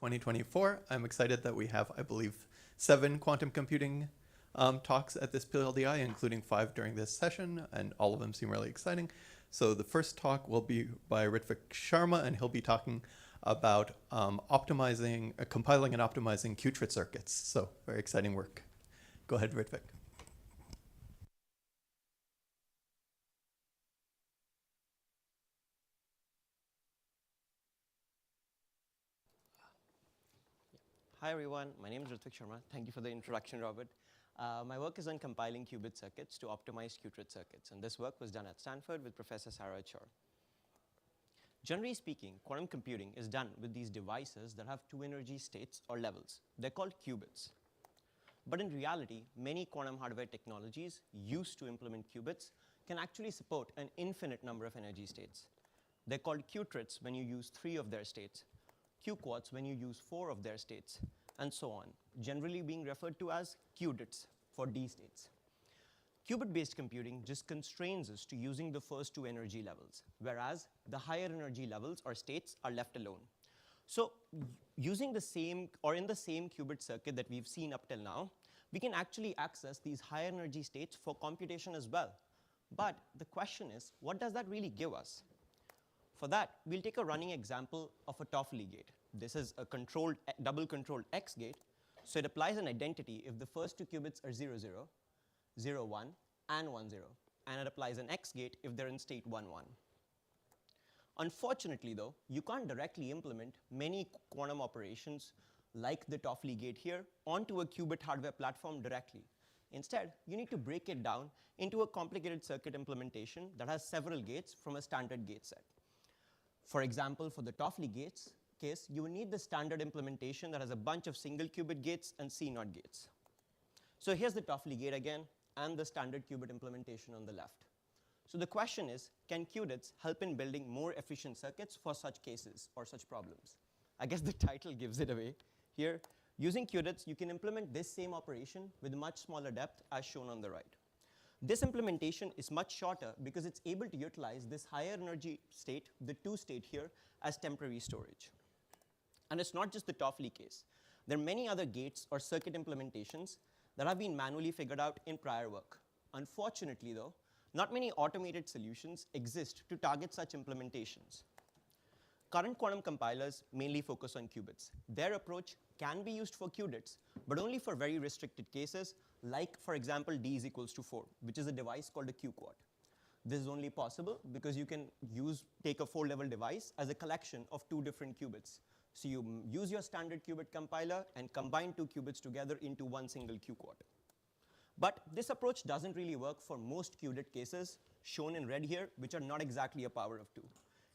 2024. I'm excited that we have, I believe, 7 quantum computing talks at this PLDI, including 5 during this session, and all of them seem really exciting. So the first talk will be by Ritvik Sharma, and he'll be talking about compiling and optimizing Qubit circuits. So very exciting work. Go ahead, Ritvik. Hi everyone, my name is Ritvik Sharma. Thank you for the introduction, Robert. My work is on compiling qubit circuits to optimize Qubit circuits, and this work was done at Stanford with Professor Sarah Chor. Generally speaking, quantum computing is done with these devices that have 2 energy states or levels. They're called qubits. But in reality, many quantum hardware technologies used to implement qubits can actually support an infinite number of energy states. They're called qubits when you use 3 of their states, Qquats when you use 4 of their states, and so on, generally being referred to as Qudits for D states. Qubit-based computing just constrains us to using the first 2 energy levels, whereas the higher energy levels or states are left alone. So using the same, or in the same qubit circuit that we've seen up till now, we can actually access these higher energy states for computation as well. But the question is, what does that really give us? For that, we'll take a running example of a Toffoli gate. This is a double-controlled X gate, so it applies an identity if the first 2 qubits are 0, 0, 0, 1, and 1, 0, and it applies an X gate if they're in state 1, 1. Unfortunately, though, you can't directly implement many quantum operations like the Toffoli gate here onto a qubit hardware platform directly. Instead, you need to break it down into a complicated circuit implementation that has several gates from a standard gate set. For example, for the Toffoli gates case, you will need the standard implementation that has a bunch of single qubit gates and CNOT gates. So here's the Toffoli gate again, and the standard qubit implementation on the left. So the question is, can Qudits help in building more efficient circuits for such cases or such problems? I guess the title gives it away. Here, using Qudits, you can implement this same operation with much smaller depth as shown on the right. This implementation is much shorter because it's able to utilize this higher energy state, the 2 state here, as temporary storage. And it's not just the Toffoli case. There are many other gates or circuit implementations that have been manually figured out in prior work. Unfortunately, though, not many automated solutions exist to target such implementations. Current quantum compilers mainly focus on qubits. Their approach can be used for Qudits, but only for very restricted cases, like, for example, D is equals to 4, which is a device called a Qquat. This is only possible because you can take a 4-level device as a collection of 2 different qubits. So you use your standard qubit compiler and combine 2 qubits together into one single Qquat. But this approach doesn't really work for most Qudit cases, shown in red here, which are not exactly a power of 2.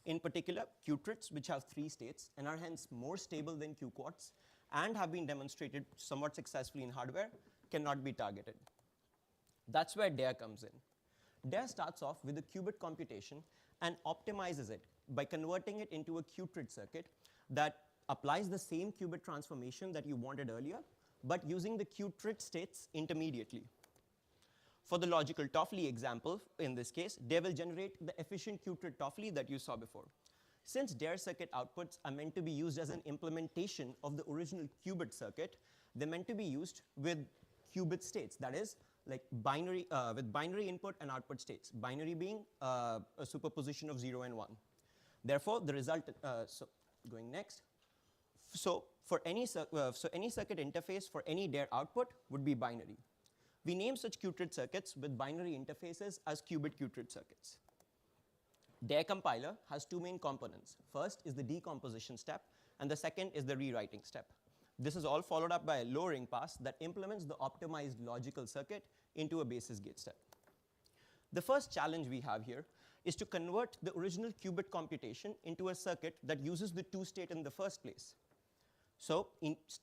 In particular, Qudits, which have 3 states and are hence more stable than Qquats and have been demonstrated somewhat successfully in hardware, cannot be targeted. That's where DARE comes in. DARE starts off with a qubit computation and optimizes it by converting it into a Qubit circuit that applies the same qubit transformation that you wanted earlier, but using the Qubit states intermediately. For the logical Toffoli example, in this case, DARE will generate the efficient Qubit Toffoli that you saw before. Since DARE circuit outputs are meant to be used as an implementation of the original qubit circuit, they're meant to be used with qubit states, that is, like binary, with binary input and output states, binary being a superposition of 0 and 1. Therefore, the result, going next, so any circuit interface for any DARE output would be binary. We name such Qubit circuits with binary interfaces as qubit Qubit circuits. DARE compiler has 2 main components. First is the decomposition step, and the second is the rewriting step. This is all followed up by a lowering pass that implements the optimized logical circuit into a basis gate step. The first challenge we have here is to convert the original qubit computation into a circuit that uses the 2 state in the first place. So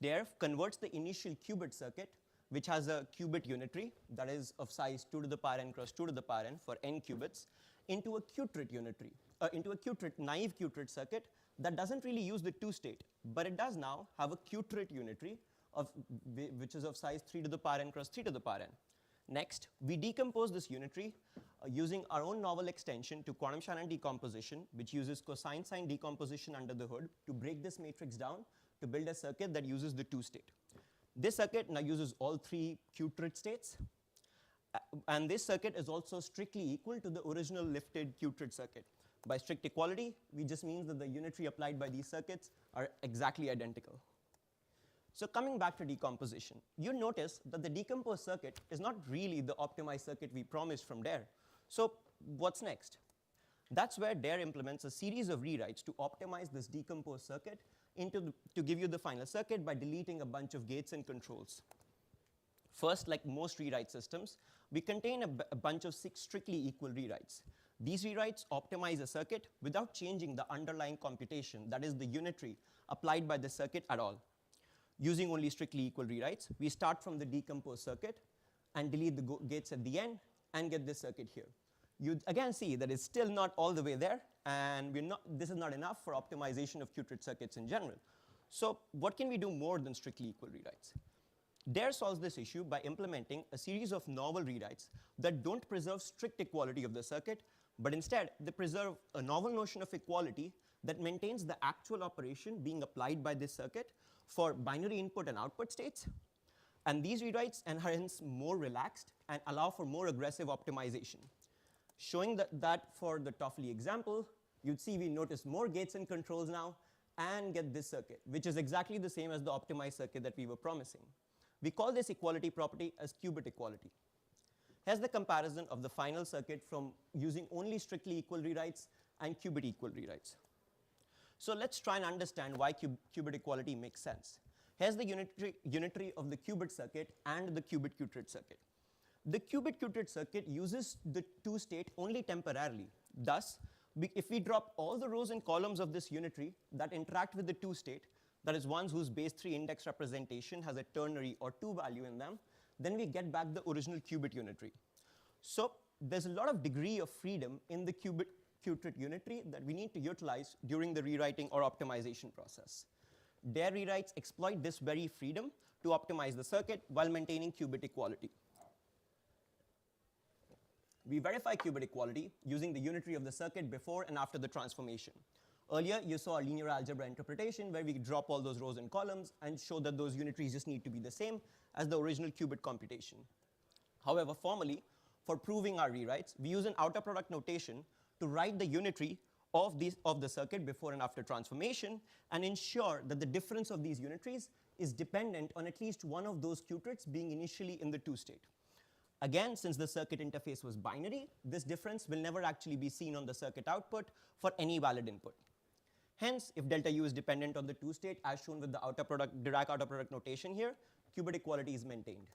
DARE converts the initial qubit circuit, which has a qubit unitary that is of size 2 to the power n cross 2 to the power n for n qubits, into a Qubit unitary, into a Qubit naive Qubit circuit that doesn't really use the 2 state, but it does now have a Qubit unitary which is of size 3 to the power n cross 3 to the power n. Next, we decompose this unitary using our own novel extension to quantum Shannon decomposition, which uses cosine sign decomposition under the hood to break this matrix down to build a circuit that uses the two-state. This circuit now uses all three Qubit states, and this circuit is also strictly equal to the original lifted Qubit circuit. By strict equality, we just means that the unitary applied by these circuits are exactly identical. So coming back to decomposition, you notice that the decomposed circuit is not really the optimized circuit we promised from DARE. So what's next? That's where DARE implements a series of rewrites to optimize this decomposed circuit to give you the final circuit by deleting a bunch of gates and controls. First, like most rewrite systems, we contain a bunch of 6 strictly equal rewrites. These rewrites optimize a circuit without changing the underlying computation, that is the unitary, applied by the circuit at all. Using only strictly equal rewrites, we start from the decomposed circuit and delete the gates at the end and get this circuit here. You again see that it's still not all the way there, and this is not enough for optimization of Qubit circuits in general. So what can we do more than strictly equal rewrites? DARE solves this issue by implementing a series of novel rewrites that don't preserve strict equality of the circuit, but instead they preserve a novel notion of equality that maintains the actual operation being applied by this circuit for binary input and output states. And these rewrites are hence more relaxed and allow for more aggressive optimization. Showing that for the Toffoli example, you'd see we notice more gates and controls now and get this circuit, which is exactly the same as the optimized circuit that we were promising. We call this equality property as Qubit equality. Here's the comparison of the final circuit from using only strictly equal rewrites and Qubit equal rewrites. So let's try and understand why Qubit equality makes sense. Here's the unitary of the Qubit circuit and the Qubit Qubit circuit. The Qubit Qubit circuit uses the two-state only temporarily. Thus, if we drop all the rows and columns of this unitary that interact with the two-state, that is ones whose base 3 index representation has a ternary or 2 value in them, then we get back the original Qubit unitary. So there's a lot of degree of freedom in the Qubit Qubit unitary that we need to utilize during the rewriting or optimization process. DARE rewrites exploit this very freedom to optimize the circuit while maintaining Qubit equality. We verify Qubit equality using the unitary of the circuit before and after the transformation. Earlier, you saw a linear algebra interpretation where we drop all those rows and columns and show that those unitaries just need to be the same as the original Qubit computation. However, formally, for proving our rewrites, we use an outer product notation to write the unitary of the circuit before and after transformation and ensure that the difference of these unitaries is dependent on at least one of those Qubits being initially in the two-state. Again, since the circuit interface was binary, this difference will never actually be seen on the circuit output for any valid input. Hence, if delta U is dependent on the two-state, as shown with the Dirac outer product notation here, Qubit equality is maintained.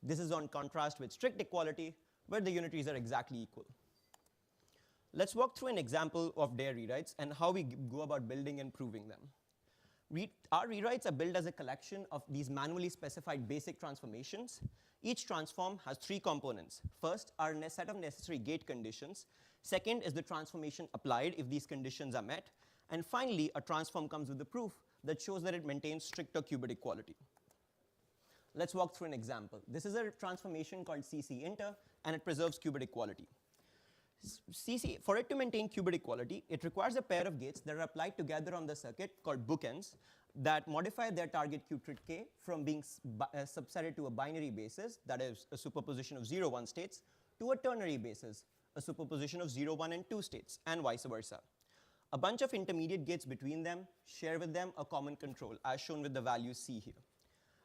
This is on contrast with strict equality, where the unitaries are exactly equal. Let's walk through an example of DARE rewrites and how we go about building and proving them. Our rewrites are built as a collection of these manually specified basic transformations. Each transform has 3 components. First are a set of necessary gate conditions. Second is the transformation applied if these conditions are met. And finally, a transform comes with the proof that shows that it maintains stricter Qubit equality. Let's walk through an example. This is a transformation called CC inter, and it preserves Qubit equality. For it to maintain Qubit equality, it requires a pair of gates that are applied together on the circuit called bookends that modify their target Qubit k from being subsetted to a binary basis, that is a superposition of 0, 1 states, to a ternary basis, a superposition of 0, 1, and 2 states, and vice versa. A bunch of intermediate gates between them share with them a common control, as shown with the value C here.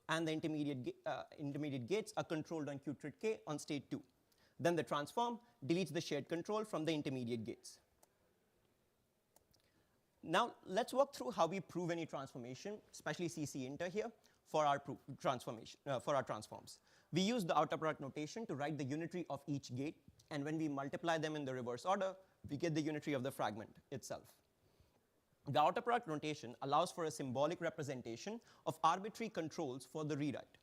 And the intermediate gates are controlled on Qubit k on state 2. Then the transform deletes the shared control from the intermediate gates. Now, let's walk through how we prove any transformation, especially CC inter here, for our transforms. We use the outer product notation to write the unitary of each gate, and when we multiply them in the reverse order, we get the unitary of the fragment itself. The outer product notation allows for a symbolic representation of arbitrary controls for the rewrite.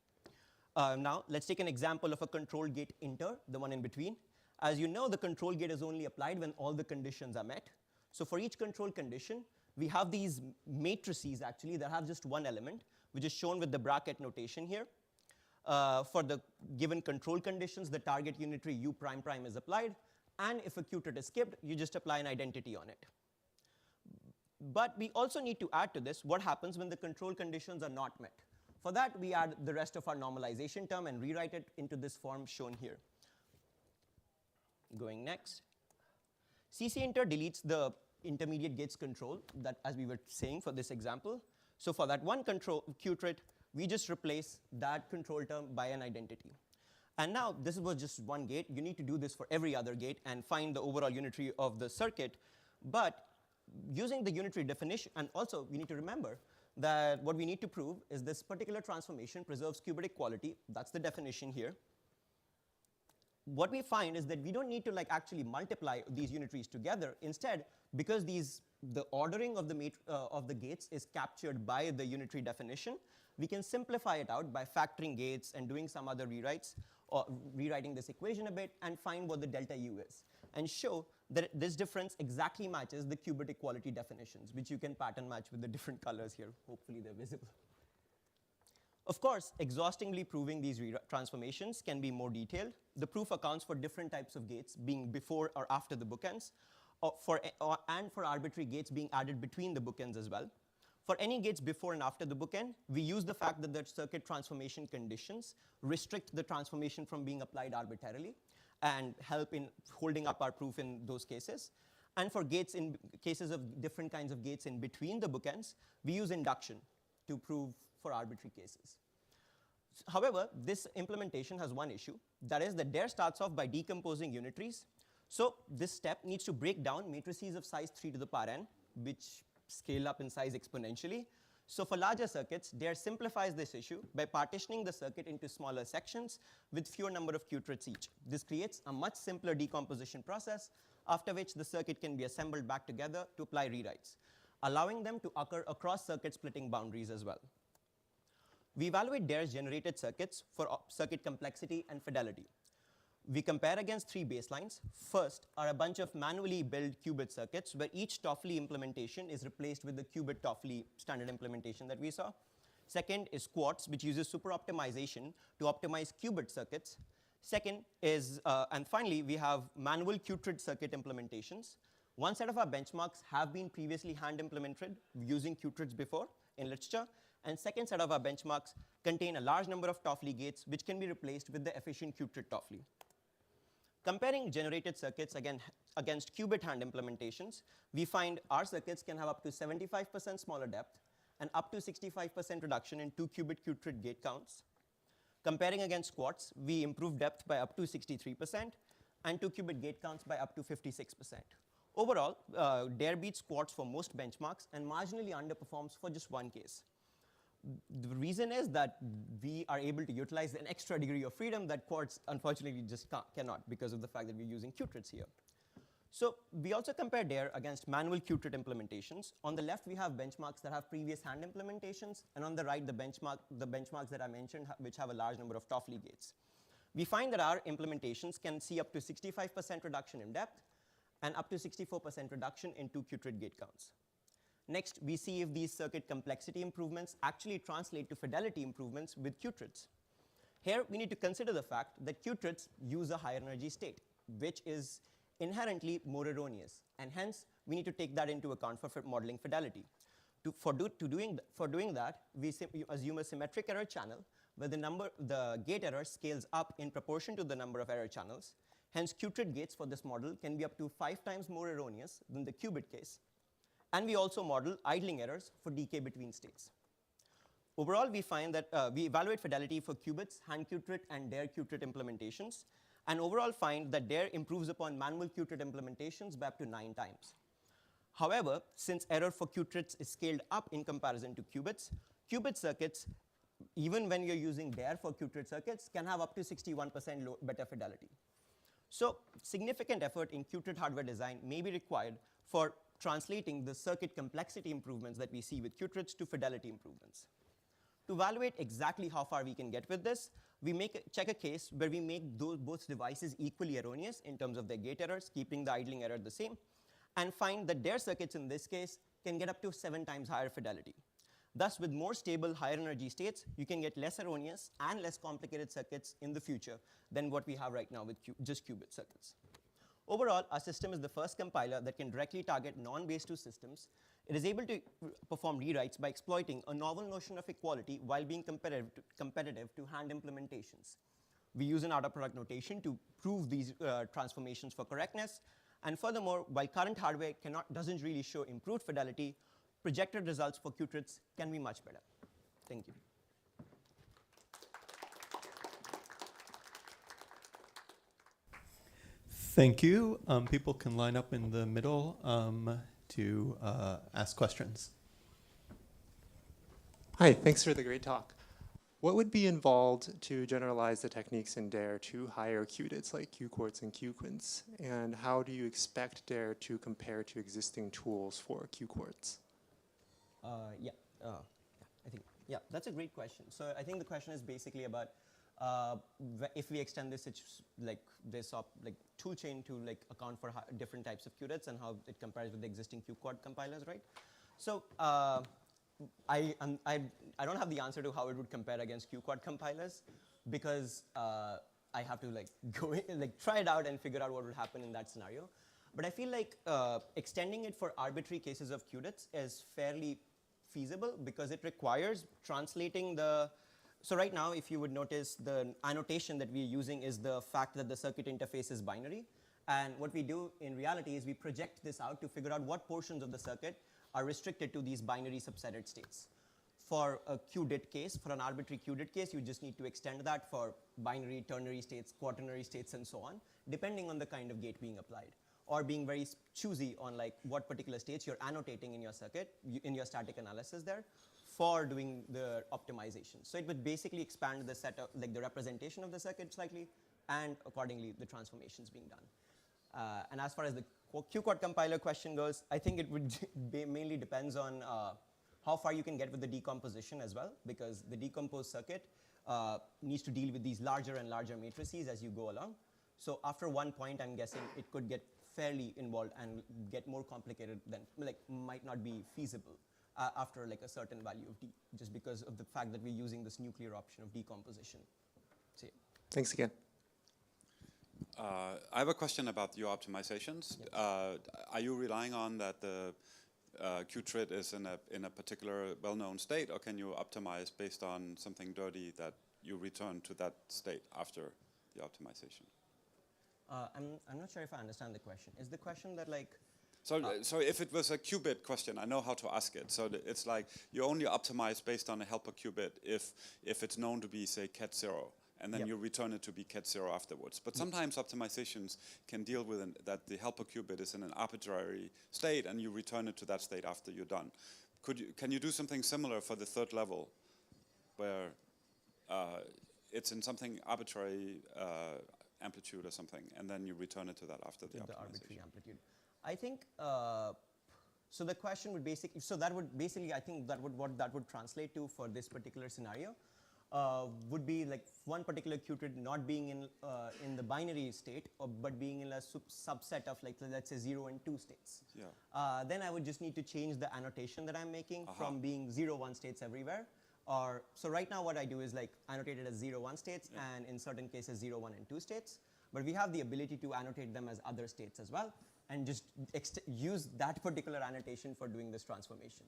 Now, let's take an example of a control gate inter, the one in between. As you know, the control gate is only applied when all the conditions are met. So for each control condition, we have these matrices actually that have just one element, which is shown with the bracket notation here. For the given control conditions, the target unitary U prime prime is applied. And if a Qubit is skipped, you just apply an identity on it. But we also need to add to this what happens when the control conditions are not met. For that, we add the rest of our normalization term and rewrite it into this form shown here. Going next. CC_inter deletes the intermediate gates control that, as we were saying for this example. So for that one control Qtrit, we just replace that control term by an identity. And now this was just one gate. You need to do this for every other gate and find the overall unitary of the circuit. But using the unitary definition, and also we need to remember that what we need to prove is this particular transformation preserves qubit equality. That's the definition here. What we find is that we don't need to actually multiply these unitaries together. Instead, because the ordering of the gates is captured by the unitary definition, we can simplify it out by factoring gates and doing some other rewrites, or rewriting this equation a bit, and find what the delta U is, and show that this difference exactly matches the qubit equality definitions, which you can pattern match with the different colors here. Hopefully they're visible. Of course, exhaustively proving these transformations can be more detailed. The proof accounts for different types of gates being before or after the bookends, and for arbitrary gates being added between the bookends as well. For any gates before and after the bookend, we use the fact that the circuit transformation conditions restrict the transformation from being applied arbitrarily and help in holding up our proof in those cases. And for gates, in cases of different kinds of gates in between the bookends, we use induction to prove for arbitrary cases. However, this implementation has one issue. That is that DARE starts off by decomposing unitaries. So this step needs to break down matrices of size 3 to the power n, which scale up in size exponentially. So for larger circuits, DARE simplifies this issue by partitioning the circuit into smaller sections with fewer number of qubits each. This creates a much simpler decomposition process, after which the circuit can be assembled back together to apply rewrites, allowing them to occur across circuit splitting boundaries as well. We evaluate DARE's generated circuits for circuit complexity and fidelity. We compare against 3 baselines. First are a bunch of manually built qubit circuits where each Toffoli implementation is replaced with the qubit Toffoli standard implementation that we saw. Second is Quartz, which uses super optimization to optimize qubit circuits. Second is, and finally, we have manual Qtrit circuit implementations. One set of our benchmarks have been previously hand implemented using Qtrits before in literature. And second set of our benchmarks contain a large number of Toffoli gates, which can be replaced with the efficient Qtrit Toffoli. Comparing generated circuits against qubit hand implementations, we find our circuits can have up to 75% smaller depth and up to 65% reduction in 2 qubit Qtrit gate counts. Comparing against Quartz, we improve depth by up to 63% and 2 qubit gate counts by up to 56%. Overall, DARE beats Quartz for most benchmarks and marginally underperforms for just one case. The reason is that we are able to utilize an extra degree of freedom that Quartz unfortunately just cannot, because of the fact that we're using Qtrits here. So we also compare DARE against manual Qtrit implementations. On the left, we have benchmarks that have previous hand implementations, and on the right, the benchmarks that I mentioned, which have a large number of Toffoli gates. We find that our implementations can see up to 65% reduction in depth and up to 64% reduction in 2 Qtrit gate counts. Next, we see if these circuit complexity improvements actually translate to fidelity improvements with Qtrits. Here, we need to consider the fact that Qtrits use a higher energy state, which is inherently more erroneous, and hence, we need to take that into account for modeling fidelity. For doing that, we assume a symmetric error channel where the gate error scales up in proportion to the number of error channels. Hence, Qtrit gates for this model can be up to 5 times more erroneous than the qubit case. And we also model idling errors for decay between states. Overall, we find that we evaluate fidelity for qubits, hand Qtrit, and DARE Qtrit implementations, and overall find that DARE improves upon manual Qtrit implementations by up to 9 times. However, since error for Qtrits is scaled up in comparison to qubits, qubit circuits, even when you're using DARE for Qtrit circuits, can have up to 61% better fidelity. So significant effort in Qtrit hardware design may be required for translating the circuit complexity improvements that we see with Qtrits to fidelity improvements. To evaluate exactly how far we can get with this, we check a case where we make both devices equally erroneous in terms of their gate errors, keeping the idling error the same, and find that DARE circuits in this case can get up to 7 times higher fidelity. Thus, with more stable, higher energy states, you can get less erroneous and less complicated circuits in the future than what we have right now with just qubit circuits. Overall, our system is the first compiler that can directly target non-base 2 systems. It is able to perform rewrites by exploiting a novel notion of equality while being competitive to hand implementations. We use an out-of-product notation to prove these transformations for correctness. And furthermore, while current hardware doesn't really show improved fidelity, projected results for Qudits can be much better. Thank you. Thank you. People can line up in the middle to ask questions. Hi, thanks for the great talk. What would be involved to generalize the techniques in DARE to higher Qudits like Qquartz and Qquints? And how do you expect DARE to compare to existing tools for Qquartz? Yeah, that's a great question. So I think the question is basically about if we extend this tool chain to account for different types of Qudits and how it compares with the existing Qquart compilers, right? So I don't have the answer to how it would compare against Qquart compilers because I have to go in, try it out and figure out what would happen in that scenario. But I feel like extending it for arbitrary cases of Qudits is fairly feasible because it requires translating the. So right now, if you would notice, the annotation that we're using is the fact that the circuit interface is binary. And what we do in reality is we project this out to figure out what portions of the circuit are restricted to these binary subsetted states. For a Qudit case, for an arbitrary Qudit case, you just need to extend that for binary, ternary states, quaternary states, and so on, depending on the kind of gate being applied. Or being very choosy on what particular states you're annotating in your circuit, in your static analysis there, for doing the optimization. So it would basically expand the set of, the representation of the circuit slightly, and accordingly, the transformations being done. And as far as the Qquart compiler question goes, I think it would mainly depends on how far you can get with the decomposition as well, because the decomposed circuit needs to deal with these larger and larger matrices as you go along. So after one point, I'm guessing it could get fairly involved and get more complicated than, might not be feasible after a certain value of D, just because of the fact that we're using this nuclear option of decomposition. So, yeah. Thanks again. I have a question about your optimizations. Yes. Are you relying on that the Qtrit is in a particular well-known state, or can you optimize based on something dirty that you return to that state after the optimization? I'm not sure if I understand the question. Is the question that So if it was a qubit question, I know how to ask it. So it's like you only optimize based on a helper qubit if it's known to be, say, cat 0, and then you return it to be cat 0 afterwards. But sometimes optimizations can deal with that the helper qubit is in an arbitrary state, and you return it to that state after you're done. Can you do something similar for the third level, where it's in something arbitrary amplitude or something, and then you return it to that after the optimization? Arbitrary amplitude. I think, so the question would basically, so that would basically, I think that would, what that would translate to for this particular scenario would be one particular Qtrit not being in the binary state, but being in a subset of let's say 0 and 2 states. Yeah. Then I would just need to change the annotation that I'm making from being 0, 1 states everywhere. So right now what I do is annotate it as 0, 1 states, and in certain cases 0, 1, and 2 states. But we have the ability to annotate them as other states as well, and just use that particular annotation for doing this transformation.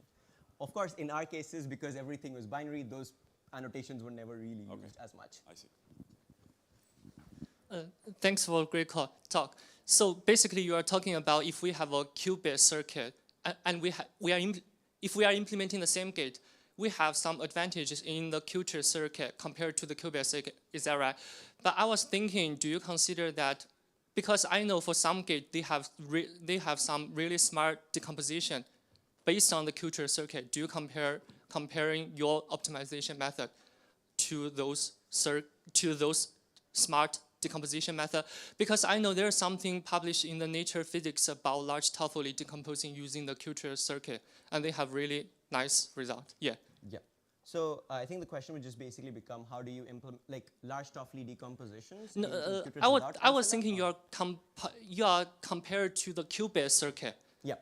Of course, in our cases, because everything was binary, those annotations were never really used as much. I see. Thanks for a great talk. So basically, you are talking about if we have a qubit circuit, and if we are implementing the same gate, we have some advantages in the Qtrit circuit compared to the qubit circuit. Is that right? But I was thinking, do you consider that? Because I know for some gate they have some really smart decomposition based on the Qtrit circuit. Do you comparing your optimization method to those smart decomposition method? Because I know there's something published in the Nature Physics about large Toffoli decomposing using the Qtrit circuit, and they have really nice result. Yeah. Yeah. So I think the question would just basically become, how do you implement large Toffoli decompositions? No, I was thinking you are compared to the qubit circuit. Yeah.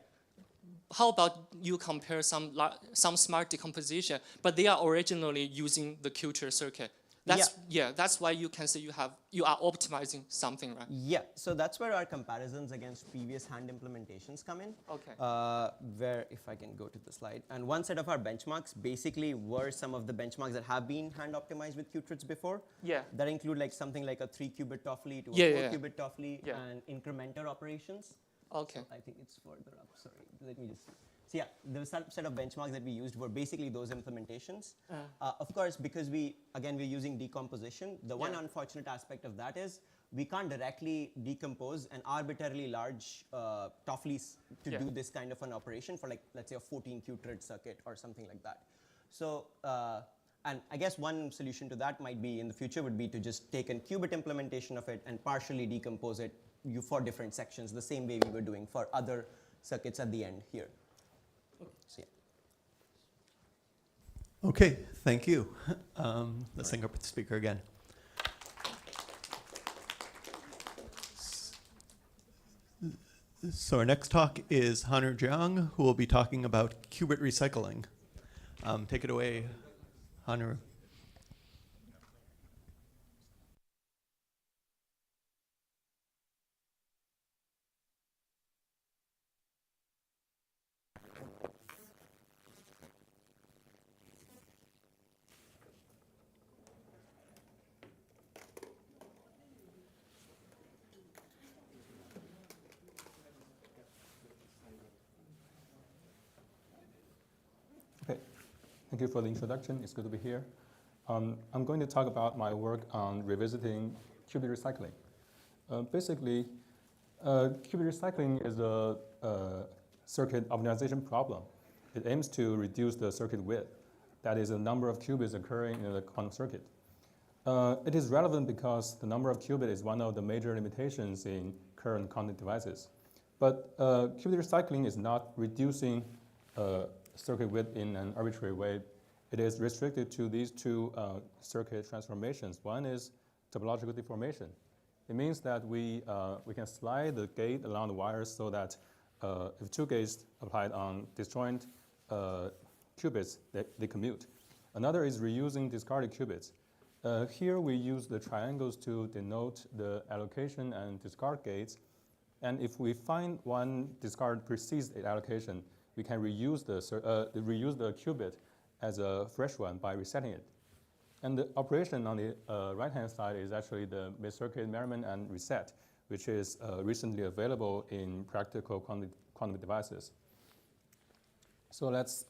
How about you compare some smart decomposition, but they are originally using the Qtrit circuit? That's why you can say you are optimizing something, right? Yeah, so that's where our comparisons against previous hand implementations come in. Okay. Where, if I can go to the slide, and one set of our benchmarks basically were some of the benchmarks that have been hand optimized with Qtrits before. Yeah. That include like something like a 3-qubit Toffoli to a 4-qubit Toffoli and incrementer operations. Okay. So I think it's further up. Sorry, let me just. So yeah, the set of benchmarks that we used were basically those implementations. Of course, because we're using decomposition. The one unfortunate aspect of that is we can't directly decompose an arbitrarily large Toffoli to do this kind of an operation for like, let's say a 14 Qtrit circuit or something like that. So, and I guess one solution to that might be in the future would be to just take a qubit implementation of it and partially decompose it for different sections, the same way we were doing for other circuits at the end here. So, yeah. Okay, thank you. Let's sync up with the speaker again. So our next talk is Hanner Jiang, who will be talking about qubit recycling. Take it away, Hanner. Okay, thank you for the introduction. It's good to be here. I'm going to talk about my work on revisiting qubit recycling. Basically, qubit recycling is a circuit optimization problem. It aims to reduce the circuit width, that is the number of qubits occurring in the quantum circuit. It is relevant because the number of qubits is one of the major limitations in current quantum devices. But qubit recycling is not reducing circuit width in an arbitrary way. It is restricted to these two circuit transformations. One is topological deformation. It means that we can slide the gate along the wires so that if two gates applied on disjoint qubits, they commute. Another is reusing discarded qubits. Here we use the triangles to denote the allocation and discard gates. And if we find one discard precedes the allocation, we can reuse the qubit as a fresh one by resetting it. And the operation on the right-hand side is actually the mid-circuit merriment and reset, which is recently available in practical quantum devices. So let's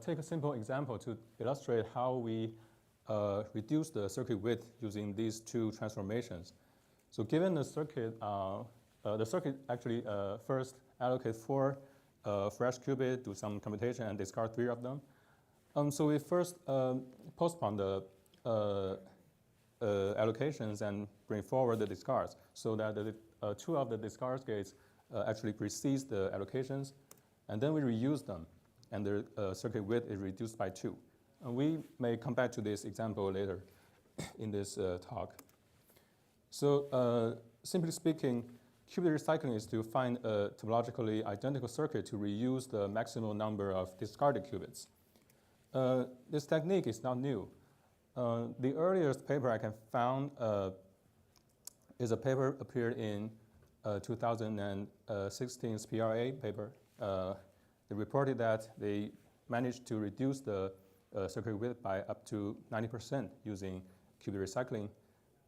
take a simple example to illustrate how we reduce the circuit width using these two transformations. So given the circuit actually first allocates 4 fresh qubits, do some computation, and discard 3 of them. So we first postpone the allocations and bring forward the discards so that the 2 of the discard gates actually precedes the allocations, and then we reuse them, and the circuit width is reduced by 2. And we may come back to this example later in this talk. So simply speaking, qubit recycling is to find a topologically identical circuit to reuse the maximum number of discarded qubits. This technique is not new. The earliest paper I can found is a paper appeared in 2016 PRA paper. They reported that they managed to reduce the circuit width by up to 90% using qubit recycling.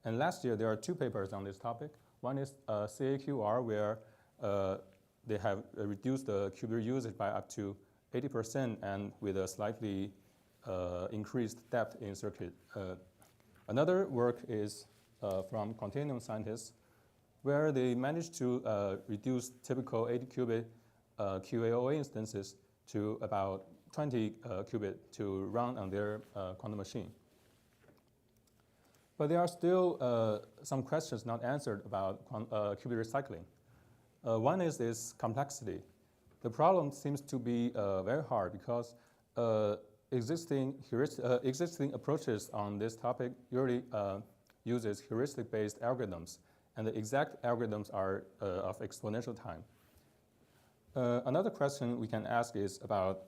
And last year, there are 2 papers on this topic. One is CAQR, where they have reduced the qubit usage by up to 80% and with a slightly increased depth in circuit. Another work is from Continuum scientists, where they managed to reduce typical 80-qubit QAOA instances to about 20 qubit to run on their quantum machine. But there are still some questions not answered about qubit recycling. One is this complexity. The problem seems to be very hard because existing approaches on this topic usually uses heuristic-based algorithms, and the exact algorithms are of exponential time. Another question we can ask is about,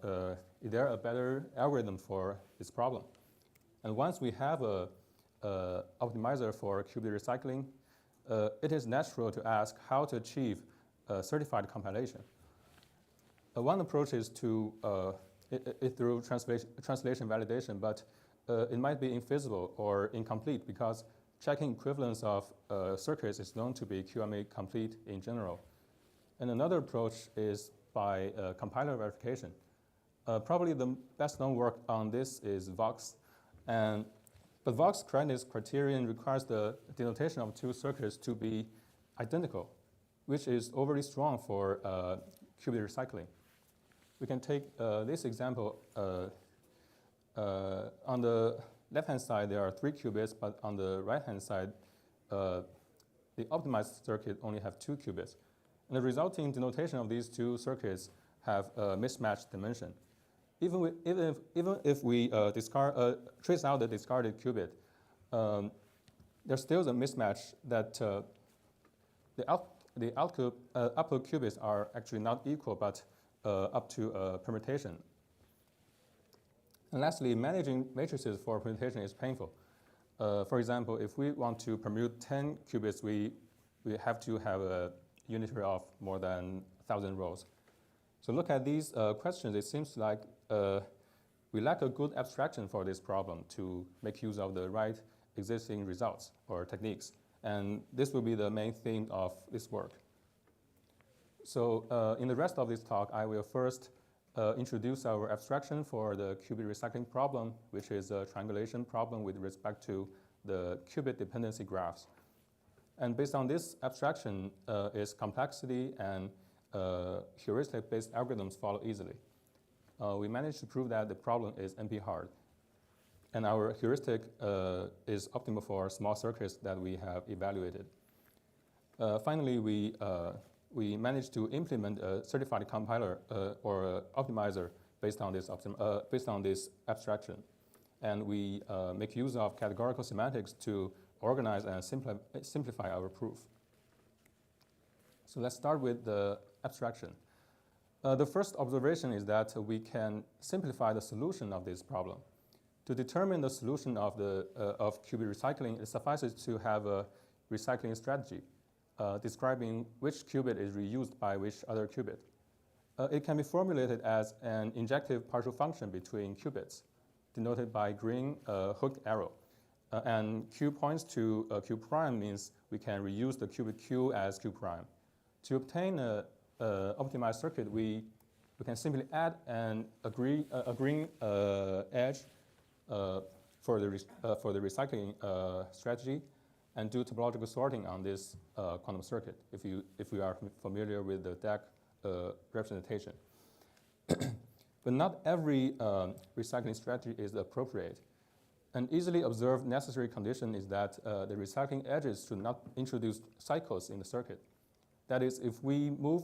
is there a better algorithm for this problem? And once we have a optimizer for qubit recycling, it is natural to ask how to achieve certified compilation. One approach is to through translation validation, but it might be infeasible or incomplete because checking equivalence of circuits is known to be QMA complete in general. And another approach is by compiler verification. Probably the best known work on this is Vox. But Vox correctness criterion requires the denotation of two circuits to be identical, which is overly strong for qubit recycling. We can take this example. On the left-hand side, there are 3 qubits, but on the right-hand side, the optimized circuit only have 2 qubits. And the resulting denotation of these 2 circuits have a mismatched dimension. Even if we trace out the discarded qubit, there's still a mismatch that the output qubits are actually not equal, but up to permutation. And lastly, managing matrices for permutation is painful. For example, if we want to permute 10 qubits, we have to have a unitary of more than 1,000 rows. So look at these questions. It seems like we lack a good abstraction for this problem to make use of the right existing results or techniques. And this will be the main theme of this work. So in the rest of this talk, I will first introduce our abstraction for the qubit recycling problem, which is a triangulation problem with respect to the qubit dependency graphs. And based on this abstraction, its complexity and heuristic-based algorithms follow easily. We managed to prove that the problem is NP-hard. And our heuristic is optimal for small circuits that we have evaluated. Finally, we managed to implement a certified compiler or optimizer based on this abstraction. And we make use of categorical semantics to organize and simplify our proof. So let's start with the abstraction. The first observation is that we can simplify the solution of this problem. To determine the solution of qubit recycling, it suffices to have a recycling strategy describing which qubit is reused by which other qubit. It can be formulated as an injective partial function between qubits, denoted by green hooked arrow. And Q points to Q prime means we can reuse the qubit Q as Q prime. To obtain an optimized circuit, we can simply add a green edge for the recycling strategy and do topological sorting on this quantum circuit, if we are familiar with the DAC representation. But not every recycling strategy is appropriate. An easily observed necessary condition is that the recycling edges should not introduce cycles in the circuit. That is, if we move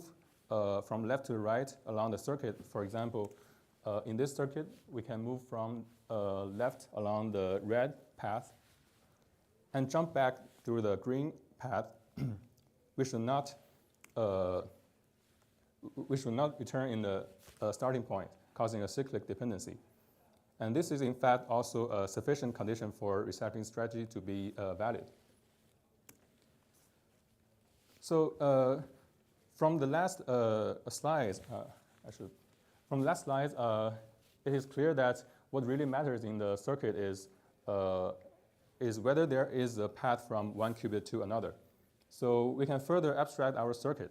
from left to right along the circuit, for example, in this circuit, we can move from left along the red path and jump back through the green path. We should not return in the starting point, causing a cyclic dependency. And this is, in fact, also a sufficient condition for recycling strategy to be valid. So from the last slides, it is clear that what really matters in the circuit is whether there is a path from one qubit to another. So we can further abstract our circuit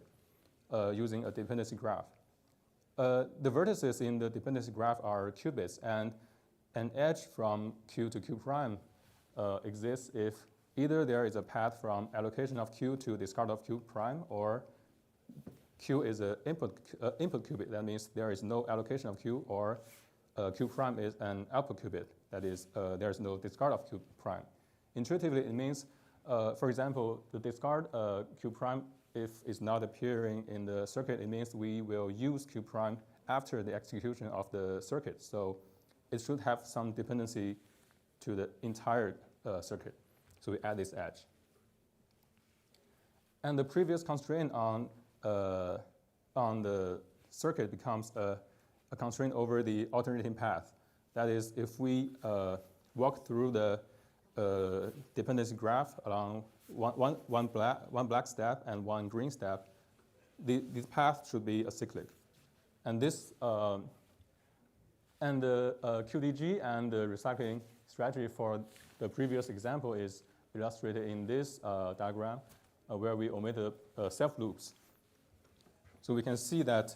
using a dependency graph. The vertices in the dependency graph are qubits, and an edge from Q to Q prime exists if either there is a path from allocation of Q to discard of Q prime, or Q is an input qubit. That means there is no allocation of Q, or Q prime is an output qubit. That is, there is no discard of Q prime. Intuitively, it means, for example, the discard Q prime, if it's not appearing in the circuit, it means we will use Q prime after the execution of the circuit. So it should have some dependency to the entire circuit. So we add this edge. And the previous constraint on the circuit becomes a constraint over the alternating path. That is, if we walk through the dependency graph along one black step and one green step, the path should be acyclic. And this and the QDG and the recycling strategy for the previous example is illustrated in this diagram, where we omitted self-loops. So we can see that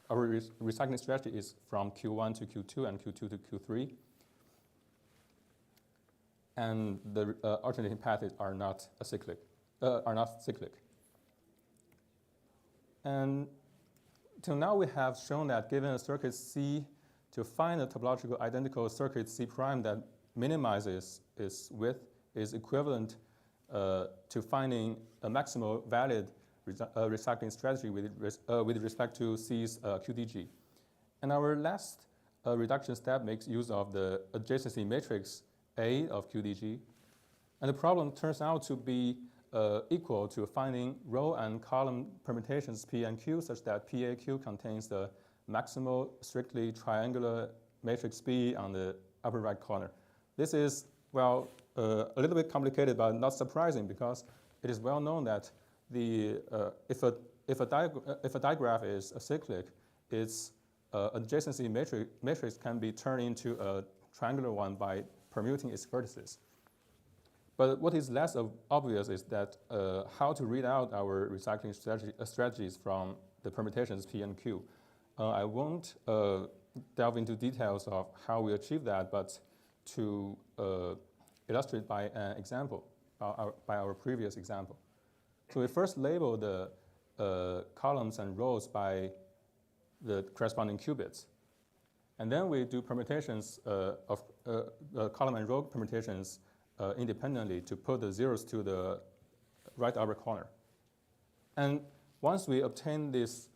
our recycling strategy is from Q1 to Q2 and Q2 to Q3. And the alternating paths are not cyclic. And till now, we have shown that given a circuit C, to find a topologically identical circuit C prime that minimizes its width is equivalent to finding a maximal valid recycling strategy with respect to C's QDG. And our last reduction step makes use of the adjacency matrix A of QDG. And the problem turns out to be equal to finding row and column permutations P and Q such that PAQ contains the maximal strictly triangular matrix B on the upper right corner. This is, well, a little bit complicated, but not surprising because it is well known that if a digraph is acyclic, its adjacency matrix can be turned into a triangular one by permuting its vertices. But what is less obvious is that how to read out our recycling strategies from the permutations P and Q. I won't delve into details of how we achieve that, but to illustrate by an example, by our previous example. So we first label the columns and rows by the corresponding qubits. And then we do permutations of column and row permutations independently to put the zeros to the right upper corner. And once we obtain this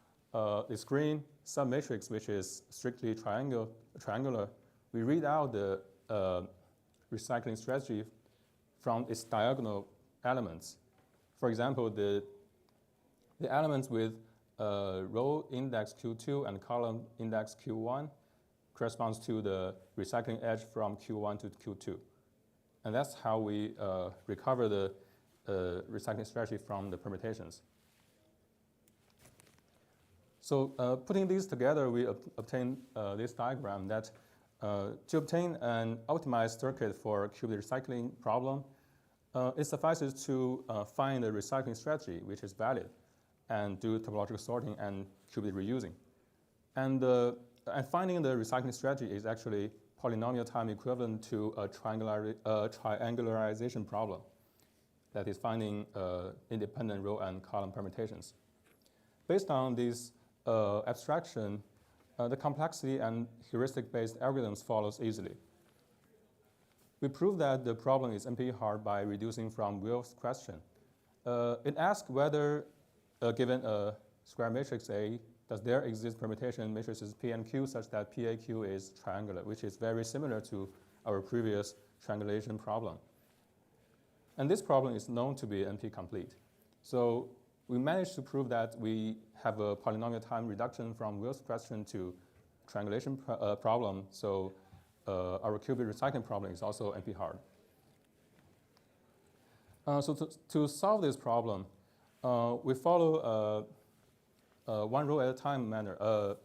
green submatrix, which is strictly triangular, we read out the recycling strategy from its diagonal elements. For example, the elements with row index Q2 and column index Q1 corresponds to the recycling edge from Q1 to Q2. And that's how we recover the recycling strategy from the permutations. So putting these together, we obtain this diagram that to obtain an optimized circuit for a qubit recycling problem, it suffices to find a recycling strategy which is valid and do topological sorting and qubit reusing. And finding the recycling strategy is actually polynomial time equivalent to a triangularization problem, that is finding independent row and column permutations. Based on this abstraction, the complexity and heuristic-based algorithms follows easily. We prove that the problem is NP-hard by reducing from Will's question. It asks whether, given a square matrix A, does there exist permutation matrices P and Q such that PAQ is triangular, which is very similar to our previous triangulation problem. And this problem is known to be NP-complete. So we managed to prove that we have a polynomial time reduction from Will's question to triangulation problem. So our qubit recycling problem is also NP-hard. So to solve this problem, we follow one row at a time manner. To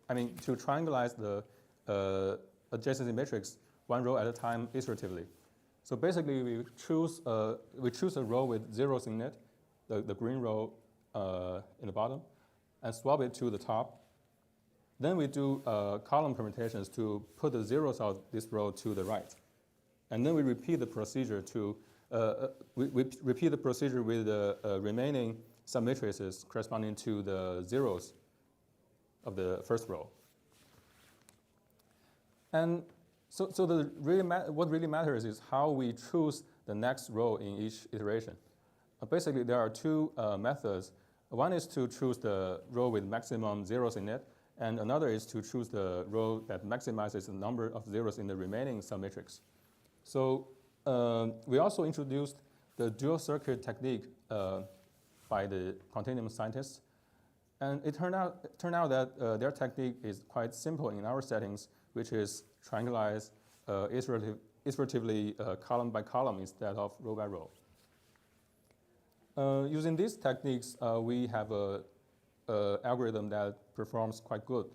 triangularize the adjacency matrix one row at a time iteratively. So basically, we choose a row with zeros in it, the green row in the bottom, and swap it to the top. Then we do column permutations to put the zeros of this row to the right. And then we repeat the procedure with the remaining submatrices corresponding to the zeros of the first row. And so what really matters is how we choose the next row in each iteration. Basically, there are two methods. One is to choose the row with maximum zeros in it, and another is to choose the row that maximizes the number of zeros in the remaining submatrix. So we also introduced the dual circuit technique by the quantum scientists. And it turned out that their technique is quite simple in our settings, which is triangularize iteratively column by column instead of row by row. Using these techniques, we have a algorithm that performs quite good.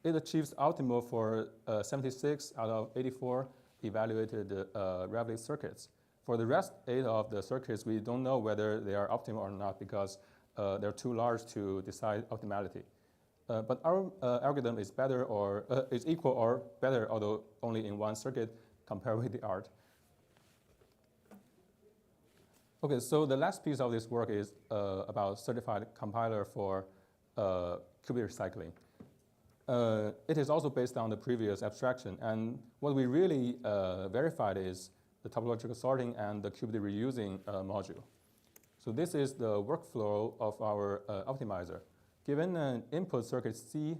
It achieves optimal for 76 out of 84 evaluated Revit circuits. For the rest 8 of the circuits, we don't know whether they are optimal or not because they're too large to decide optimality. But our algorithm is better or is equal or better, although only in one circuit compared with the art. Okay, so the last piece of this work is about certified compiler for Qubit recycling. It is also based on the previous abstraction, and what we really verified is the topological sorting and the Qubit reusing module. So this is the workflow of our optimizer. Given an input circuit C,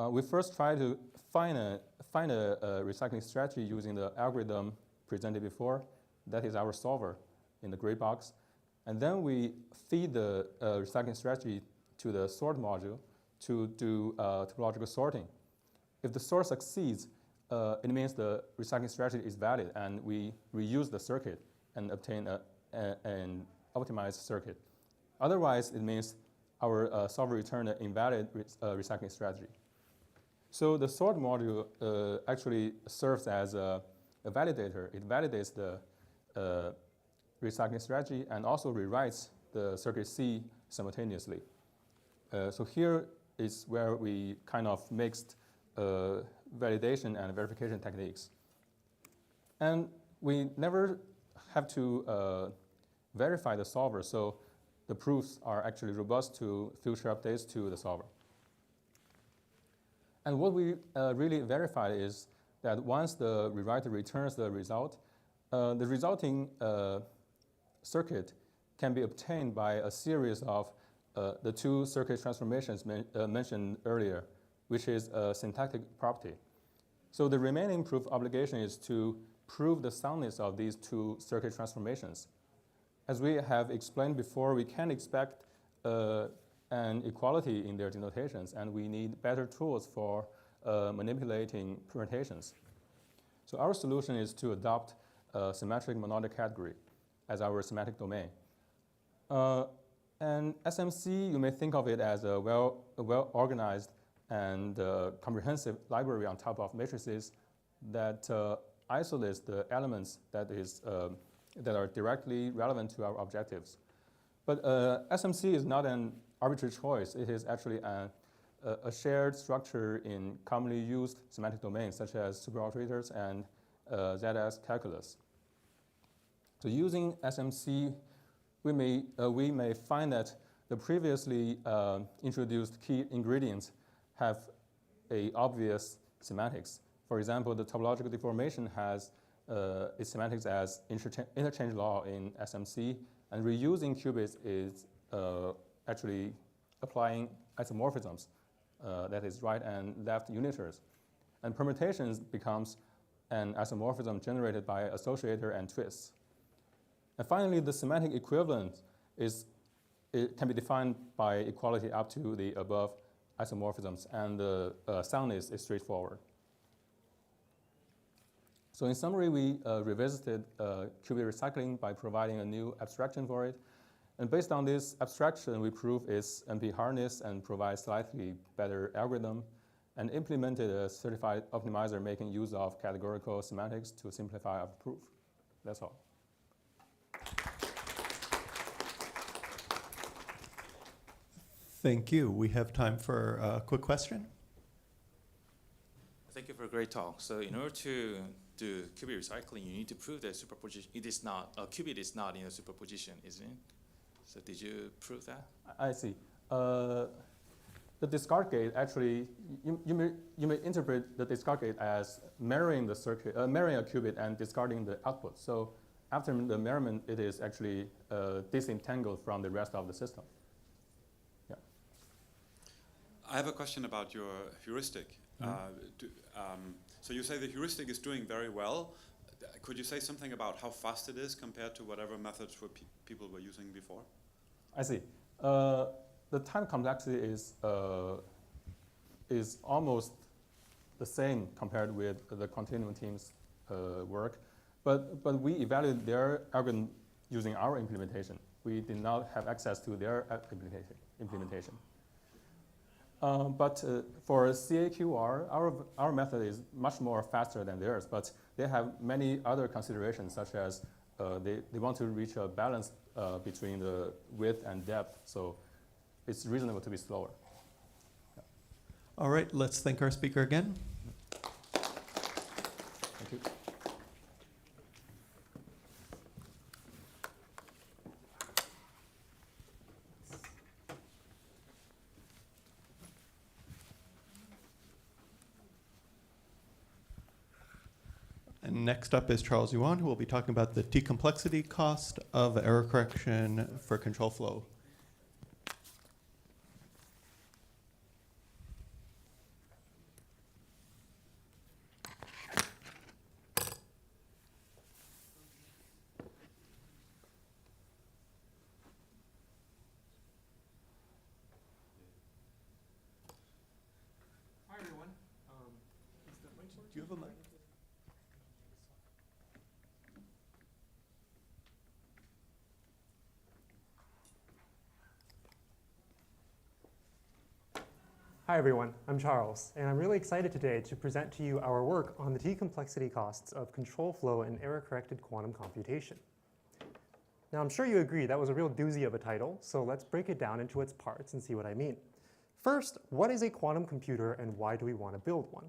we first try to find a recycling strategy using the algorithm presented before. That is our solver in the gray box. And then we feed the recycling strategy to the sort module to do topological sorting. If the sort succeeds, it means the recycling strategy is valid, and we reuse the circuit and obtain an optimized circuit. Otherwise, it means our solver returned an invalid recycling strategy. So the sort module actually serves as a validator. It validates the recycling strategy and also rewrites the circuit C simultaneously. So here is where we kind of mixed validation and verification techniques. And we never have to verify the solver, so the proofs are actually robust to future updates to the solver. And what we really verified is that once the rewriter returns the result, the resulting circuit can be obtained by a series of the two circuit transformations mentioned earlier, which is a syntactic property. So the remaining proof obligation is to prove the soundness of these two circuit transformations. As we have explained before, we can expect an equality in their denotations, and we need better tools for manipulating permutations. So our solution is to adopt a symmetric monadic category as our semantic domain. And SMC, you may think of it as a well-organized and comprehensive library on top of matrices that isolates the elements that are directly relevant to our objectives. But SMC is not an arbitrary choice. It is actually a shared structure in commonly used semantic domains, such as superoperators and ZS calculus. So using SMC, we may find that the previously introduced key ingredients have a obvious semantics. For example, the topological deformation has its semantics as interchange law in SMC, and reusing qubits is actually applying isomorphisms, that is right and left unitars. And permutations becomes an isomorphism generated by associator and twists. And finally, the semantic equivalent can be defined by equality up to the above isomorphisms, and the soundness is straightforward. So in summary, we revisited Qubit recycling by providing a new abstraction for it. And based on this abstraction, we prove its NP hardness and provide slightly better algorithm, and implemented a certified optimizer making use of categorical semantics to simplify our proof. That's all. Thank you. We have time for a quick question. Thank you for a great talk. So in order to do Qubit recycling, you need to prove that superposition, it is not, Qubit is not in a superposition, isn't it? So did you prove that? I see. The discard gate actually, you may interpret the discard gate as mirroring the circuit, mirroring a qubit and discarding the output. So after the mirrorment, it is actually disentangled from the rest of the system. Yeah. I have a question about your heuristic. So you say the heuristic is doing very well. Could you say something about how fast it is compared to whatever methods people were using before? I see. The time complexity is almost the same compared with the Continuum team's work, but we evaluated their algorithm using our implementation. We did not have access to their implementation. But for CAQR, our method is much more faster than theirs, but they have many other considerations, such as they want to reach a balance between the width and depth, so it's reasonable to be slower. Yeah. All right, let's thank our speaker again. Thank you. And next up is Charles Yuan, who will be talking about the decomplexity cost of error correction for control flow. Hi, everyone. Do you have a mic? Hi everyone, I'm Charles, and I'm really excited today to present to you our work on the decomplexity costs of control flow and error-corrected quantum computation. Now I'm sure you agree that was a real doozy of a title, so let's break it down into its parts and see what I mean. First, what is a quantum computer and why do we want to build one?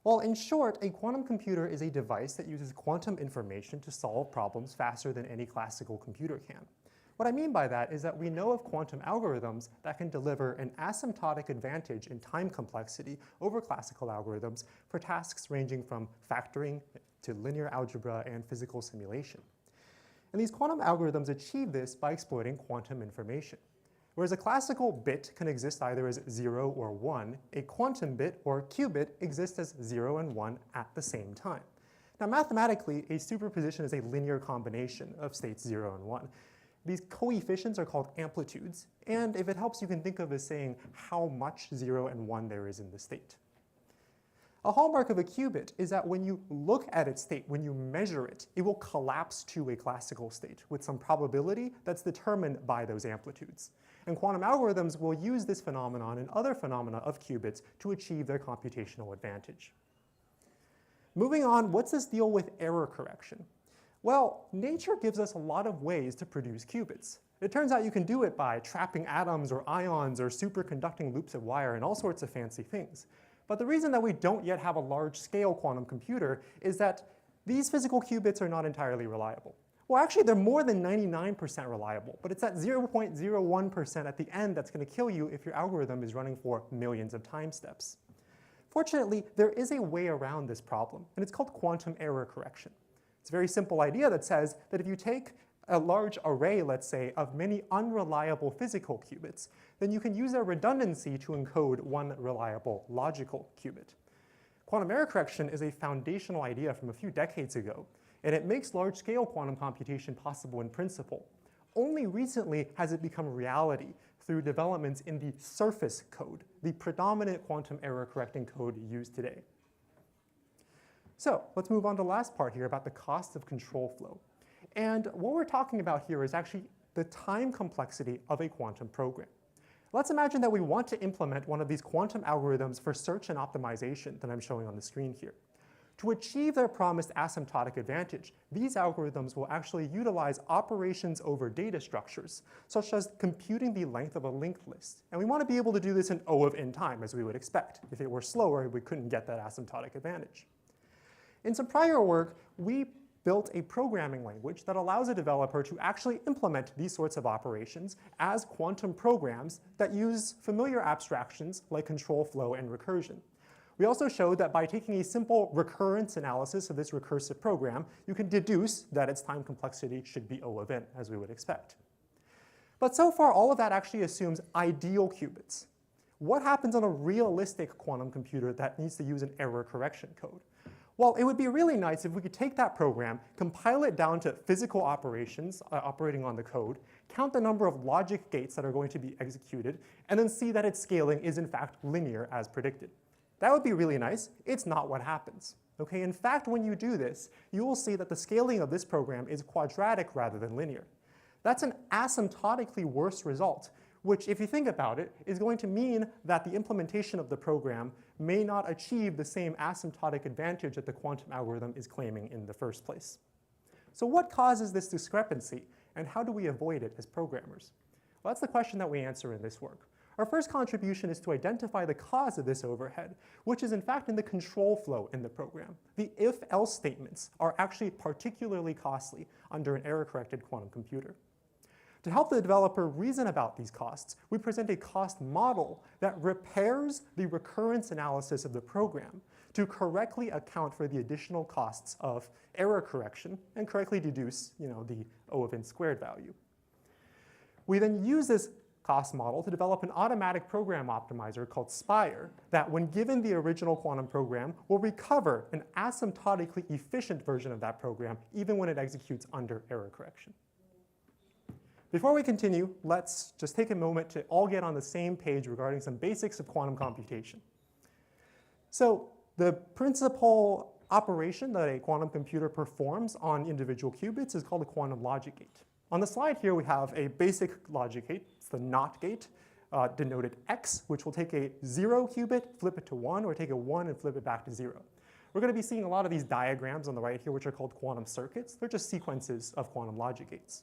Well, in short, a quantum computer is a device that uses quantum information to solve problems faster than any classical computer can. What I mean by that is that we know of quantum algorithms that can deliver an asymptotic advantage in time complexity over classical algorithms for tasks ranging from factoring to linear algebra and physical simulation. And these quantum algorithms achieve this by exploiting quantum information. Whereas a classical bit can exist either as 0 or 1, a quantum bit or qubit exists as 0 and 1 at the same time. Now mathematically, a superposition is a linear combination of states 0 and 1. These coefficients are called amplitudes, and if it helps, you can think of as saying how much 0 and 1 there is in the state. A hallmark of a qubit is that when you look at its state, when you measure it, it will collapse to a classical state with some probability that's determined by those amplitudes. And quantum algorithms will use this phenomenon and other phenomena of qubits to achieve their computational advantage. Moving on, what's this deal with error correction? Well, nature gives us a lot of ways to produce qubits. It turns out you can do it by trapping atoms or ions or superconducting loops of wire and all sorts of fancy things. But the reason that we don't yet have a large-scale quantum computer is that these physical qubits are not entirely reliable. Well, actually, they're more than 99% reliable, but it's that 0.01% at the end that's going to kill you if your algorithm is running for millions of time steps. Fortunately, there is a way around this problem, and it's called quantum error correction. It's a very simple idea that says that if you take a large array, let's say, of many unreliable physical qubits, then you can use their redundancy to encode one reliable logical qubit. Quantum error correction is a foundational idea from a few decades ago, and it makes large-scale quantum computation possible in principle. Only recently has it become reality through developments in the surface code, the predominant quantum error correcting code used today. So let's move on to the last part here about the cost of control flow. And what we're talking about here is actually the time complexity of a quantum program. Let's imagine that we want to implement one of these quantum algorithms for search and optimization that I'm showing on the screen here. To achieve their promised asymptotic advantage, these algorithms will actually utilize operations over data structures, such as computing the length of a linked list. And we want to be able to do this in O of n time, as we would expect. If it were slower, we couldn't get that asymptotic advantage. In some prior work, we built a programming language that allows a developer to actually implement these sorts of operations as quantum programs that use familiar abstractions like control flow and recursion. We also showed that by taking a simple recurrence analysis of this recursive program, you can deduce that its time complexity should be O of n, as we would expect. But so far, all of that actually assumes ideal qubits. What happens on a realistic quantum computer that needs to use an error correction code? Well, it would be really nice if we could take that program, compile it down to physical operations operating on the code, count the number of logic gates that are going to be executed, and then see that its scaling is in fact linear as predicted. That would be really nice. It's not what happens. Okay, in fact, when you do this, you will see that the scaling of this program is quadratic rather than linear. That's an asymptotically worse result, which, if you think about it, is going to mean that the implementation of the program may not achieve the same asymptotic advantage that the quantum algorithm is claiming in the first place. So what causes this discrepancy, and how do we avoid it as programmers? Well, that's the question that we answer in this work. Our first contribution is to identify the cause of this overhead, which is in fact in the control flow in the program. The if-else statements are actually particularly costly under an error-corrected quantum computer. To help the developer reason about these costs, we present a cost model that repairs the recurrence analysis of the program to correctly account for the additional costs of error correction and correctly deduce, the O of n squared value. We then use this cost model to develop an automatic program optimizer called Spire that, when given the original quantum program, will recover an asymptotically efficient version of that program even when it executes under error correction. Before we continue, let's just take a moment to all get on the same page regarding some basics of quantum computation. So the principal operation that a quantum computer performs on individual qubits is called a quantum logic gate. On the slide here, we have a basic logic gate. It's the NOT gate, denoted X, which will take a 0 qubit, flip it to 1, or take a 1 and flip it back to 0. We're going to be seeing a lot of these diagrams on the right here, which are called quantum circuits. They're just sequences of quantum logic gates.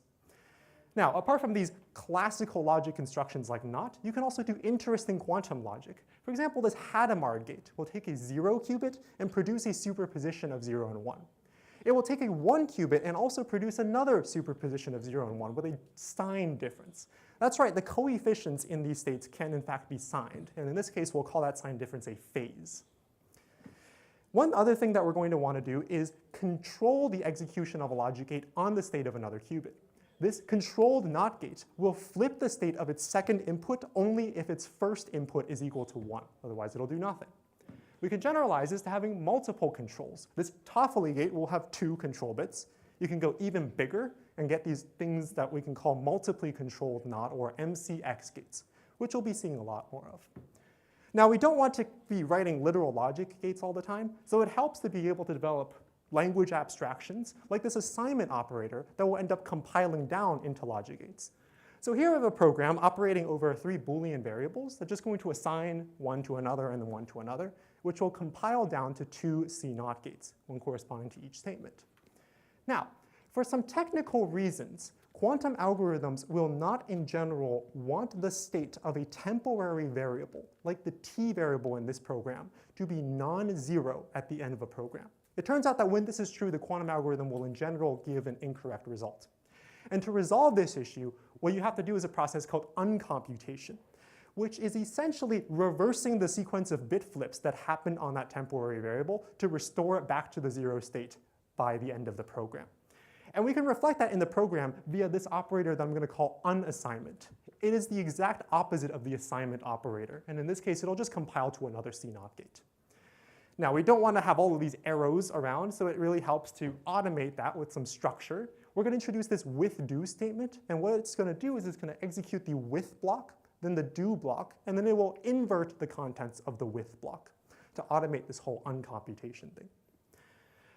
Now, apart from these classical logic constructions like NOT, you can also do interesting quantum logic. For example, this Hadamard gate will take a 0 qubit and produce a superposition of 0 and 1. It will take a 1 qubit and also produce another superposition of 0 and 1 with a sign difference. That's right, the coefficients in these states can in fact be signed. And in this case, we'll call that sign difference a phase. One other thing that we're going to want to do is control the execution of a logic gate on the state of another qubit. This controlled NOT gate will flip the state of its second input only if its first input is equal to 1. Otherwise, it'll do nothing. We can generalize this to having multiple controls. This Toffoli gate will have 2 control bits. You can go even bigger and get these things that we can call multiply controlled NOT, or MCX gates, which we'll be seeing a lot more of. Now, we don't want to be writing literal logic gates all the time, so it helps to be able to develop language abstractions like this assignment operator that will end up compiling down into logic gates. So here we have a program operating over 3 Boolean variables that's just going to assign one to another and then one to another, which will compile down to 2 C0 gates, one corresponding to each statement. Now, for some technical reasons, quantum algorithms will not in general want the state of a temporary variable, like the t variable in this program, to be non-zero at the end of a program. It turns out that when this is true, the quantum algorithm will in general give an incorrect result. And to resolve this issue, what you have to do is a process called uncomputation, which is essentially reversing the sequence of bit flips that happened on that temporary variable to restore it back to the 0 state by the end of the program. And we can reflect that in the program via this operator that I'm going to call unassignment. It is the exact opposite of the assignment operator. And in this case, it'll just compile to another C0 gate. Now, we don't want to have all of these arrows around, so it really helps to automate that with some structure. We're going to introduce this with do statement. And what it's going to do is it's going to execute the with block, then the do block, and then it will invert the contents of the with block to automate this whole uncomputation thing.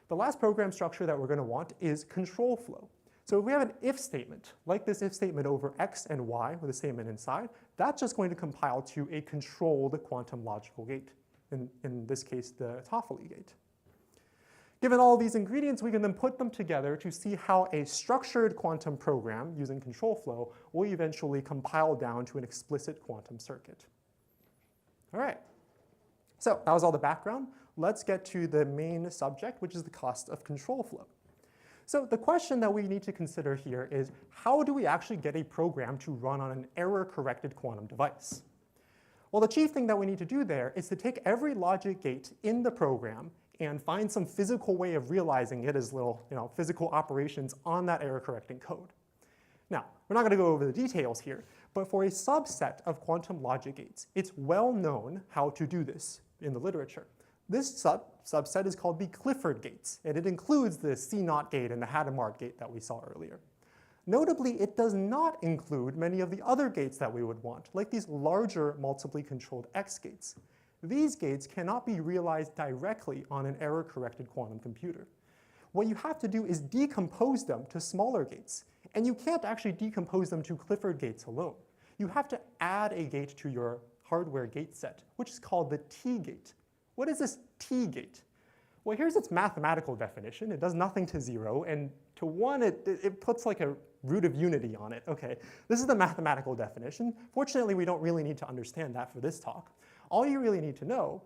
The last program structure that we're going to want is control flow. So if we have an if statement, like this if statement over x and y with a statement inside, that's just going to compile to a controlled quantum logical gate, in this case, the Toffoli gate. Given all these ingredients, we can then put them together to see how a structured quantum program using control flow will eventually compile down to an explicit quantum circuit. All right. So that was all the background. Let's get to the main subject, which is the cost of control flow. So the question that we need to consider here is, how do we actually get a program to run on an error-corrected quantum device? Well, the chief thing that we need to do there is to take every logic gate in the program and find some physical way of realizing it as little physical operations on that error-correcting code. Now, we're not going to go over the details here, but for a subset of quantum logic gates, it's well known how to do this in the literature. This subset is called the Clifford gates, and it includes the C0 gate and the Hadamard gate that we saw earlier. Notably, it does not include many of the other gates that we would want, like these larger multiply controlled X gates. these gates cannot be realized directly on an error-corrected quantum computer. What you have to do is decompose them to smaller gates. And you can't actually decompose them to Clifford gates alone. You have to add a gate to your hardware gate set, which is called the T gate. What is this T gate? Well, here's its mathematical definition. It does nothing to 0, and to 1, it puts like a root of unity on it. Okay, this is the mathematical definition. Fortunately, we don't really need to understand that for this talk. All you really need to know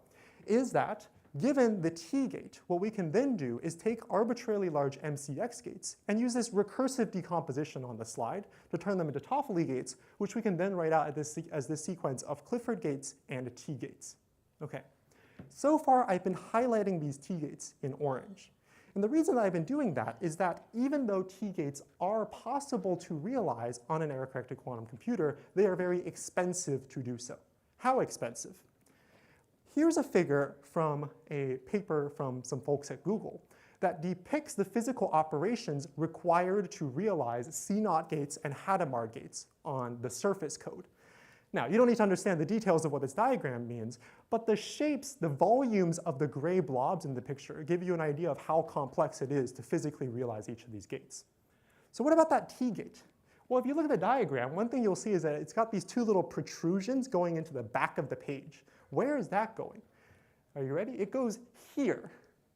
is that given the T gate, what we can then do is take arbitrarily large MCX gates and use this recursive decomposition on the slide to turn them into Toffoli gates, which we can then write out as this sequence of Clifford gates and T gates. Okay. So far, I've been highlighting these T gates in orange. And the reason that I've been doing that is that even though T gates are possible to realize on an error-corrected quantum computer, they are very expensive to do so. How expensive? Here's a figure from a paper from some folks at Google that depicts the physical operations required to realize C0 gates and Hadamard gates on the surface code. Now, you don't need to understand the details of what this diagram means, but the shapes, the volumes of the gray blobs in the picture give you an idea of how complex it is to physically realize each of these gates. So what about that T gate? Well, if you look at the diagram, one thing you'll see is that it's got these two little protrusions going into the back of the page. Where is that going? Are you ready? It goes here.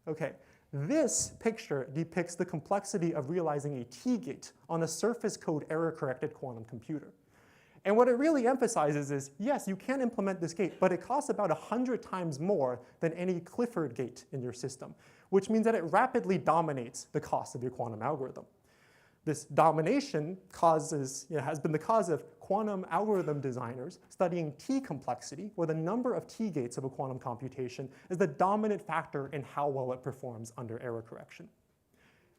Okay. This picture depicts the complexity of realizing a T gate on a surface code error-corrected quantum computer. And what it really emphasizes is, yes, you can implement this gate, but it costs about 100 times more than any Clifford gate in your system, which means that it rapidly dominates the cost of your quantum algorithm. This domination has been the cause of quantum algorithm designers studying T complexity, where the number of T gates of a quantum computation is the dominant factor in how well it performs under error correction.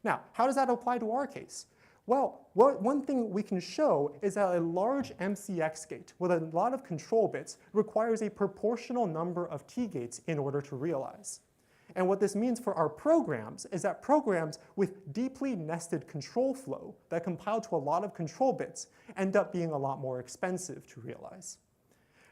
Now, how does that apply to our case? Well, one thing we can show is that a large MCX gate with a lot of control bits requires a proportional number of T gates in order to realize. And what this means for our programs is that programs with deeply nested control flow that compile to a lot of control bits end up being a lot more expensive to realize.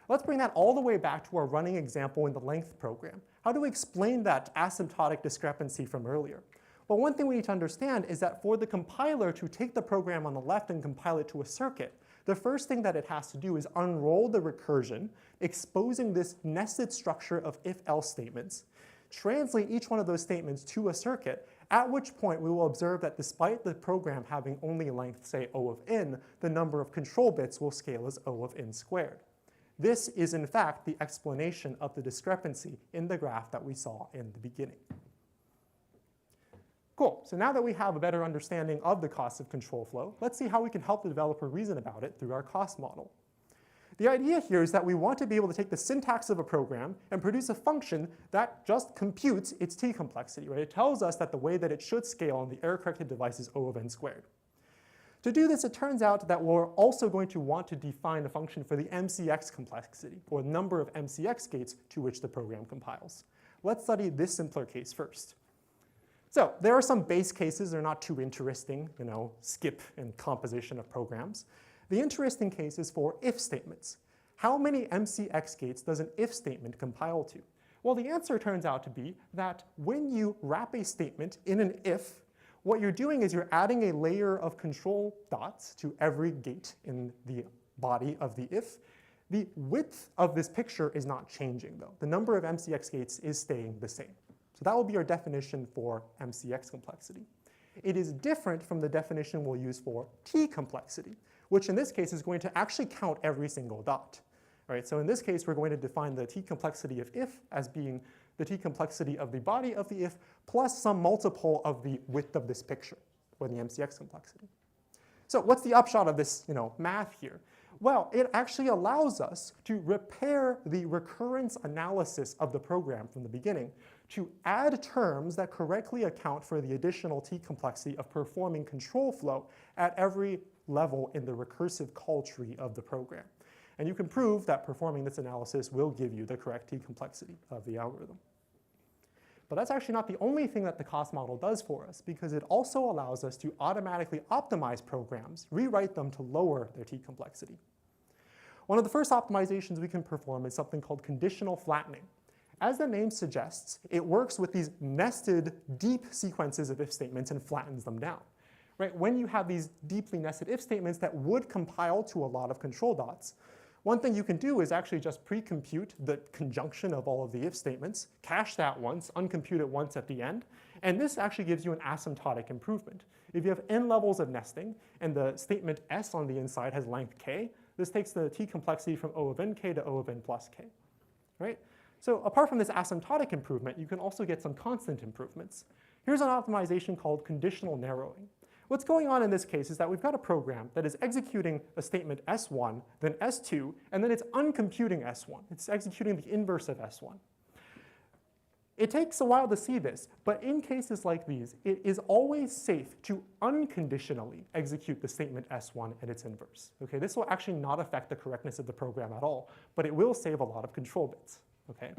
Let's bring that all the way back to our running example in the length program. How do we explain that asymptotic discrepancy from earlier? Well, one thing we need to understand is that for the compiler to take the program on the left and compile it to a circuit, the first thing that it has to do is unroll the recursion, exposing this nested structure of if-else statements, translate each one of those statements to a circuit, at which point we will observe that despite the program having only length, say, O of n, the number of control bits will scale as O of n squared. This is, in fact, the explanation of the discrepancy in the graph that we saw in the beginning. Cool. So now that we have a better understanding of the cost of control flow, let's see how we can help the developer reason about it through our cost model. The idea here is that we want to be able to take the syntax of a program and produce a function that just computes its T complexity, right? It tells us that the way that it should scale on the error-corrected device is O of n squared. To do this, it turns out that we're also going to want to define a function for the MCX complexity, or the number of MCX gates to which the program compiles. Let's study this simpler case first. So there are some base cases. They're not too interesting, skip and composition of programs. The interesting case is for if statements. How many MCX gates does an if statement compile to? Well, the answer turns out to be that when you wrap a statement in an if, what you're doing is you're adding a layer of control dots to every gate in the body of the if. The width of this picture is not changing, though. The number of MCX gates is staying the same. So that will be our definition for MCX complexity. It is different from the definition we'll use for T complexity, which in this case is going to actually count every single dot. All right, so in this case, we're going to define the T complexity of if as being the T complexity of the body of the if plus some multiple of the width of this picture, or the MCX complexity. So what's the upshot of this math here? Well, it actually allows us to repair the recurrence analysis of the program from the beginning to add terms that correctly account for the additional T complexity of performing control flow at every level in the recursive call tree of the program. And you can prove that performing this analysis will give you the correct T complexity of the algorithm. But that's actually not the only thing that the cost model does for us, because it also allows us to automatically optimize programs, rewrite them to lower their T complexity. One of the first optimizations we can perform is something called conditional flattening. As the name suggests, it works with these nested, deep sequences of if statements and flattens them down. Right? When you have these deeply nested if statements that would compile to a lot of control dots, one thing you can do is actually just pre-compute the conjunction of all of the if statements, cache that once, uncompute it once at the end, and this actually gives you an asymptotic improvement. If you have n levels of nesting, and the statement S on the inside has length k, this takes the T complexity from O of nk to O of n plus k. Right? So apart from this asymptotic improvement, you can also get some constant improvements. Here's an optimization called conditional narrowing. What's going on in this case is that we've got a program that is executing a statement S1, then S2, and then it's uncomputing S1. It's executing the inverse of S1. It takes a while to see this, but in cases like these, it is always safe to unconditionally execute the statement S1 and its inverse. Okay, this will actually not affect the correctness of the program at all, but it will save a lot of control bits. Okay?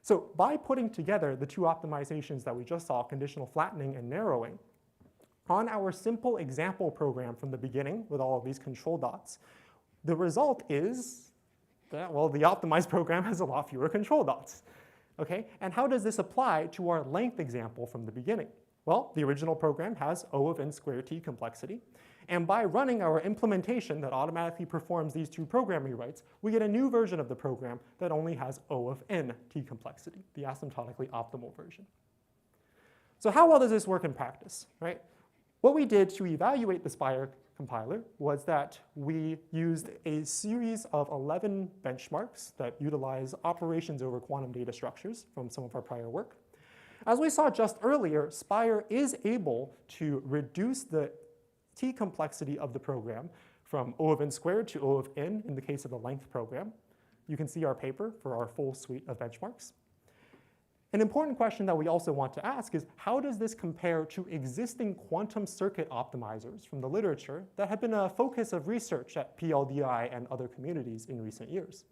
So by putting together the two optimizations that we just saw, conditional flattening and narrowing, on our simple example program from the beginning with all of these control dots, the result is that, well, the optimized program has a lot fewer control dots. Okay? And how does this apply to our length example from the beginning? Well, the original program has O of n squared t complexity. And by running our implementation that automatically performs these two program rewrites, we get a new version of the program that only has O of n t complexity, the asymptotically optimal version. So how well does this work in practice? Right? What we did to evaluate the Spire compiler was that we used a series of 11 benchmarks that utilize operations over quantum data structures from some of our prior work. As we saw just earlier, Spire is able to reduce the T complexity of the program from O of n squared to O of n in the case of the length program. You can see our paper for our full suite of benchmarks. An important question that we also want to ask is, how does this compare to existing quantum circuit optimizers from the literature that have been a focus of research at PLDI and other communities in recent years?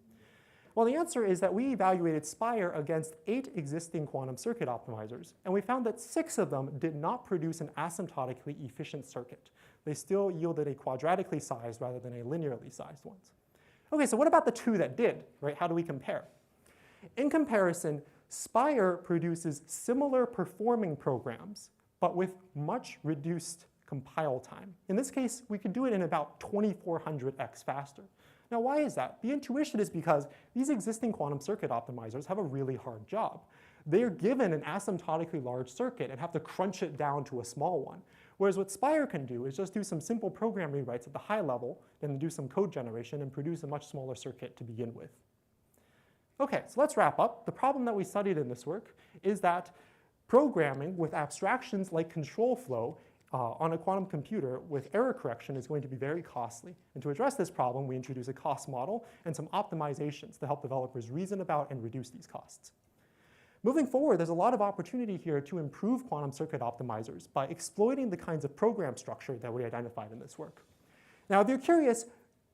Well, the answer is that we evaluated Spire against 8 existing quantum circuit optimizers, and we found that 6 of them did not produce an asymptotically efficient circuit. They still yielded a quadratically sized rather than a linearly sized one. Okay, so what about the 2 that did, right? How do we compare? In comparison, Spire produces similar performing programs, but with much reduced compile time. In this case, we could do it in about 2400x faster. Now, why is that? The intuition is because these existing quantum circuit optimizers have a really hard job. They're given an asymptotically large circuit and have to crunch it down to a small one. Whereas what Spire can do is just do some simple program rewrites at the high level, then do some code generation and produce a much smaller circuit to begin with. Okay, so let's wrap up. The problem that we studied in this work is that programming with abstractions like control flow on a quantum computer with error correction is going to be very costly. And to address this problem, we introduce a cost model and some optimizations to help developers reason about and reduce these costs. Moving forward, there's a lot of opportunity here to improve quantum circuit optimizers by exploiting the kinds of program structure that we identified in this work. Now, if you're curious,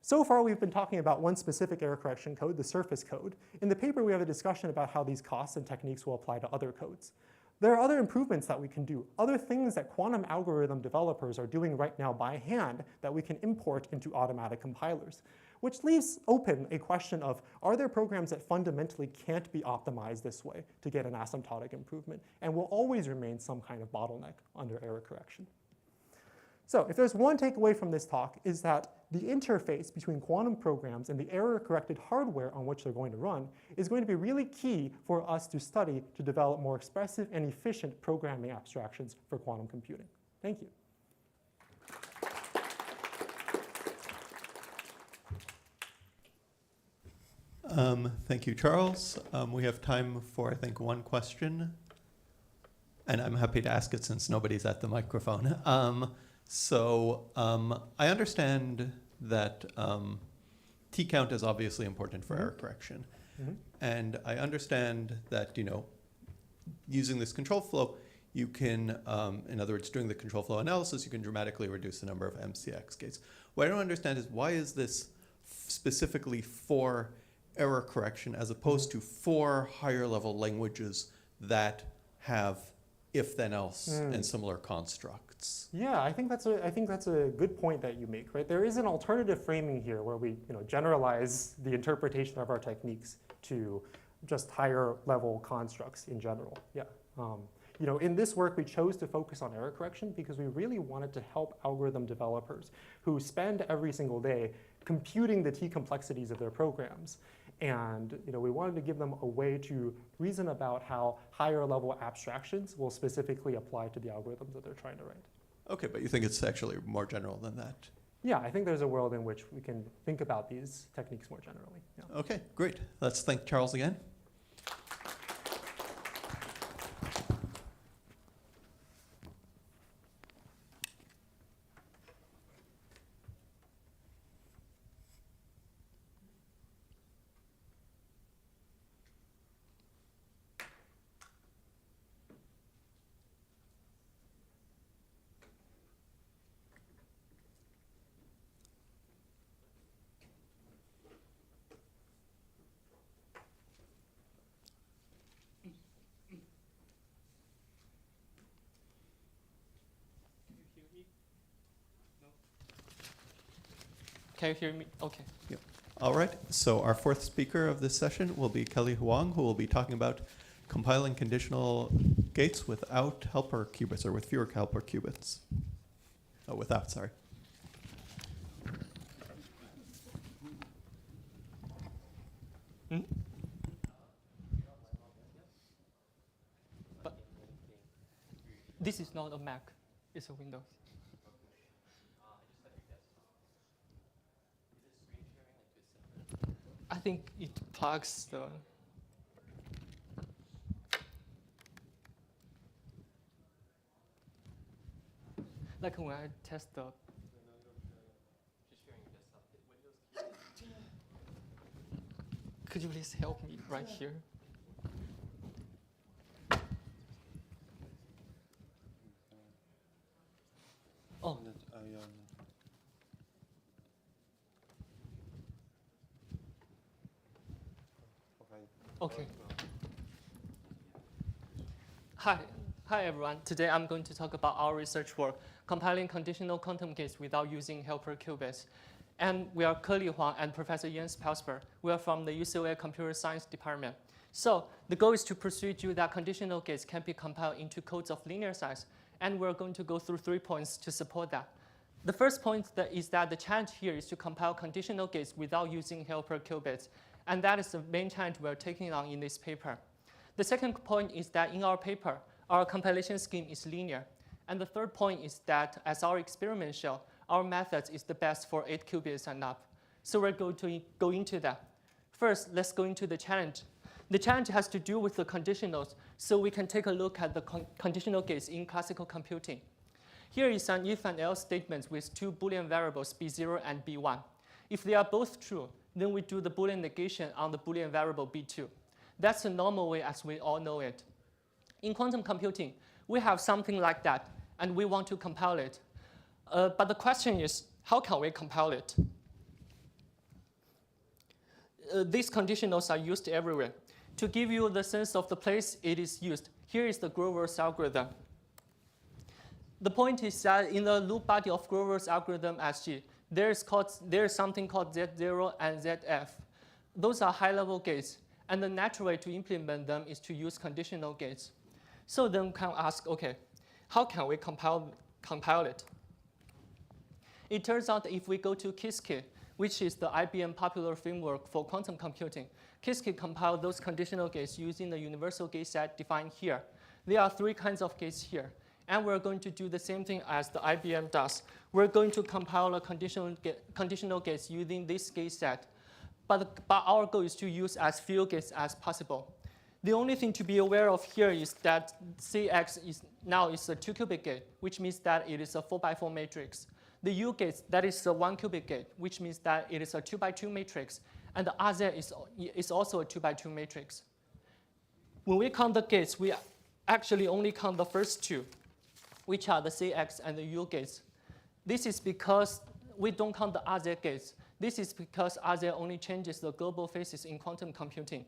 so far we've been talking about one specific error correction code, the surface code. In the paper, we have a discussion about how these costs and techniques will apply to other codes. There are other improvements that we can do, other things that quantum algorithm developers are doing right now by hand that we can import into automatic compilers, which leaves open a question of, are there programs that fundamentally can't be optimized this way to get an asymptotic improvement and will always remain some kind of bottleneck under error correction? So if there's one takeaway from this talk is that the interface between quantum programs and the error-corrected hardware on which they're going to run is going to be really key for us to study to develop more expressive and efficient programming abstractions for quantum computing. Thank you. Thank you, Charles. We have time for, I think, one question. And I'm happy to ask it since nobody's at the microphone. I understand that T-count is obviously important for error correction. And I understand that, using this control flow, you can, in other words, doing the control flow analysis, you can dramatically reduce the number of MCX gates. What I don't understand is why is this specifically for error correction as opposed to 4 higher level languages that have if-then-else and similar constructs? Yeah, I think that's a good point that you make, right? There is an alternative framing here where we generalize the interpretation of our techniques to just higher level constructs in general. Yeah. In this work, we chose to focus on error correction because we really wanted to help algorithm developers who spend every single day computing the T complexities of their programs. And we wanted to give them a way to reason about how higher level abstractions will specifically apply to the algorithms that they're trying to write. Okay, but you think it's actually more general than that? Yeah, I think there's a world in which we can think about these techniques more generally. Yeah. Okay, great. Let's thank Charles again. Can you hear me? Okay. Yep. All right, so our fourth speaker of this session will be Kelly Huang, who will be talking about compiling conditional gates without helper qubits, or with fewer helper qubits. Oh, without, sorry. But this is not a Mac, it's a Windows. I think it plugs the. Like when I test the. Could you please help me right here? Oh. Okay. Hi everyone. Today I'm going to talk about our research work, compiling conditional quantum gates without using helper qubits. And we are Kelly Huang and Professor Jens Pelsper. We are from the UCLA Computer Science Department. So the goal is to persuade you that conditional gates can be compiled into codes of linear size. And we're going to go through 3 points to support that. The first point is that the challenge here is to compile conditional gates without using helper qubits. And that is the main challenge we're taking on in this paper. The second point is that in our paper, our compilation scheme is linear. And the third point is that, as our experiments show, our method is the best for 8 qubits and up. So we're going to go into that. First, let's go into the challenge. The challenge has to do with the conditionals, so we can take a look at the conditional gates in classical computing. Here is an if and else statement with 2 Boolean variables, b0 and b1. If they are both true, then we do the Boolean negation on the Boolean variable b2. That's the normal way as we all know it. In quantum computing, we have something like that, and we want to compile it. But the question is, how can we compile it? These conditionals are used everywhere. To give you the sense of the place it is used, here is the Grover's algorithm. The point is that in the loop body of Grover's algorithm SG, there is something called Z0 and ZF. Those are high-level gates, and the natural way to implement them is to use conditional gates. So then we can ask, okay, how can we compile it? It turns out that if we go to Qiskit, which is the IBM popular framework for quantum computing, Qiskit compiled those conditional gates using the universal gate set defined here. There are 3 kinds of gates here. And we're going to do the same thing as the IBM does. We're going to compile a conditional gates using this gate set. But our goal is to use as few gates as possible. The only thing to be aware of here is that CX is a 2-qubit gate, which means that it is a 4x4 matrix. The U gate, that is a 1-qubit gate, which means that it is a 2x2 matrix. And the RZ is also a 2x2 matrix. When we count the gates, we actually only count the first 2, which are the CX and the U gates. This is because we don't count the RZ gates. This is because RZ only changes the global phases in quantum computing.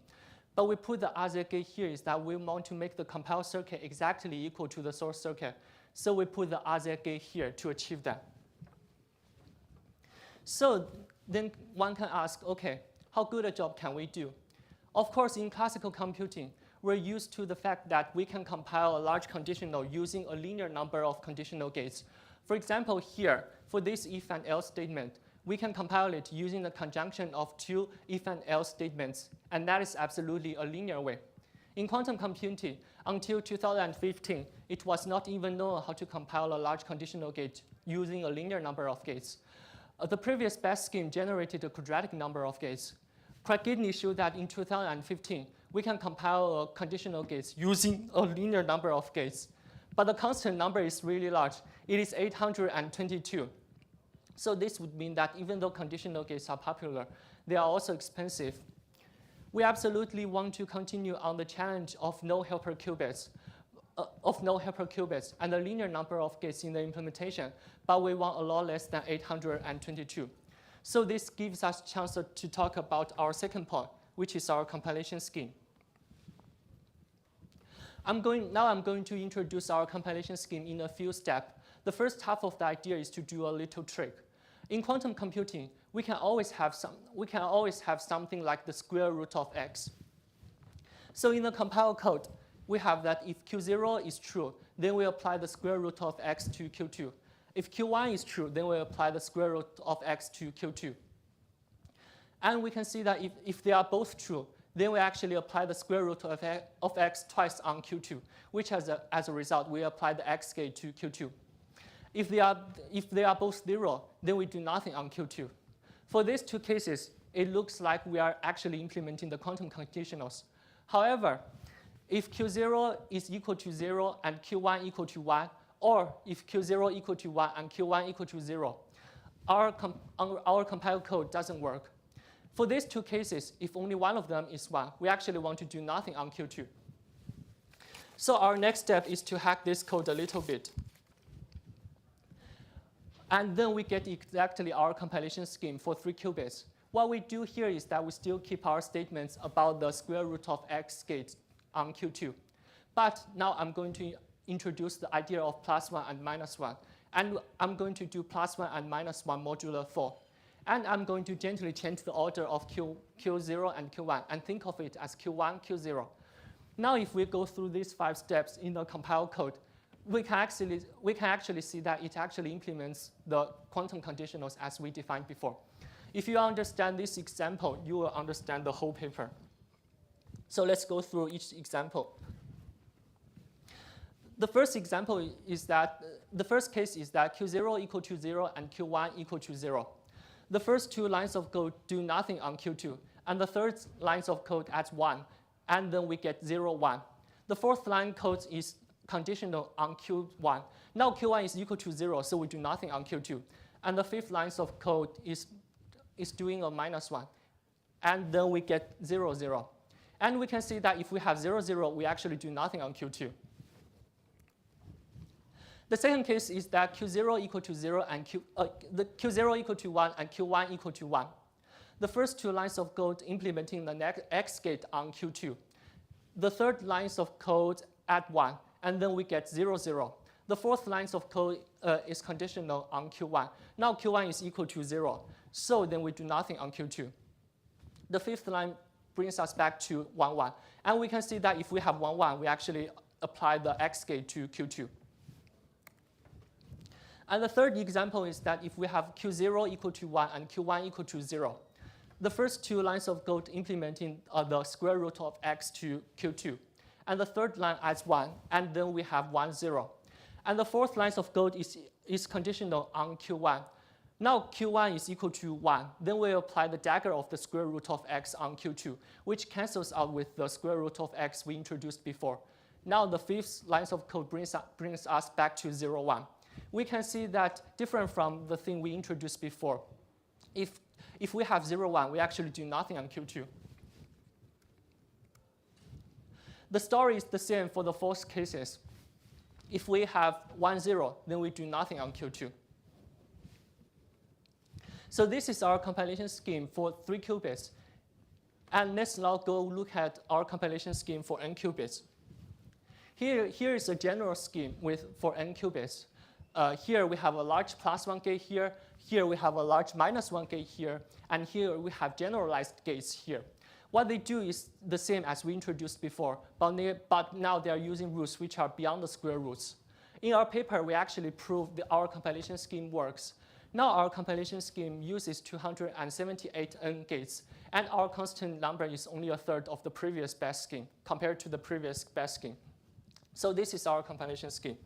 But we put the RZ gate here is that we want to make the compiled circuit exactly equal to the source circuit. So we put the RZ gate here to achieve that. So then one can ask, okay, how good a job can we do? Of course, in classical computing, we're used to the fact that we can compile a large conditional using a linear number of conditional gates. For example, here, for this if and else statement, we can compile it using the conjunction of two if and else statements, and that is absolutely a linear way. In quantum computing, until 2015, it was not even known how to compile a large conditional gate using a linear number of gates. The previous best scheme generated a quadratic number of gates. Qudit showed that in 2015, we can compile conditional gates using a linear number of gates. But the constant number is really large. It is 822. So this would mean that even though conditional gates are popular, they are also expensive. We absolutely want to continue on the challenge of no helper qubits, and a linear number of gates in the implementation, but we want a lot less than 822. So this gives us a chance to talk about our second part, which is our compilation scheme. Now I'm going to introduce our compilation scheme in a few steps. The first half of the idea is to do a little trick. In quantum computing, we can always have something like the square root of x. So in the compile code, we have that if Q0 is true, then we apply the square root of x to Q2. If Q1 is true, then we apply the square root of x to Q2. And we can see that if they are both true, then we actually apply the square root of x twice on Q2, which as a result, we apply the x gate to Q2. If they are both 0, then we do nothing on Q2. For these two cases, it looks like we are actually implementing the quantum conditionals. However, if Q0 is equal to 0 and Q1 equal to 1, or if Q0 equal to 1 and Q1 equal to 0, our compiled code doesn't work. For these two cases, if only one of them is 1, we actually want to do nothing on Q2. So our next step is to hack this code a little bit. And then we get exactly our compilation scheme for 3 qubits. What we do here is that we still keep our statements about the square root of x gate on Q2. But now I'm going to introduce the idea of +1 and -1. And I'm going to do +1 and -1 modulo 4. And I'm going to gently change the order of Q0 and Q1 and think of it as Q1, Q0. Now if we go through these 5 steps in the compile code, we can actually see that it actually implements the quantum conditionals as we defined before. If you understand this example, you will understand the whole paper. So let's go through each example. The first example is that, the first case is that Q0 equal to 0 and Q1 equal to 0. The first 2 lines of code do nothing on Q2, and the third lines of code adds 1, and then we get 0, 1. The fourth line code is conditional on Q1. Now Q1 is equal to 0, so we do nothing on Q2. And the fifth lines of code is doing a -1. And then we get 0, 0. And we can see that if we have 0, 0, we actually do nothing on Q2. The second case is that Q0 equal to 0 and Q0 equal to 1 and Q1 equal to 1. The first 2 lines of code implementing the X gate on Q2. The third lines of code add 1, and then we get 0, 0. The fourth lines of code is conditional on Q1. Now Q1 is equal to 0, so then we do nothing on Q2. The fifth line brings us back to 1, 1. And we can see that if we have 1, 1, we actually apply the X gate to Q2. And the third example is that if we have Q0 equal to 1 and Q1 equal to 0, the first 2 lines of code implementing the square root of x to Q2. And the third line adds 1, and then we have 1, 0. And the fourth line of code is conditional on Q1. Now Q1 is equal to 1. Then we apply the dagger of the square root of x on Q2, which cancels out with the square root of x we introduced before. Now the fifth line of code brings us back to 0, 1. We can see that different from the thing we introduced before. If we have 0, 1, we actually do nothing on Q2. The story is the same for the false cases. If we have 1, 0, then we do nothing on Q2. So this is our compilation scheme for 3 qubits. And let's now go look at our compilation scheme for n qubits. Here is a general scheme for n qubits. Here we have a large +1 gate here. Here we have a large -1 gate here. And here we have generalized gates here. What they do is the same as we introduced before, but now they are using roots which are beyond the square roots. In our paper, we actually prove that our compilation scheme works. Now our compilation scheme uses 278 N gates, and our constant number is only a third of the previous best scheme compared to the previous best scheme. So this is our compilation scheme.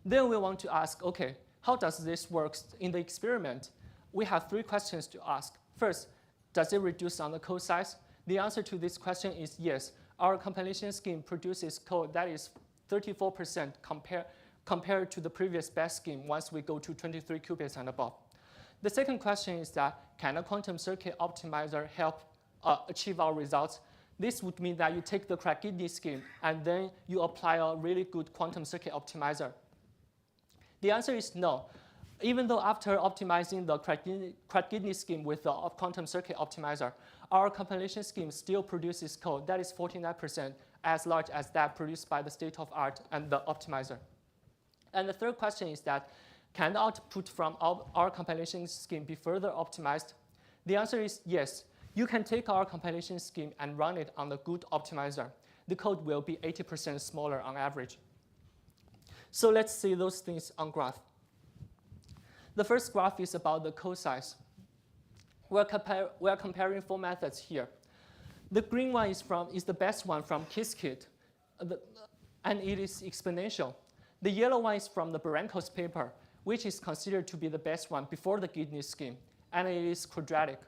Then we want to ask, okay, how does this work in the experiment? We have 3 questions to ask. First, does it reduce on the code size? The answer to this question is yes. Our compilation scheme produces code that is 34% compared to the previous best scheme once we go to 23 qubits and above. The second question is that can a quantum circuit optimizer help achieve our results? This would mean that you take the Qudit scheme and then you apply a really good quantum circuit optimizer. The answer is no. Even though after optimizing the Qudit scheme with the quantum circuit optimizer, our compilation scheme still produces code that is 49% as large as that produced by the state-of-art and the optimizer. And the third question is that can the output from our compilation scheme be further optimized? The answer is yes. You can take our compilation scheme and run it on the good optimizer. The code will be 80% smaller on average. So let's see those things on graph. The first graph is about the code size. We're comparing 4 methods here. The green one is the best one from Qudit, and it is exponential. The yellow one is from the Baranko's paper, which is considered to be the best one before the Qudit scheme, and it is quadratic.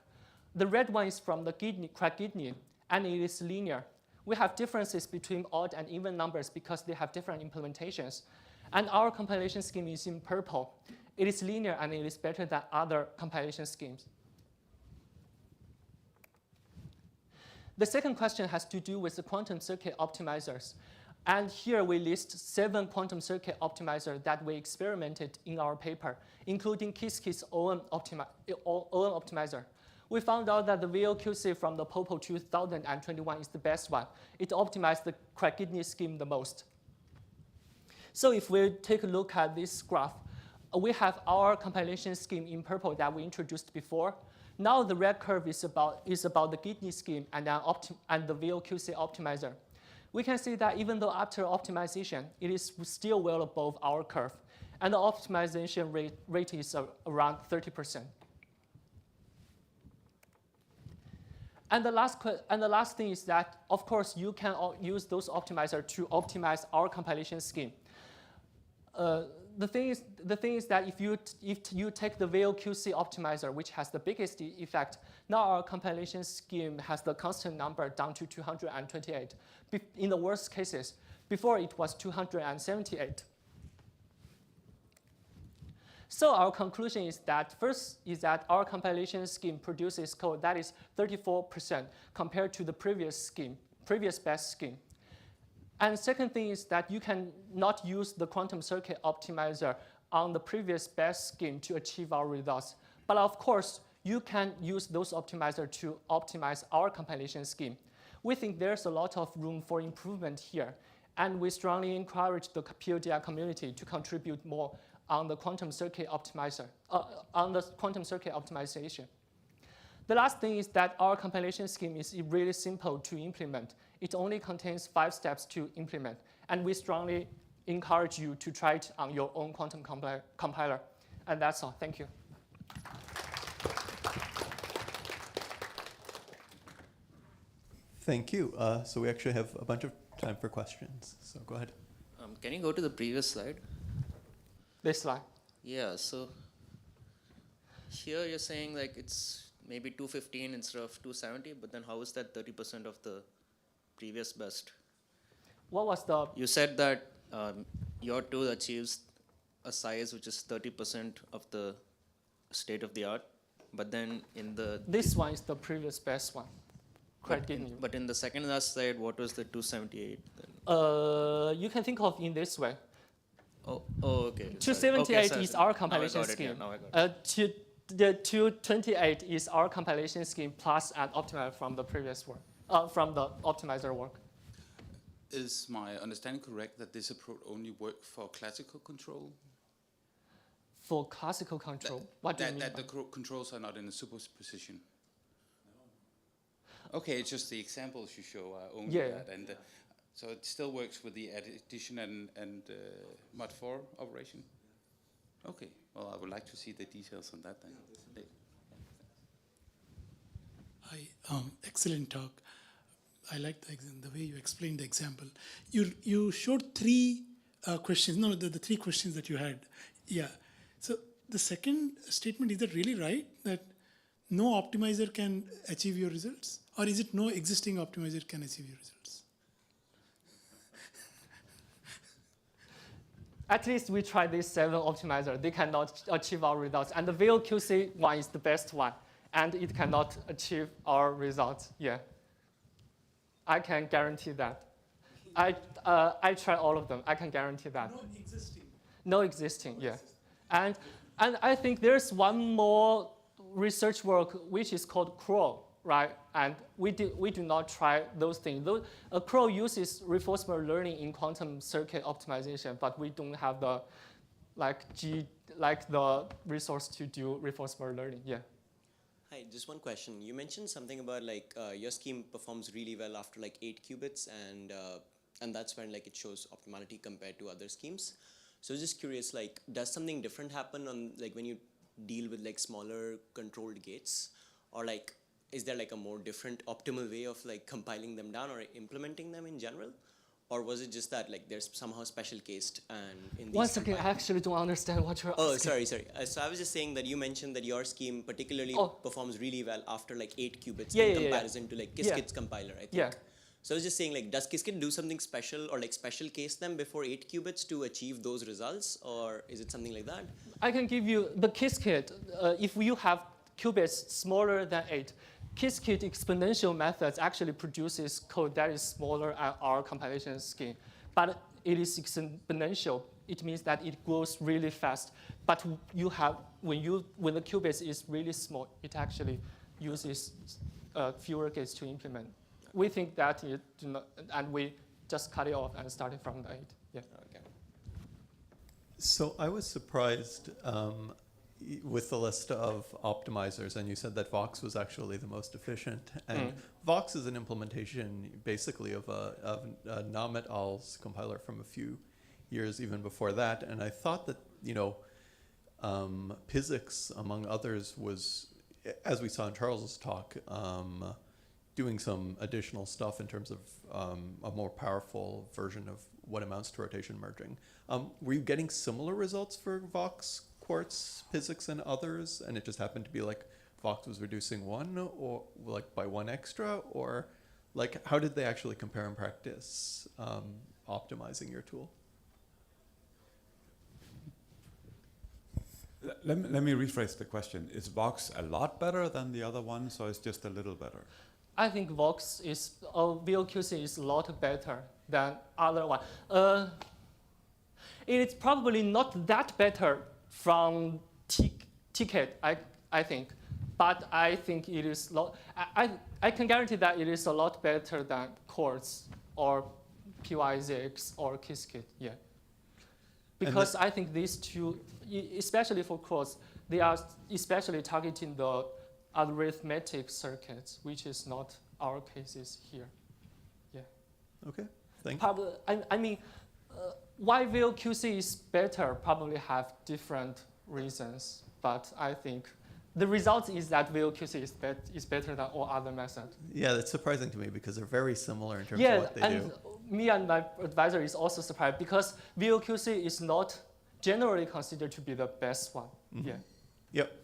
The red one is from the Qudit, and it is linear. We have differences between odd and even numbers because they have different implementations. And our compilation scheme is in purple. It is linear and it is better than other compilation schemes. The second question has to do with the quantum circuit optimizers. And here we list 7 quantum circuit optimizers that we experimented in our paper, including Qudit's own optimizer. We found out that the VOQC from the Popo 2021 is the best one. It optimized the Qudit scheme the most. So if we take a look at this graph, we have our compilation scheme in purple that we introduced before. Now the red curve is about the Qudit scheme and the VOQC optimizer. We can see that even though after optimization, it is still well above our curve, and the optimization rate is around 30%. And the last thing is that, of course, you can use those optimizers to optimize our compilation scheme. The thing is that if you take the VOQC optimizer, which has the biggest effect, now our compilation scheme has the constant number down to 228. In the worst cases, before it was 278. So our conclusion is that first is that our compilation scheme produces code that is 34% compared to the previous best scheme. And second thing is that you can not use the quantum circuit optimizer on the previous best scheme to achieve our results. But of course, you can use those optimizers to optimize our compilation scheme. We think there's a lot of room for improvement here, and we strongly encourage the PLDI community to contribute more on the quantum circuit optimization. The last thing is that our compilation scheme is really simple to implement. It only contains 5 steps to implement, and we strongly encourage you to try it on your own quantum compiler. And that's all. Thank you. Thank you. So we actually have a bunch of time for questions. So go ahead. Can you go to the previous slide? This slide. Yeah, so here you're saying like it's maybe 215 instead of 270, but then how is that 30% of the previous best? What was the... You said that your tool achieves a size which is 30% of the state of the art, but then in the... This one is the previous best one. But in the second last slide, what was the 278 then? You can think of in this way. Oh okay. 278 is our compilation scheme. Now I got it. The 228 is our compilation scheme plus an optimizer from the previous work, from the optimizer work. Is my understanding correct that this approach only works for classical control? For classical control, what do you mean? That the controls are not in a superposition. Okay, it's just the examples you show are only that, and so it still works with the addition and mod 4 operation. Okay, well, I would like to see the details on that then. Hi, excellent talk. I like the way you explained the example. You showed three questions. No, the three questions that you had. Yeah. So the second statement, is that really right? That no optimizer can achieve your results? Or is it no existing optimizer can achieve your results? At least we tried these 7 optimizers. They cannot achieve our results. And the VLQC one is the best one. And it cannot achieve our results. Yeah. I can guarantee that. I tried all of them. I can guarantee that. No existing. No existing, yeah. And I think there's one more research work which is called CROW, right? And we do not try those things. CROW uses reinforcement learning in quantum circuit optimization, but we don't have the the resource to do reinforcement learning. Yeah. Hi, just one question. You mentioned something about your scheme performs really well after 8 qubits, and that's when it shows optimality compared to other schemes. So just curious, does something different happen on when you deal with smaller controlled gates, or is there a more different optimal way of compiling them down or implementing them in general? Or was it just that there's somehow special cased and in these Once again, I actually don't understand what you're asking. Oh, sorry. So I was just saying that you mentioned that your scheme particularly performs really well after 8 qubits in comparison to Qiskit's compiler, I think. Yeah. So I was just saying does Qiskit do something special or special case them before 8 qubits to achieve those results, or is it something like that? I can give you the Qiskit. If you have qubits smaller than 8, Qiskit exponential methods actually produces code that is smaller than our compilation scheme. But it is exponential. It means that it grows really fast. But you have when the qubits is really small, it actually uses fewer gates to implement. We think that it do not, and we just cut it off and started from the 8. Yeah. Okay. So I was surprised with the list of optimizers, and you said that Vox was actually the most efficient. And Vox is an implementation basically of a Nam et al.'s compiler from a few years even before that. And I thought that, PhysiX, among others, was, as we saw in Charles's talk, doing some additional stuff in terms of a more powerful version of what amounts to rotation merging. Were you getting similar results for Vox, Quartz, PhysiX, and others, and it just happened to be Vox was reducing 1 or by 1 extra, or how did they actually compare in practice optimizing your tool? Let me rephrase the question. Is Vox a lot better than the other ones, or is just a little better? I think Vox is, VLQC is a lot better than other one. It is probably not that better from Ticket, I think. But I think it is, I can guarantee that it is a lot better than Quartz or PYZX or Qiskit, yeah. Because I think these two, especially for Quartz, they are especially targeting the arithmetic circuits, which is not our cases here. Yeah. Okay, thank you. I mean, why VLQC is better probably have different reasons, but I think the result is that VLQC is better than all other methods. Yeah, that's surprising to me because they're very similar in terms of what they do. Me and my advisor is also surprised because VLQC is not generally considered to be the best one. Mm-hmm. Yeah. Yep.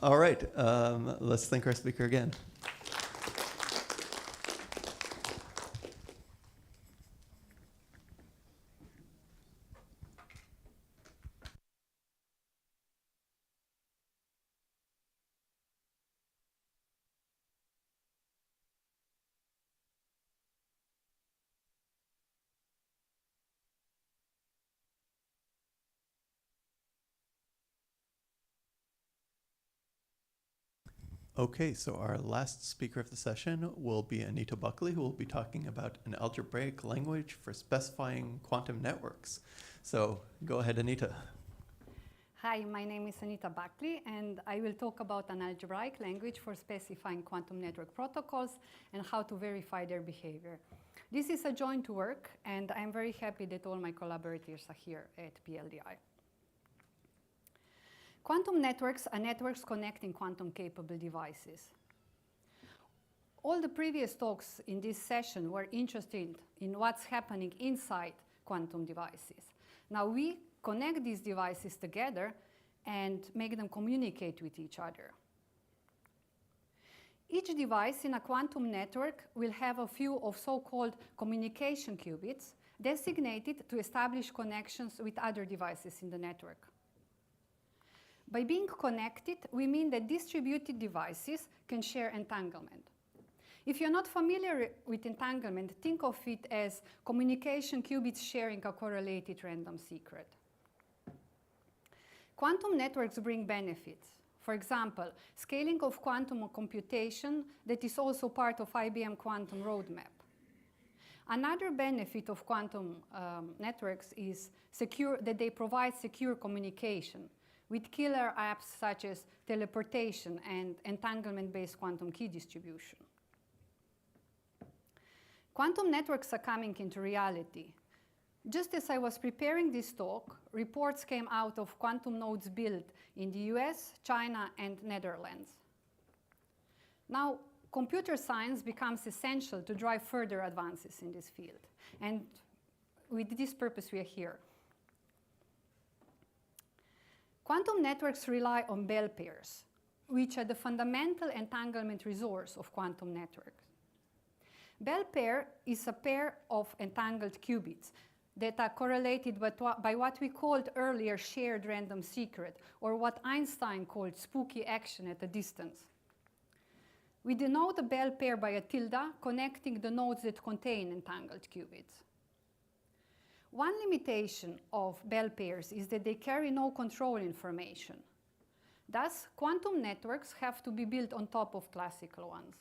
All right, let's thank our speaker again. Okay, so our last speaker of the session will be Anita Buckley, who will be talking about an algebraic language for specifying quantum networks. So go ahead, Anita. Hi, my name is Anita Buckley, and I will talk about an algebraic language for specifying quantum network protocols and how to verify their behavior. This is a joint work, and I'm very happy that all my collaborators are here at PLDI. Quantum networks are networks connecting quantum-capable devices. All the previous talks in this session were interested in what's happening inside quantum devices. Now we connect these devices together and make them communicate with each other. Each device in a quantum network will have a few of so-called communication qubits designated to establish connections with other devices in the network. By being connected, we mean that distributed devices can share entanglement. If you're not familiar with entanglement, think of it as communication qubits sharing a correlated random secret. Quantum networks bring benefits. For example, scaling of quantum computation that is also part of IBM quantum roadmap. Another benefit of quantum networks is that they provide secure communication with killer apps such as teleportation and entanglement-based quantum key distribution. Quantum networks are coming into reality. Just as I was preparing this talk, reports came out of quantum nodes built in the US, China, and Netherlands. Now, computer science becomes essential to drive further advances in this field. And with this purpose, we are here. Quantum networks rely on Bell pairs, which are the fundamental entanglement resource of quantum networks. Bell pair is a pair of entangled qubits that are correlated by what we called earlier shared random secret, or what Einstein called spooky action at a distance. We denote the Bell pair by a tilde connecting the nodes that contain entangled qubits. One limitation of Bell pairs is that they carry no control information. Thus, quantum networks have to be built on top of classical ones.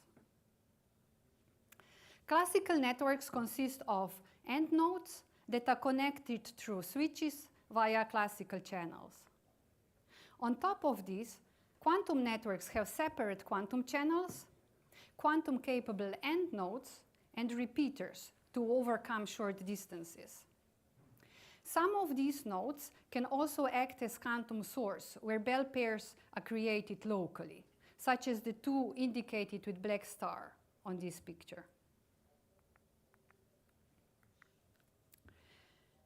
Classical networks consist of end nodes that are connected through switches via classical channels. On top of this, quantum networks have separate quantum channels, quantum-capable end nodes, and repeaters to overcome short distances. Some of these nodes can also act as quantum source, where Bell pairs are created locally, such as the two indicated with black star on this picture.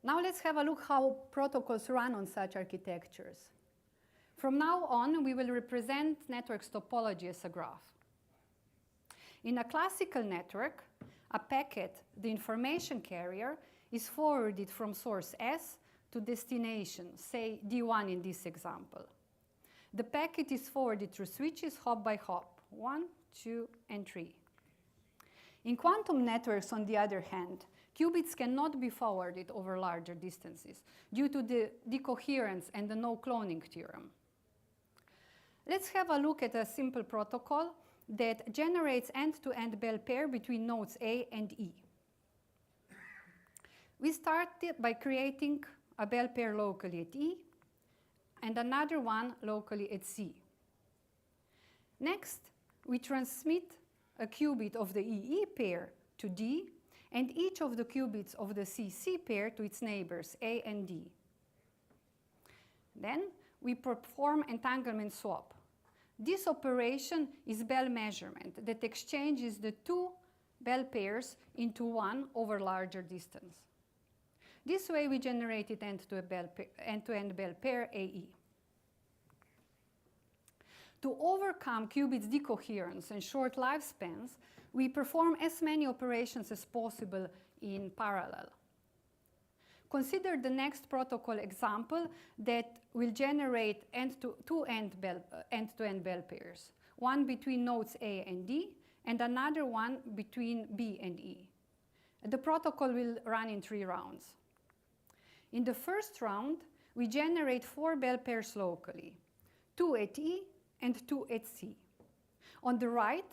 Now let's have a look how protocols run on such architectures. From now on, we will represent network's topology as a graph. In a classical network, a packet, the information carrier, is forwarded from source S to destination, say D1 in this example. The packet is forwarded through switches hop by hop, 1, 2, and 3. In quantum networks, on the other hand, qubits cannot be forwarded over larger distances due to the decoherence and the no-cloning theorem. Let's have a look at a simple protocol that generates end-to-end Bell pair between nodes A and E. We started by creating a Bell pair locally at E and another one locally at C. Next, we transmit a qubit of the EE pair to D and each of the qubits of the CC pair to its neighbors, A and D. Then we perform entanglement swap. This operation is Bell measurement that exchanges the two Bell pairs into one over larger distance. This way we generated end-to-end Bell pair AE. To overcome qubits decoherence and short lifespans, we perform as many operations as possible in parallel. Consider the next protocol example that will generate end-to-end Bell pairs, one between nodes A and D, and another one between B and E. The protocol will run in 3 rounds. In the first round, we generate 4 Bell pairs locally, 2 at E and 2 at C. On the right,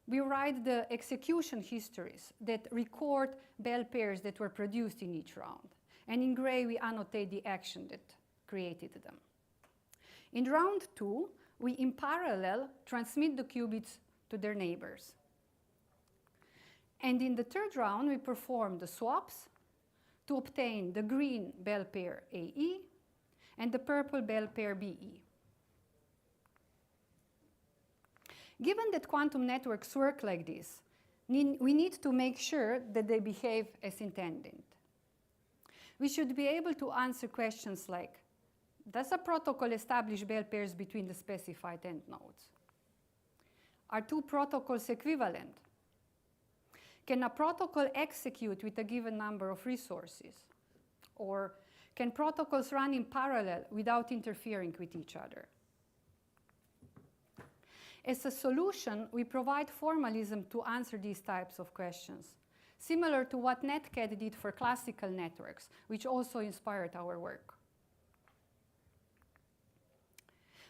we write the execution histories that record Bell pairs that were produced in each round. And in gray, we annotate the action that created them. In round 2, we in parallel transmit the qubits to their neighbors. And in the third round, we perform the swaps to obtain the green bell pair AE and the purple bell pair BE. Given that quantum networks work like this, we need to make sure that they behave as intended. We should be able to answer questions like, does a protocol establish bell pairs between the specified end nodes? Are two protocols equivalent? Can a protocol execute with a given number of resources? Or can protocols run in parallel without interfering with each other? As a solution, we provide formalism to answer these types of questions, similar to what Netcat did for classical networks, which also inspired our work.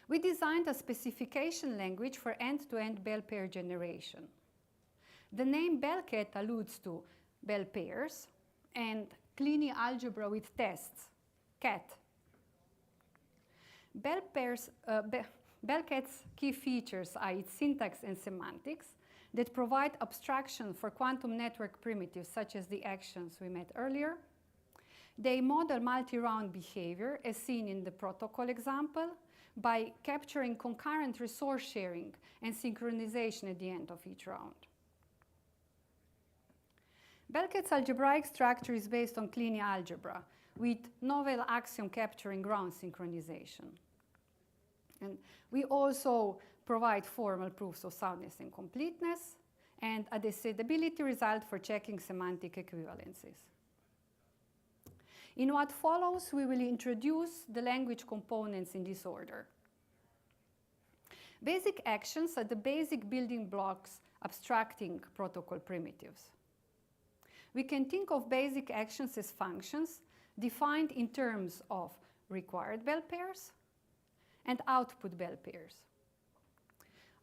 We designed a specification language for end-to-end bell pair generation. The name Bellat alludes to bell pairs and Kleene algebra with tests, CAT. Bellat's key features are its syntax and semantics that provide abstraction for quantum network primitives such as the actions we met earlier. They model multi-round behavior as seen in the protocol example by capturing concurrent resource sharing and synchronization at the end of each round. Bellat's algebraic structure is based on Kleene algebra with novel axiom capturing ground synchronization. And we also provide formal proofs of soundness and completeness and a decidability result for checking semantic equivalencies. In what follows, we will introduce the language components in this order. Basic actions are the basic building blocks abstracting protocol primitives. We can think of basic actions as functions defined in terms of required bell pairs and output bell pairs.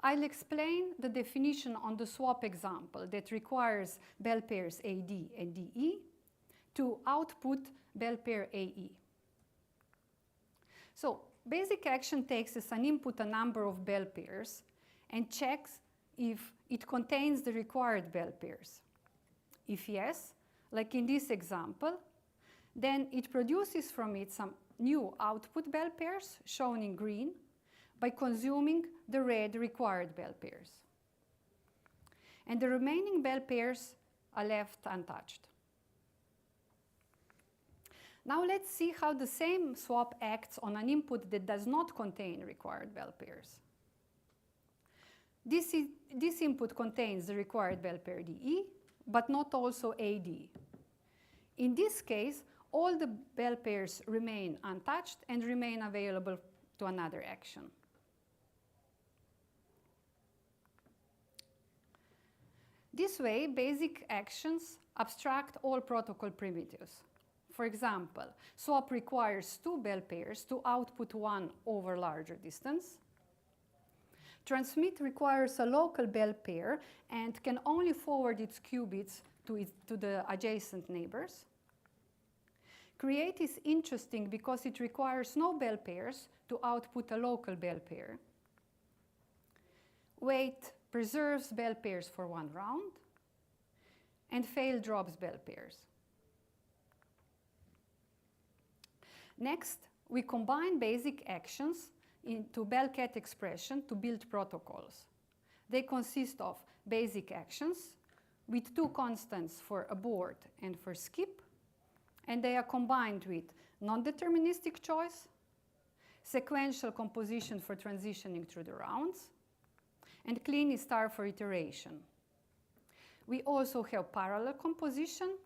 I'll explain the definition on the swap example that requires bell pairs AD and DE to output bell pair AE. So basic action takes as an input a number of bell pairs and checks if it contains the required bell pairs. If yes, like in this example, then it produces from it some new output bell pairs shown in green by consuming the red required bell pairs. And the remaining bell pairs are left untouched. Now let's see how the same swap acts on an input that does not contain required bell pairs. This input contains the required bell pair DE, but not also AD. In this case, all the bell pairs remain untouched and remain available to another action. This way, basic actions abstract all protocol primitives. For example, swap requires two bell pairs to output one over larger distance. Transmit requires a local bell pair and can only forward its qubits to the adjacent neighbors. Create is interesting because it requires no bell pairs to output a local bell pair. Wait preserves bell pairs for one round. And fail drops bell pairs. Next, we combine basic actions into Bellat expression to build protocols. They consist of basic actions with two constants for abort and for skip, and they are combined with non-deterministic choice, sequential composition for transitioning through the rounds, and Kleene star for iteration. We also have parallel composition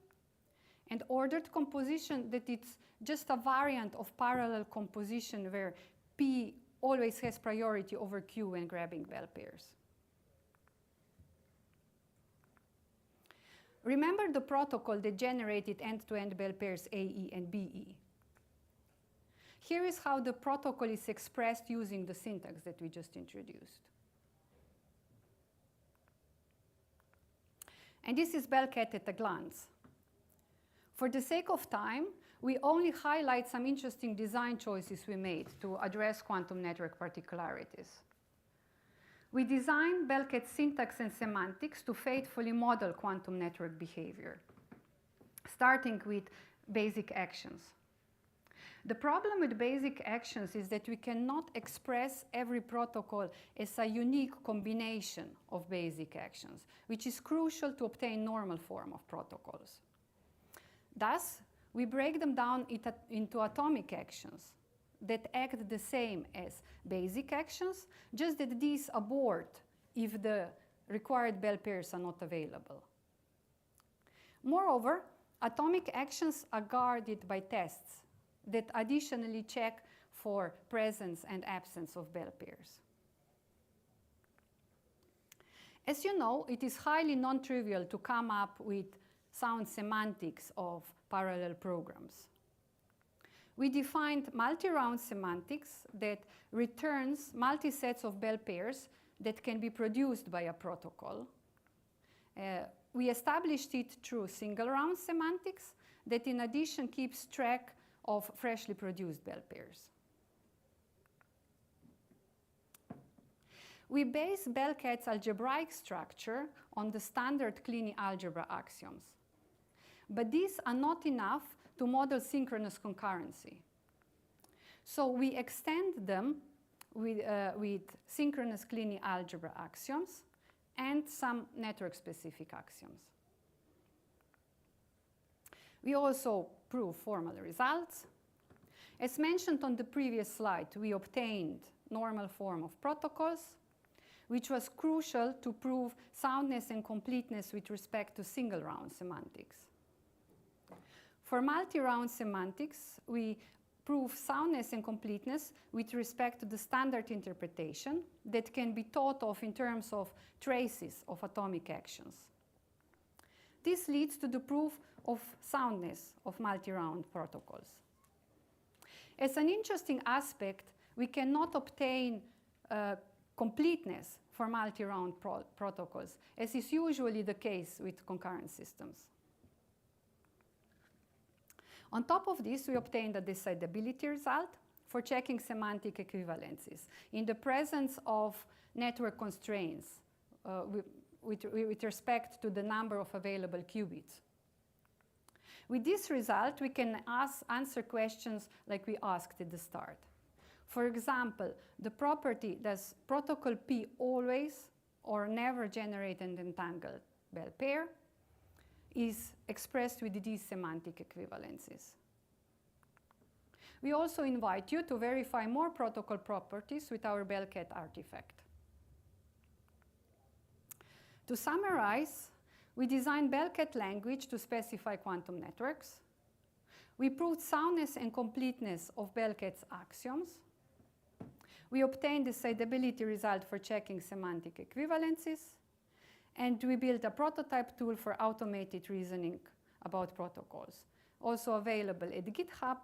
and ordered composition that it's just a variant of parallel composition where P always has priority over Q when grabbing bell pairs. Remember the protocol that generated end-to-end bell pairs AE and BE. Here is how the protocol is expressed using the syntax that we just introduced. And this is Bellat at a glance. For the sake of time, we only highlight some interesting design choices we made to address quantum network particularities. We designed Belket's syntax and semantics to faithfully model quantum network behavior, starting with basic actions. The problem with basic actions is that we cannot express every protocol as a unique combination of basic actions, which is crucial to obtain normal form of protocols. Thus, we break them down into atomic actions that act the same as basic actions, just that these abort if the required Bell pairs are not available. Moreover, atomic actions are guarded by tests that additionally check for presence and absence of Bell pairs. As you know, it is highly non-trivial to come up with sound semantics of parallel programs. We defined multi-round semantics that returns multi-sets of Bell pairs that can be produced by a protocol. We established it through single-round semantics that in addition keeps track of freshly produced Bell pairs. We base Belket's algebraic structure on the standard Kleene algebra axioms. But these are not enough to model synchronous concurrency. So we extend them with synchronous Kleene algebra axioms and some network-specific axioms. We also prove formal results. As mentioned on the previous slide, we obtained normal form of protocols, which was crucial to prove soundness and completeness with respect to single-round semantics. For multi-round semantics, we prove soundness and completeness with respect to the standard interpretation that can be thought of in terms of traces of atomic actions. This leads to the proof of soundness of multi-round protocols. As an interesting aspect, we cannot obtain completeness for multi-round protocols, as is usually the case with concurrent systems. On top of this, we obtained a decidability result for checking semantic equivalencies in the presence of network constraints with respect to the number of available qubits. With this result, we can answer questions like we asked at the start. For example, the property, does protocol P always or never generate an entangled Bell pair, is expressed with these semantic equivalencies. We also invite you to verify more protocol properties with our Belket artifact. To summarize, we designed Belket language to specify quantum networks. We proved soundness and completeness of Belket's axioms. We obtained the decidability result for checking semantic equivalencies. And we built a prototype tool for automated reasoning about protocols, also available at GitHub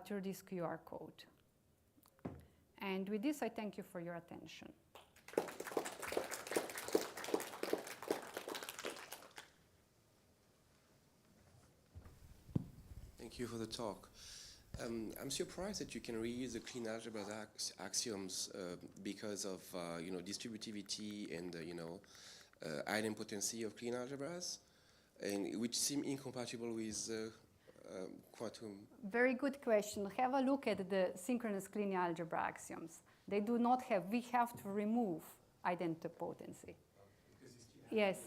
through this QR code. And with this, I thank you for your attention. Thank you for the talk. I'm surprised that you can reuse the Kleene algebra axioms because of distributivity and idempotency of Kleene algebras, and which seem incompatible with quantum. Very good question. Have a look at the synchronous Kleene algebra axioms. They do not have, we have to remove idempotency. Yes.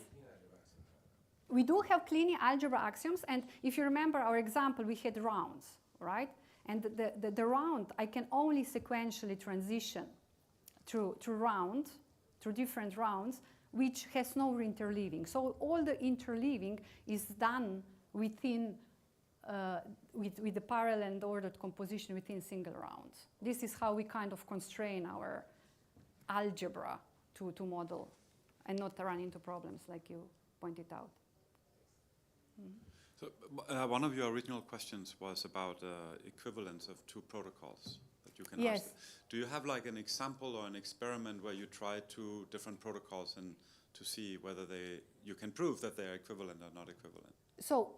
We do have Kleene algebra axioms, and if you remember our example, we had rounds, right? And the round, I can only sequentially transition through different rounds, which has no interleaving. So all the interleaving is done within, with the parallel and ordered composition within single rounds. This is how we kind of constrain our algebra to model and not run into problems like you pointed out. So one of your original questions was about equivalence of two protocols that you can ask. Do you have like an example or an experiment where you try two different protocols and to see whether you can prove that they are equivalent or not equivalent? So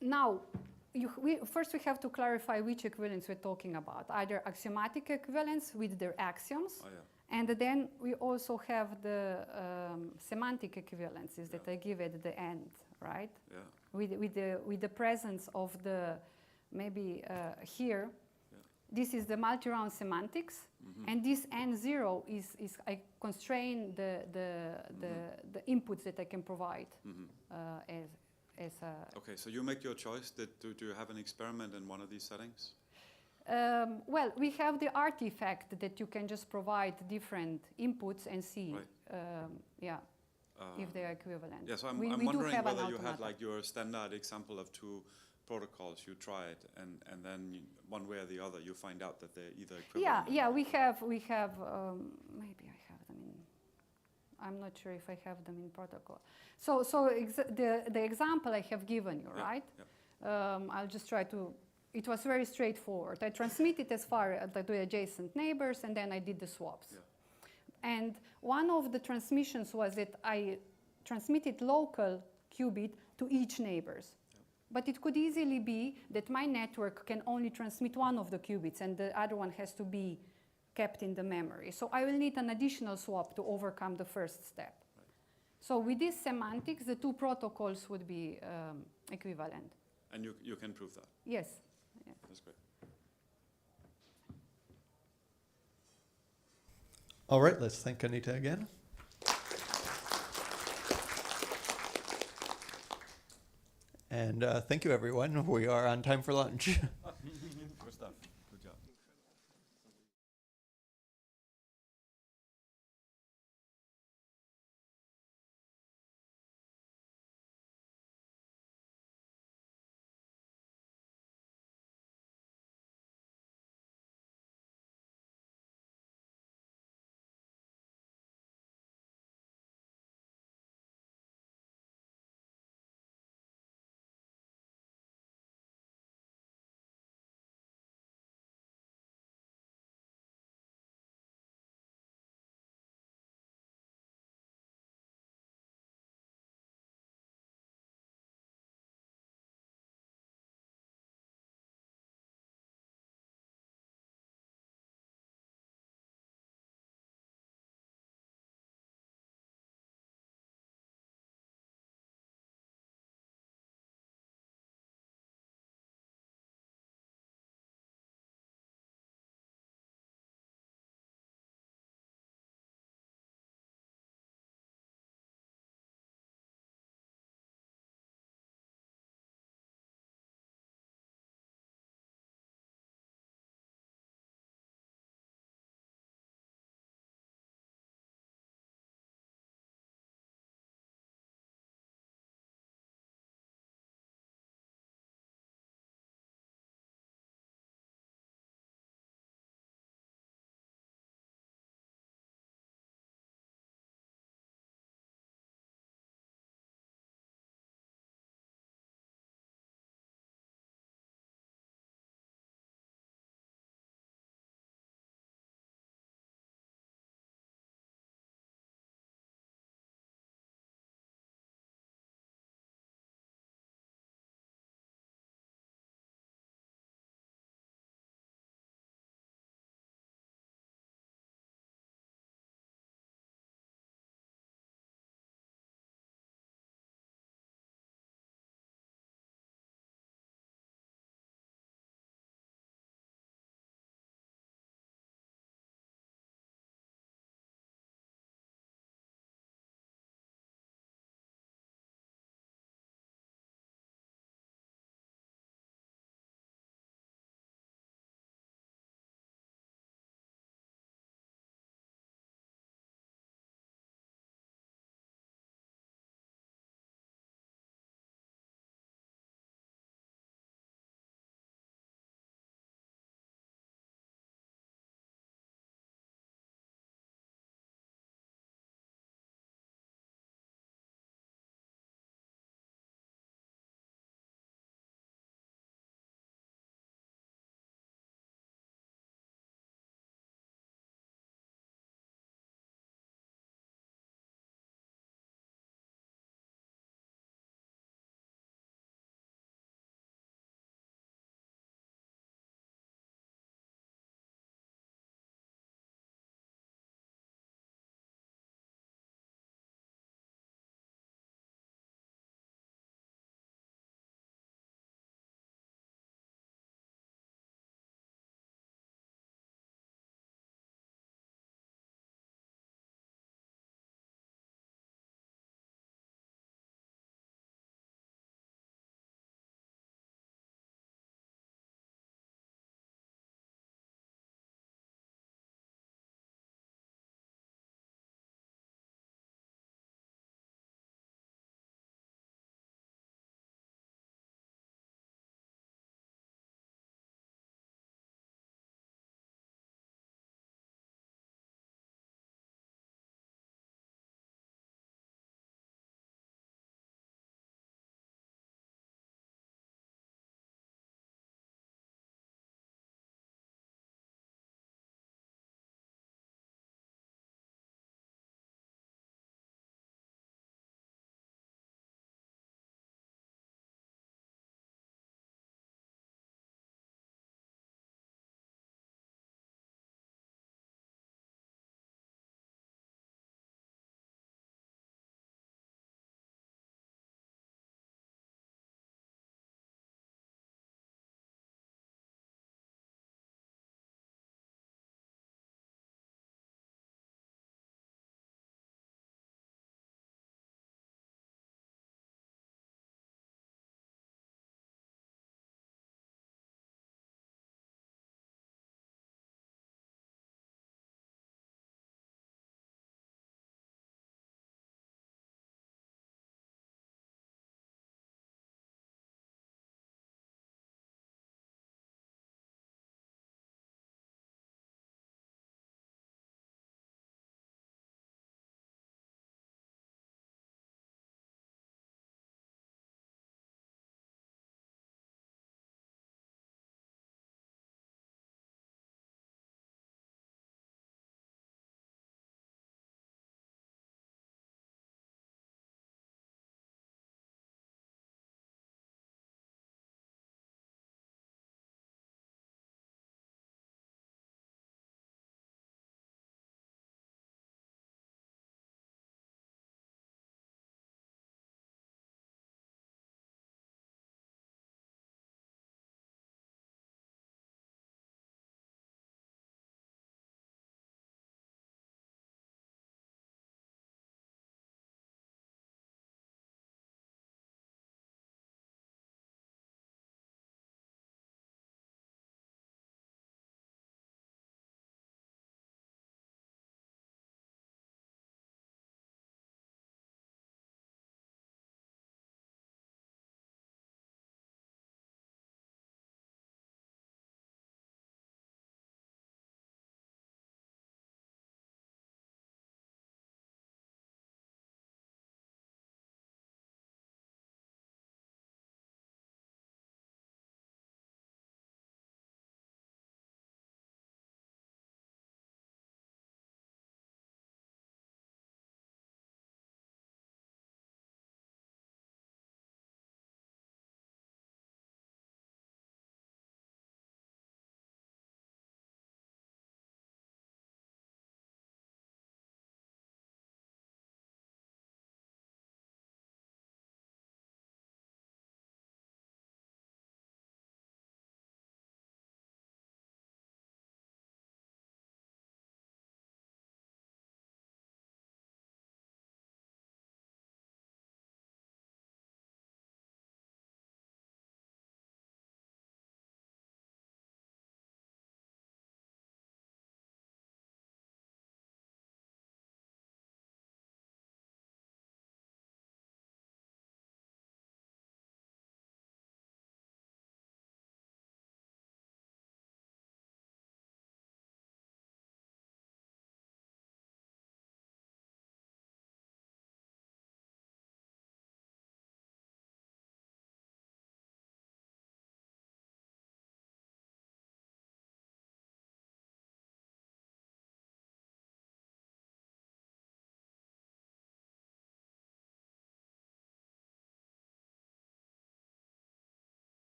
now, first we have to clarify which equivalence we're talking about. Either axiomatic equivalence with their axioms, and then we also have the semantic equivalences that I give at the end, right? Yeah. With the presence of the, maybe here, this is the multi-round semantics, and this N0 is I constrain the inputs that I can provide as a... Okay, so you make your choice. Do you have an experiment in one of these settings? Well, we have the artifact that you can just provide different inputs and see, if they are equivalent. Yes, I'm wondering whether you had like your standard example of two protocols you tried, and then one way or the other you find out that they're either equivalent. Yeah, we have. Maybe I have them in. I'm not sure if I have them in protocol. So the example I have given you, right? Yeah. I'll just try to. It was very straightforward. I transmitted as far as the adjacent neighbors, and then I did the swaps. Yeah. And one of the transmissions was that I transmitted local qubit to each neighbors. But it could easily be that my network can only transmit one of the qubits and the other one has to be kept in the memory. So I will need an additional swap to overcome the first step. Right. So with this semantics, the two protocols would be equivalent. And you can prove that? Yes. Yeah. That's great. All right, let's thank Anita again. And thank you, everyone. We are on time for lunch.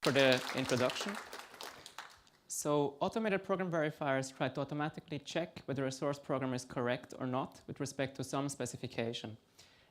for the introduction. So automated program verifiers try to automatically check whether a source program is correct or not with respect to some specification.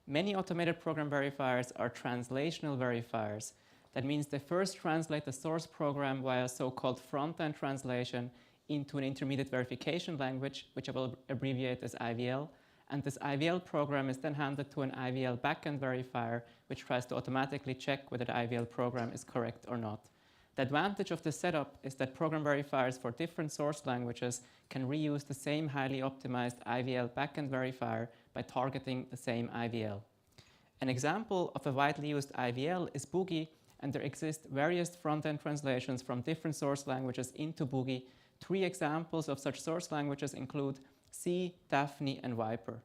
Many automated program verifiers are translational verifiers. That means they first translate the source program via so-called front-end translation into an intermediate verification language, which I will abbreviate as IVL. And this IVL program is then handed to an IVL backend verifier, which tries to automatically check whether the IVL program is correct or not. The advantage of this setup is that program verifiers for different source languages can reuse the same highly optimized IVL backend verifier by targeting the same IVL. An example of a widely used IVL is Boogie, and there exist various front-end translations from different source languages into Boogie. 3 examples of such source languages include C, Daphne, and Viper.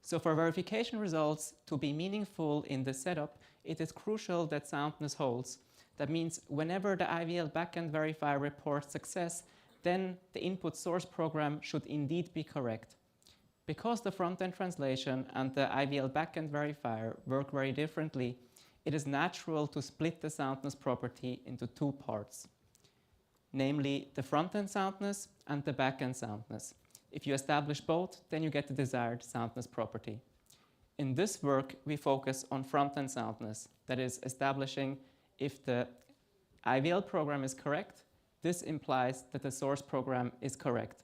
So for verification results to be meaningful in this setup, it is crucial that soundness holds. That means whenever the IVL backend verifier reports success, then the input source program should indeed be correct. Because the front-end translation and the IVL backend verifier work very differently, it is natural to split the soundness property into 2 parts, namely the front-end soundness and the back-end soundness. If you establish both, then you get the desired soundness property. In this work, we focus on front-end soundness, that is, establishing if the IVL program is correct, this implies that the source program is correct.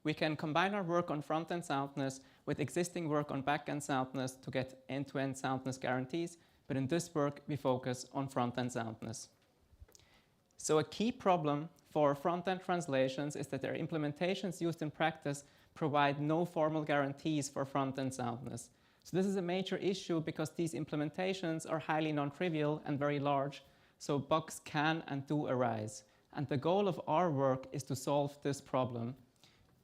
We can combine our work on front-end soundness with existing work on back-end soundness to get end-to-end soundness guarantees, but in this work, we focus on front-end soundness. So a key problem for front-end translations is that their implementations used in practice provide no formal guarantees for front-end soundness. So this is a major issue because these implementations are highly non-trivial and very large, so bugs can and do arise. And the goal of our work is to solve this problem,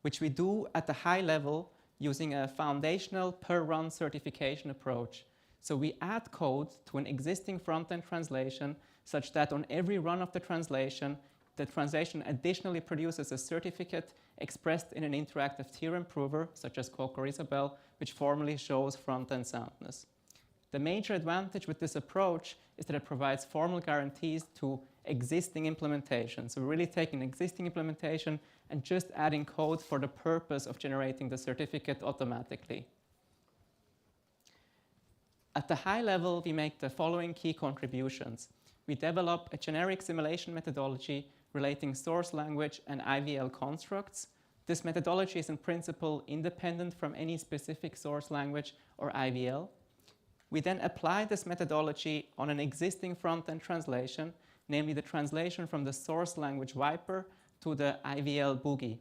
which we do at the high level using a foundational per-run certification approach. So we add code to an existing front-end translation such that on every run of the translation additionally produces a certificate expressed in an interactive theorem prover, such as Coq or Isabelle, which formally shows front-end soundness. The major advantage with this approach is that it provides formal guarantees to existing implementations. So we're really taking an existing implementation and just adding code for the purpose of generating the certificate automatically. At the high level, we make the following key contributions. We develop a generic simulation methodology relating source language and IVL constructs. This methodology is in principle independent from any specific source language or IVL. We then apply this methodology on an existing front-end translation, namely the translation from the source language Viper to the IVL Boogie.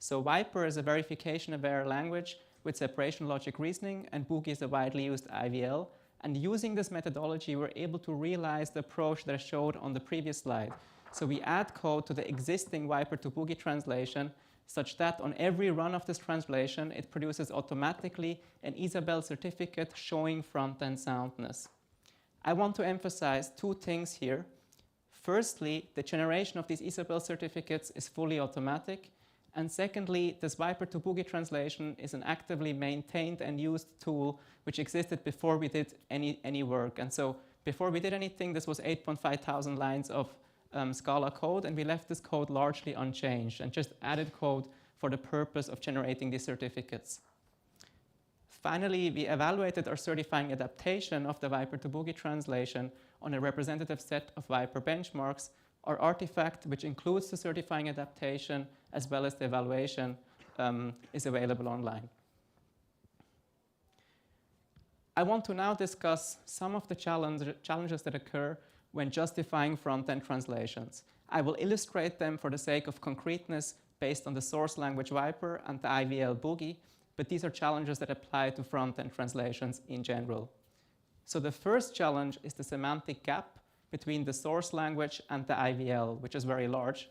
So Viper is a verification-aware language with separation logic reasoning, and Boogie is a widely used IVL. And using this methodology, we're able to realize the approach that I showed on the previous slide. So we add code to the existing Viper to Boogie translation such that on every run of this translation, it produces automatically an Isabelle certificate showing front-end soundness. I want to emphasize 2 things here. Firstly, the generation of these Isabelle certificates is fully automatic. And secondly, this Viper to Boogie translation is an actively maintained and used tool which existed before we did any work. And so before we did anything, this was 8,500 lines of Scala code, and we left this code largely unchanged and just added code for the purpose of generating these certificates. Finally, we evaluated our certifying adaptation of the Viper to Boogie translation on a representative set of Viper benchmarks. Our artifact, which includes the certifying adaptation as well as the evaluation, is available online. I want to now discuss some of the challenges that occur when justifying front-end translations. I will illustrate them for the sake of concreteness based on the source language Viper and the IVL Boogie, but these are challenges that apply to front-end translations in general. So the first challenge is the semantic gap between the source language and the IVL, which is very large.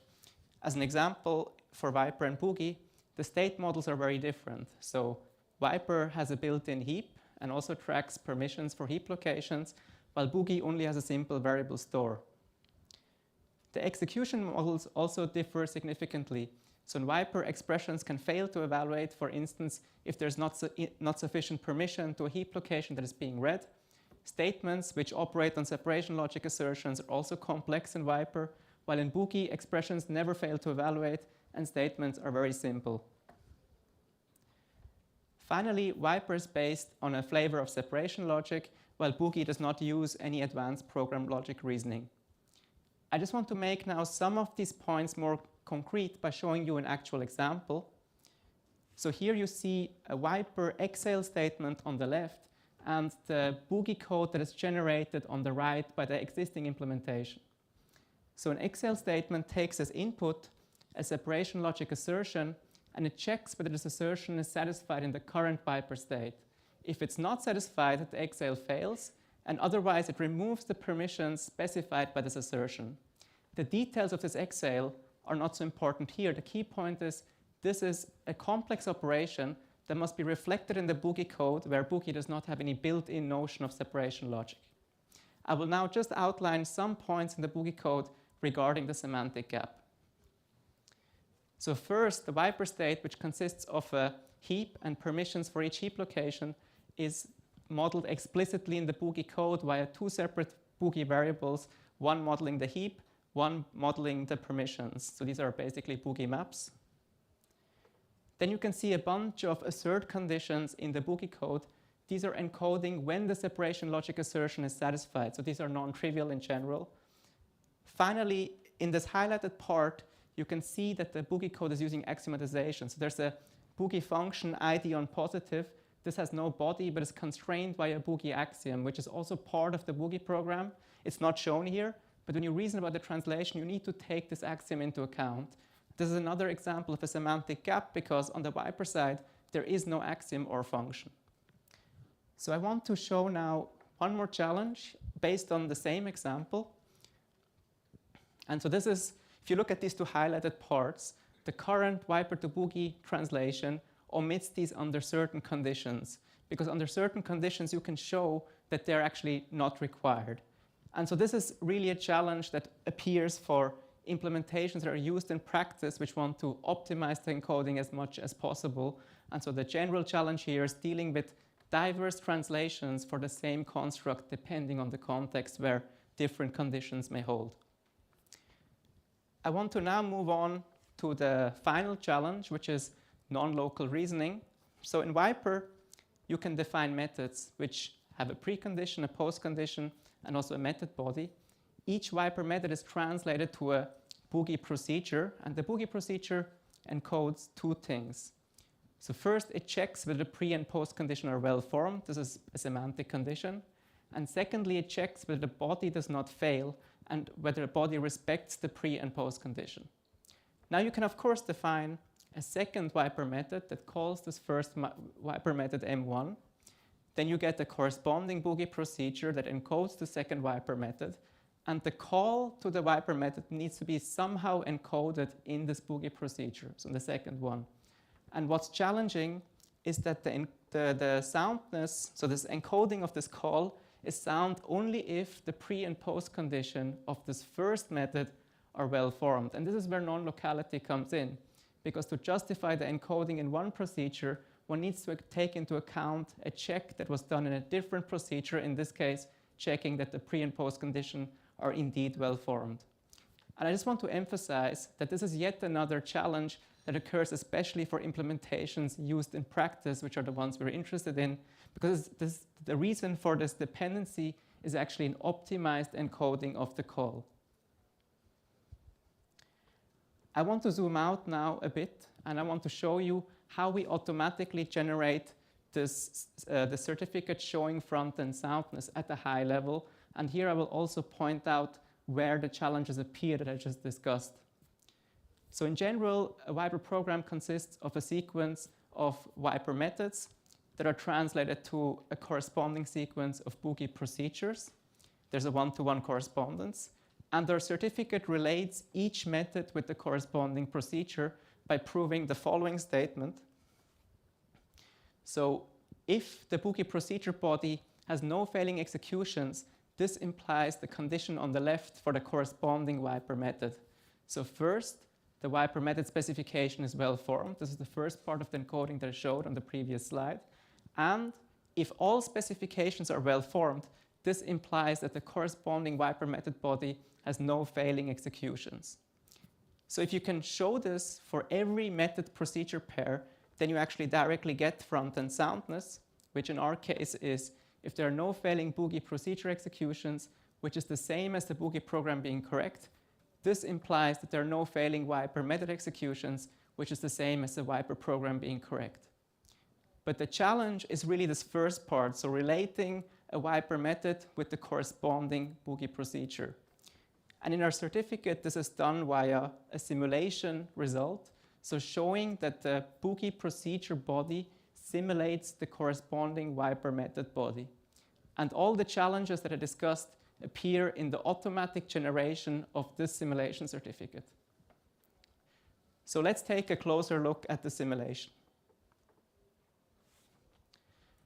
As an example, for Viper and Boogie, the state models are very different. So Viper has a built-in heap and also tracks permissions for heap locations, while Boogie only has a simple variable store. The execution models also differ significantly. So in Viper, expressions can fail to evaluate, for instance, if there's not sufficient permission to a heap location that is being read. statements which operate on separation logic assertions are also complex in Viper, while in Boogie, expressions never fail to evaluate and statements are very simple. Finally, Viper is based on a flavor of separation logic, while Boogie does not use any advanced program logic reasoning. I just want to make now some of these points more concrete by showing you an actual example. So here you see a Viper exhale statement on the left and the Boogie code that is generated on the right by the existing implementation. So an exhale statement takes as input a separation logic assertion, and it checks whether this assertion is satisfied in the current Viper state. If it's not satisfied, the exhale fails, and otherwise it removes the permissions specified by this assertion. The details of this exhale are not so important here. The key point is this is a complex operation that must be reflected in the Boogie code, where Boogie does not have any built-in notion of separation logic. I will now just outline some points in the Boogie code regarding the semantic gap. So first, the Viper state, which consists of a heap and permissions for each heap location, is modeled explicitly in the Boogie code via two separate Boogie variables, one modeling the heap, one modeling the permissions. So these are basically Boogie maps. Then you can see a bunch of assert conditions in the Boogie code. These are encoding when the separation logic assertion is satisfied. So these are non-trivial in general. Finally, in this highlighted part, you can see that the Boogie code is using axiomatization. So there's a Boogie function ID on positive. This has no body, but is constrained by a Boogie axiom, which is also part of the Boogie program. It's not shown here, but when you reason about the translation, you need to take this axiom into account. This is another example of a semantic gap, because on the Viper side, there is no axiom or function. So I want to show now one more challenge based on the same example. And so this is, if you look at these two highlighted parts, the current Viper to Boogie translation omits these under certain conditions, because under certain conditions you can show that they're actually not required. And so this is really a challenge that appears for implementations that are used in practice which want to optimize the encoding as much as possible. And so the general challenge here is dealing with diverse translations for the same construct depending on the context where different conditions may hold. I want to now move on to the final challenge, which is non-local reasoning. So in Viper, you can define methods which have a precondition, a postcondition, and also a method body. Each Viper method is translated to a Boogie procedure, and the Boogie procedure encodes two things. So first, it checks whether the pre and post condition are well formed. This is a semantic condition. And secondly, it checks whether the body does not fail and whether the body respects the pre and post condition. Now you can, of course, define a second Viper method that calls this first Viper method M1. Then you get the corresponding Boogie procedure that encodes the second Viper method. And the call to the Viper method needs to be somehow encoded in this Boogie procedure, so in the second one. And what's challenging is that the soundness, so this encoding of this call, is sound only if the pre and post condition of this first method are well formed. And this is where non-locality comes in, because to justify the encoding in one procedure, one needs to take into account a check that was done in a different procedure, in this case, checking that the pre and post condition are indeed well formed. And I just want to emphasize that this is yet another challenge that occurs especially for implementations used in practice, which are the ones we're interested in, because the reason for this dependency is actually an optimized encoding of the call. I want to zoom out now a bit, and I want to show you how we automatically generate this, the certificate showing front-end soundness at a high level. And here I will also point out where the challenges appear that I just discussed. So in general, a Viper program consists of a sequence of Viper methods that are translated to a corresponding sequence of Boogie procedures. There's a one-to-one correspondence. And our certificate relates each method with the corresponding procedure by proving the following statement. So if the Boogie procedure body has no failing executions, this implies the condition on the left for the corresponding Viper method. So first, the Viper method specification is well formed. This is the first part of the encoding that I showed on the previous slide. And if all specifications are well formed, this implies that the corresponding wiper method body has no failing executions. So if you can show this for every method procedure pair, then you actually directly get front-end soundness, which in our case is if there are no failing boogie procedure executions, which is the same as the boogie program being correct, this implies that there are no failing wiper method executions, which is the same as the wiper program being correct. But the challenge is really this first part, so relating a wiper method with the corresponding boogie procedure. And in our certificate, this is done via a simulation result, so showing that the boogie procedure body simulates the corresponding wiper method body. And all the challenges that I discussed appear in the automatic generation of this simulation certificate. So let's take a closer look at the simulation.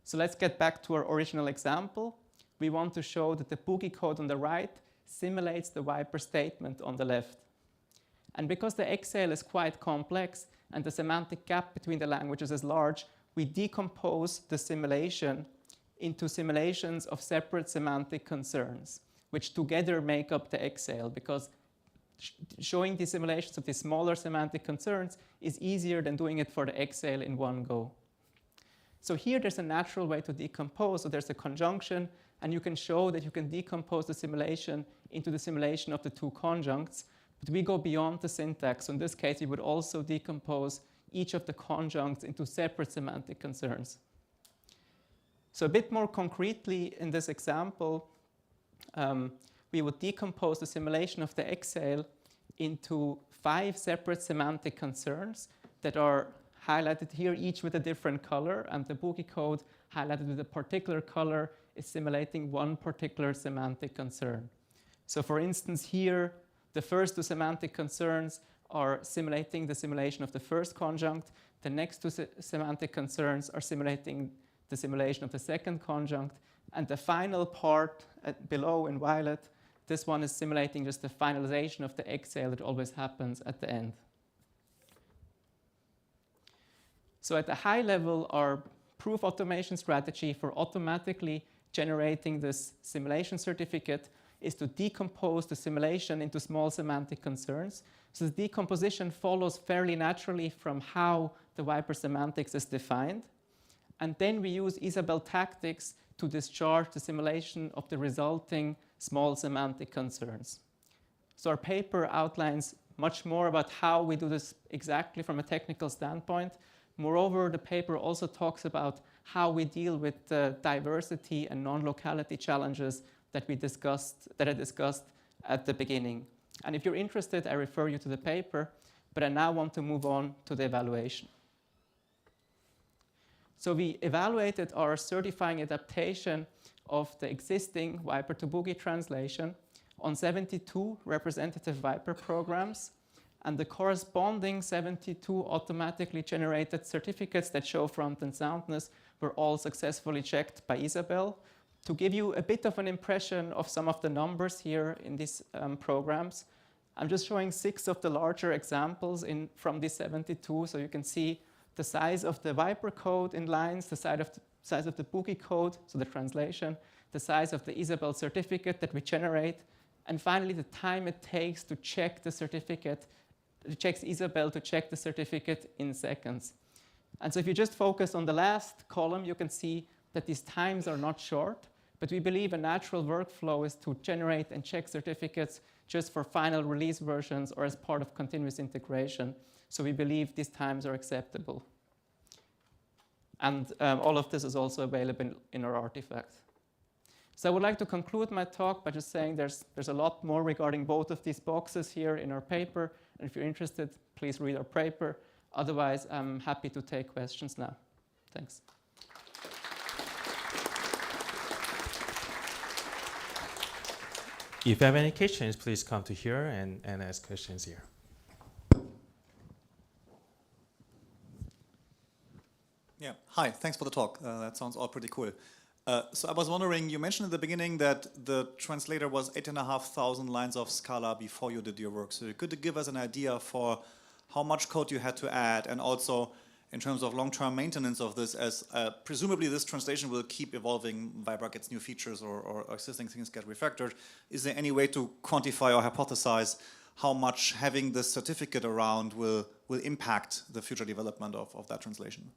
So let's get back to our original example. We want to show that the boogie code on the right simulates the wiper statement on the left. And because the exhale is quite complex and the semantic gap between the languages is large, we decompose the simulation into simulations of separate semantic concerns, which together make up the exhale, because showing the simulations of these smaller semantic concerns is easier than doing it for the exhale in one go. So here there's a natural way to decompose. So there's a conjunction, and you can show that you can decompose the simulation into the simulation of the two conjuncts. But we go beyond the syntax. So in this case, we would also decompose each of the conjuncts into separate semantic concerns. So a bit more concretely in this example, we would decompose the simulation of the exhale into 5 separate semantic concerns that are highlighted here, each with a different color, and the boogie code highlighted with a particular color is simulating one particular semantic concern. So for instance, here, the first 2 semantic concerns are simulating the simulation of the first conjunct. The next 2 semantic concerns are simulating the simulation of the second conjunct. And the final part below in violet, this one is simulating just the finalization of the exhale that always happens at the end. So at a high level, our proof automation strategy for automatically generating this simulation certificate is to decompose the simulation into small semantic concerns. So the decomposition follows fairly naturally from how the wiper semantics is defined. And then we use Isabelle tactics to discharge the simulation of the resulting small semantic concerns. So our paper outlines much more about how we do this exactly from a technical standpoint. Moreover, the paper also talks about how we deal with the diversity and non-locality challenges that I discussed at the beginning. And if you're interested, I refer you to the paper, but I now want to move on to the evaluation. So we evaluated our certifying adaptation of the existing wiper to boogie translation on 72 representative wiper programs, and the corresponding 72 automatically generated certificates that show front-end soundness were all successfully checked by Isabelle. To give you a bit of an impression of some of the numbers here in these programs, I'm just showing 6 of the larger examples from these 72, so you can see the size of the wiper code in lines, the size of the boogie code, so the translation, the size of the Isabelle certificate that we generate, and finally the time it takes to check the certificate. It checks Isabelle to check the certificate in seconds. And so if you just focus on the last column, you can see that these times are not short, but we believe a natural workflow is to generate and check certificates just for final release versions or as part of continuous integration. So we believe these times are acceptable. And all of this is also available in our artifact. So I would like to conclude my talk by just saying there's a lot more regarding both of these boxes here in our paper. And if you're interested, please read our paper. Otherwise, I'm happy to take questions now. Thanks. If you have any questions, please come to here and ask questions here. Yeah, hi, thanks for the talk. That sounds all pretty cool. So I was wondering, you mentioned in the beginning that the translator was 8,500 lines of Scala before you did your work. So could you give us an idea for how much code you had to add, and also in terms of long-term maintenance of this, as presumably this translation will keep evolving, Vibra gets new features or existing things get refactored. Is there any way to quantify or hypothesize how much having this certificate around will impact the future development of that translation?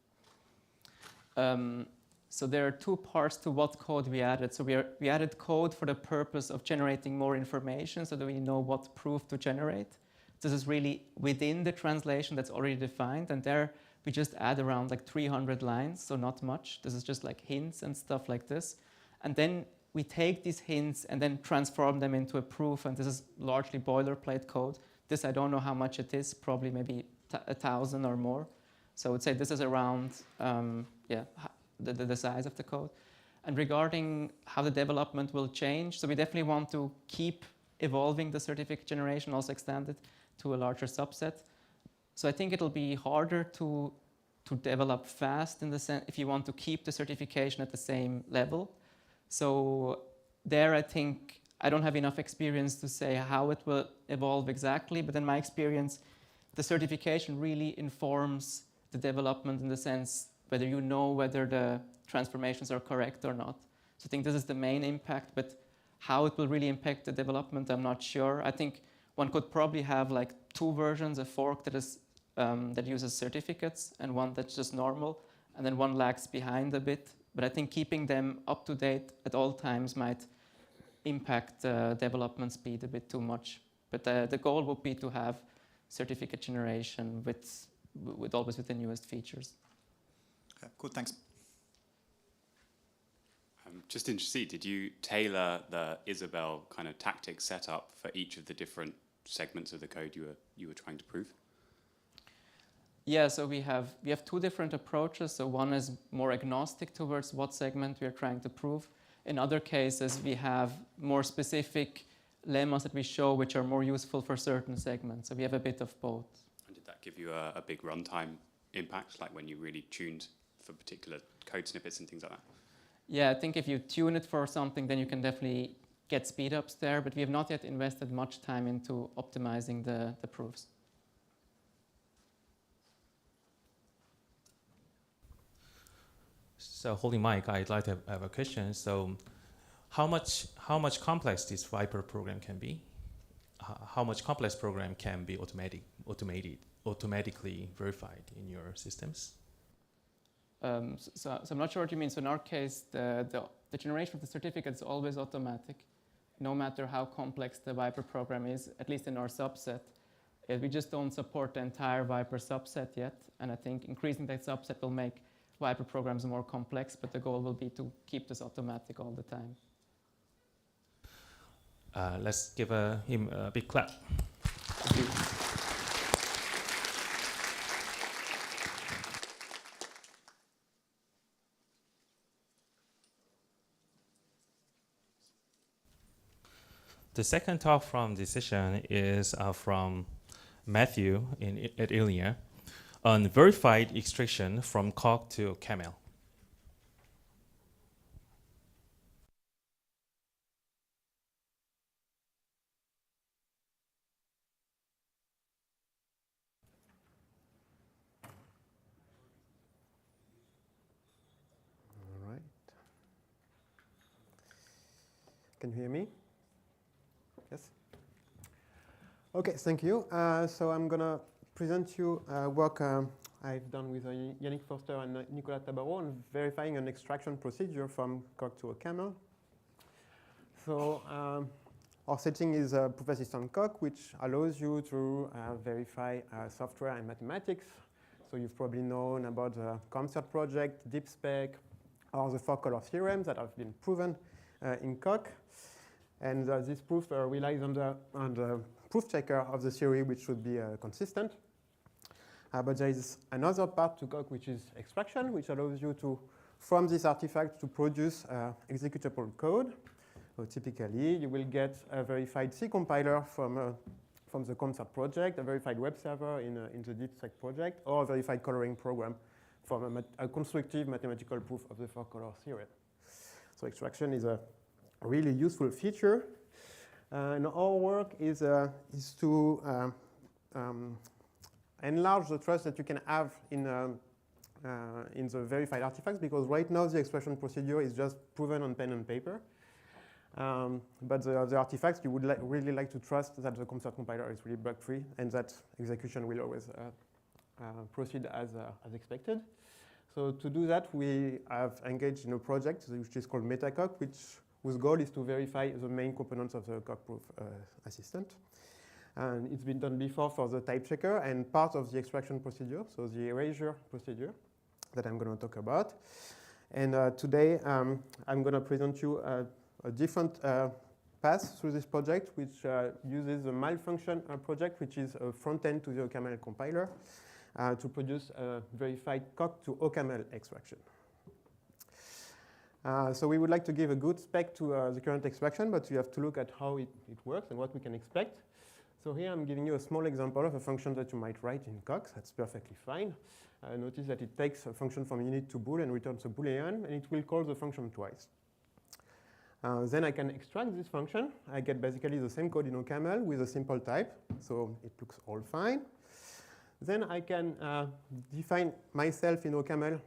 So there are two parts to what code we added. So we added code for the purpose of generating more information so that we know what proof to generate. This is really within the translation that's already defined, and there we just add around like 300 lines, so not much. This is just like hints and stuff like this. And then we take these hints and then transform them into a proof, and this is largely boilerplate code. This I don't know how much it is, probably maybe 1,000 or more. So I would say this is around the size of the code. And regarding how the development will change, so we definitely want to keep evolving the certificate generation, also extend it to a larger subset. So I think it'll be harder to develop fast in the sense if you want to keep the certification at the same level. So there I think I don't have enough experience to say how it will evolve exactly, but in my experience, the certification really informs the development in the sense whether you know whether the transformations are correct or not. So I think this is the main impact, but how it will really impact the development, I'm not sure. I think one could probably have like two versions, a fork that is that uses certificates and one that's just normal, and then one lags behind a bit. But I think keeping them up to date at all times might impact development speed a bit too much. But the goal would be to have certificate generation with always with the newest features. Okay, cool, thanks. Just interested, did you tailor the Isabelle kind of tactic setup for each of the different segments of the code you were trying to prove? Yeah, so we have two different approaches. So one is more agnostic towards what segment we are trying to prove. In other cases, we have more specific lemmas that we show which are more useful for certain segments. So we have a bit of both. And did that give you a big runtime impact, like when you really tuned for particular code snippets and things like that? Yeah, I think if you tune it for something, then you can definitely get speed-ups there, but we have not yet invested much time into optimizing the proofs. So holding mic, I'd like to have a question. So how much complex this Viper program can be? How much complex program can be automatically verified in your systems? So I'm not sure what you mean. So in our case, the generation of the certificate is always automatic, no matter how complex the Viper program is, at least in our subset. We just don't support the entire Viper subset yet, and I think increasing that subset will make Viper programs more complex, but the goal will be to keep this automatic all the time. Let's give him a big clap. Thank you. The second talk from this session is from Matthew at Illinois on verified extraction from coq to camel. All right. Can you hear me? Yes? Okay, thank you. So I'm going to present you work I've done with Yannick Forster and Nicolas Tabarot on verifying an extraction procedure from coq to a camel. So our setting is a proof assistant coq, which allows you to verify software and mathematics. So you've probably known about the COMCERT project, DeepSpec, or the four-color theorems that have been proven in coq. And this proof relies on the proof checker of the theory, which should be consistent. But there is another part to coq, which is extraction, which allows you to, from this artifact, to produce executable code. So typically, you will get a verified C compiler from the COMCERT project, a verified web server in the DeepSpec project, or a verified coloring program from a constructive mathematical proof of the four-color theorem. So extraction is a really useful feature. And our work is to enlarge the trust that you can have in in the verified artifacts, because right now the extraction procedure is just proven on pen and paper. But the artifacts, you would really like to trust that the concert compiler is really bug-free and that execution will always proceed as expected. So to do that, we have engaged in a project which is called MetaCoq, whose goal is to verify the main components of the coq-proof assistant. And it's been done before for the type checker and part of the extraction procedure, so the erasure procedure that I'm going to talk about. And today, I'm going to present you a different path through this project, which uses the malfunction project, which is a front end to the OCaml compiler, to produce a verified coq to OCaml extraction. So we would like to give a good spec to the current extraction, but you have to look at how it works and what we can expect. So here I'm giving you a small example of a function that you might write in coq. That's perfectly fine. Notice that it takes a function from unit to bool and returns a boolean, and it will call the function twice. Then I can extract this function. I get basically the same code in OCaml with a simple type, so it looks all fine. Then I can define myself in OCaml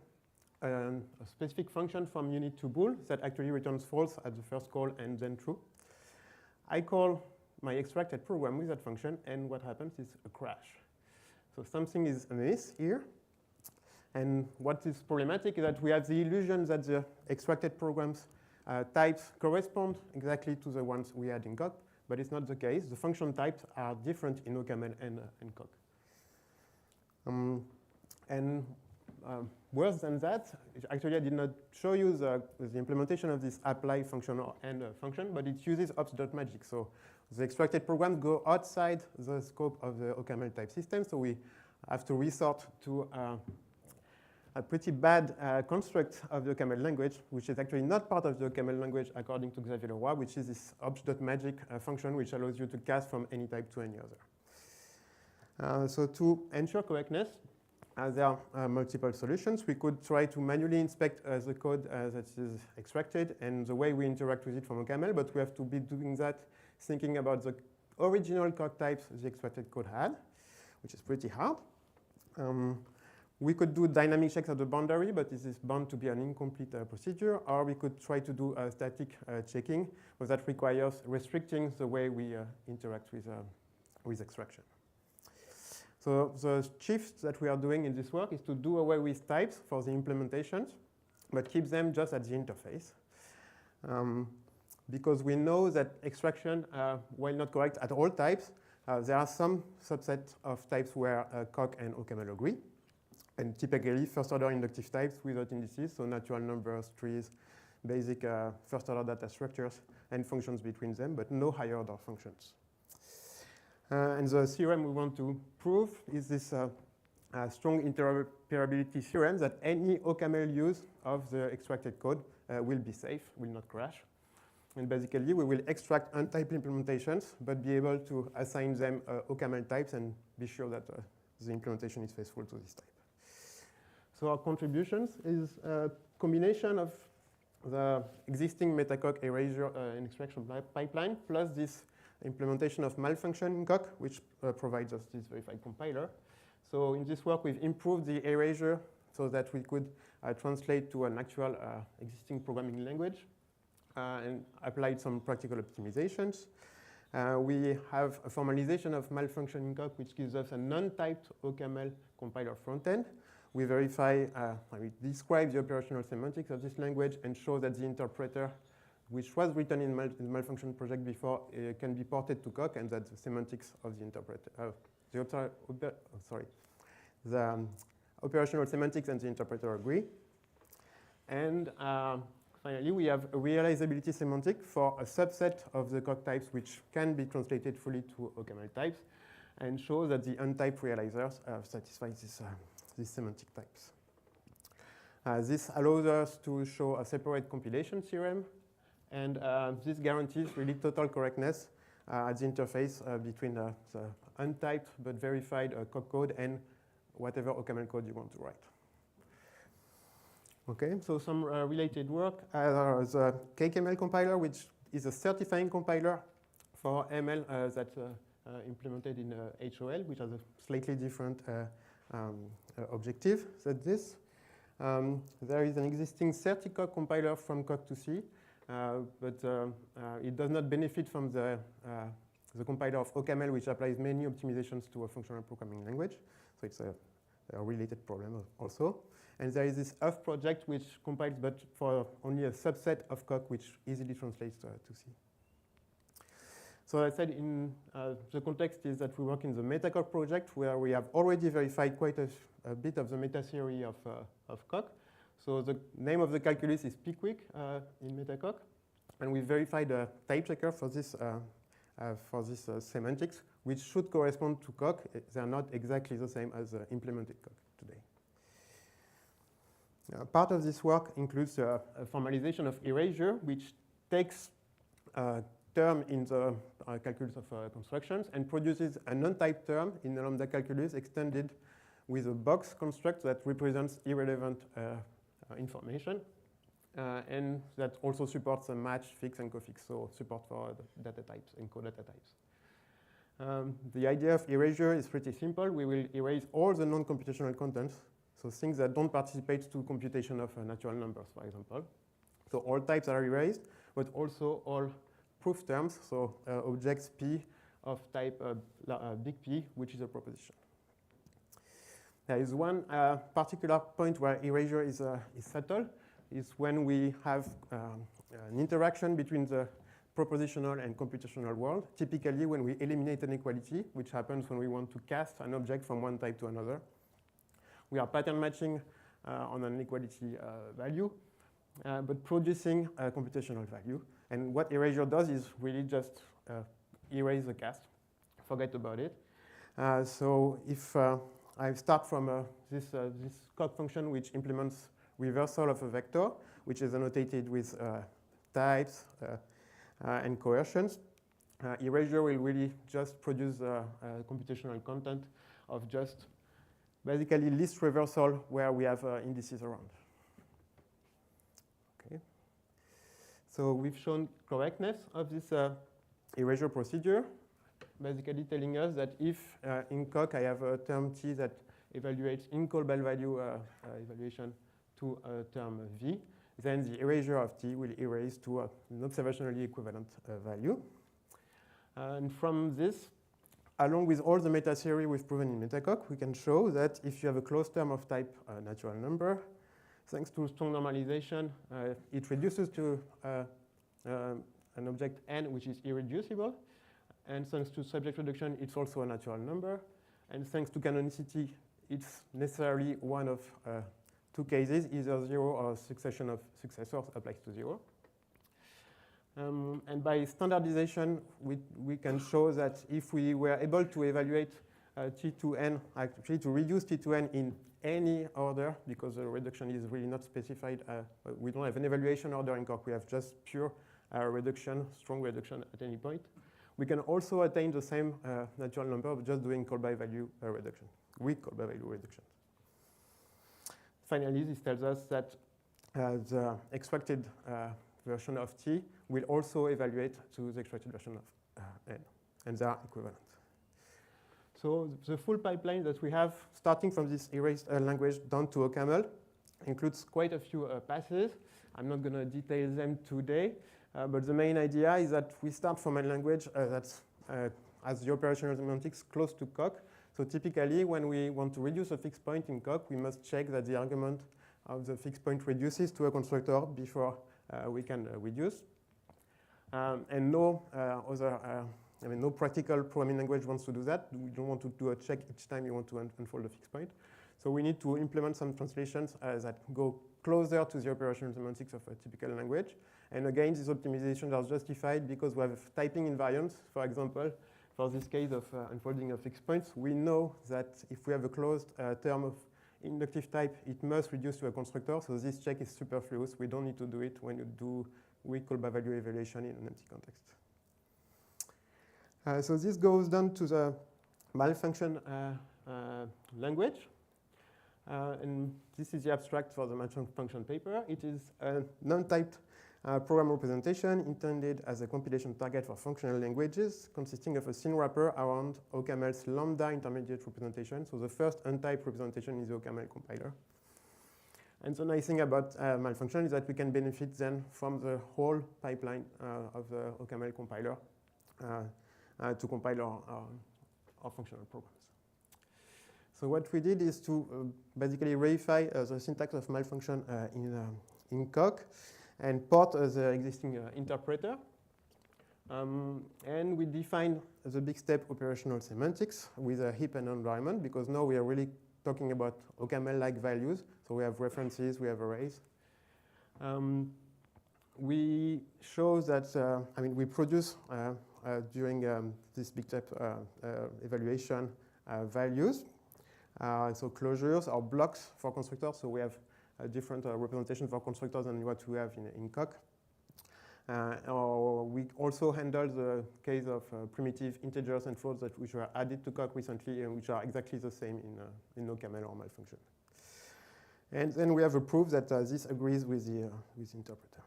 a specific function from unit to bool that actually returns false at the first call and then true. I call my extracted program with that function, and what happens is a crash. So something is amiss here. And what is problematic is that we have the illusion that the extracted programs types correspond exactly to the ones we had in coq, but it's not the case. The function types are different in OCaml and coq. Worse than that, actually I did not show you the implementation of this apply function or end function, but it uses ops.magic. So the extracted programs go outside the scope of the OCaml type system, so we have to resort to a pretty bad construct of the OCaml language, which is actually not part of the OCaml language according to Xavier Leroy, which is this ops.magic function which allows you to cast from any type to any other. So to ensure correctness, there are multiple solutions. We could try to manually inspect the code that is extracted and the way we interact with it from OCaml, but we have to be doing that thinking about the original coq types the extracted code had, which is pretty hard. We could do dynamic checks at the boundary, but this is bound to be an incomplete procedure, or we could try to do static checking, but that requires restricting the way we interact with extraction. So the shift that we are doing in this work is to do away with types for the implementations, but keep them just at the interface. Because we know that extraction, while not correct at all types, there are some subset of types where coq and OCaml agree. And typically, first-order inductive types without indices, so natural numbers, trees, basic first-order data structures, and functions between them, but no higher-order functions. And the theorem we want to prove is this strong interoperability theorem that any OCaml use of the extracted code will be safe, will not crash. And basically, we will extract untyped implementations, but be able to assign them OCaml types and be sure that the implementation is faithful to this type. So our contributions is a combination of the existing MetaCoq erasure and extraction pipeline, plus this implementation of malfunction in coq, which provides us this verified compiler. So in this work, we've improved the erasure so that we could translate to an actual existing programming language and applied some practical optimizations. We have a formalization of malfunction in coq, which gives us a non-typed OCaml compiler frontend. We verify, we describe the operational semantics of this language and show that the interpreter, which was written in the malfunction project before, can be ported to coq, and that the semantics of the interpreter, the operational semantics and the interpreter agree. And finally, we have a realizability semantic for a subset of the coq types which can be translated fully to OCaml types, and show that the untyped realizers satisfy these semantic types. This allows us to show a separate compilation theorem, and this guarantees really total correctness at the interface between the untyped but verified coq code and whatever OCaml code you want to write. Okay, so some related work. The KKML compiler, which is a certifying compiler for ML that's implemented in HOL, which has a slightly different objective than this. There is an existing certicoq compiler from coq to C, but it does not benefit from the compiler of OCaml, which applies many optimizations to a functional programming language. So it's a related problem also. And there is this UF project which compiles, but for only a subset of coq, which easily translates to C. So I said in the context is that we work in the metacoq project, where we have already verified quite a bit of the meta theory of coq. So the name of the calculus is Pickwick in metacoq, and we verified a type checker for this semantics, which should correspond to coq. They are not exactly the same as implemented coq today. Part of this work includes a formalization of erasure, which takes a term in the calculus of constructions and produces a non-type term in the lambda calculus extended with a box construct that represents irrelevant information, and that also supports a match, fix, and cofix, so support for data types and co-data types. The idea of erasure is pretty simple. We will erase all the non-computational contents, so things that don't participate to computation of natural numbers, for example. So all types are erased, but also all proof terms, so objects P of type big P, which is a proposition. There is one particular point where erasure is subtle, is when we have an interaction between the propositional and computational world, typically when we eliminate inequality, which happens when we want to cast an object from one type to another. We are pattern matching on an inequality value, but producing a computational value. And what erasure does is really just erase the cast, forget about it. So if I start from this coq function which implements reversal of a vector, which is annotated with types and coercions, erasure will really just produce computational content of just basically list reversal where we have indices around. Okay. So we've shown correctness of this erasure procedure, basically telling us that if in coq I have a term T that evaluates in callback value evaluation to a term V, then the erasure of T will erase to an observationally equivalent value. And from this, along with all the meta theory we've proven in metacoq, we can show that if you have a closed term of type natural number, thanks to strong normalization, it reduces to an object n which is irreducible. And thanks to subject reduction, it's also a natural number. And thanks to canonicity, it's necessarily one of two cases, either 0 or a succession of successors applies to 0. And by standardization, we can show that if we were able to evaluate T to n, actually to reduce T to n in any order, because the reduction is really not specified. We don't have an evaluation order in coq. We have just pure reduction, strong reduction at any point. We can also attain the same natural number of just doing callback value reduction, with callback value reduction. Finally, this tells us that the extracted version of T will also evaluate to the extracted version of n, and they are equivalent. So the full pipeline that we have, starting from this erased language down to OCaml, includes quite a few passes. I'm not going to detail them today, but the main idea is that we start from a language that has the operational semantics close to coq. So typically, when we want to reduce a fixed point in coq, we must check that the argument of the fixed point reduces to a constructor before we can reduce. And no no practical programming language wants to do that. We don't want to do a check each time you want to unfold a fixed point. So we need to implement some translations that go closer to the operational semantics of a typical language. And again, these optimizations are justified because we have typing invariants. For example, for this case of unfolding of fixed points, we know that if we have a closed term of inductive type, it must reduce to a constructor. So this check is superfluous. We don't need to do it when you do weak callback value evaluation in an empty context. So this goes down to the malfunction language. And this is the abstract for the malfunction paper. It is a non-typed program representation intended as a compilation target for functional languages, consisting of a scene wrapper around OCaml's lambda intermediate representation. So the first untyped representation is the OCaml compiler. And the nice thing about malfunction is that we can benefit then from the whole pipeline of the OCaml compiler to compile our functional programs. So what we did is to basically verify the syntax of malfunction in Coq and port the existing interpreter. And we define the big step operational semantics with a heap and environment, because now we are really talking about OCaml-like values. So we have references, we have arrays. We show that, we produce during this big step evaluation values. So closures or blocks for constructors. So we have a different representation for constructors than what we have in Coq. We also handle the case of primitive integers and floats which were added to Coq recently and which are exactly the same in OCaml or malfunction. And then we have a proof that this agrees with the interpreter.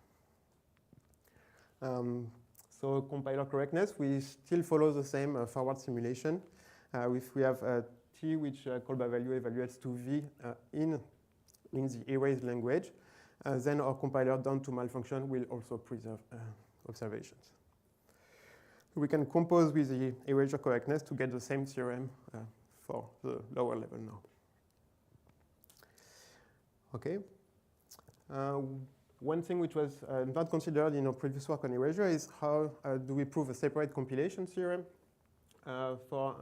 So compiler correctness, we still follow the same forward simulation. If we have T, which call by value evaluates to V in the erased language, then our compiler down to malfunction will also preserve observations. We can compose with the erasure correctness to get the same theorem for the lower level now. Okay. One thing which was not considered in our previous work on erasure is how do we prove a separate compilation theorem for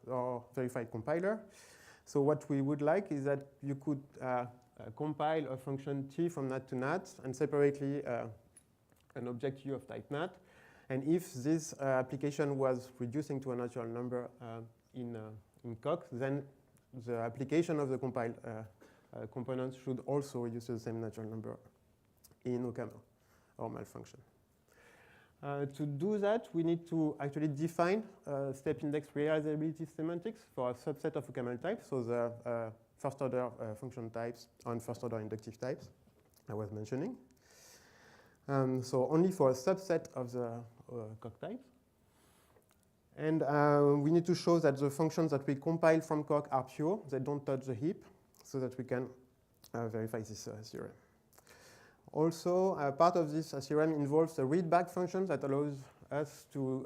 our verified compiler. So what we would like is that you could compile a function T from nat to nat and separately an object U of type nat. And if this application was reducing to a natural number in Coq, then the application of the compiled components should also reduce to the same natural number in OCaml or malfunction. To do that, we need to actually define step index realizability semantics for a subset of OCaml types, so the first order function types and first order inductive types I was mentioning. So only for a subset of the Coq types. And we need to show that the functions that we compile from Coq are pure, they don't touch the heap, so that we can verify this theorem. Also, part of this theorem involves a readback function that allows us to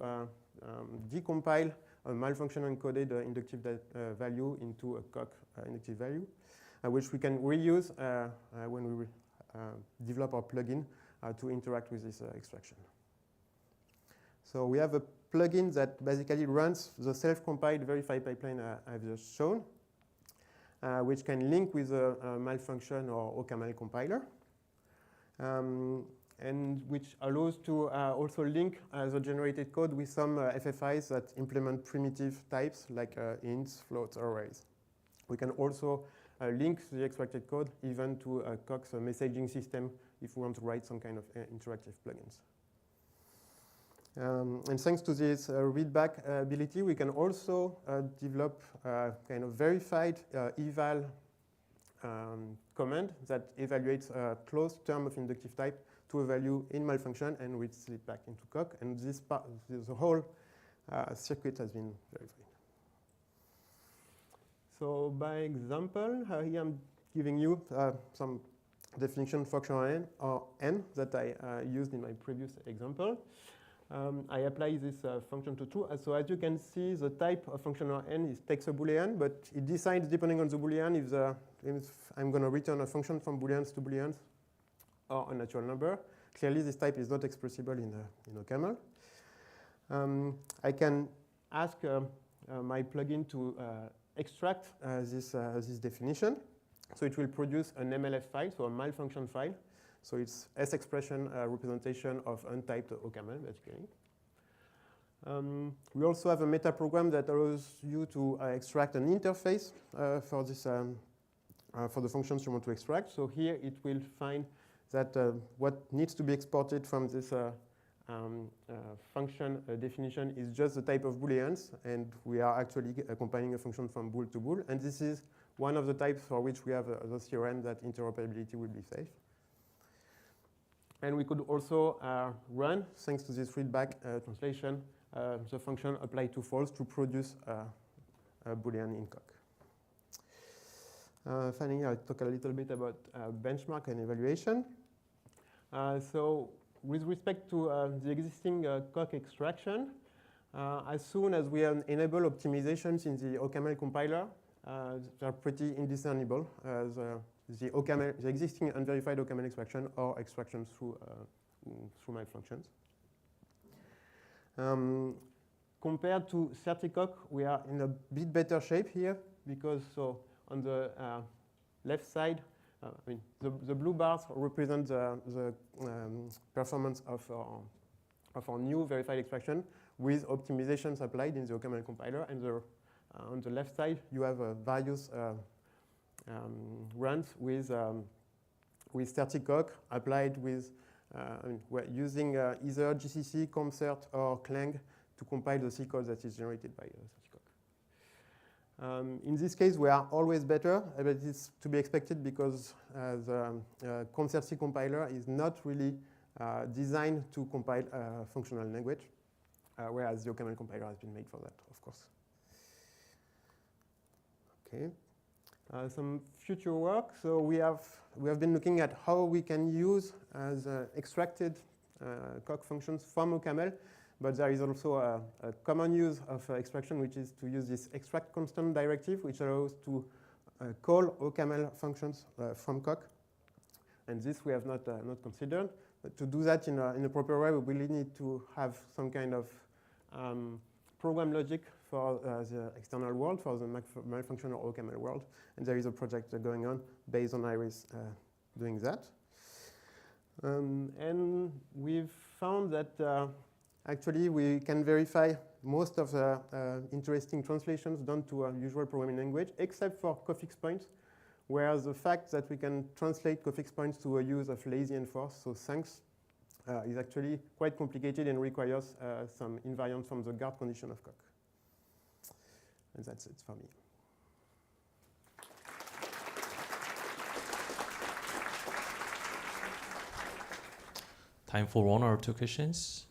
decompile a malfunction encoded inductive value into a Coq inductive value, which we can reuse when we develop our plugin to interact with this extraction. So we have a plugin that basically runs the self-compiled verify pipeline I've just shown, which can link with a malfunction or OCaml compiler. And which allows to also link the generated code with some FFIs that implement primitive types like ints, floats, or arrays. We can also link the extracted code even to Coq's messaging system if we want to write some kind of interactive plugins. And thanks to this readback ability, we can also develop kind of verified eval command that evaluates a closed term of inductive type to a value in malfunction and reads it back into Coq. And this part, the whole circuit has been verified. So by example, here I'm giving you some definition function n that I used in my previous example. I apply this function to true. So as you can see, the type of function n takes a Boolean, but it decides depending on the Boolean if I'm going to return a function from Booleans to Booleans or a natural number. Clearly, this type is not expressible in OCaml. I can ask my plugin to extract this definition. So it will produce an MLF file, so a malfunction file. So it's S expression representation of untyped OCaml, basically. We also have a meta program that allows you to extract an interface for this for the functions you want to extract. So here it will find that what needs to be exported from this function definition is just the type of Booleans, and we are actually compiling a function from bool to bool. And this is one of the types for which we have the theorem that interoperability will be safe. And we could also run, thanks to this readback translation, the function apply to false to produce a Boolean in Coq. Finally, I'll talk a little bit about benchmark and evaluation. So with respect to the existing coq extraction, as soon as we enable optimizations in the OCaml compiler, they're pretty indiscernible as the existing unverified OCaml extraction or extraction through malfunctions. Compared to certicoq, we are in a bit better shape here because on the left side, the blue bars represent the performance of our new verified extraction with optimizations applied in the OCaml compiler, and on the left side you have various runs with certicoq applied with we're using either GCC, CompCert, or Clang to compile the C code that is generated by certicoq. In this case, we are always better, but it's to be expected because the CompCert C compiler is not really designed to compile a functional language, whereas the OCaml compiler has been made for that, of course. Okay. Some future work. So we have been looking at how we can use extracted coq functions from OCaml, but there is also a common use of extraction, which is to use this extract constant directive, which allows to call OCaml functions from coq. And this we have not considered. But to do that in a proper way, we really need to have some kind of program logic for the external world, for the malfunctional OCaml world. And there is a project going on based on Iris doing that. And we've found that actually we can verify most of the interesting translations done to a usual programming language, except for cofix points, where the fact that we can translate cofix points to a use of lazy enforce, so thanks, is actually quite complicated and requires some invariant from the guard condition of coq. And that's it for me. Time for one or two questions.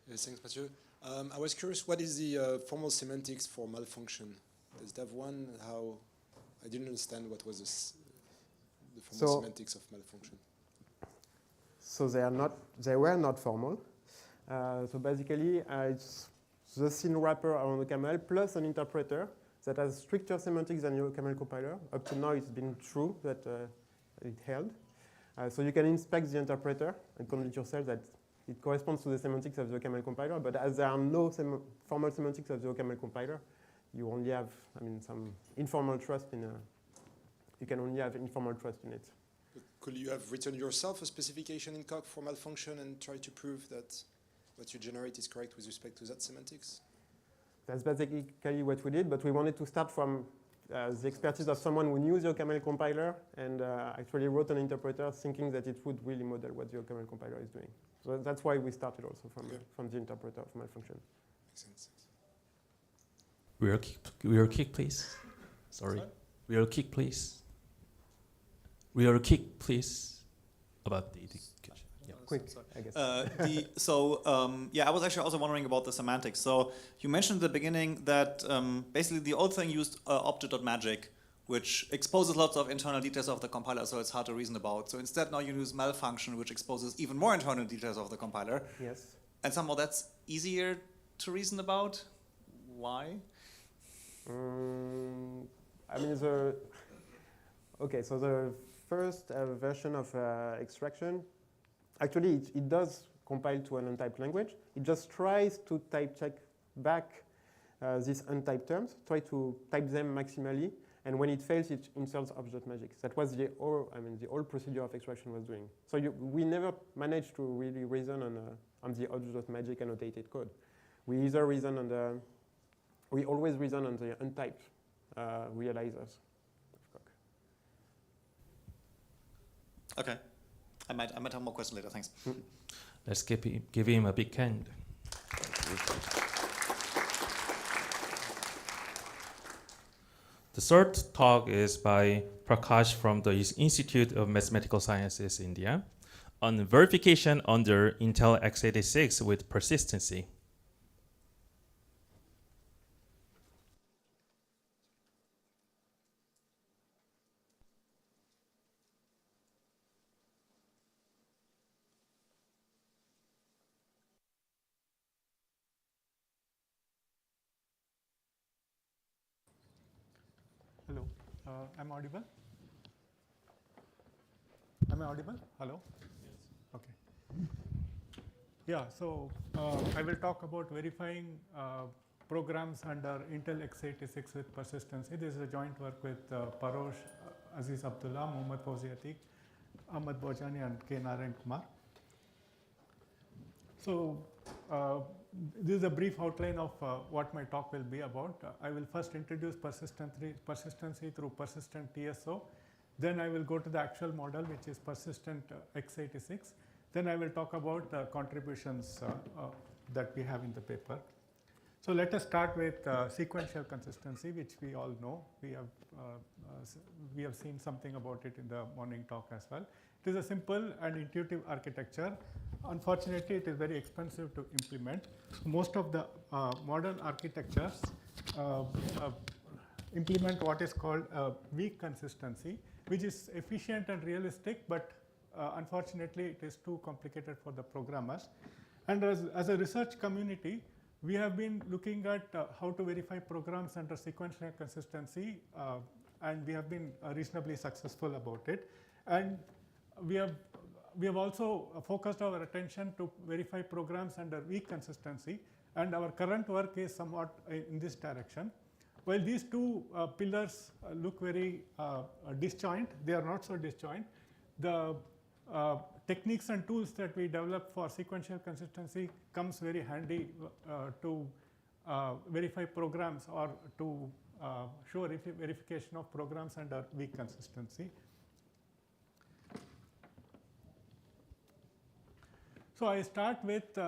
Yes, thanks, Mathieu. I was curious, what is the formal semantics for malfunction? Does it have one? How? I didn't understand what was the formal semantics of malfunction. So they were not formal. So basically, it's the scene wrapper around the OCaml plus an interpreter that has stricter semantics than your OCaml compiler. Up to now, it's been true that it held. So you can inspect the interpreter and convince yourself that it corresponds to the semantics of the OCaml compiler. But as there are no formal semantics of the OCaml compiler, you only have, some informal trust in you can only have informal trust in it. Could you have written yourself a specification in coq for malfunction and try to prove that what you generate is correct with respect to that semantics? That's basically what we did, but we wanted to start from the expertise of someone who knew the OCaml compiler and actually wrote an interpreter thinking that it would really model what the OCaml compiler is doing. So that's why we started also from the interpreter of malfunction. Makes sense. Real kick, please. Sorry. Real kick, please. Real kick, please. About the yeah. Quick, I guess. I was actually also wondering about the semantics. So you mentioned at the beginning that basically the old thing used object.magic, which exposes lots of internal details of the compiler, so it's hard to reason about. So instead now you use malfunction, which exposes even more internal details of the compiler. Yes. And somehow that's easier to reason about. Why? So the first version of extraction, actually it does compile to an untyped language. It just tries to type check back these untyped terms, try to type them maximally, and when it fails, it inserts object.magic. That was the whole procedure of extraction was doing. So we never managed to really reason on the object.magic annotated code. We always reason on the untyped realizers. Okay. I might have more questions later. Thanks. Let's give him a big hand. The third talk is by Prakash from the Institute of Mathematical Sciences, India. on verification under Intel x86 with persistency. Hello, I'm audible? Am I audible? Hello? Yes. Okay. Yeah, so I will talk about verifying programs under Intel x86 with persistency. This is a joint work with Parosh, Aziz Abdullah, Mohammad Fauzi Atiq, Ahmad Bojani, and K. Narayan Kumar. So this is a brief outline of what my talk will be about. I will first introduce persistency through persistent TSO. Then I will go to the actual model, which is persistent x86. Then I will talk about the contributions that we have in the paper. So let us start with sequential consistency, which we all know. We have seen something about it in the morning talk as well. It is a simple and intuitive architecture. Unfortunately, it is very expensive to implement. Most of the modern architectures implement what is called weak consistency, which is efficient and realistic, but unfortunately, it is too complicated for the programmers. And as a research community, we have been looking at how to verify programs under sequential consistency, and we have been reasonably successful about it. And we have also focused our attention to verify programs under weak consistency, and our current work is somewhat in this direction. While these two pillars look very disjoint, they are not so disjoint. The techniques and tools that we develop for sequential consistency comes very handy to verify programs or to show verification of programs under weak consistency. So I start with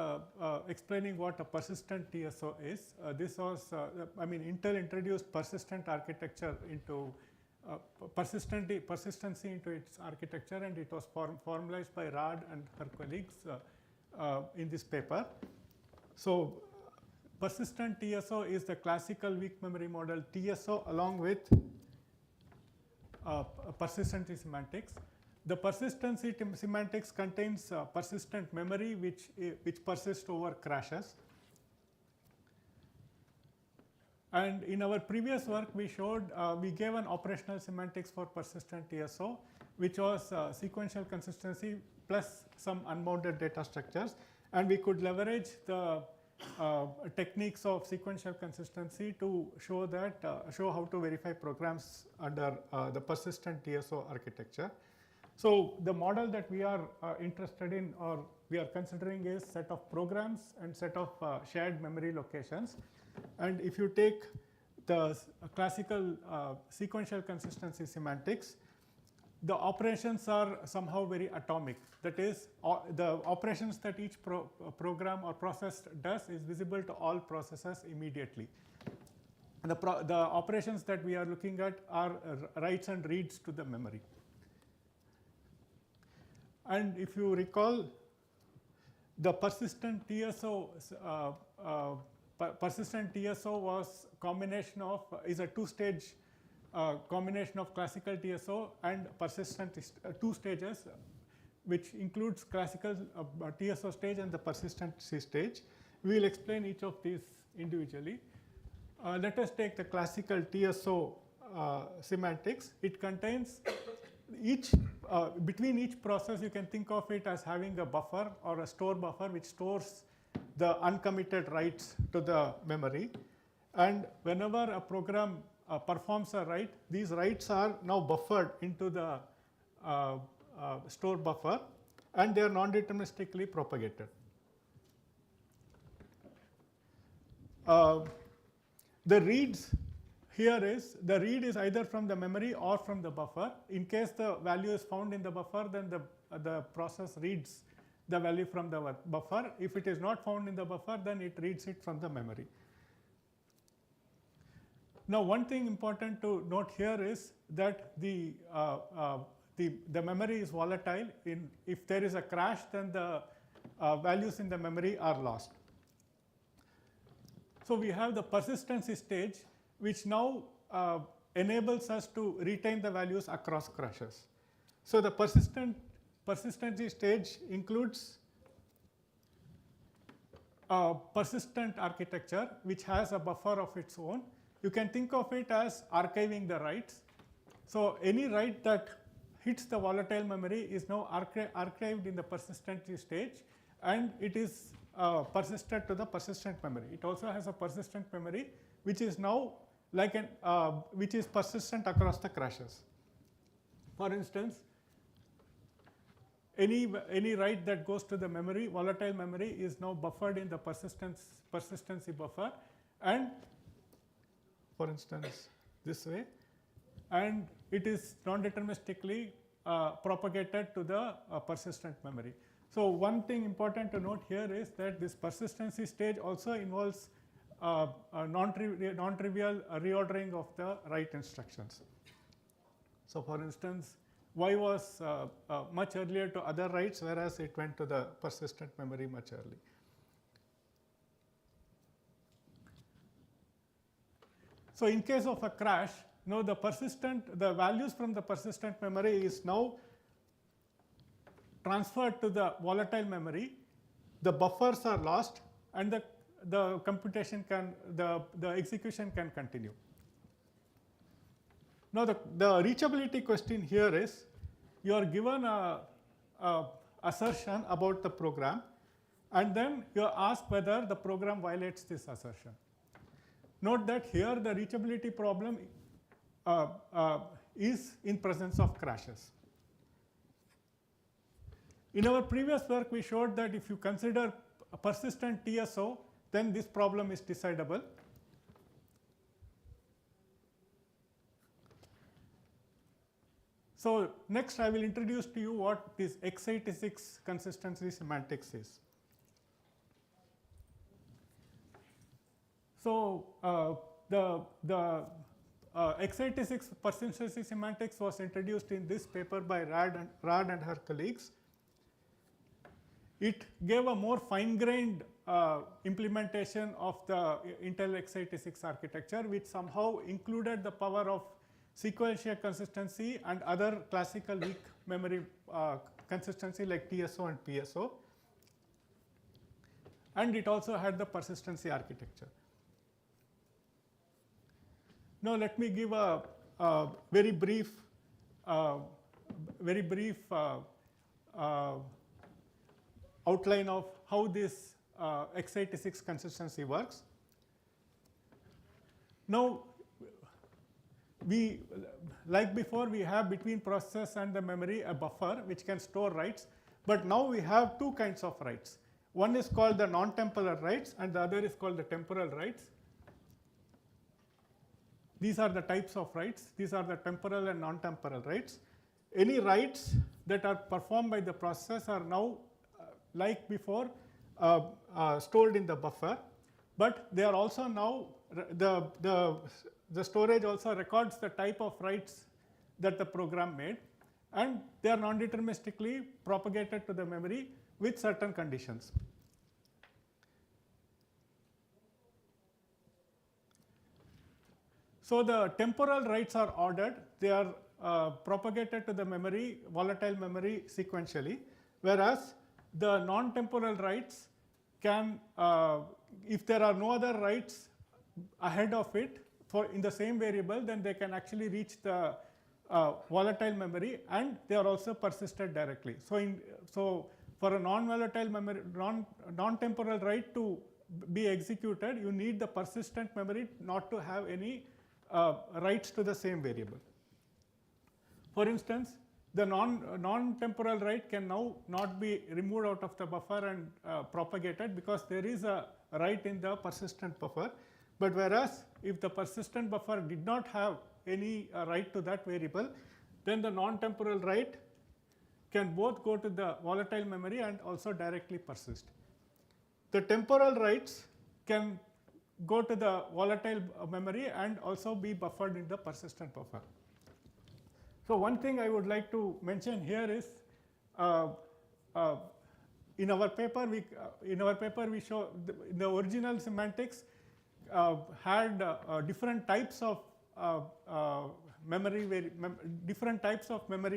explaining what a persistent TSO is. This was, Intel introduced persistent architecture into persistency into its architecture, and it was formalized by Rad and her colleagues in this paper. So persistent TSO is the classical weak memory model TSO along with persistency semantics. The persistency semantics contains persistent memory which persists over crashes. And in our previous work, we showed we gave an operational semantics for persistent TSO, which was sequential consistency plus some unbounded data structures. And we could leverage the techniques of sequential consistency to show how to verify programs under the persistent TSO architecture. So the model that we are interested in or we are considering is set of programs and set of shared memory locations. And if you take the classical sequential consistency semantics, the operations are somehow very atomic. That is, the operations that each program or process does is visible to all processes immediately. And the operations that we are looking at are writes and reads to the memory. And if you recall, the persistent TSO was is a two-stage combination of classical TSO and persistent two stages, which includes classical TSO stage and the persistency stage. We will explain each of these individually. Let us take the classical TSO semantics. It contains between each process, you can think of it as having a buffer or a store buffer which stores the uncommitted writes to the memory. And whenever a program performs a write, these writes are now buffered into the store buffer, and they are non-deterministically propagated. The reads here is, the read is either from the memory or from the buffer. In case the value is found in the buffer, then the process reads the value from the buffer. If it is not found in the buffer, then it reads it from the memory. Now, one thing important to note here is that the the memory is volatile. If there is a crash, then the values in the memory are lost. So we have the persistency stage, which now enables us to retain the values across crashes. So the persistency stage includes a persistent architecture which has a buffer of its own. You can think of it as archiving the writes. So any write that hits the volatile memory is now archived in the persistency stage, and it is persisted to the persistent memory. It also has a persistent memory, which is now like which is persistent across the crashes. For instance, any write that goes to the memory, volatile memory, is now buffered in the persistency buffer, and for instance this way, and it is non-deterministically propagated to the persistent memory. So one thing important to note here is that this persistency stage also involves a non-trivial reordering of the write instructions. So for instance, Y was much earlier to other writes, whereas it went to the persistent memory much early. So in case of a crash, now the values from the persistent memory is now transferred to the volatile memory. The buffers are lost, and the computation the execution can continue. Now the reachability question here is, you are given a assertion about the program, and then you are asked whether the program violates this assertion. Note that here the reachability problem is in presence of crashes. In our previous work, we showed that if you consider a persistent TSO, then this problem is decidable. So next I will introduce to you what this x86 consistency semantics is. So the x86 persistency semantics was introduced in this paper by Rad and her colleagues. It gave a more fine-grained implementation of the Intel x86 architecture, which somehow included the power of sequential consistency and other classical weak memory consistency like TSO and PSO. And it also had the persistency architecture. Now let me give a very brief outline of how this x86 consistency works. Now, like before, we have between process and the memory a buffer which can store writes, but now we have two kinds of writes. One is called the non-temporal writes, and the other is called the temporal writes. These are the types of writes. These are the temporal and non-temporal writes. Any writes that are performed by the process are now, like before, stored in the buffer, but they are also now, the storage also records the type of writes that the program made, and they are non-deterministically propagated to the memory with certain conditions. So the temporal writes are ordered. They are propagated to the memory, volatile memory sequentially, whereas the non-temporal writes can, if there are no other writes ahead of it in the same variable, then they can actually reach the volatile memory, and they are also persisted directly. So for a non-volatile memory, non-temporal write to be executed, you need the persistent memory not to have any writes to the same variable. For instance, the non-temporal write can now not be removed out of the buffer and propagated because there is a write in the persistent buffer. But whereas if the persistent buffer did not have any write to that variable, then the non-temporal write can both go to the volatile memory and also directly persist. The temporal writes can go to the volatile memory and also be buffered in the persistent buffer. So one thing I would like to mention here is in our paper we show the original semantics had different types of memory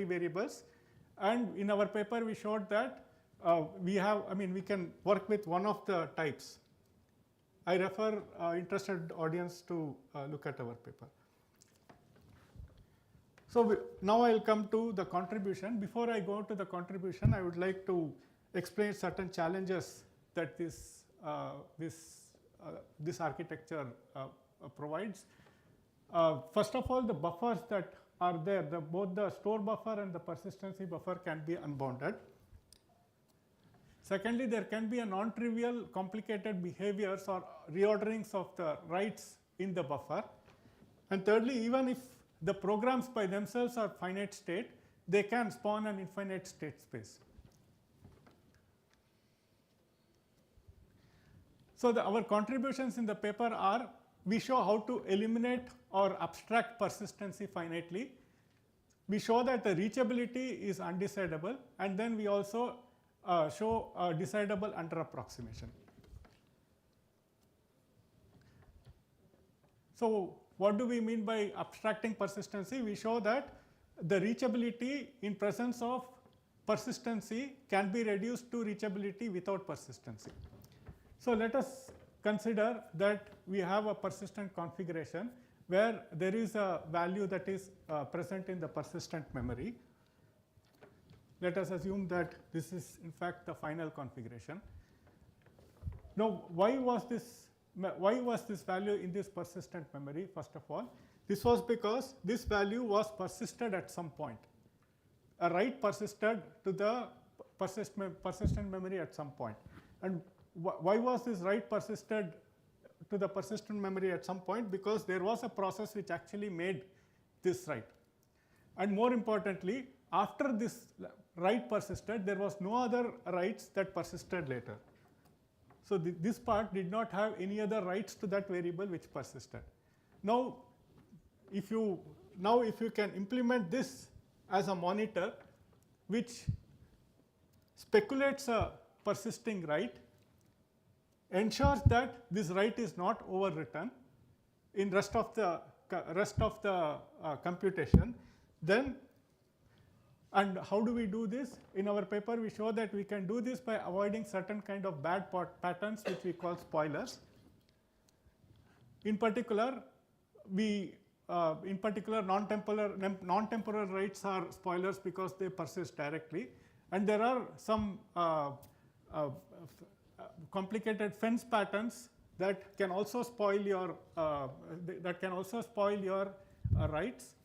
variables, and in our paper we showed that we can work with one of the types. I refer interested audience to look at our paper. So now I'll come to the contribution. Before I go to the contribution, I would like to explain certain challenges that this architecture provides. First of all, the buffers that are there, both the store buffer and the persistency buffer can be unbounded. Secondly, there can be a non-trivial complicated behaviors or reorderings of the writes in the buffer. And thirdly, even if the programs by themselves are finite state, they can spawn an infinite state space. So our contributions in the paper are, we show how to eliminate or abstract persistency finitely. We show that the reachability is undecidable, and then we also show a decidable under approximation. So what do we mean by abstracting persistency? We show that the reachability in presence of persistency can be reduced to reachability without persistency. So let us consider that we have a persistent configuration where there is a value that is present in the persistent memory. Let us assume that this is in fact the final configuration. Now, why was this value in this persistent memory? First of all, this was because this value was persisted at some point. A write persisted to the persistent memory at some point. And why was this write persisted to the persistent memory at some point? Because there was a process which actually made this write. And more importantly, after this write persisted, there was no other writes that persisted later. So this part did not have any other writes to that variable which persisted. Now, if you can implement this as a monitor which speculates a persisting write, ensures that this write is not overwritten in rest of the computation, then, and how do we do this? In our paper we show that we can do this by avoiding certain kind of bad patterns which we call spoilers. In particular, non-temporal writes are spoilers because they persist directly, and there are some complicated fence patterns that can also spoil your writes.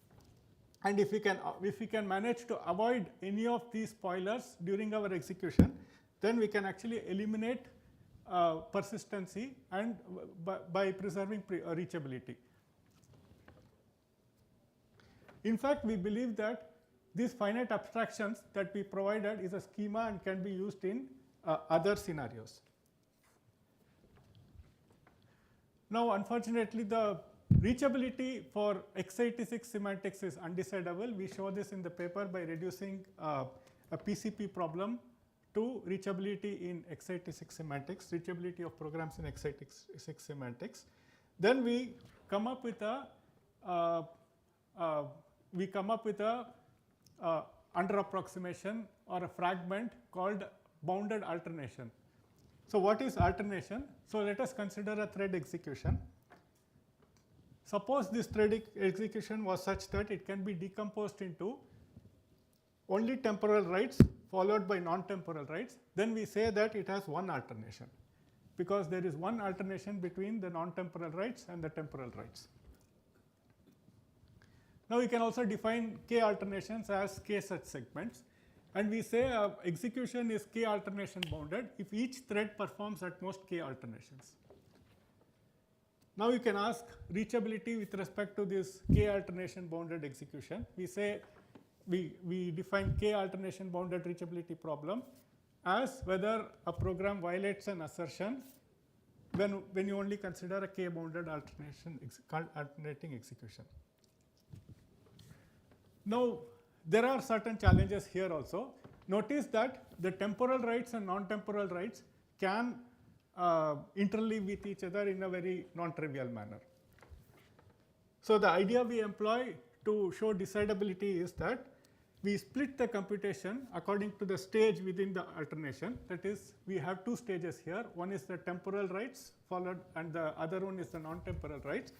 And if we can manage to avoid any of these spoilers during our execution, then we can actually eliminate persistency and by preserving reachability. In fact, we believe that these finite abstractions that we provided is a schema and can be used in other scenarios. Now, unfortunately, the reachability for x86 semantics is undecidable. We show this in the paper by reducing a PCP problem to reachability in x86 semantics, reachability of programs in x86 semantics. Then we come up with a under approximation or a fragment called bounded alternation. So what is alternation? So let us consider a thread execution. Suppose this thread execution was such that it can be decomposed into only temporal writes followed by non-temporal writes. Then we say that it has one alternation, because there is one alternation between the non-temporal writes and the temporal writes. Now we can also define k alternations as k such segments, and we say execution is k alternation bounded if each thread performs at most k alternations. Now you can ask reachability with respect to this k alternation bounded execution. We say we define k alternation bounded reachability problem as whether a program violates an assertion when you only consider a k bounded alternating execution. Now there are certain challenges here also. Notice that the temporal rights and non-temporal rights can interleave with each other in a very non-trivial manner. So the idea we employ to show decidability is that we split the computation according to the stage within the alternation. That is, we have two stages here. One is the temporal rights followed, and the other one is the non-temporal rights.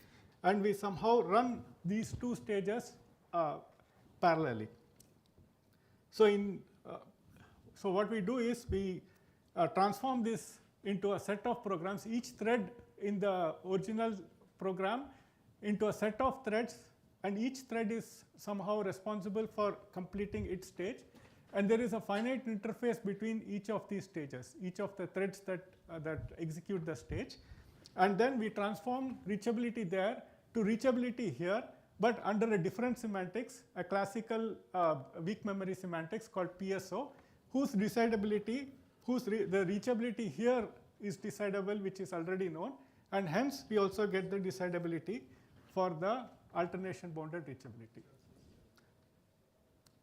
And we somehow run these two stages parallelly. So so what we do is we transform this into a set of programs, each thread in the original program into a set of threads, and each thread is somehow responsible for completing its stage. And there is a finite interface between each of these stages, each of the threads that execute the stage. And then we transform reachability there to reachability here, but under a different semantics, a classical weak memory semantics called PSO, whose decidability, the reachability here is decidable, which is already known. And hence, we also get the decidability for the alternation bounded reachability.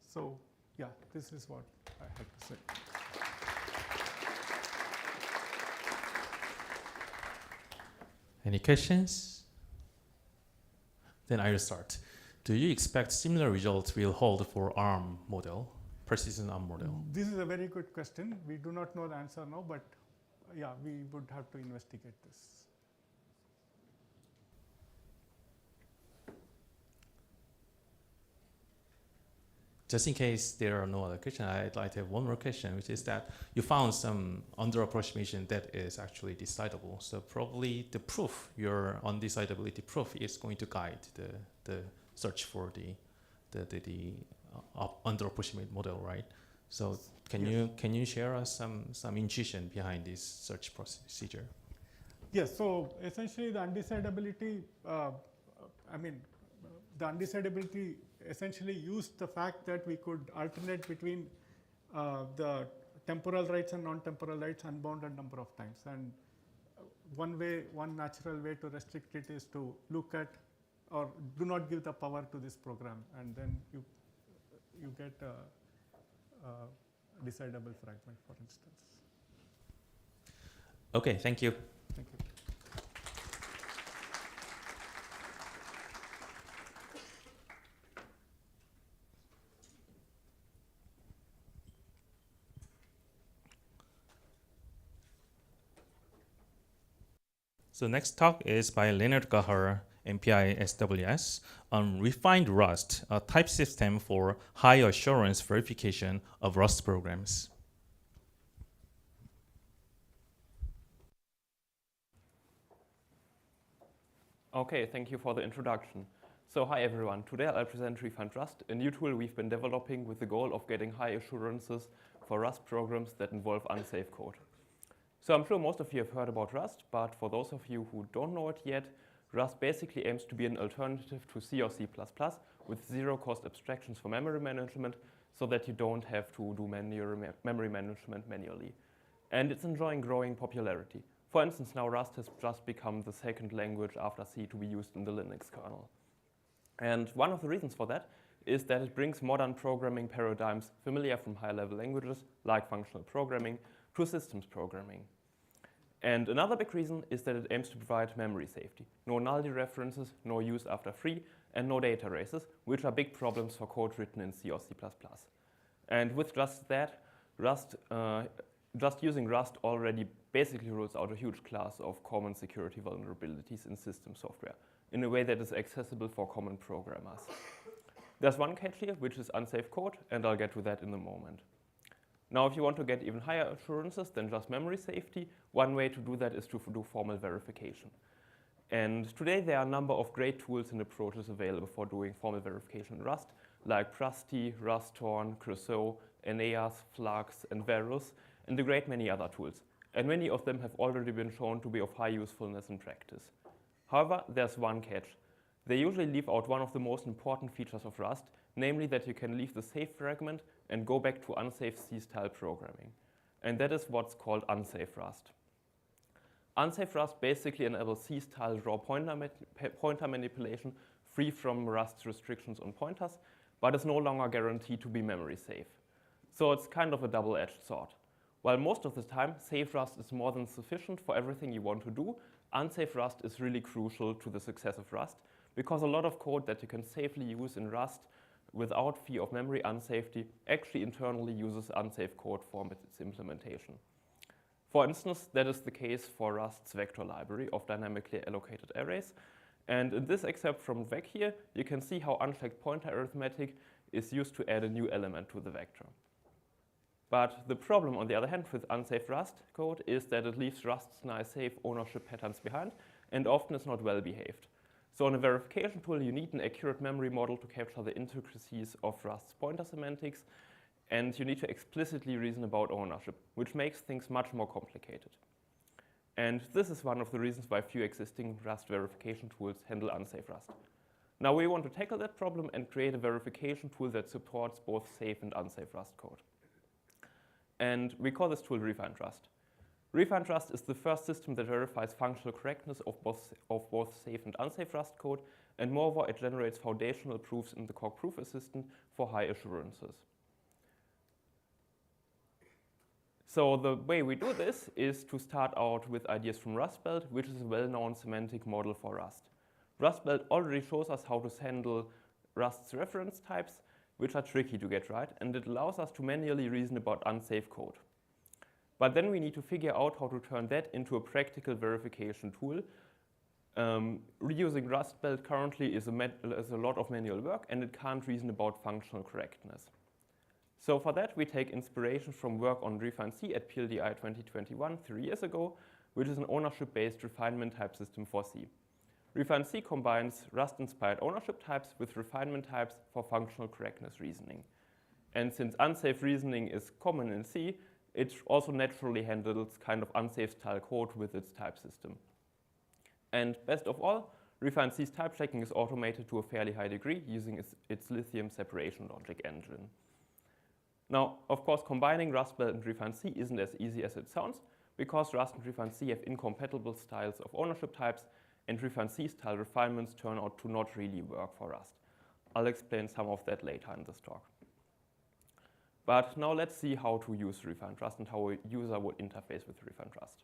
So yeah, this is what I have to say. Any questions? Then I will start. Do you expect similar results will hold for ARM model, persistent ARM model? This is a very good question. We do not know the answer now, but yeah, we would have to investigate this. Just in case there are no other questions, I'd like to have one more question, which is that you found some under approximation that is actually decidable. So probably the proof, your undecidability proof, is going to guide the search for the under approximate model, right? So can you share us some intuition behind this search procedure? Yes. So essentially, the undecidability. The undecidability essentially used the fact that we could alternate between the temporal rights and non-temporal rights unbounded number of times. And one natural way to restrict it is to look at or do not give the power to this program, and then you get a decidable fragment, for instance. Okay, thank you. Thank you. So next talk is by Leonard Gahar, MPI SWS, on refined Rust, a type system for high assurance verification of Rust programs. Okay, thank you for the introduction. So hi everyone, today I'll present Refined Rust, a new tool we've been developing with the goal of getting high assurances for Rust programs that involve unsafe code. So I'm sure most of you have heard about Rust, but for those of you who don't know it yet, Rust basically aims to be an alternative to C or C++ with zero-cost abstractions for memory management so that you don't have to do memory management manually. And it's enjoying growing popularity. For instance, now Rust has just become the second language after C to be used in the Linux kernel. And one of the reasons for that is that it brings modern programming paradigms familiar from high-level languages like functional programming to systems programming. And another big reason is that it aims to provide memory safety. No null dereferences, no use after free, and no data races, which are big problems for code written in C or C++. And with just that, just using Rust already basically rules out a huge class of common security vulnerabilities in system software in a way that is accessible for common programmers. There's one catch here, which is unsafe code, and I'll get to that in a moment. Now, if you want to get even higher assurances than just memory safety, one way to do that is to do formal verification. And today, there are a number of great tools and approaches available for doing formal verification in Rust, like Prusty, Rustorn, Crusoe, Eneas, Flux, and Varus, and a great many other tools. And many of them have already been shown to be of high usefulness in practice. However, there's one catch. They usually leave out one of the most important features of Rust, namely that you can leave the safe fragment and go back to unsafe C-style programming. And that is what's called unsafe Rust. Unsafe Rust basically enables C-style raw pointer manipulation free from Rust's restrictions on pointers, but is no longer guaranteed to be memory safe. So it's kind of a double-edged sword. While most of the time, safe Rust is more than sufficient for everything you want to do, unsafe Rust is really crucial to the success of Rust, because a lot of code that you can safely use in Rust without fear of memory unsafety actually internally uses unsafe code for its implementation. For instance, that is the case for Rust's vector library of dynamically allocated arrays. And in this excerpt from VEC here, you can see how unchecked pointer arithmetic is used to add a new element to the vector. But the problem, on the other hand, with unsafe Rust code is that it leaves Rust's nice safe ownership patterns behind and often is not well behaved. So in a verification tool, you need an accurate memory model to capture the intricacies of Rust's pointer semantics, and you need to explicitly reason about ownership, which makes things much more complicated. And this is one of the reasons why few existing Rust verification tools handle unsafe Rust. Now we want to tackle that problem and create a verification tool that supports both safe and unsafe Rust code. And we call this tool Refined Rust. Refined Rust is the first system that verifies functional correctness of both safe and unsafe Rust code, and moreover, it generates foundational proofs in the Coq Proof Assistant for high assurances. So the way we do this is to start out with ideas from Rustbelt, which is a well-known semantic model for Rust. Rustbelt already shows us how to handle Rust's reference types, which are tricky to get right, and it allows us to manually reason about unsafe code. But then we need to figure out how to turn that into a practical verification tool. Reusing Rustbelt currently is a lot of manual work, and it can't reason about functional correctness. So for that, we take inspiration from work on Dependency at PLDI 2021 3 years ago, which is an ownership-based refinement type system for C. Dependency combines Rust-inspired ownership types with refinement types for functional correctness reasoning. And since unsafe reasoning is common in C, it also naturally handles kind of unsafe style code with its type system. And best of all, Dependency's type checking is automated to a fairly high degree using its lithium separation logic engine. Now, of course, combining Rustbelt and Dependency isn't as easy as it sounds, because Rust and Dependency have incompatible styles of ownership types, and Dependency style refinements turn out to not really work for Rust. I'll explain some of that later in this talk. But now let's see how to use Refined Rust and how a user would interface with Refined Rust.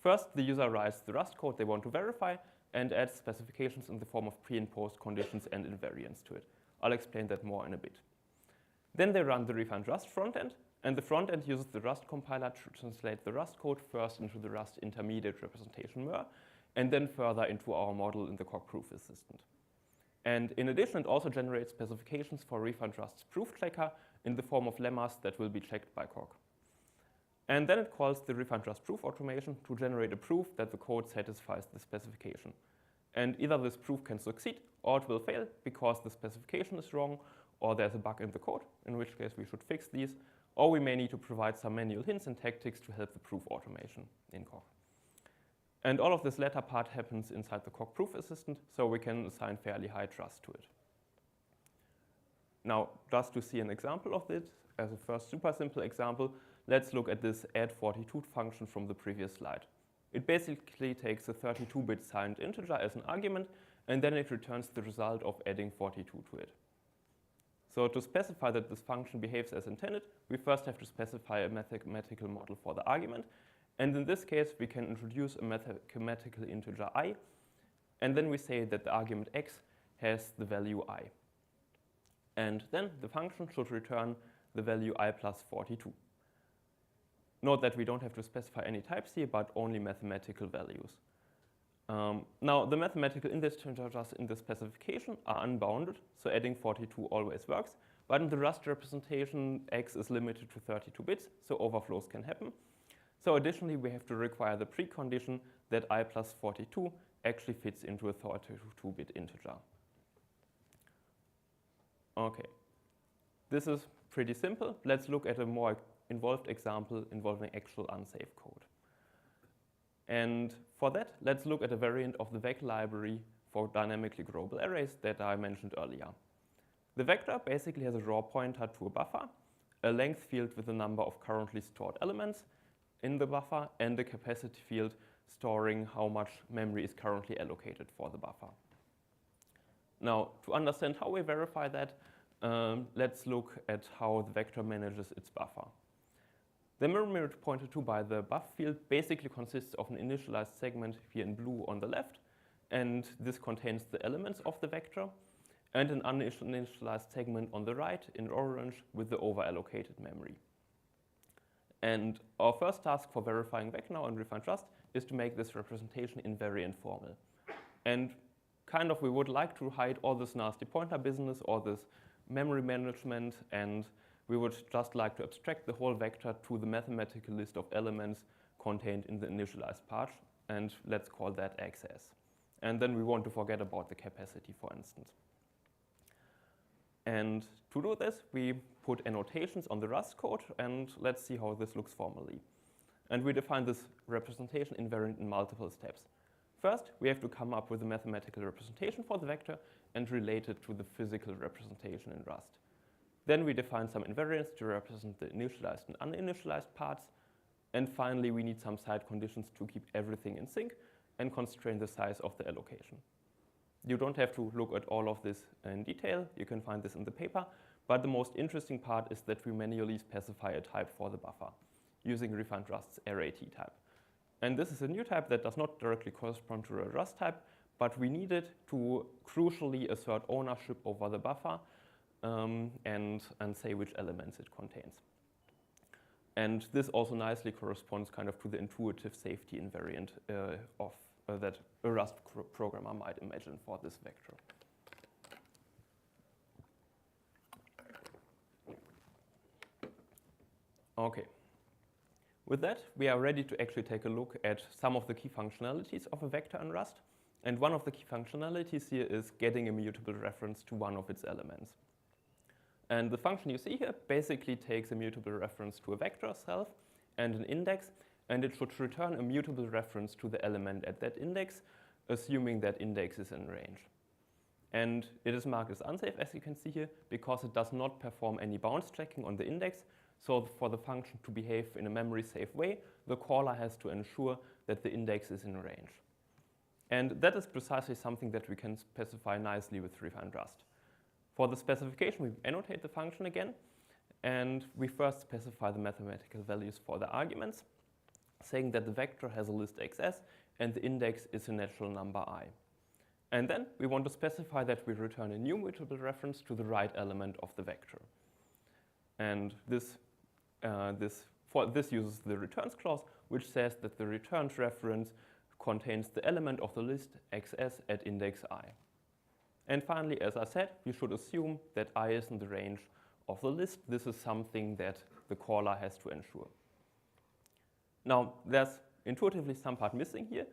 First, the user writes the Rust code they want to verify and adds specifications in the form of pre and post conditions and invariants to it. I'll explain that more in a bit. Then they run the Refined Rust frontend, and the frontend uses the Rust compiler to translate the Rust code first into the Rust intermediate representation MER, and then further into our model in the Coq Proof Assistant. And in addition, it also generates specifications for Refined Rust's proof checker in the form of lemmas that will be checked by Coq. And then it calls the Refined Rust proof automation to generate a proof that the code satisfies the specification. And either this proof can succeed or it will fail because the specification is wrong or there's a bug in the code, in which case we should fix these, or we may need to provide some manual hints and tactics to help the proof automation in Coq. And all of this latter part happens inside the Coq Proof Assistant, so we can assign fairly high trust to it. Now, just to see an example of it, as a first super simple example, let's look at this add42 function from the previous slide. It basically takes a 32-bit signed integer as an argument, and then it returns the result of adding 42 to it. So to specify that this function behaves as intended, we first have to specify a mathematical model for the argument. And in this case, we can introduce a mathematical integer I, and then we say that the argument x has the value I. And then the function should return the value I plus 42. Note that we don't have to specify any types here, but only mathematical values. Now, the mathematical integers in the specification are unbounded, so adding 42 always works. But in the Rust representation, x is limited to 32 bits, so overflows can happen. So additionally, we have to require the precondition that I plus 42 actually fits into a 32-bit integer. Okay, this is pretty simple. Let's look at a more involved example involving actual unsafe code. And for that, let's look at a variant of the VEC library for dynamically growable arrays that I mentioned earlier. The vector basically has a raw pointer to a buffer, a length field with the number of currently stored elements in the buffer, and a capacity field storing how much memory is currently allocated for the buffer. Now, to understand how we verify that, let's look at how the vector manages its buffer. The memory pointed to by the buff field basically consists of an initialized segment here in blue on the left, and this contains the elements of the vector, and an uninitialized segment on the right in orange with the over-allocated memory. And our first task for verifying vec now and refine trust is to make this representation invariant formal. And kind of we would like to hide all this nasty pointer business or this memory management, and we would just like to abstract the whole vector to the mathematical list of elements contained in the initialized part, and let's call that access. And then we want to forget about the capacity, for instance. And to do this, we put annotations on the Rust code, and let's see how this looks formally. And we define this representation invariant in multiple steps. First, we have to come up with a mathematical representation for the vector and relate it to the physical representation in Rust. Then we define some invariants to represent the initialized and uninitialized parts. And finally, we need some side conditions to keep everything in sync and constrain the size of the allocation. You don't have to look at all of this in detail. You can find this in the paper. But the most interesting part is that we manually specify a type for the buffer using refined Rust's RAT type. And this is a new type that does not directly correspond to a Rust type, but we need it to crucially assert ownership over the buffer and say which elements it contains. And this also nicely corresponds kind of to the intuitive safety invariant that a Rust programmer might imagine for this vector. Okay. With that, we are ready to actually take a look at some of the key functionalities of a vector in Rust. And one of the key functionalities here is getting a mutable reference to one of its elements. And the function you see here basically takes a mutable reference to a vector self and an index, and it should return a mutable reference to the element at that index, assuming that index is in range. And it is marked as unsafe, as you can see here, because it does not perform any bounds checking on the index. So for the function to behave in a memory-safe way, the caller has to ensure that the index is in range. And that is precisely something that we can specify nicely with refined Rust. For the specification, we annotate the function again, and we first specify the mathematical values for the arguments, saying that the vector has a list xs and the index is a natural number I. And then we want to specify that we return a new mutable reference to the right element of the vector. And this uses the returns clause, which says that the returned reference contains the element of the list xs at index I. And finally, as I said, we should assume that I is in the range of the list. This is something that the caller has to ensure. Now, there's intuitively some part missing here.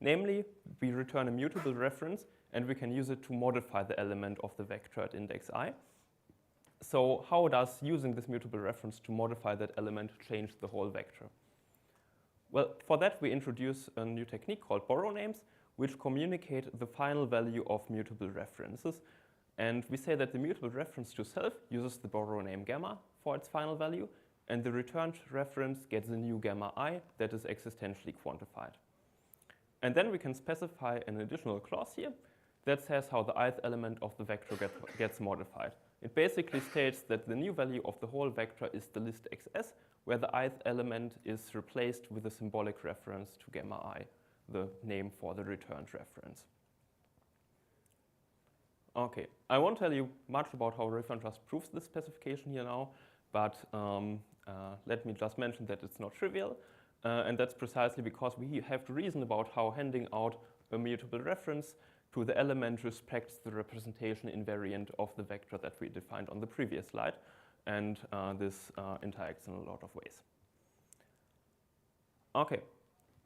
Namely, we return a mutable reference, and we can use it to modify the element of the vector at index I. So how does using this mutable reference to modify that element change the whole vector? Well, for that, we introduce a new technique called borrow names, which communicate the final value of mutable references. And we say that the mutable reference to self uses the borrow name gamma for its final value, and the returned reference gets a new gamma I that is existentially quantified. And then we can specify an additional clause here that says how the ith element of the vector gets modified. It basically states that the new value of the whole vector is the list xs, where the ith element is replaced with a symbolic reference to gamma I, the name for the returned reference. Okay, I won't tell you much about how refined Rust proves this specification here now, but let me just mention that it's not trivial, and that's precisely because we have to reason about how handing out a mutable reference to the element respects the representation invariant of the vector that we defined on the previous slide, and this interacts in a lot of ways. Okay.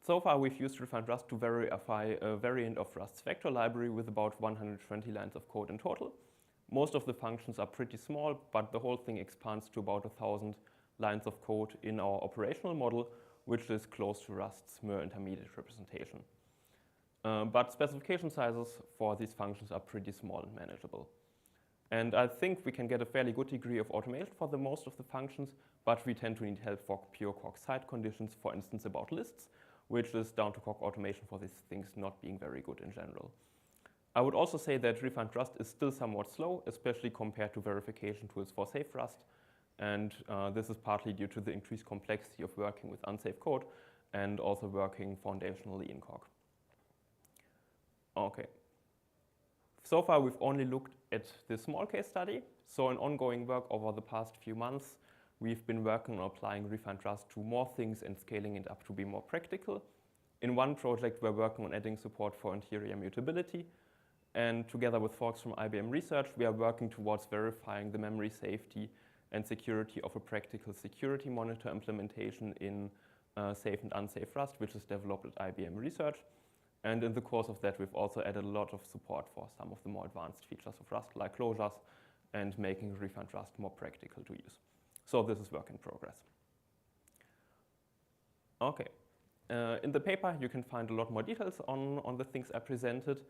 So far, we've used refined Rust to verify a variant of Rust's vector library with about 120 lines of code in total. Most of the functions are pretty small, but the whole thing expands to about 1,000 lines of code in our operational model, which is close to Rust's mere intermediate representation. But specification sizes for these functions are pretty small and manageable. And I think we can get a fairly good degree of automation for the most of the functions, but we tend to need help for pure Coq side conditions, for instance about lists, which is down to Coq automation for these things not being very good in general. I would also say that refund Rust is still somewhat slow, especially compared to verification tools for safe Rust. And this is partly due to the increased complexity of working with unsafe code and also working foundationally in Cork. Okay. So far, we've only looked at this small case study. So in ongoing work over the past few months, we've been working on applying refund Rust to more things and scaling it up to be more practical. In one project, we're working on adding support for interior mutability. And together with folks from IBM Research, we are working towards verifying the memory safety and security of a practical security monitor implementation in safe and unsafe Rust, which is developed at IBM Research. And in the course of that, we've also added a lot of support for some of the more advanced features of Rust, like closures, and making refund Rust more practical to use. So this is work in progress. Okay. In the paper, you can find a lot more details on the things I presented,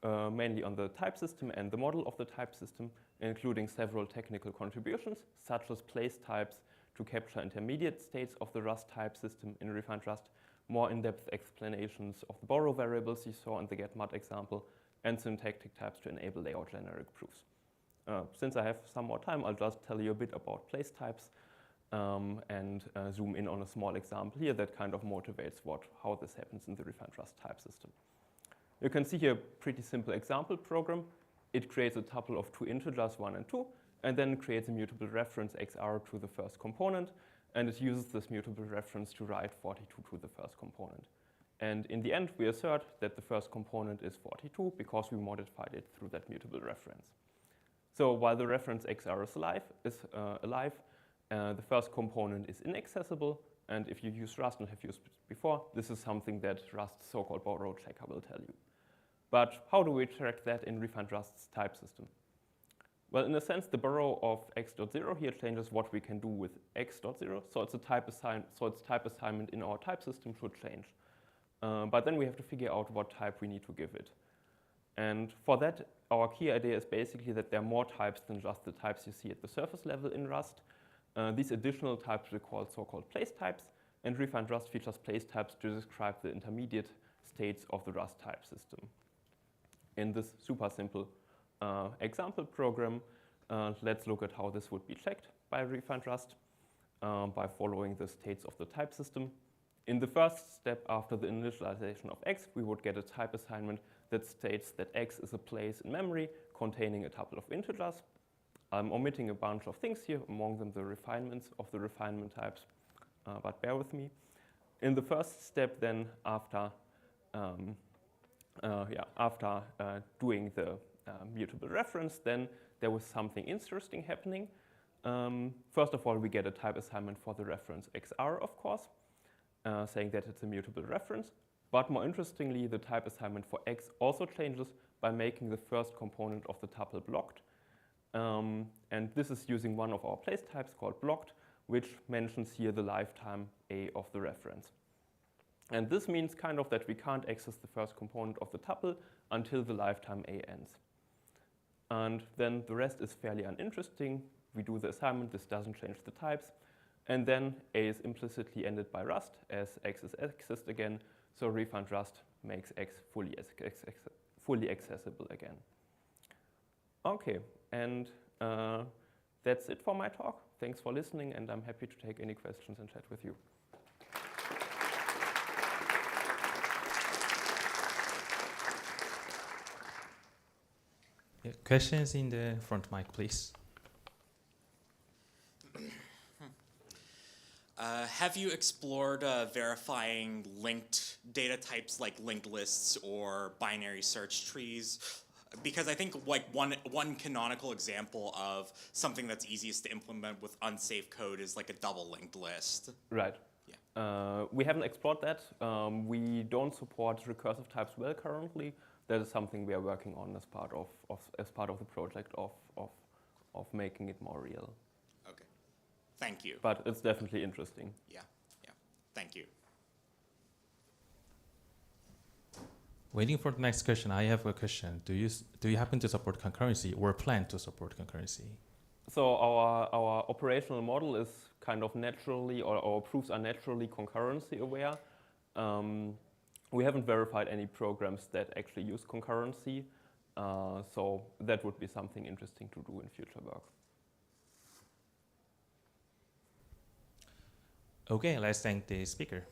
mainly on the type system and the model of the type system, including several technical contributions, such as place types to capture intermediate states of the Rust type system in refund Rust, more in-depth explanations of the borrow variables you saw in the getMud example, and syntactic types to enable layout generic proofs. Since I have some more time, I'll just tell you a bit about place types and zoom in on a small example here that kind of motivates how this happens in the refund Rust type system. You can see here a pretty simple example program. It creates a tuple of two integers, 1 and 2, and then creates a mutable reference XR to the first component, and it uses this mutable reference to write 42 to the first component. And in the end, we assert that the first component is 42 because we modified it through that mutable reference. So while the reference XR is alive, the first component is inaccessible, and if you use Rust and have used it before, this is something that Rust's so-called borrow checker will tell you. But how do we track that in refund Rust's type system? Well, in a sense, the borrow of x.0 here changes what we can do with x.0, so its type assignment in our type system should change. But then we have to figure out what type we need to give it. And for that, our key idea is basically that there are more types than just the types you see at the surface level in Rust. These additional types are called so-called place types, and refund Rust features place types to describe the intermediate states of the Rust type system. In this super simple example program, let's look at how this would be checked by refund Rust by following the states of the type system. In the first step after the initialization of x, we would get a type assignment that states that x is a place in memory containing a tuple of integers. I'm omitting a bunch of things here, among them the refinements of the refinement types, but bear with me. In the first step then, after doing the mutable reference, then there was something interesting happening. First of all, we get a type assignment for the reference XR, of course, saying that it's a mutable reference. But more interestingly, the type assignment for X also changes by making the first component of the tuple blocked. And this is using one of our place types called blocked, which mentions here the lifetime A of the reference. And this means kind of that we can't access the first component of the tuple until the lifetime A ends. And then the rest is fairly uninteresting. We do the assignment, this doesn't change the types. And then A is implicitly ended by Rust as X is accessed again. So refund Rust makes X fully accessible again. Okay, and that's it for my talk. Thanks for listening, and I'm happy to take any questions and chat with you. Yeah, questions in the front mic, please. Have you explored verifying linked data types like linked lists or binary search trees? Because I think like one canonical example of something that's easiest to implement with unsafe code is like a double linked list. Right. Yeah. We haven't explored that. We don't support recursive types well currently. That is something we are working on as part of the project of making it more real. Okay. Thank you. But it's definitely interesting. Yeah. Yeah. Thank you. Waiting for the next question, I have a question. Do you happen to support concurrency or plan to support concurrency? So our operational model is kind of naturally, or our proofs are naturally concurrency aware. We haven't verified any programs that actually use concurrency. So that would be something interesting to do in future work. Okay, let's thank the speaker.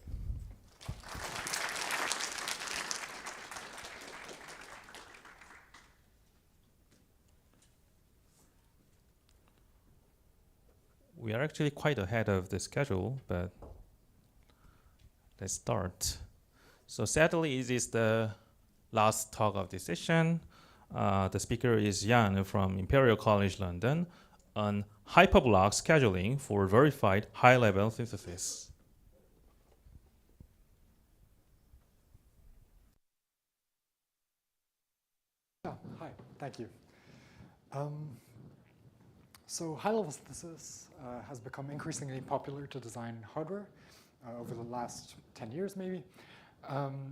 We are actually quite ahead of the schedule, but let's start. So sadly, it is the last talk of this session. The speaker is Jan from Imperial College London on hyperblock scheduling for verified high-level synthesis. Hi, thank you. So high-level synthesis has become increasingly popular to design hardware over the last 10 years maybe,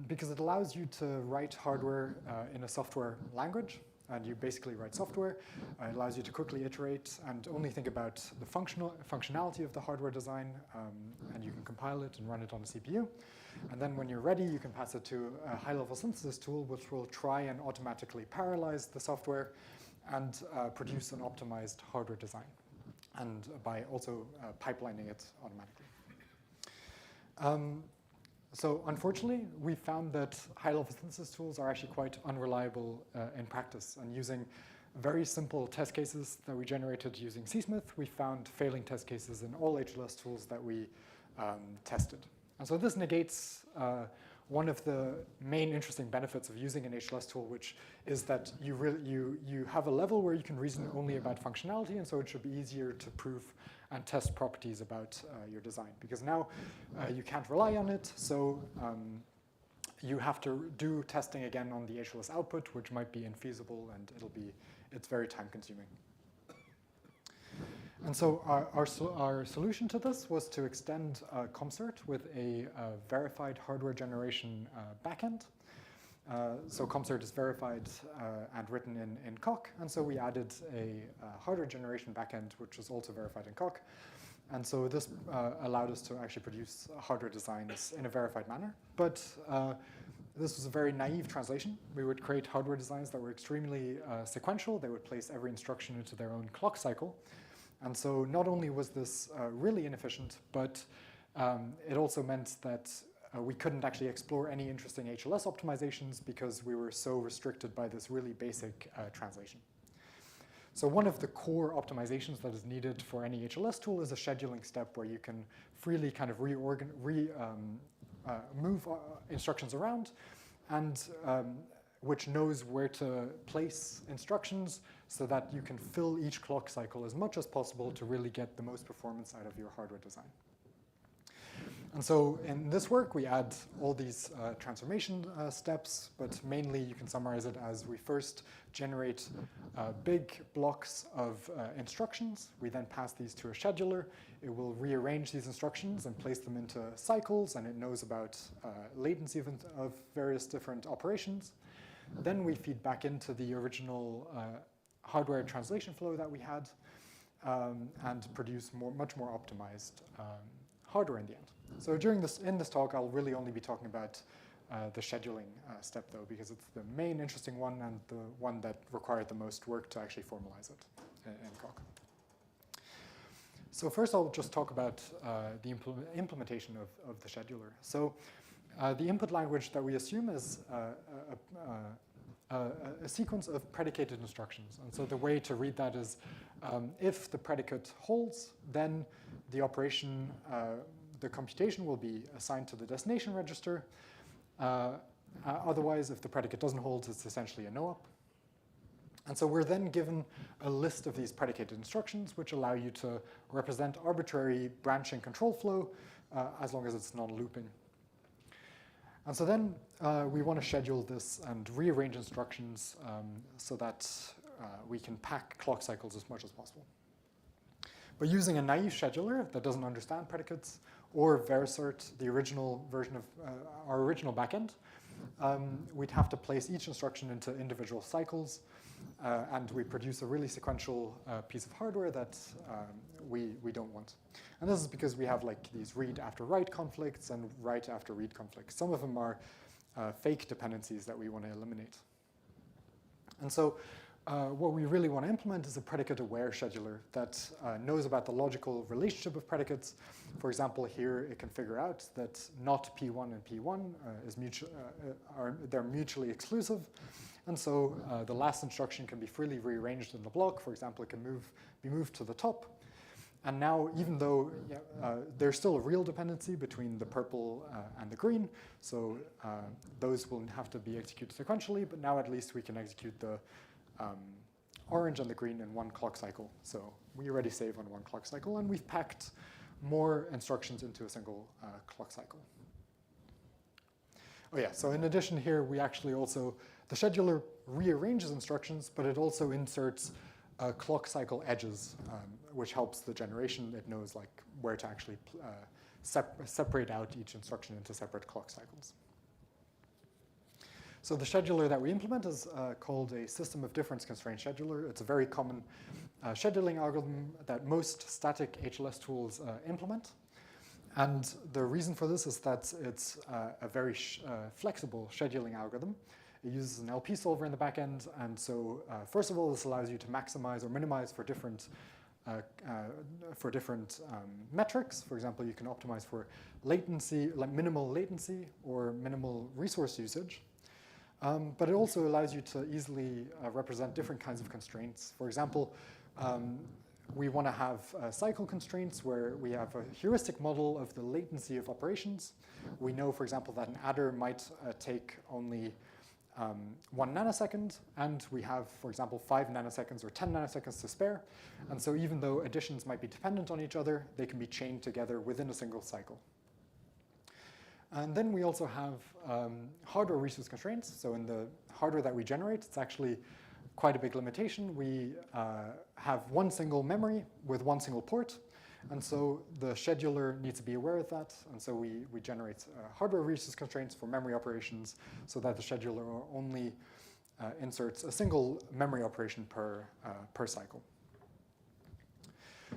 because it allows you to write hardware in a software language, and you basically write software. It allows you to quickly iterate and only think about the functionality of the hardware design, and you can compile it and run it on a CPU. And then when you're ready, you can pass it to a high-level synthesis tool, which will try and automatically parallelize the software and produce an optimized hardware design, and by also pipelining it automatically. So unfortunately, we found that high-level synthesis tools are actually quite unreliable in practice. And using very simple test cases that we generated using CSmith, we found failing test cases in all HLS tools that we tested. And so this negates one of the main interesting benefits of using an HLS tool, which is that you have a level where you can reason only about functionality, and so it should be easier to prove and test properties about your design. Because now you can't rely on it, so you have to do testing again on the HLS output, which might be infeasible, and it's very time-consuming. And so our solution to this was to extend ComCert with a verified hardware generation backend. So ComCert is verified and written in Coq, and so we added a hardware generation backend, which was also verified in Coq. And so this allowed us to actually produce hardware designs in a verified manner. But this was a very naive translation. We would create hardware designs that were extremely sequential. They would place every instruction into their own clock cycle. And so not only was this really inefficient, but it also meant that we couldn't actually explore any interesting HLS optimizations because we were so restricted by this really basic translation. So one of the core optimizations that is needed for any HLS tool is a scheduling step where you can freely kind of move instructions around, and which knows where to place instructions so that you can fill each clock cycle as much as possible to really get the most performance out of your hardware design. And so in this work, we add all these transformation steps, but mainly you can summarize it as we first generate big blocks of instructions. We then pass these to a scheduler. It will rearrange these instructions and place them into cycles, and it knows about latency of various different operations. Then we feed back into the original hardware translation flow that we had and produce much more optimized hardware in the end. So in this talk, I'll really only be talking about the scheduling step, though, because it's the main interesting one and the one that required the most work to actually formalize it in Coq. So first, I'll just talk about the implementation of the scheduler. So the input language that we assume is a sequence of predicated instructions. And so the way to read that is if the predicate holds, then the operation, the computation will be assigned to the destination register. Otherwise, if the predicate doesn't hold, it's essentially a no-op. And so we're then given a list of these predicated instructions, which allow you to represent arbitrary branching control flow as long as it's non-looping. And so then we want to schedule this and rearrange instructions so that we can pack clock cycles as much as possible. But using a naive scheduler that doesn't understand predicates, or Verisert, the original version of our original backend, we'd have to place each instruction into individual cycles, and we produce a really sequential piece of hardware that we don't want. And this is because we have like these read after write conflicts and write after read conflicts. Some of them are fake dependencies that we want to eliminate. And so what we really want to implement is a predicate-aware scheduler that knows about the logical relationship of predicates. For example, here it can figure out that not P1 and P1 they're mutually exclusive. And so the last instruction can be freely rearranged in the block. For example, it can be moved to the top. And now, even though there's still a real dependency between the purple and the green, so those will have to be executed sequentially, but now at least we can execute the orange and the green in one clock cycle. So we already save on one clock cycle, and we've packed more instructions into a single clock cycle. Oh yeah, so in addition here, we actually also, the scheduler rearranges instructions, but it also inserts clock cycle edges, which helps the generation. It knows like where to actually separate out each instruction into separate clock cycles. So the scheduler that we implement is called a system of difference constraint scheduler. It's a very common scheduling algorithm that most static HLS tools implement. And the reason for this is that it's a very flexible scheduling algorithm. It uses an LP solver in the back end, and so first of all, this allows you to maximize or minimize for different metrics. For example, you can optimize for latency, like minimal latency or minimal resource usage. But it also allows you to easily represent different kinds of constraints. For example, we want to have cycle constraints where we have a heuristic model of the latency of operations. We know, for example, that an adder might take only 1 nanosecond, and we have, for example, 5 nanoseconds or 10 nanoseconds to spare. And so even though additions might be dependent on each other, they can be chained together within a single cycle. And then we also have hardware resource constraints. So in the hardware that we generate, it's actually quite a big limitation. We have one single memory with one single port. And so the scheduler needs to be aware of that. And so we generate hardware resource constraints for memory operations so that the scheduler only inserts a single memory operation per cycle.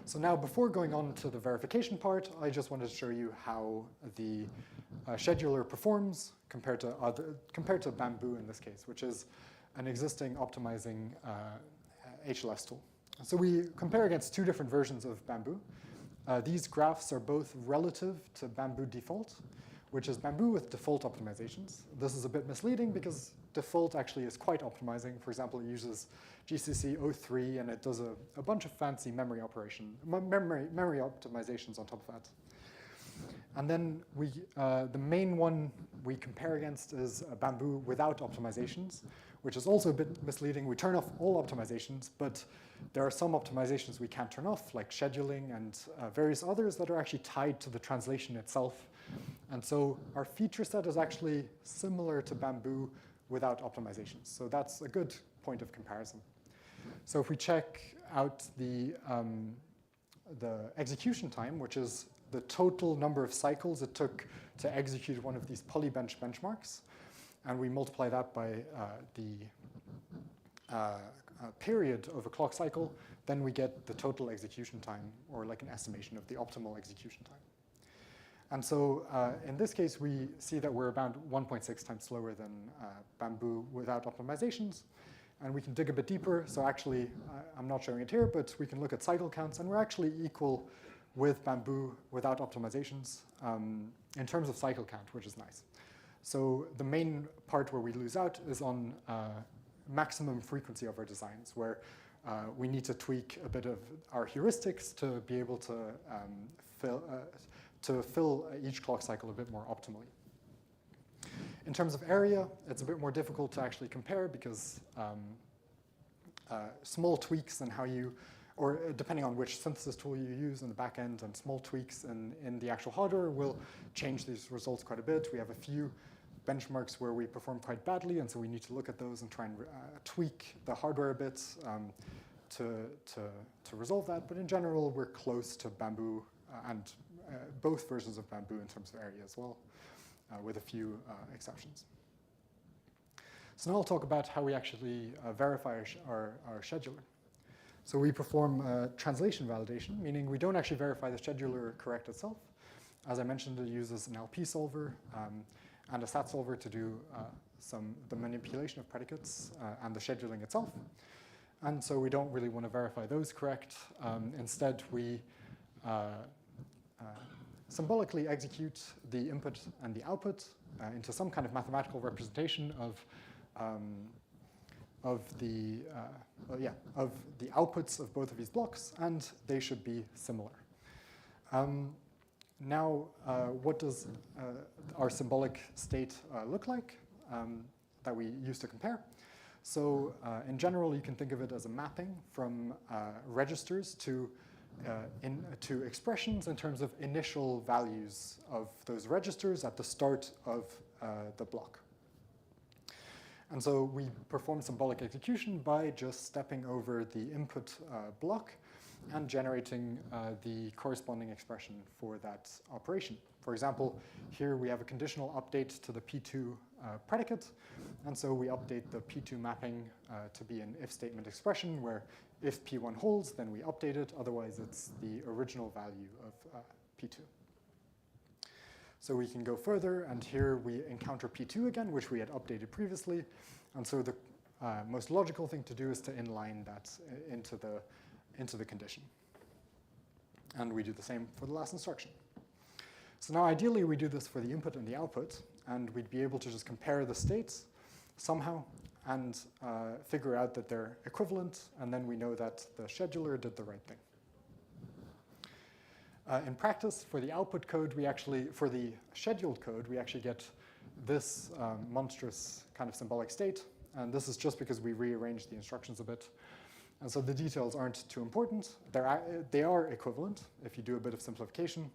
So now, before going on to the verification part, I just wanted to show you how the scheduler performs compared to Bamboo in this case, which is an existing optimizing HLS tool. So we compare against two different versions of Bamboo. These graphs are both relative to Bamboo default, which is Bamboo with default optimizations. This is a bit misleading because default actually is quite optimizing. For example, it uses GCC 03 and it does a bunch of fancy memory optimizations on top of that. And then the main one we compare against is Bamboo without optimizations, which is also a bit misleading. We turn off all optimizations, but there are some optimizations we can't turn off, like scheduling and various others that are actually tied to the translation itself. And so our feature set is actually similar to Bamboo without optimizations. So that's a good point of comparison. So if we check out the execution time, which is the total number of cycles it took to execute one of these polybench benchmarks, and we multiply that by the period of a clock cycle, then we get the total execution time, or like an estimation of the optimal execution time. And so in this case, we see that we're about 1.6 times slower than Bamboo without optimizations. And we can dig a bit deeper. So actually, I'm not showing it here, but we can look at cycle counts, and we're actually equal with Bamboo without optimizations in terms of cycle count, which is nice. So the main part where we lose out is on maximum frequency of our designs, where we need to tweak a bit of our heuristics to be able to fill each clock cycle a bit more optimally. In terms of area, it's a bit more difficult to actually compare because small tweaks in how you, or depending on which synthesis tool you use in the back end, and small tweaks in the actual hardware will change these results quite a bit. We have a few benchmarks where we perform quite badly, and so we need to look at those and try and tweak the hardware a bit to resolve that. But in general, we're close to Bamboo and both versions of Bamboo in terms of area as well, with a few exceptions. So now I'll talk about how we actually verify our scheduler. So we perform translation validation, meaning we don't actually verify the scheduler correct itself. As I mentioned, it uses an LP solver, and a stat solver to do the manipulation of predicates and the scheduling itself. And so we don't really want to verify those correct. Instead, we symbolically execute the input and the output into some kind of mathematical representation of the outputs of both of these blocks, and they should be similar. Now, what does our symbolic state look like that we use to compare? So in general, you can think of it as a mapping from registers to expressions in terms of initial values of those registers at the start of the block. And so we perform symbolic execution by just stepping over the input block and generating the corresponding expression for that operation. For example, here we have a conditional update to the P2 predicate, and so we update the P2 mapping to be an if statement expression where if P1 holds, then we update it, otherwise it's the original value of P2. So we can go further, and here we encounter P2 again, which we had updated previously, and so the most logical thing to do is to inline that into the condition. And we do the same for the last instruction. So now ideally we do this for the input and the output, and we'd be able to just compare the states somehow and figure out that they're equivalent, and then we know that the scheduler did the right thing. In practice, for the output code, for the scheduled code, we actually get this monstrous kind of symbolic state, and this is just because we rearranged the instructions a bit. And so the details aren't too important. They are equivalent if you do a bit of simplification.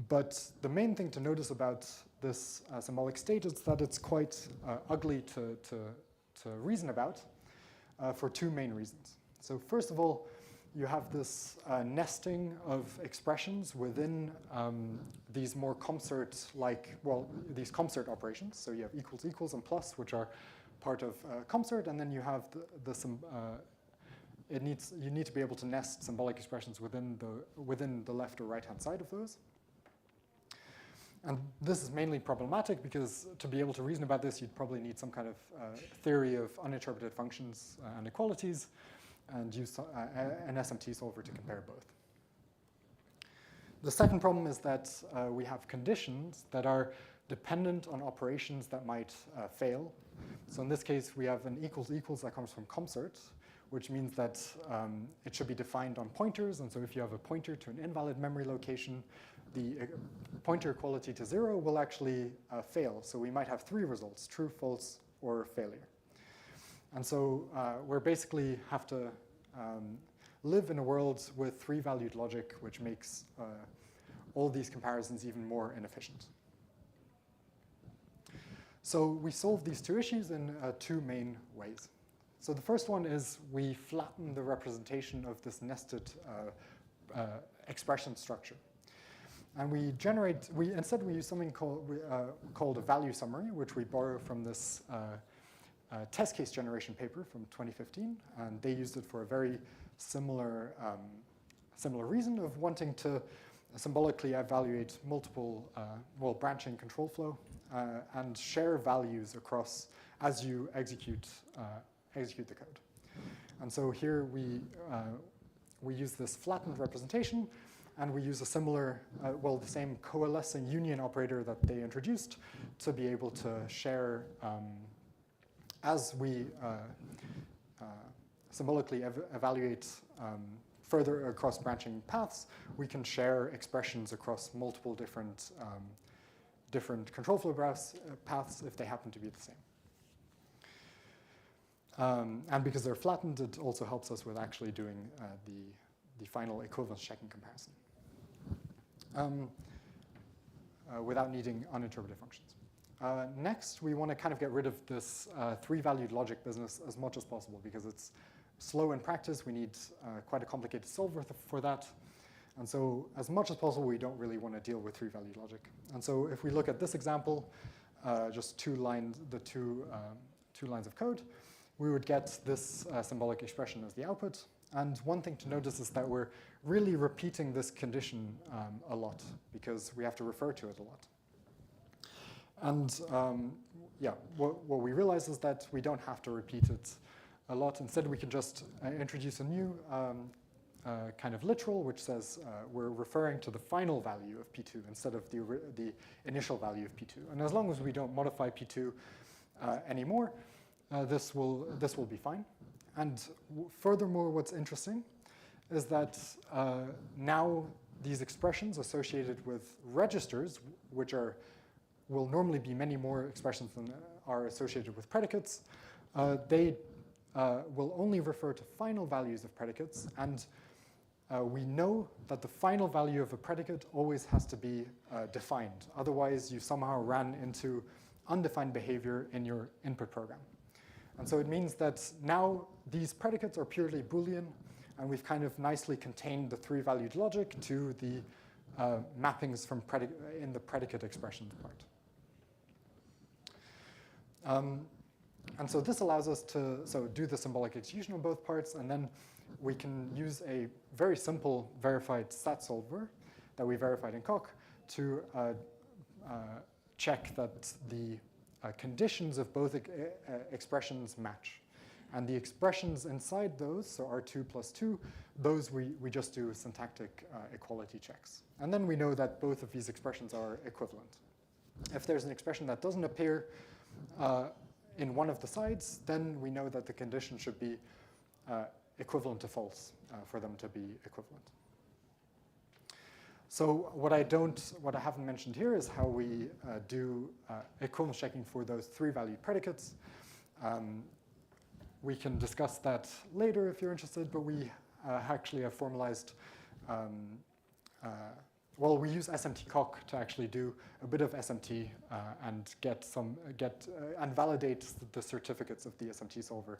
But the main thing to notice about this symbolic state is that it's quite ugly to reason about for two main reasons. So first of all, you have this nesting of expressions within these more COMSORT-like, these COMSORT operations. So you have equals, equals, and plus, which are part of COMSORT, and then you have you need to be able to nest symbolic expressions within the left or right-hand side of those. And this is mainly problematic because to be able to reason about this, you'd probably need some kind of theory of uninterpreted functions and equalities, and use an SMT solver to compare both. The second problem is that we have conditions that are dependent on operations that might fail. So in this case, we have an equals equals that comes from COMSORT, which means that it should be defined on pointers. And so if you have a pointer to an invalid memory location, the pointer equality to 0 will actually fail. So we might have 3 results, true, false, or failure. And so we basically have to live in a world with 3-valued logic, which makes all these comparisons even more inefficient. So we solve these two issues in 2 main ways. So the first one is we flatten the representation of this nested expression structure. And we use something called a value summary, which we borrow from this test case generation paper from 2015, and they used it for a very similar reason of wanting to symbolically evaluate multiple, branching control flow and share values across as you execute the code. And so here we use this flattened representation, and we use a similar, the same coalescing union operator that they introduced to be able to share as we symbolically evaluate further across branching paths, we can share expressions across multiple different control flow paths if they happen to be the same. And because they're flattened, it also helps us with actually doing the final equivalence checking comparison without needing uninterpreted functions. Next, we want to kind of get rid of this 3-valued logic business as much as possible because it's slow in practice. We need quite a complicated solver for that. And so as much as possible, we don't really want to deal with 3-valued logic. And so if we look at this example, just two lines of code, we would get this symbolic expression as the output. And one thing to notice is that we're really repeating this condition a lot because we have to refer to it a lot. And yeah, what we realize is that we don't have to repeat it a lot. Instead, we can just introduce a new kind of literal, which says we're referring to the final value of P2 instead of the initial value of P2. And as long as we don't modify P2 anymore, this will be fine. And furthermore, what's interesting is that now these expressions associated with registers, which will normally be many more expressions than are associated with predicates, they will only refer to final values of predicates, and we know that the final value of a predicate always has to be defined. Otherwise, you somehow ran into undefined behavior in your input program. And so it means that now these predicates are purely Boolean, and we've kind of nicely contained the three-valued logic to the mappings from in the predicate expressions part. And so this allows us to do the symbolic execution on both parts, and then we can use a very simple verified stat solver that we verified in Coq to check that the conditions of both expressions match. And the expressions inside those, so R2 plus 2, those we just do syntactic equality checks. And then we know that both of these expressions are equivalent. If there's an expression that doesn't appear in one of the sides, then we know that the condition should be equivalent to false for them to be equivalent. So what I haven't mentioned here is how we do equivalence checking for those three-valued predicates. We can discuss that later if you're interested, but we actually have formalized, well, we use SMT Coq to actually do a bit of SMT and and validate the certificates of the SMT solver,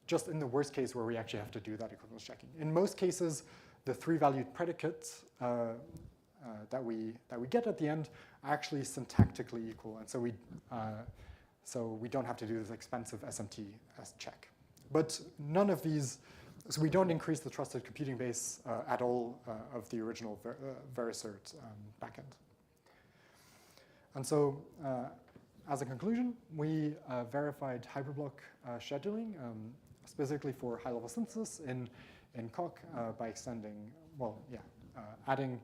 just in the worst case where we actually have to do that equivalence checking. In most cases, the three-valued predicates that we get at the end are actually syntactically equal, and so we don't have to do this expensive SMT check. But none of these, so we don't increase the trusted computing base at all of the original Veracert backend. And so as a conclusion, we verified hyperblock scheduling, specifically for high-level synthesis in Coq by extending, adding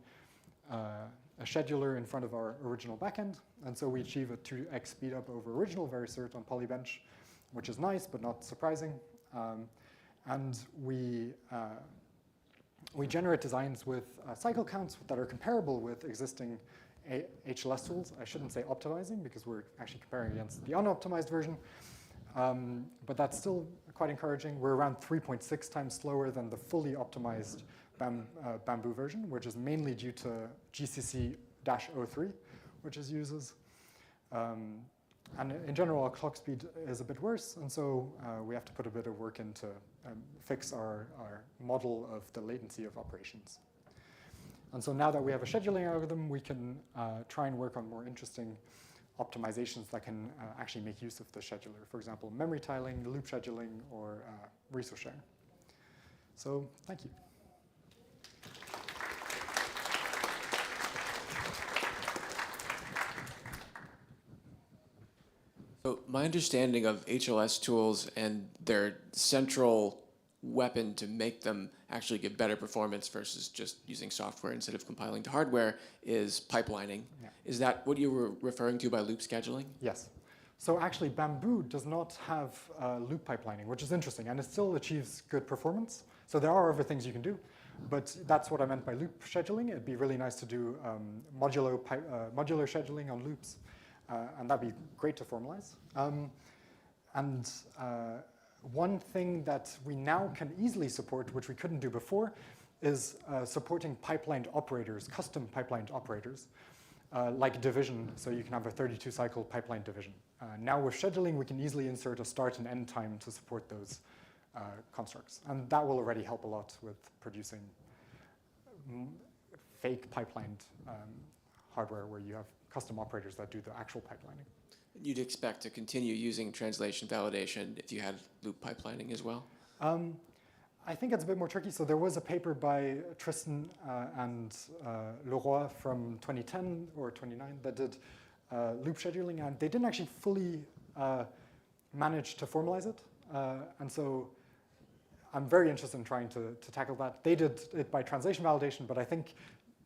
a scheduler in front of our original backend. And so we achieve a 2x speed up over original Veracert on Polybench, which is nice, but not surprising. And we generate designs with cycle counts that are comparable with existing HLS tools. I shouldn't say optimizing, because we're actually comparing against the unoptimized version. But that's still quite encouraging. We're around 3.6 times slower than the fully optimized Bamboo version, which is mainly due to GCC-03, which it uses. And in general, our clock speed is a bit worse, and so we have to put a bit of work in to fix our model of the latency of operations. And so now that we have a scheduling algorithm, we can try and work on more interesting optimizations that can actually make use of the scheduler. For example, memory tiling, loop scheduling, or resource sharing. So thank you. So my understanding of HLS tools and their central weapon to make them actually get better performance versus just using software instead of compiling to hardware is pipelining. Yeah. Is that what you were referring to by loop scheduling? Yes. So actually, Bamboo does not have loop pipelining, which is interesting, and it still achieves good performance. So there are other things you can do, but that's what I meant by loop scheduling. It'd be really nice to do modular scheduling on loops. And that'd be great to formalize. One thing that we now can easily support, which we couldn't do before, is supporting pipelined operators, custom pipelined operators, like division, so you can have a 32-cycle pipeline division. Now with scheduling, we can easily insert a start and end time to support those constructs. And that will already help a lot with producing fake pipelined hardware where you have custom operators that do the actual pipelining. You'd expect to continue using translation validation if you had loop pipelining as well? I think it's a bit more tricky. So there was a paper by Tristan and Leroy from 2010 or 29 that did loop scheduling, and they didn't actually fully manage to formalize it. And so I'm very interested in trying to tackle that. They did it by translation validation, but I think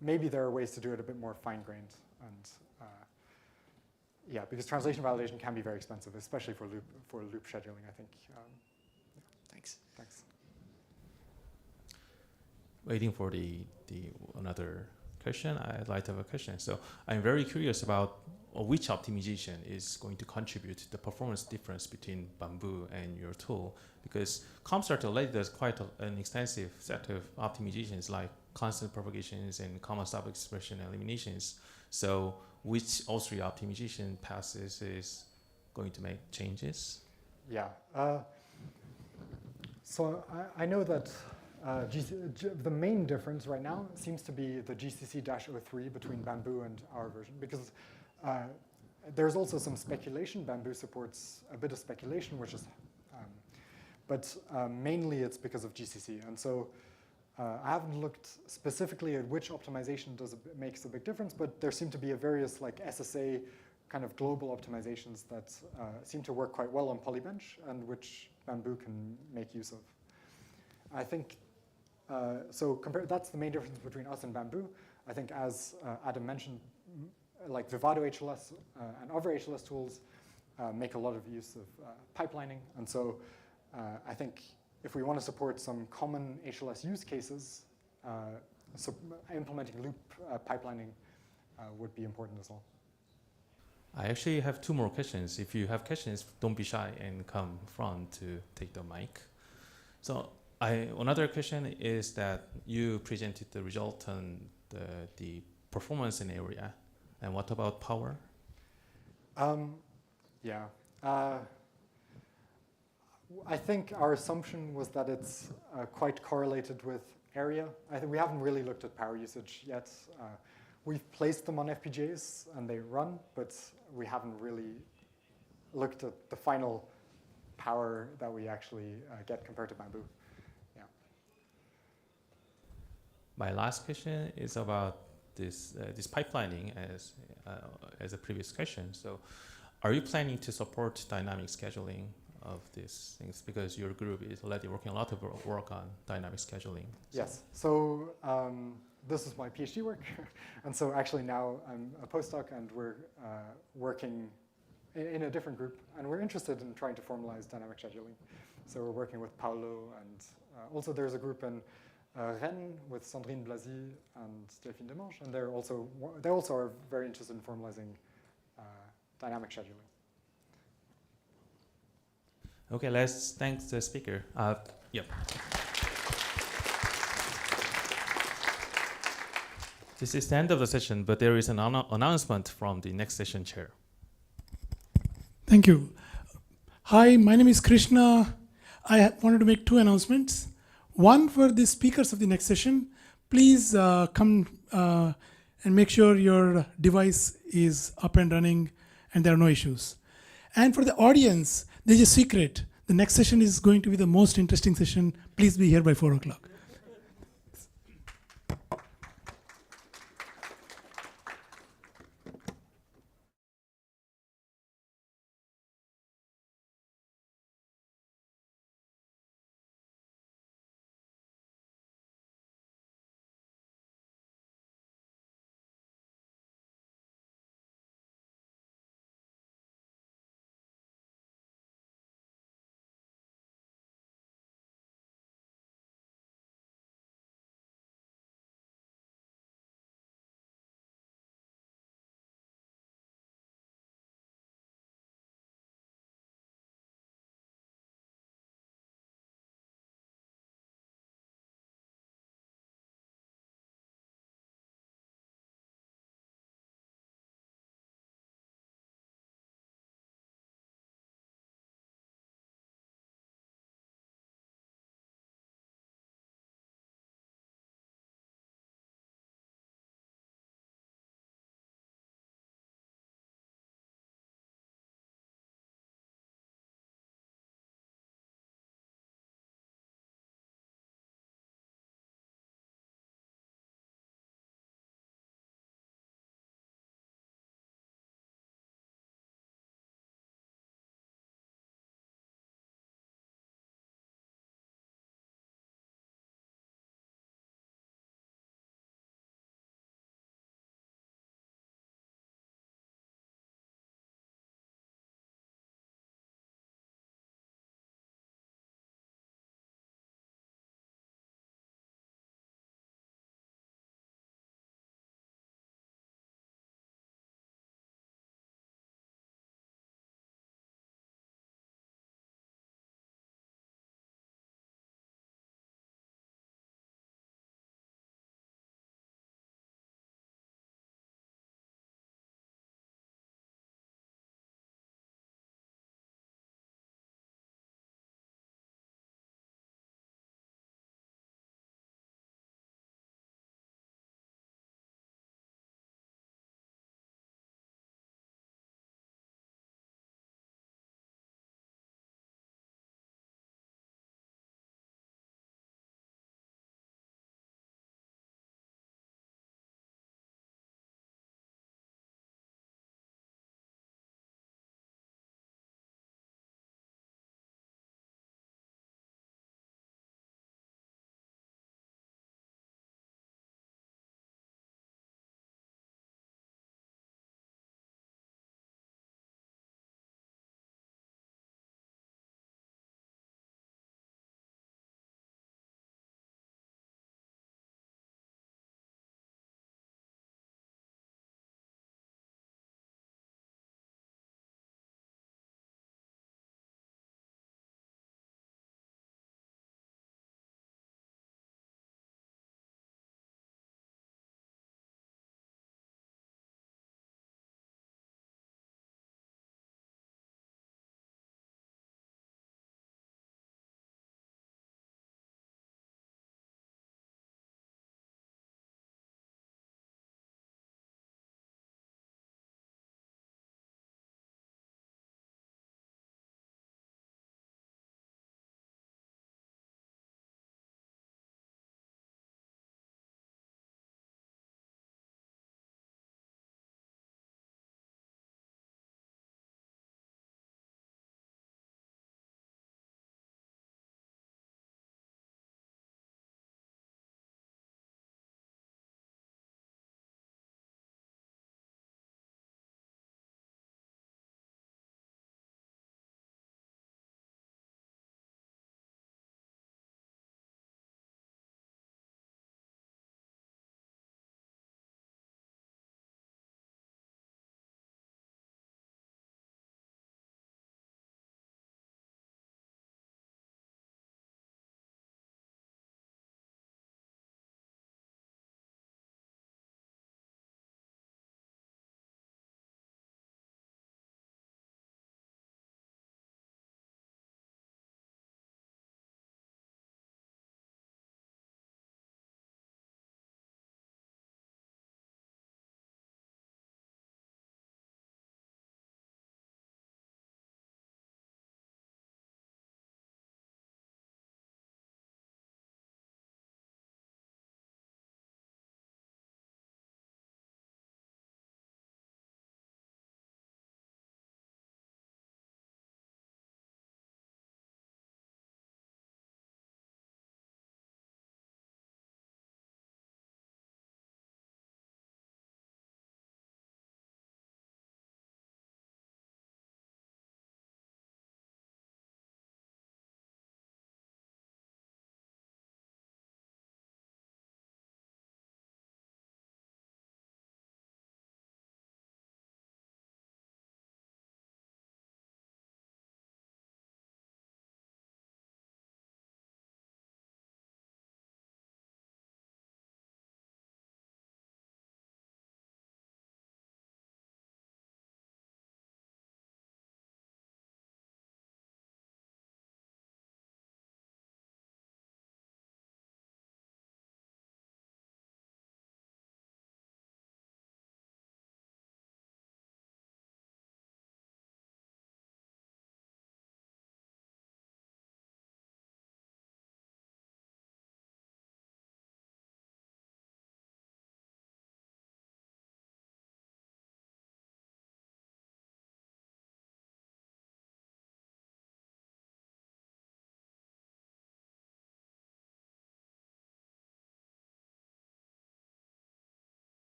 maybe there are ways to do it a bit more fine-grained. And yeah, because translation validation can be very expensive, especially for loop scheduling, I think. Yeah. Thanks. Thanks. Waiting for the another question, I'd like to have a question. So I'm very curious about which optimization is going to contribute to the performance difference between Bamboo and your tool, because CompStart already does quite an extensive set of optimizations like constant propagations and common stop expression eliminations. So which all three optimization passes is going to make changes? Yeah. So I know that the main difference right now seems to be the GCC-03 between Bamboo and our version, because there's also some speculation. Bamboo supports a bit of speculation, which is, but mainly it's because of GCC. And so I haven't looked specifically at which optimization makes a big difference, but there seem to be various like SSA kind of global optimizations that seem to work quite well on Polybench and which Bamboo can make use of. I think, so that's the main difference between us and Bamboo. I think as Adam mentioned, like Vivado HLS and other HLS tools make a lot of use of pipelining. And so I think if we want to support some common HLS use cases, so implementing loop pipelining would be important as well. I actually have two more questions. If you have questions, don't be shy and come front to take the mic. So another question is that you presented the result on the performance in area. And what about power? Yeah. I think our assumption was that it's quite correlated with area. I think we haven't really looked at power usage yet. We've placed them on FPGAs and they run, but we haven't really looked at the final power that we actually get compared to Bamboo. Yeah. My last question is about this pipelining as a previous question. So are you planning to support dynamic scheduling of these things, because your group is already working a lot of work on dynamic scheduling? Yes. So this is my PhD work. And so actually now I'm a postdoc and we're working in a different group. And we're interested in trying to formalize dynamic scheduling. So we're working with Paolo, and also there's a group in Rennes with Sandrine Blasi and Delphine Demange. And they also are very interested in formalizing dynamic scheduling. Okay, let's thank the speaker. Yep. This is the end of the session, but there is an announcement from the next session chair. Thank you. Hi, my name is Krishna. I wanted to make two announcements. One, for the speakers of the next session, please come and make sure your device is up and running and there are no issues. And for the audience, there's a secret. The next session is going to be the most interesting session. Please be here by 4 o'clock.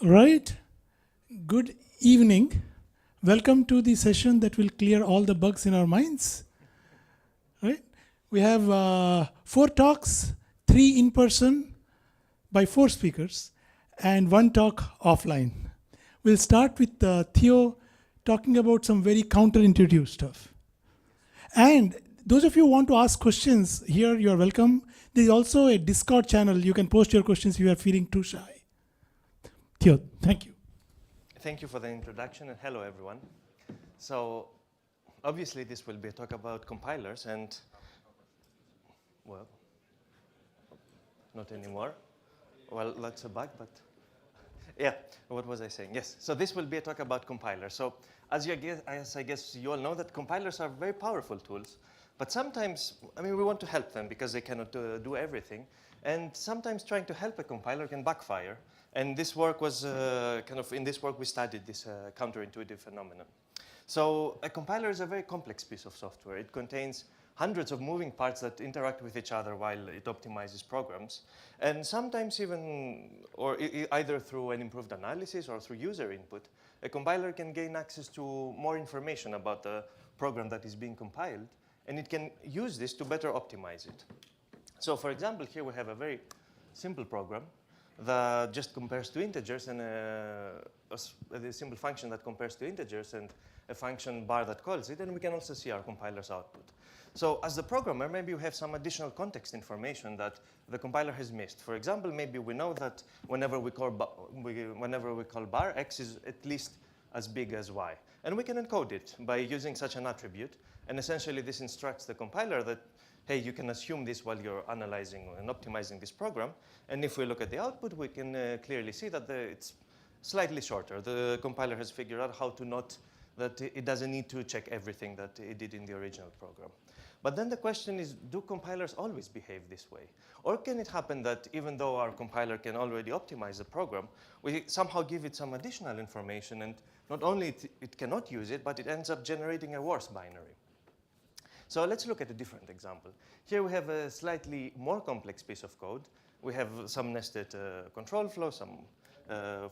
Right. Good evening. Welcome to the session that will clear all the bugs in our minds. Right. We have 4 talks, 3 in person by 4 speakers, and 1 talk offline. We'll start with Theo talking about some very counterintuitive stuff. And those of you who want to ask questions here, you're welcome. There's also a Discord channel. You can post your questions if you are feeling too shy. Theo, thank you. Thank you for the introduction, and hello, everyone. So, obviously, this will be a talk about compilers, and, well, not anymore. Well, that's a bug, but yeah, what was I saying? Yes, so this will be a talk about compilers. So, as I guess you all know, that compilers are very powerful tools, but sometimes, I mean, we want to help them because they cannot do everything, and sometimes trying to help a compiler can backfire. And this work was in this work we studied this counterintuitive phenomenon. So a compiler is a very complex piece of software. It contains hundreds of moving parts that interact with each other while it optimizes programs. And sometimes even, or either through an improved analysis or through user input, a compiler can gain access to more information about the program that is being compiled, and it can use this to better optimize it. So for example, here we have a very simple program that just compares 2 integers and a simple function that compares 2 integers and a function bar that calls it, and we can also see our compiler's output. So as the programmer, maybe we have some additional context information that the compiler has missed. For example, maybe we know that whenever we call bar, x is at least as big as y. And we can encode it by using such an attribute. And essentially, this instructs the compiler that, hey, you can assume this while you're analyzing and optimizing this program. And if we look at the output, we can clearly see that it's slightly shorter. The compiler has figured out how to note that it doesn't need to check everything that it did in the original program. But then the question is, do compilers always behave this way? Or can it happen that even though our compiler can already optimize the program, we somehow give it some additional information, and not only it cannot use it, but it ends up generating a worse binary? So let's look at a different example. Here we have a slightly more complex piece of code. We have some nested control flow, some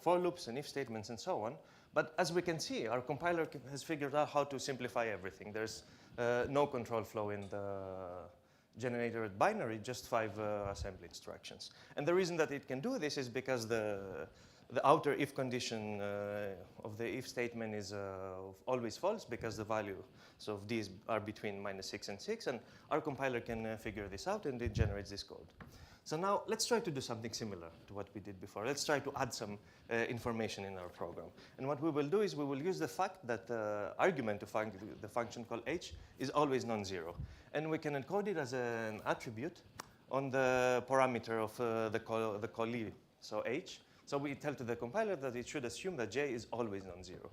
for loops and if statements and so on. But as we can see, our compiler has figured out how to simplify everything. There's no control flow in the generated binary, just 5 assembly instructions. And the reason that it can do this is because the outer if condition of the if statement is always false, because the values of these are between -6 and 6, and our compiler can figure this out, and it generates this code. So now let's try to do something similar to what we did before. Let's try to add some information in our program. And what we will do is we will use the fact that the argument to the function called h is always non-zero. And we can encode it as an attribute on the parameter of the callee, so h. So we tell to the compiler that it should assume that j is always non-zero.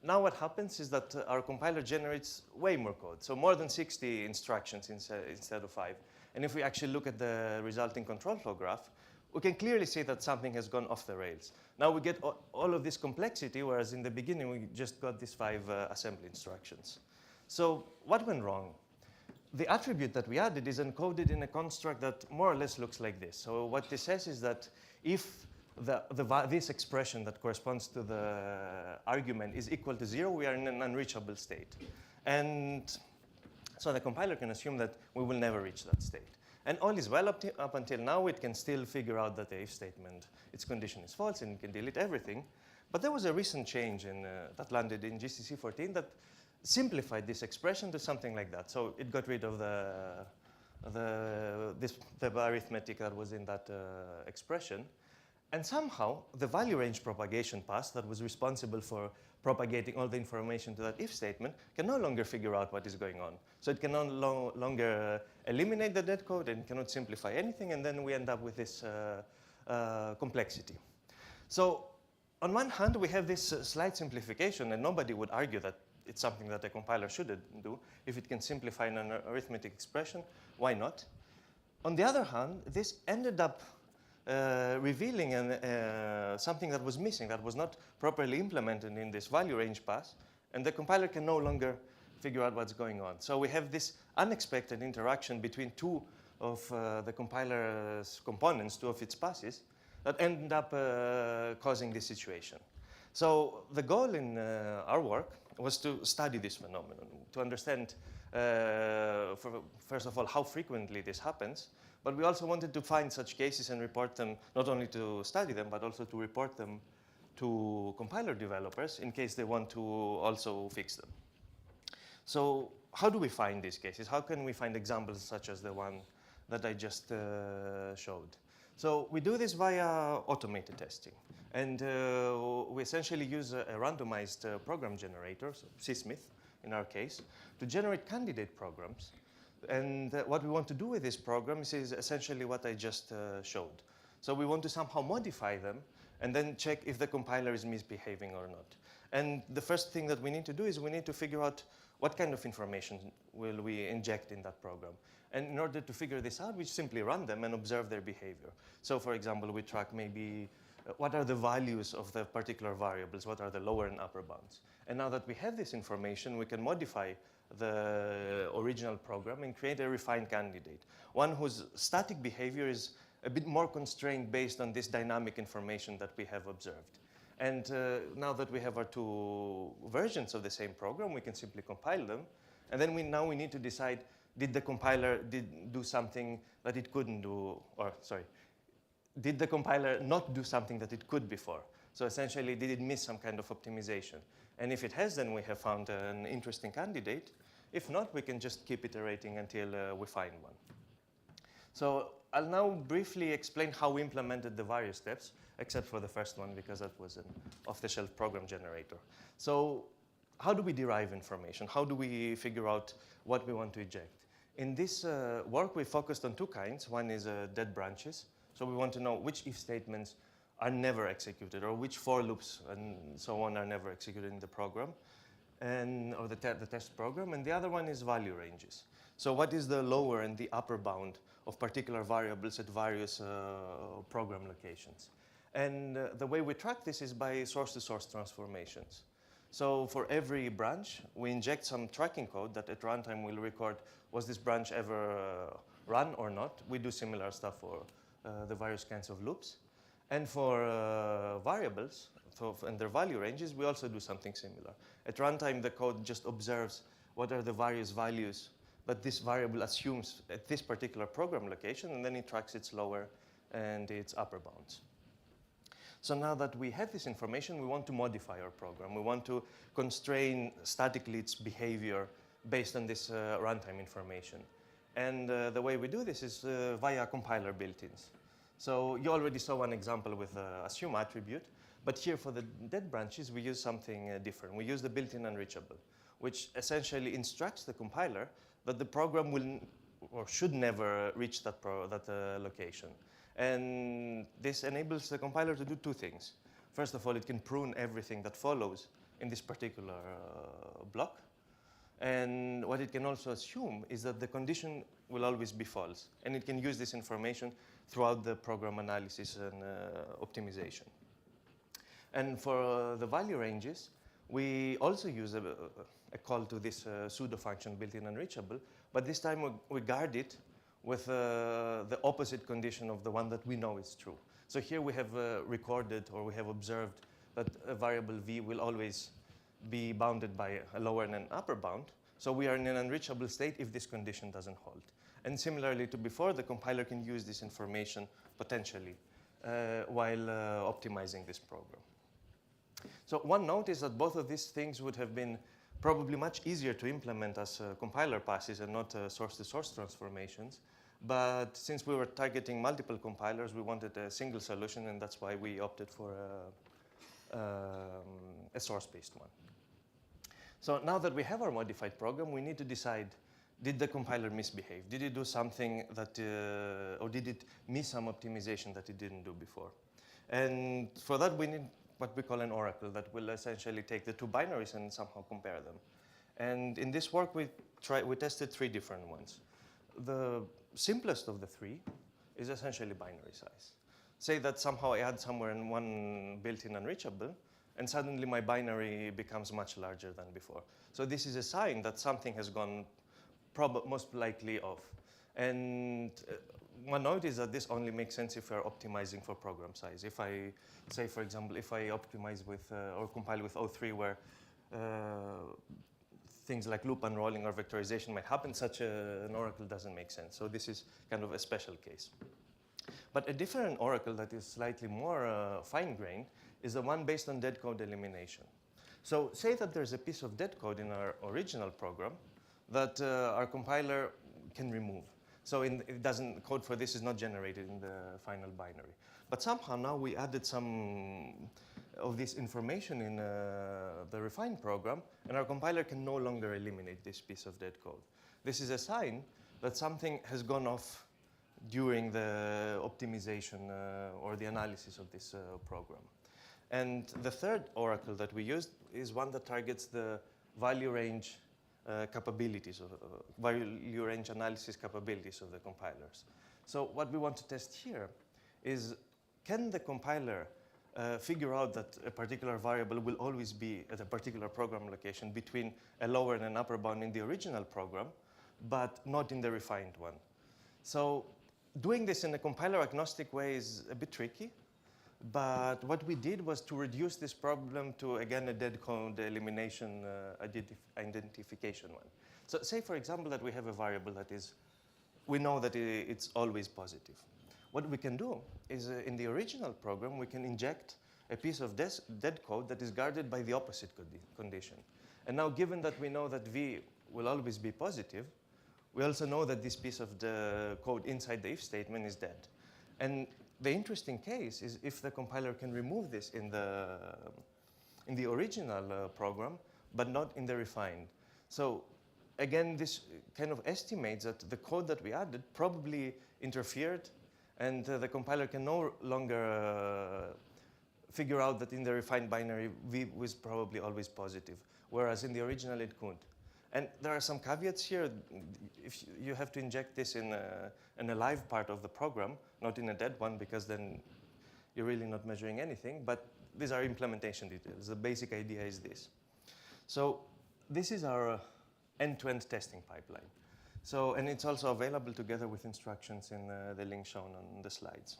Now what happens is that our compiler generates way more code, so more than 60 instructions instead of 5. And if we actually look at the resulting control flow graph, we can clearly see that something has gone off the rails. Now we get all of this complexity, whereas in the beginning we just got these 5 assembly instructions. So what went wrong? The attribute that we added is encoded in a construct that more or less looks like this. So what this says is that if this expression that corresponds to the argument is equal to 0, we are in an unreachable state. And so the compiler can assume that we will never reach that state. And all is well up until now. It can still figure out that the if statement, its condition is false, and it can delete everything. But there was a recent change that landed in GCC 14 that simplified this expression to something like that. So it got rid of the arithmetic that was in that expression. And somehow, the value range propagation pass that was responsible for propagating all the information to that if statement can no longer figure out what is going on. So it can no longer eliminate the dead code and cannot simplify anything, and then we end up with this complexity. So on one hand, we have this slight simplification, and nobody would argue that it's something that a compiler should do. If it can simplify an arithmetic expression, why not? On the other hand, this ended up revealing something that was missing, that was not properly implemented in this value range pass, and the compiler can no longer figure out what's going on. So we have this unexpected interaction between 2 of the compiler's components, 2 of its passes, that end up causing this situation. So the goal in our work was to study this phenomenon, to understand, first of all, how frequently this happens, but we also wanted to find such cases and report them, not only to study them, but also to report them to compiler developers in case they want to also fix them. So how do we find these cases? How can we find examples such as the one that I just showed? So we do this via automated testing. And we essentially use a randomized program generator, so CSmith in our case, to generate candidate programs. And what we want to do with these programs is essentially what I just showed. So we want to somehow modify them and then check if the compiler is misbehaving or not. And the first thing that we need to do is we need to figure out what kind of information will we inject in that program. And in order to figure this out, we simply run them and observe their behavior. So for example, we track maybe what are the values of the particular variables, what are the lower and upper bounds. And now that we have this information, we can modify the original program and create a refined candidate, one whose static behavior is a bit more constrained based on this dynamic information that we have observed. And now that we have our two versions of the same program, we can simply compile them. And then now we need to decide, did the compiler do something that it couldn't do, or sorry, did the compiler not do something that it could before? So essentially, did it miss some kind of optimization? And if it has, then we have found an interesting candidate. If not, we can just keep iterating until we find one. So I'll now briefly explain how we implemented the various steps, except for the first one, because that was an off-the-shelf program generator. So how do we derive information? How do we figure out what we want to eject? In this work, we focused on two kinds. One is dead branches. So we want to know which if statements are never executed, or which for loops and so on are never executed in the program, or the test program. And the other one is value ranges. So what is the lower and the upper bound of particular variables at various program locations? And the way we track this is by source-to-source transformations. So for every branch, we inject some tracking code that at runtime will record, was this branch ever run or not? We do similar stuff for the various kinds of loops. And for variables and their value ranges, we also do something similar. At runtime, the code just observes what are the various values that this variable assumes at this particular program location, and then it tracks its lower and its upper bounds. So now that we have this information, we want to modify our program. We want to constrain statically its behavior based on this runtime information. And the way we do this is via compiler built-ins. So you already saw one example with assume attribute, but here for the dead branches, we use something different. We use the built-in unreachable, which essentially instructs the compiler that the program will or should never reach that location. And this enables the compiler to do two things. First of all, it can prune everything that follows in this particular block. And what it can also assume is that the condition will always be false. And it can use this information throughout the program analysis and optimization. And for the value ranges, we also use a call to this pseudo function built-in unreachable, but this time we guard it with the opposite condition of the one that we know is true. So here we have recorded, or we have observed, that a variable v will always be bounded by a lower and an upper bound. So we are in an unreachable state if this condition doesn't hold. And similarly to before, the compiler can use this information potentially while optimizing this program. So one note is that both of these things would have been probably much easier to implement as compiler passes and not source-to-source transformations. But since we were targeting multiple compilers, we wanted a single solution, and that's why we opted for a source-based one. So now that we have our modified program, we need to decide, did the compiler misbehave? Did it do something that, or did it miss some optimization that it didn't do before? And for that, we need what we call an oracle that will essentially take the two binaries and somehow compare them. And in this work, we tested three different ones. The simplest of the three is essentially binary size. Say that somehow I add somewhere in one built-in unreachable, and suddenly my binary becomes much larger than before. So this is a sign that something has gone most likely off. And one note is that this only makes sense if we're optimizing for program size. If I say, for example, if I optimize with or compile with O3 where things like loop unrolling or vectorization might happen, such an oracle doesn't make sense. So this is kind of a special case. But a different oracle that is slightly more fine-grained is the one based on dead code elimination. So say that there's a piece of dead code in our original program that our compiler can remove. So it doesn't, code for this is not generated in the final binary. But somehow now we added some of this information in the refined program, and our compiler can no longer eliminate this piece of dead code. This is a sign that something has gone off during the optimization or the analysis of this program. And the third oracle that we used is one that targets the value range capabilities, of value range analysis capabilities of the compilers. So what we want to test here is, can the compiler figure out that a particular variable will always be at a particular program location between a lower and an upper bound in the original program, but not in the refined one? So doing this in a compiler agnostic way is a bit tricky. But what we did was to reduce this problem to, again, a dead code elimination identification one. So say, for example, that we have a variable that is, we know that it's always positive. What we can do is, in the original program, we can inject a piece of dead code that is guarded by the opposite condition. And now, given that we know that V will always be positive, we also know that this piece of the code inside the if statement is dead. And the interesting case is if the compiler can remove this in the original program, but not in the refined. So again, this kind of estimates that the code that we added probably interfered, and the compiler can no longer figure out that in the refined binary, V was probably always positive, whereas in the original it couldn't. And there are some caveats here. If you have to inject this in a live part of the program, not in a dead one, because then you're really not measuring anything. But these are implementation details. The basic idea is this. So this is our end-to-end testing pipeline. So, and it's also available together with instructions in the link shown on the slides.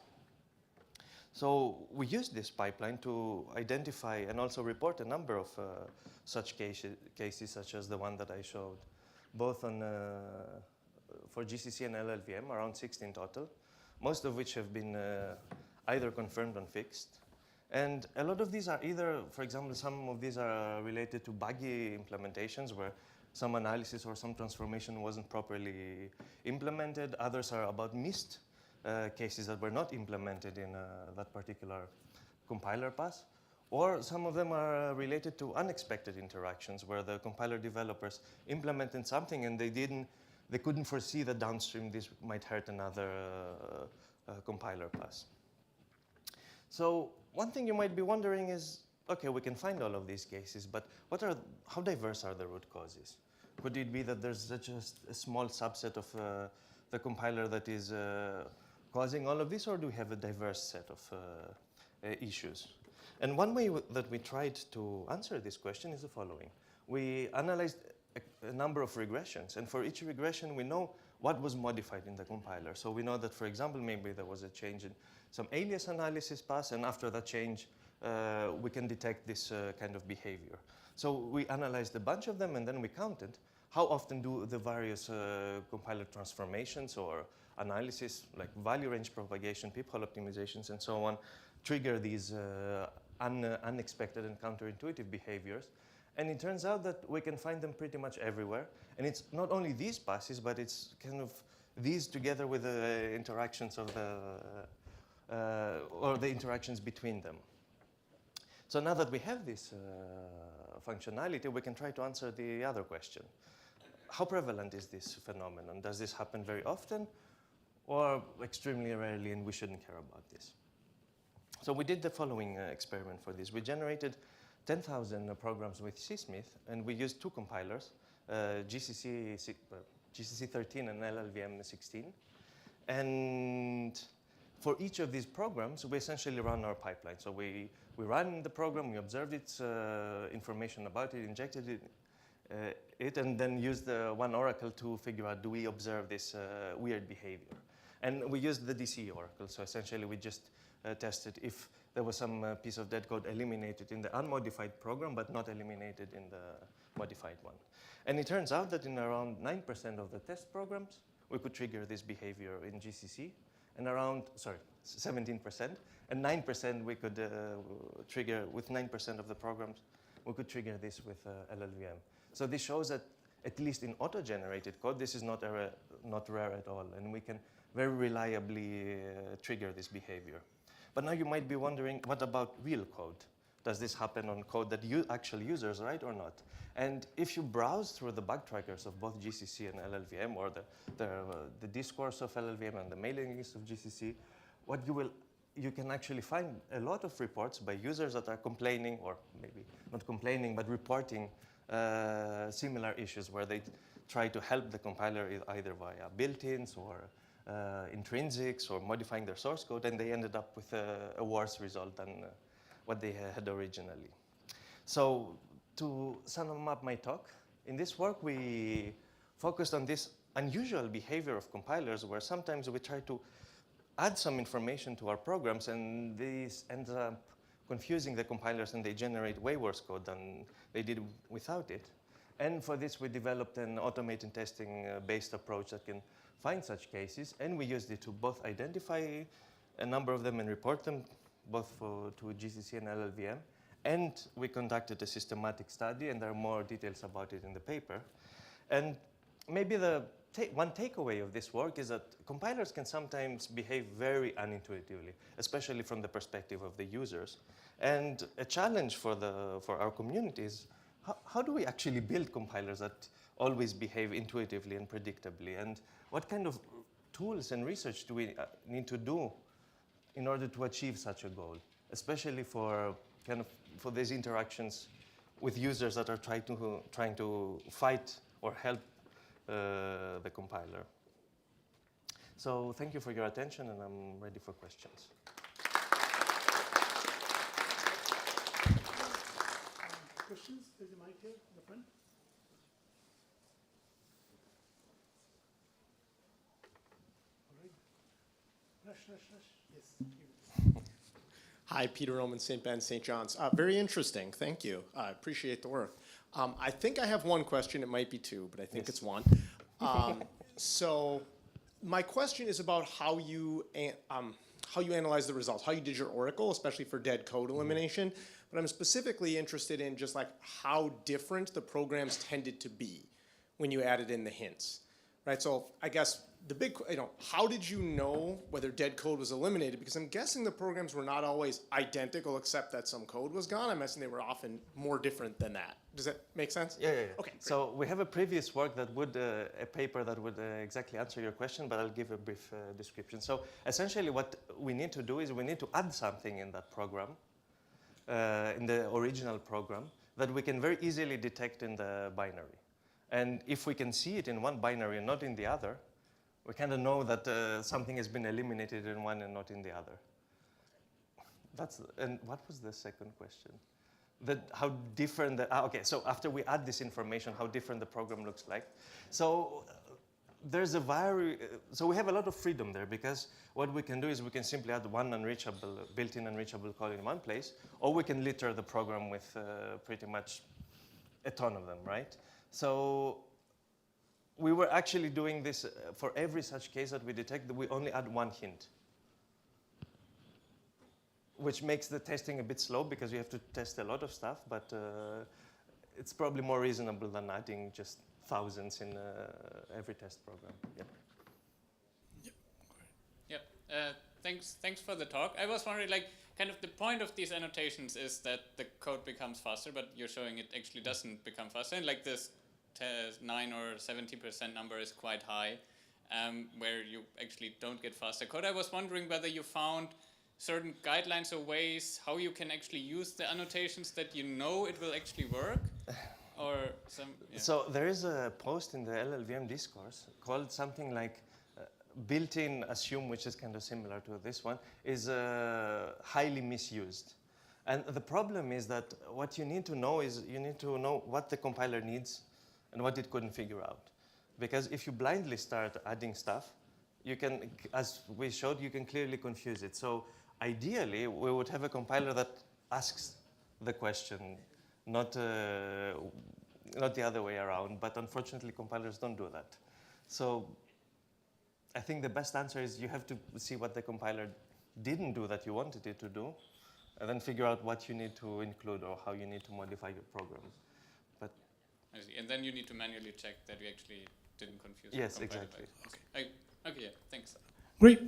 So we used this pipeline to identify and also report a number of such cases, such as the one that I showed, both on, for GCC and LLVM, around 16 total, most of which have been either confirmed or fixed. And a lot of these are either, for example, some of these are related to buggy implementations where some analysis or some transformation wasn't properly implemented. Others are about missed cases that were not implemented in that particular compiler pass. Or some of them are related to unexpected interactions where the compiler developers implemented something and they couldn't foresee that downstream this might hurt another compiler pass. So one thing you might be wondering is, okay, we can find all of these cases, but how diverse are the root causes? Could it be that there's just a small subset of the compiler that is causing all of this, or do we have a diverse set of issues? And one way that we tried to answer this question is the following. We analyzed a number of regressions, and for each regression we know what was modified in the compiler. So we know that, for example, maybe there was a change in some alias analysis pass, and after that change we can detect this kind of behavior. So we analyzed a bunch of them, and then we counted how often do the various compiler transformations or analysis, like value range propagation, peephole optimizations, and so on, trigger these unexpected and counterintuitive behaviors. And it turns out that we can find them pretty much everywhere. And it's not only these passes, but it's kind of these together with the interactions of or the interactions between them. So now that we have this functionality, we can try to answer the other question. How prevalent is this phenomenon? Does this happen very often, or extremely rarely, and we shouldn't care about this? So we did the following experiment for this. We generated 10,000 programs with CSmith, and we used two compilers, GCC 13 and LLVM 16. And for each of these programs, we essentially run our pipeline. So we ran the program, we observed its information about it, injected it, and then used one oracle to figure out, do we observe this weird behavior? And we used the DC oracle. So essentially, we just tested if there was some piece of dead code eliminated in the unmodified program, but not eliminated in the modified one. And it turns out that in around 9% of the test programs, we could trigger this behavior in GCC, and around, 17%, and 9% we could trigger with 9% of the programs, we could trigger this with LLVM. So this shows that at least in auto-generated code, this is not rare at all, and we can very reliably trigger this behavior. But now you might be wondering, what about real code? Does this happen on code that actual users write or not? And if you browse through the bug trackers of both GCC and LLVM, or the discourse of LLVM and the mailing list of GCC, you can actually find a lot of reports by users that are complaining, or maybe not complaining, but reporting similar issues where they try to help the compiler either via built-ins or intrinsics or modifying their source code, and they ended up with a worse result than what they had originally. So to sum up my talk, in this work we focused on this unusual behavior of compilers where sometimes we try to add some information to our programs, and this ends up confusing the compilers, and they generate way worse code than they did without it. And for this, we developed an automated testing-based approach that can find such cases, and we used it to both identify a number of them and report them, both to GCC and LLVM. And we conducted a systematic study, and there are more details about it in the paper. And maybe the one takeaway of this work is that compilers can sometimes behave very unintuitively, especially from the perspective of the users. And a challenge for our community is how do we actually build compilers that always behave intuitively and predictably? And what kind of tools and research do we need to do in order to achieve such a goal, especially for these interactions with users that are trying to fight or help the compiler. So thank you for your attention, and I'm ready for questions. Questions? There's a mic here in the front. All right. Rush. Yes. Hi, Peter Roman, St. Ben, St. John's. Very interesting. Thank you. I appreciate the work. I think I have one question. It might be two, but I think it's one. So my question is about how you analyze the results, how you did your oracle, especially for dead code elimination. But I'm specifically interested in just like how different the programs tended to be when you added in the hints, right? So I guess the big, how did you know whether dead code was eliminated? Because I'm guessing the programs were not always identical, except that some code was gone. I'm guessing they were often more different than that. Does that make sense? Yeah. Okay. So we have a previous work that would, a paper that would exactly answer your question, but I'll give a brief description. So essentially what we need to do is we need to add something in that program, in the original program, that we can very easily detect in the binary. And if we can see it in one binary and not in the other, we kind of know that something has been eliminated in one and not in the other. And what was the second question? How different okay, so after we add this information, how different the program looks like. So there's so we have a lot of freedom there, because what we can do is we can simply add one built-in unreachable call in one place, or we can litter the program with pretty much a ton of them, right? So we were actually doing this for every such case that we detect, that we only add one hint, which makes the testing a bit slow because you have to test a lot of stuff, but it's probably more reasonable than adding just thousands in every test program. Yep. Thanks for the talk. I was wondering, kind of the point of these annotations is that the code becomes faster, but you're showing it actually doesn't become faster. And this 9 or 70% number is quite high, where you actually don't get faster code. I was wondering whether you found certain guidelines or ways how you can actually use the annotations that you know it will actually work, or some. Yeah. So there is a post in the LLVM discourse called something like built-in assume, which is kind of similar to this one, is highly misused. And the problem is that what you need to know is you need to know what the compiler needs and what it couldn't figure out. Because if you blindly start adding stuff, you can, as we showed, you can clearly confuse it. So ideally, we would have a compiler that asks the question, not the other way around. But unfortunately, compilers don't do that. So I think the best answer is you have to see what the compiler didn't do that you wanted it to do, and then figure out what you need to include or how you need to modify your program. But I see. And then you need to manually check that we actually didn't confuse. Yes, the compiler. exactly. Okay, yeah, thanks. Great.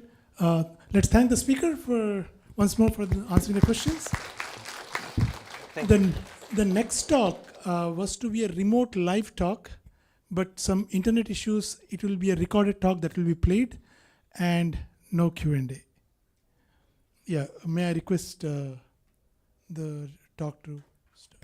Let's thank the speaker for once more for answering the questions. Then the next talk was to be a remote live talk, but some internet issues, it will be a recorded talk that will be played and no Q&A. Yeah, may I request the talk to start?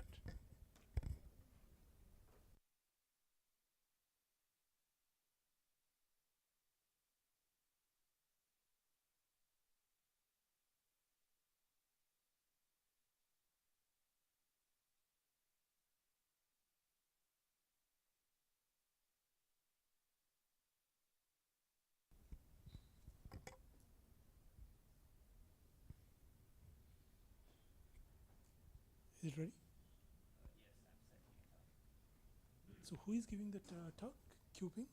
Is it ready? So who is giving that talk? Qubit?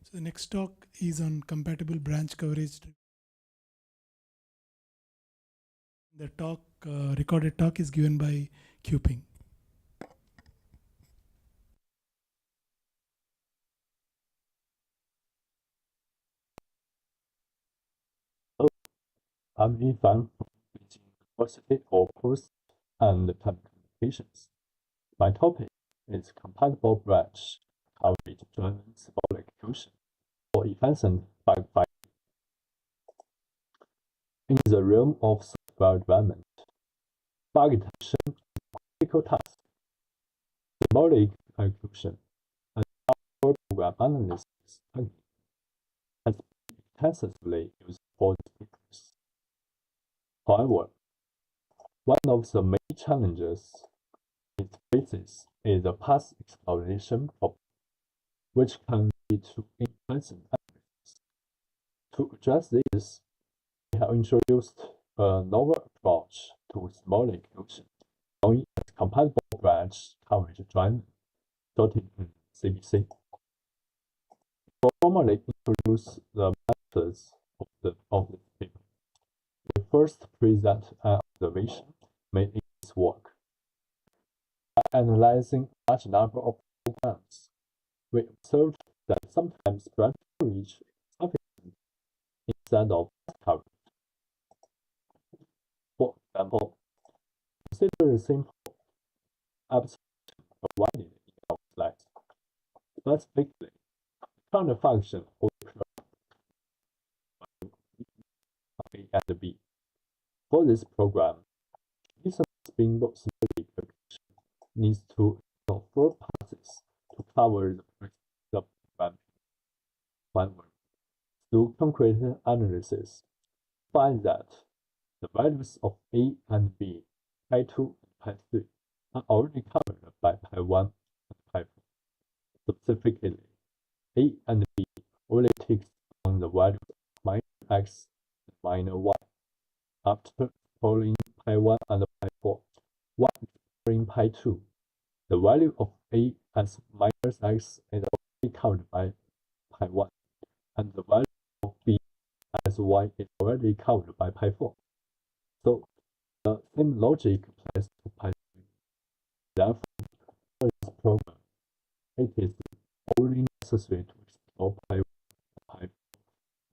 So the next talk is on compatible branch coverage. The talk, recorded talk, is given by Qping. I'm Yifan from Beijing University of Post and Communications. My topic is compatible branch coverage driven symbolic execution for efficient bug fighting. In the realm of software development, bug detection is a critical task. Symbolic execution and software program analysis technique has been extensively used for this purpose. However, one of the main challenges it faces is the path exploration problem, which can lead to implicit analysis. To address this, we have introduced a novel approach to symbolic execution, known as compatible branch coverage driven, in CBC. To formally introduce the methods of this paper, we first present an observation made in this work. By analyzing a large number of programs, we observed that sometimes branch coverage is sufficient instead of path coverage. For example, consider a simple abstraction provided in our slides. Specifically, the current function of A and B. For this program, this symbolic application needs to know 4 passes to cover the program. However, through concrete analysis, find that the values of A and B, pi2 and pi3, are already covered by pi1 and pi4. Specifically, A and B only takes on the values of minor x and minor y. After exploring pi1 and pi4, while exploring pi2, the value of A as minus x is already covered by pi1, and the value of B as y is already covered by pi4. So the same logic applies to pi3. Therefore, for this program, it is only necessary to explore pi1 and pi4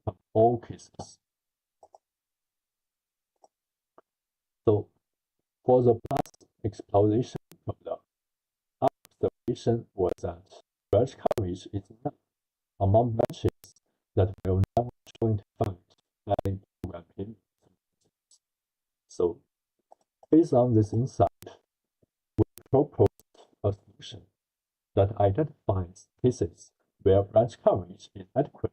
from all cases. So for the path exploration problem, our observation was that branch coverage is enough among branches that will never join find any program in. So based on this insight, we proposed a solution that identifies cases where branch coverage is adequate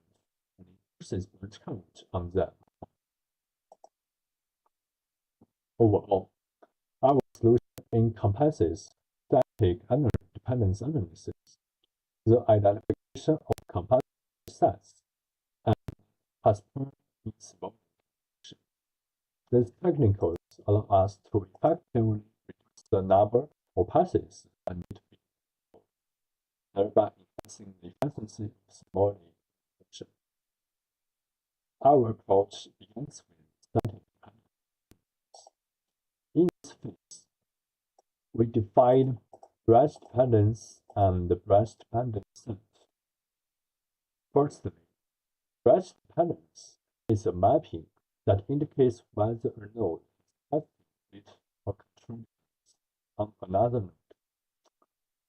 and increases branch coverage on them. Overall, our solution encompasses static dependence analysis, the identification of composite sets, and password in Symbolic. These techniques allow us to effectively reduce the number of passes that need to be involved, thereby enhancing the efficiency of Symbolic computation. Our approach begins with static dependence. In this phase, we define branch dependence and the branch dependent set. Firstly, branch dependence is a mapping that indicates whether a node has active or control on another node.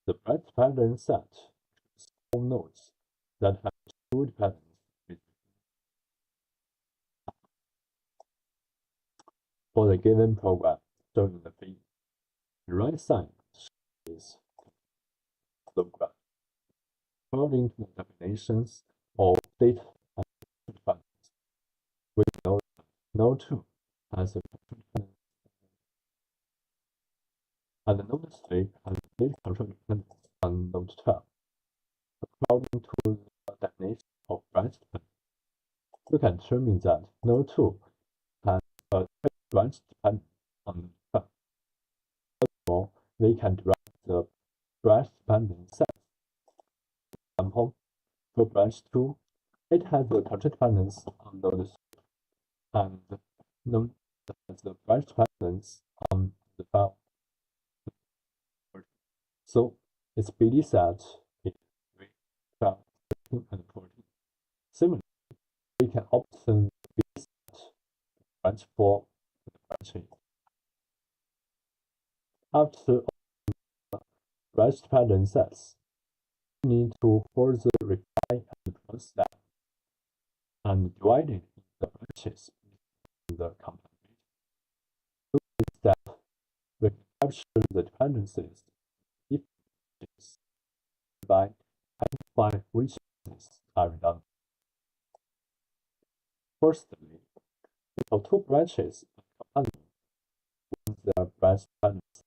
The branch dependent set includes all nodes that have true dependence with for the given program shown in the figure. The right side is flow graph. According to the definitions of data and dependence, we know that node 2 has a control dependence and node 3 has a data control dependence on node 12. According to the definition of branch dependence, we can determine that node 2 has a branch dependence on node 12. Furthermore, we can derive the branch dependent set. For example, for branch 2, it has a control dependence on node 3, and node has the branch dependence on the 12. So its BD set is 3, 12, 13, and 14. Similarly, we can obtain the BD set branch 4 and branch 8. After the branch dependent sets, we need to further refine and process them and divide it into the branches in the compilation. To this step, we can capture the dependencies if by identifying which branches are redundant. Firstly, we have two branches of compatible when their branch dependencies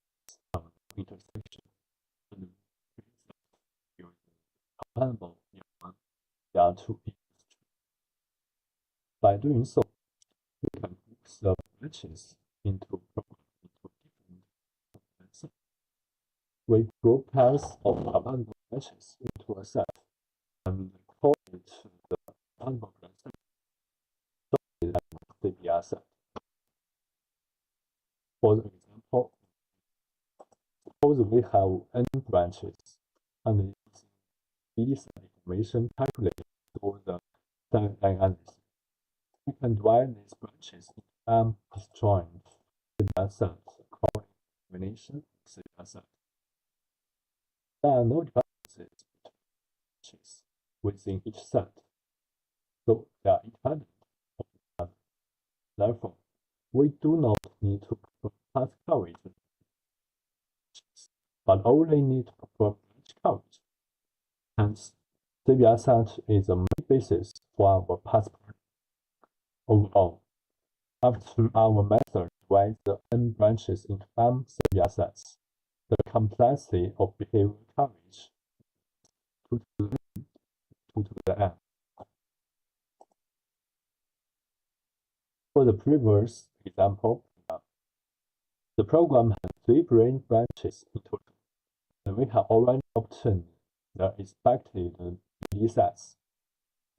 on intersection and compatible in one, there are two industries. By doing so, we can group the branches into different sets. We group pairs of compatible branches into a set and call it the compatible branch set. So that the BR set. For example, suppose we have n branches and using BD set information calculated through the static analysis. We can divide these branches into m disjoint data sets according to combination of data sets. There are no dependencies between branches within each set, so they are independent of each other. Therefore, we do not need to perform path coverage, but only need to perform branch coverage. Hence, CBR set is the main basis for our path planning. Overall, after our method divides the n branches into m CBR sets, the complexity of behavioral coverage 2 to the n, 2 to the n. For the previous example, the program has 3 brain branches in total, and we have already obtained the expected BD sets.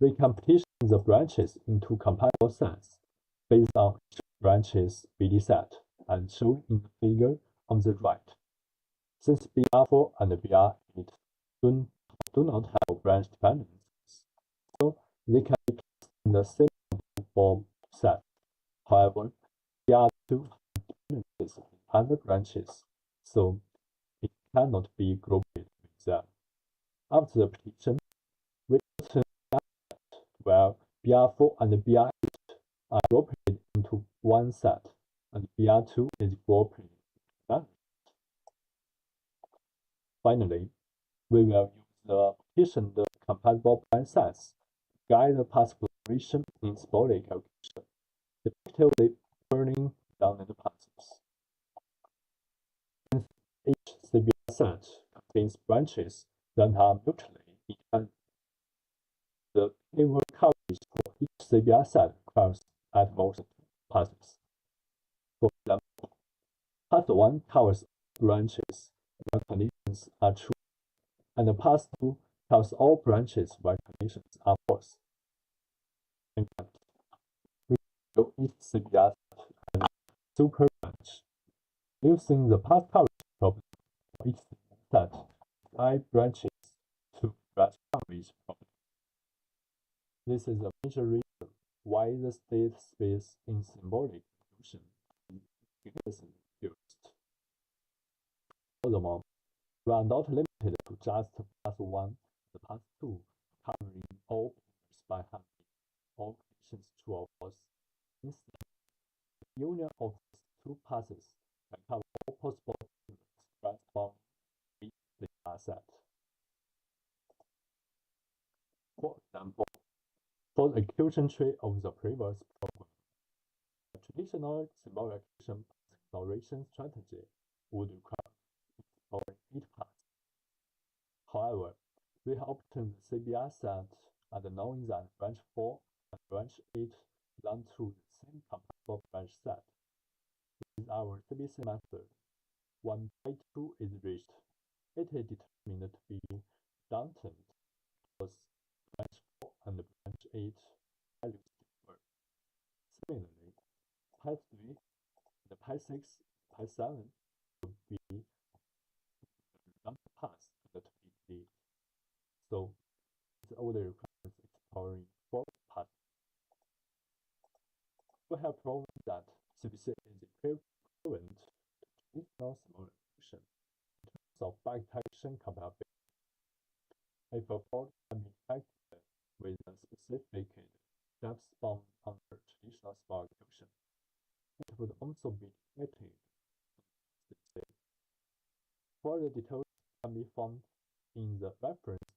We can partition the branches into compatible sets based on each branch's BD set, and shown in the figure on the right. Since BR4 and BR8 do not have branch dependencies, so they can be placed in the same form set. However, BR2 has dependencies in other branches, so it cannot be grouped with them. After the partition, we obtain a set where BR4 and BR8 are grouped into one set, and BR2 is grouped into another. Finally, we will use the partitioned compatible branch sets to guide the path exploration in Symbolic calculation, effectively turning redundant paths. set contains branches that are mutually independent. The table coverage for each CBR set requires at most 2 passes. For example, path 1 covers branches where conditions are true, and path 2 covers all branches where conditions are false. In fact, we show each CBR set as a super branch. Using the path coverage problem for each set, 5 branches to branch coverage problem. This is a major reason why the state space in symbolic solution is significantly reduced. Furthermore, we are not limited to just path 1 and path 2 covering all pointers by having all conditions true or false. Instead, the union of these 2 passes can cover all possible pointers right from each CBR set. For example, for the execution tree of the previous program, a traditional symbolic exploration strategy would require exploring 8 paths. However, we obtained the CBR set and knowing that branch 4 and branch 8 belong to the same compatible branch set. With our CBC method, when byte 2 is reached, it is determined to be redundant because branch 4 and branch 8 values differ. Similarly, path 3 and path 6 and path 7 would be redundant paths and to be deleted. So, it only requires exploring 4 paths. We have proven that CBC is equivalent to traditional symbolic solution in terms of bug detection compatibility. If a fault can be detected with a specific depth bound under traditional symbolic solution, it would also be detected on CBC. Further details can be found in the reference.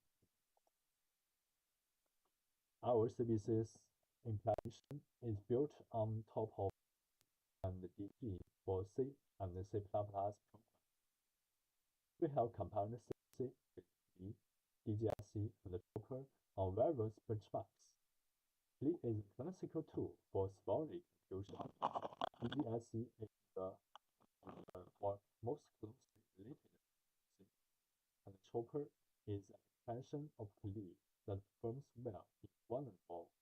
Our CBC's implementation is built on top of and Diffy for C and C++ program. We have combined CBC with D, DGSC, and Chopper on various benchmarks. D is a classical tool for symbolic execution. DGSC is the most closely related to C, and Chopper is an extension of Qudit that performs well in vulnerable tasks.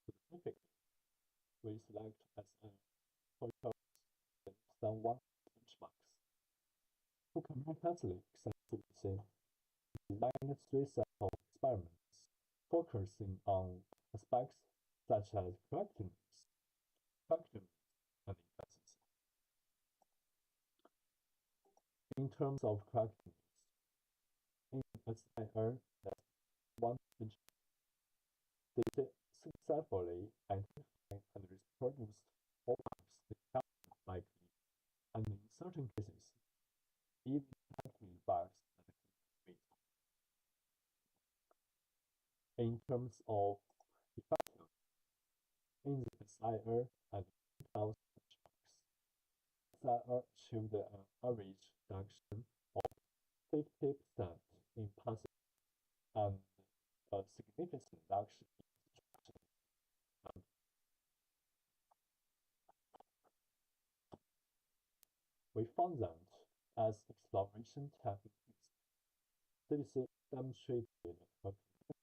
Specifically, we select as an control the Soundness benchmarks. To comprehensively access CBC, we designed 3 sets of experiments focusing on aspects such as correctness, effectiveness, and efficiency. In terms of correctness, in Spire, that 1 benchmark, they successfully identified and reproduced objects detected by Qudit, and in certain cases, even detecting bugs that could be. In terms of effectiveness, in the Spire and 2000 benchmarks, Spire achieved an average reduction of 50% in passing and a significant reduction in destruction. We found that as exploration time increased, CBC demonstrated a coverage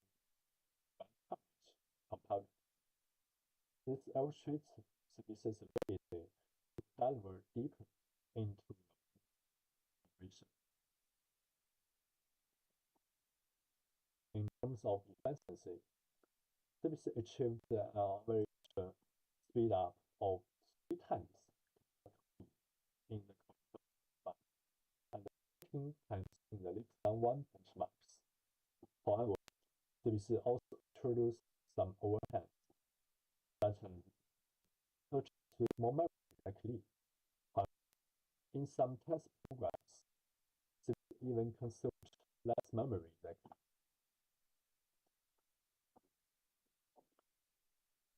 compounding. This illustrates CBC's ability to delve deeper into the operation. In terms of efficiency, CBC achieved an average speed up of 3 times in the control and 15 times in the Soundness benchmarks. However, CBC also introduced some overheads, such as purchase with more memory likely. In some test programs, CBC even consumed less memory likely.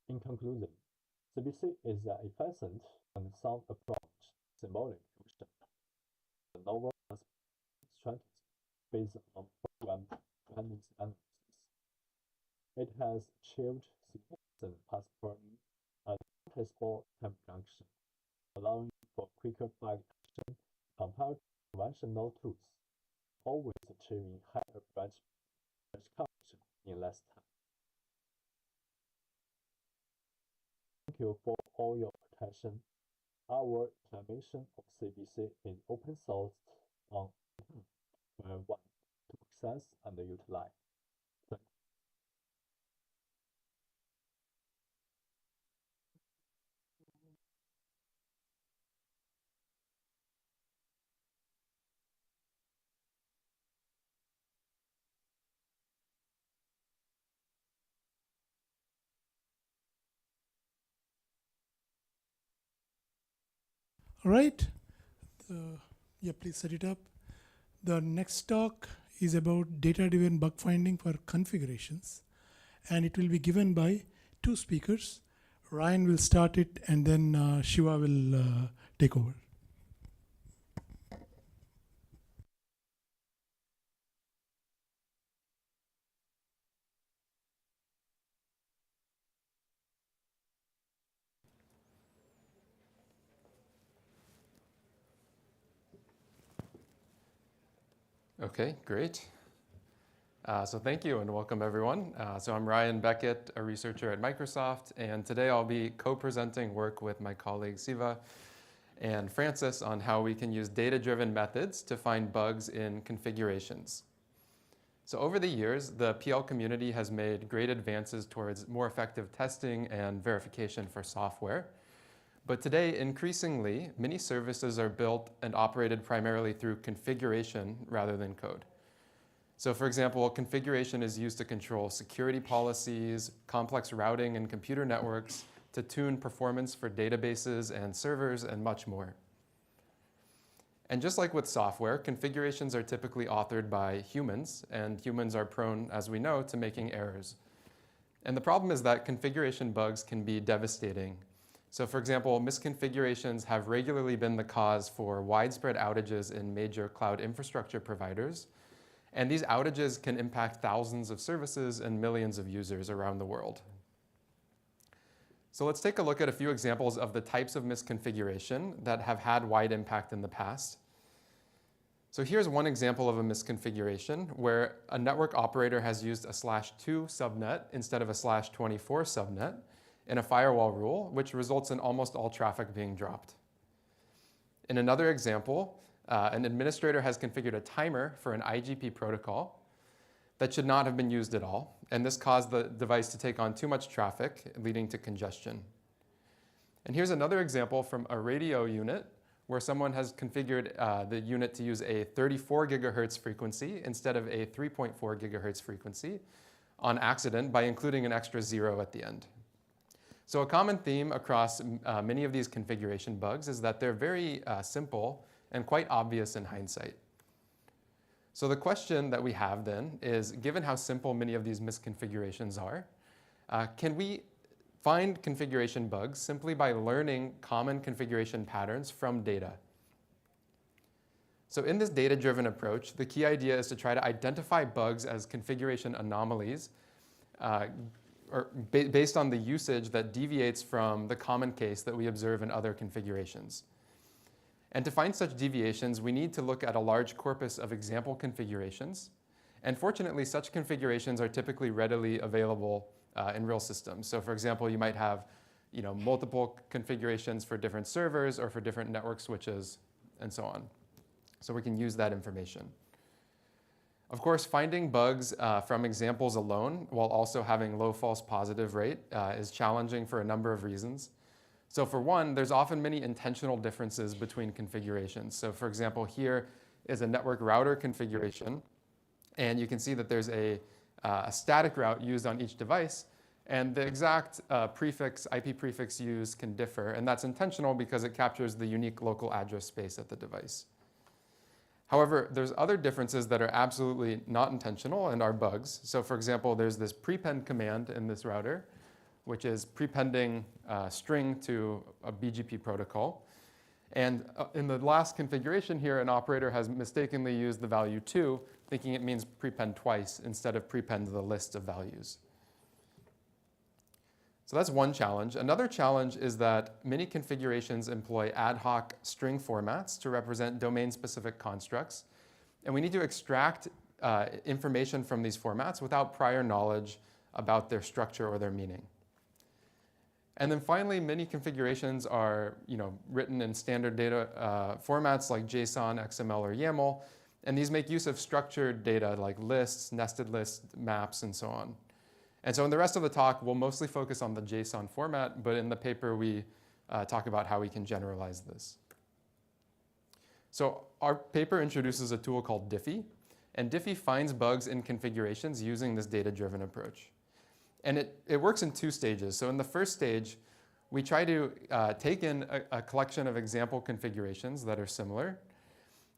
In conclusion, CBC is an efficient and sound approach to symbolic solution the novel strategy based on program dependency analysis. It has achieved significant path-burning and noticeable time reduction, allowing for quicker flag action compared to conventional tools, always achieving higher branch coverage in less time. Thank you for all your attention. Our implementation of CBC is open sourced on for everyone to access and utilize. Thank you. All right. Yeah, please set it up. The next talk is about data-driven bug finding for configurations. And it will be given by two speakers. Ryan will start it, and then Shiva will take over. Okay, great. So thank you and welcome everyone. So I'm Ryan Beckett, a researcher at Microsoft, and today I'll be co-presenting work with my colleagues Siva and Francis on how we can use data-driven methods to find bugs in configurations. So over the years, the PL community has made great advances towards more effective testing and verification for software. But today, increasingly, many services are built and operated primarily through configuration rather than code. So for example, configuration is used to control security policies, complex routing and computer networks, to tune performance for databases and servers, and much more. And just like with software, configurations are typically authored by humans, and humans are prone, as we know, to making errors. And the problem is that configuration bugs can be devastating. So for example, misconfigurations have regularly been the cause for widespread outages in major cloud infrastructure providers. And these outages can impact thousands of services and millions of users around the world. So let's take a look at a few examples of the types of misconfiguration that have had wide impact in the past. So here's one example of a misconfiguration where a network operator has used a /2 subnet instead of a /24 subnet in a firewall rule, which results in almost all traffic being dropped. In another example, an administrator has configured a timer for an IGP protocol that should not have been used at all, and this caused the device to take on too much traffic, leading to congestion. And here's another example from a radio unit where someone has configured the unit to use a 34 gigahertz frequency instead of a 3.4 gigahertz frequency on accident by including an extra 0 at the end. So a common theme across many of these configuration bugs is that they're very simple and quite obvious in hindsight. So the question that we have then is, given how simple many of these misconfigurations are, can we find configuration bugs simply by learning common configuration patterns from data? So in this data-driven approach, the key idea is to try to identify bugs as configuration anomalies based on the usage that deviates from the common case that we observe in other configurations. And to find such deviations, we need to look at a large corpus of example configurations. And fortunately, such configurations are typically readily available in real systems. So for example, you might have multiple configurations for different servers or for different network switches and so on. So we can use that information. Of course, finding bugs from examples alone while also having low false positive rate is challenging for a number of reasons. So for one, there's often many intentional differences between configurations. So for example, here is a network router configuration, and you can see that there's a static route used on each device, and the exact IP prefix used can differ, and that's intentional because it captures the unique local address space at the device. However, there's other differences that are absolutely not intentional and are bugs. So for example, there's this prepend command in this router, which is prepending string to a BGP protocol. And in the last configuration here, an operator has mistakenly used the value 2, thinking it means prepend twice instead of prepend the list of values. So that's one challenge. Another challenge is that many configurations employ ad hoc string formats to represent domain-specific constructs. And we need to extract information from these formats without prior knowledge about their structure or their meaning. And then finally, many configurations are written in standard data formats like JSON, XML, or YAML. And these make use of structured data like lists, nested lists, maps, and so on. And so in the rest of the talk, we'll mostly focus on the JSON format, but in the paper, we talk about how we can generalize this. So our paper introduces a tool called Diffy, and Diffy finds bugs in configurations using this data-driven approach. And it works in 2 stages. So in the first stage, we try to take in a collection of example configurations that are similar,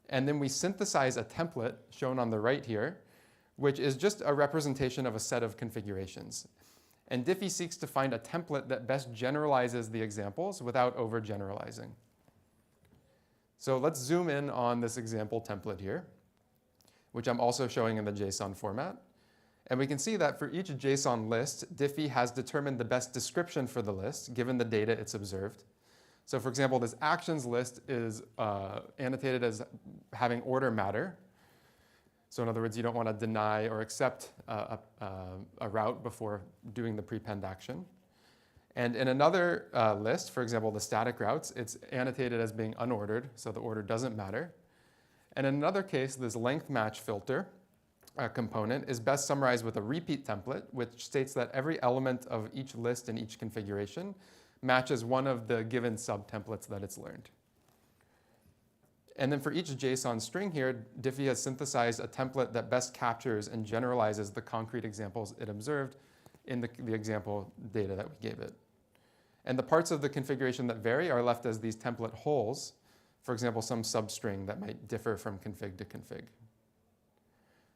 and then we synthesize a template, shown on the right here, which is just a representation of a set of configurations. And Diffy seeks to find a template that best generalizes the examples without overgeneralizing. So let's zoom in on this example template here, which I'm also showing in the JSON format. And we can see that for each JSON list, Diffy has determined the best description for the list, given the data it's observed. So for example, this actions list is annotated as having order matter. So in other words, you don't want to deny or accept a route before doing the prepend action. And in another list, for example, the static routes, it's annotated as being unordered, so the order doesn't matter. And in another case, this length match filter component is best summarized with a repeat template, which states that every element of each list in each configuration matches one of the given sub-templates that it's learned. And then for each JSON string here, Diffy has synthesized a template that best captures and generalizes the concrete examples it observed in the example data that we gave it. And the parts of the configuration that vary are left as these template holes, for example, some substring that might differ from config to config.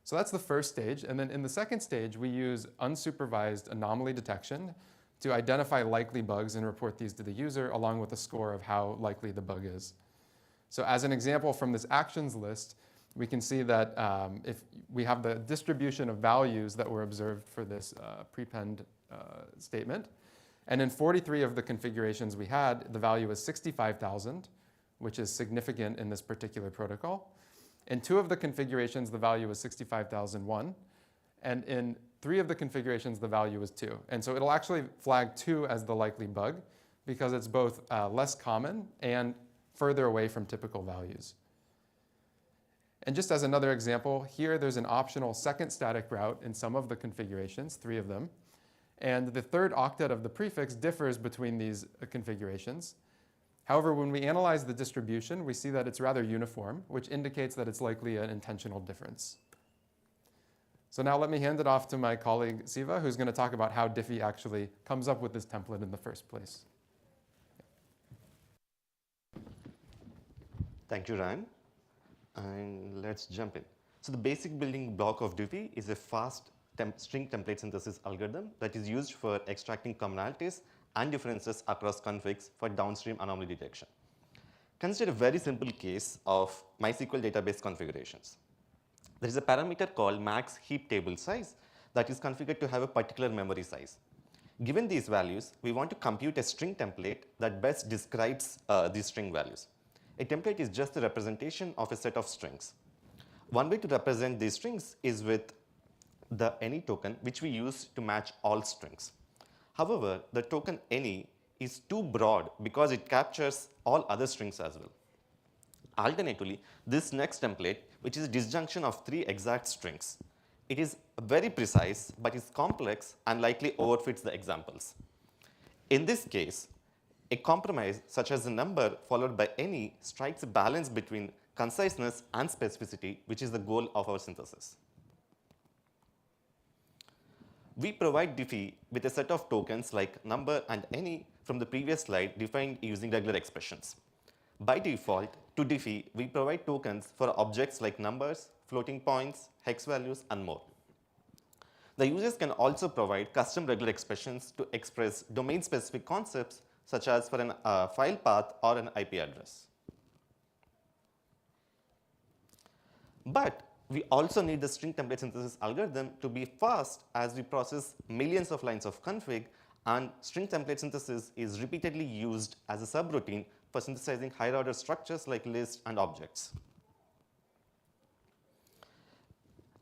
So that's the first stage. And then in the second stage, we use unsupervised anomaly detection to identify likely bugs and report these to the user, along with a score of how likely the bug is. So as an example from this actions list, we can see that if we have the distribution of values that were observed for this prepend statement. And in 43 of the configurations we had, the value was 65,000, which is significant in this particular protocol. In 2 of the configurations, the value was 65,001. And in 3 of the configurations, the value was 2. And so it'll actually flag 2 as the likely bug because it's both less common and further away from typical values. And just as another example, here there's an optional second static route in some of the configurations, 3 of them. And the third octet of the prefix differs between these configurations. However, when we analyze the distribution, we see that it's rather uniform, which indicates that it's likely an intentional difference. So now let me hand it off to my colleague Siva, who's going to talk about how Diffy actually comes up with this template in the first place. Thank you, Ryan. And let's jump in. So the basic building block of Diffy is a fast string template synthesis algorithm that is used for extracting commonalities and differences across configs for downstream anomaly detection. Consider a very simple case of MySQL database configurations. There is a parameter called max heap table size that is configured to have a particular memory size. Given these values, we want to compute a string template that best describes these string values. A template is just a representation of a set of strings. One way to represent these strings is with the any token, which we use to match all strings. However, the token any is too broad because it captures all other strings as well. Alternatively, this next template, which is a disjunction of 3 exact strings, it is very precise, but is complex and likely overfits the examples. In this case, a compromise such as a number followed by any strikes a balance between conciseness and specificity, which is the goal of our synthesis. We provide Diffy with a set of tokens like number and any from the previous slide defined using regular expressions. By default, to Diffy, we provide tokens for objects like numbers, floating points, hex values, and more. The users can also provide custom regular expressions to express domain-specific concepts, such as for a file path or an IP address. But we also need the string template synthesis algorithm to be fast as we process millions of lines of config, and string template synthesis is repeatedly used as a subroutine for synthesizing higher order structures like lists and objects.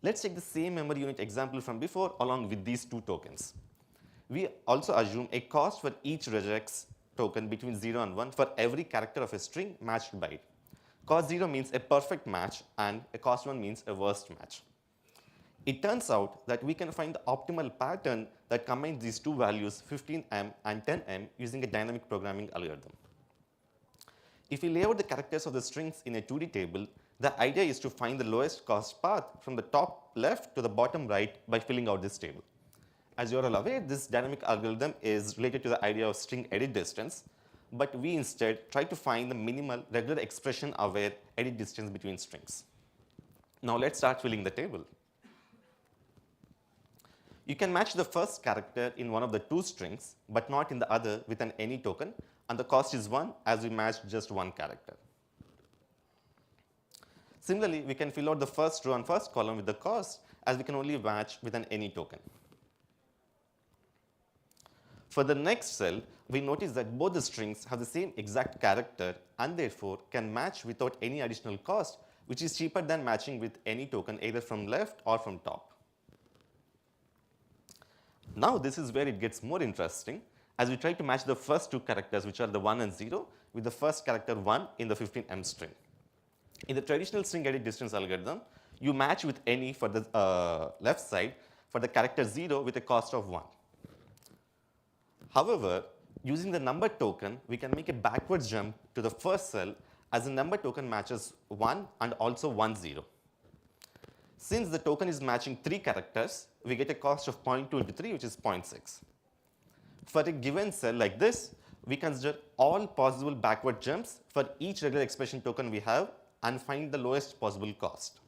Let's take the same memory unit example from before along with these two tokens. We also assume a cost for each regex token between 0 and 1 for every character of a string matched by it. Cost 0 means a perfect match and a cost 1 means a worst match. It turns out that we can find the optimal pattern that combines these two values 15m and 10m using a dynamic programming algorithm. If we lay out the characters of the strings in a 2D table, the idea is to find the lowest cost path from the top left to the bottom right by filling out this table. As you are all aware, this dynamic algorithm is related to the idea of string edit distance, but we instead try to find the minimal regular expression aware edit distance between strings. Now let's start filling the table. You can match the first character in one of the two strings, but not in the other with an any token, and the cost is 1 as we match just one character. Similarly, we can fill out the first row and first column with the cost as we can only match with an any token. For the next cell, we notice that both the strings have the same exact character and therefore can match without any additional cost, which is cheaper than matching with any token either from left or from top. Now this is where it gets more interesting as we try to match the first two characters, which are the 1 and 0, with the first character 1 in the 15m string. In the traditional string edit distance algorithm, you match with any for the left side for the character 0 with a cost of 1. However, using the number token, we can make a backwards jump to the first cell as the number token matches 1 and also 1, 0. Since the token is matching 3 characters, we get a cost of 0.2 into 3, which is 0.6. For a given cell like this, we consider all possible backward jumps for each regular expression token we have and find the lowest possible cost.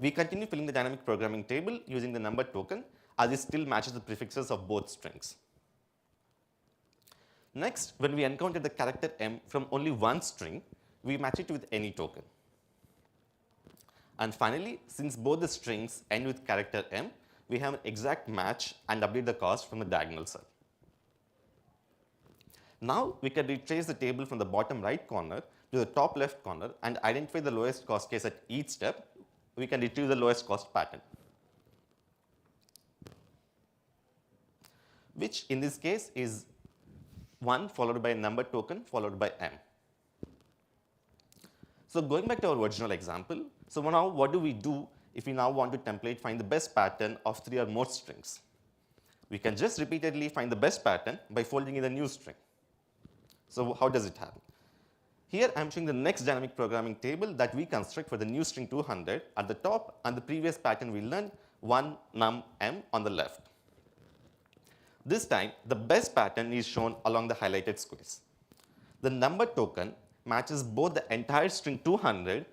We continue filling the dynamic programming table using the number token as it still matches the prefixes of both strings. Next, when we encounter the character m from only one string, we match it with any token. And finally, since both the strings end with character m, we have an exact match and update the cost from the diagonal cell. Now we can retrace the table from the bottom right corner to the top left corner and identify the lowest cost case at each step. We can retrieve the lowest cost pattern, which in this case is 1 followed by a number token followed by m. So going back to our original example, so now what do we do if we now want to template find the best pattern of 3 or more strings? We can just repeatedly find the best pattern by folding in a new string. So how does it happen? Here I'm showing the next dynamic programming table that we construct for the new string 200 at the top and the previous pattern we learned 1 num m on the left. This time the best pattern is shown along the highlighted squares. The number token matches both the entire string 200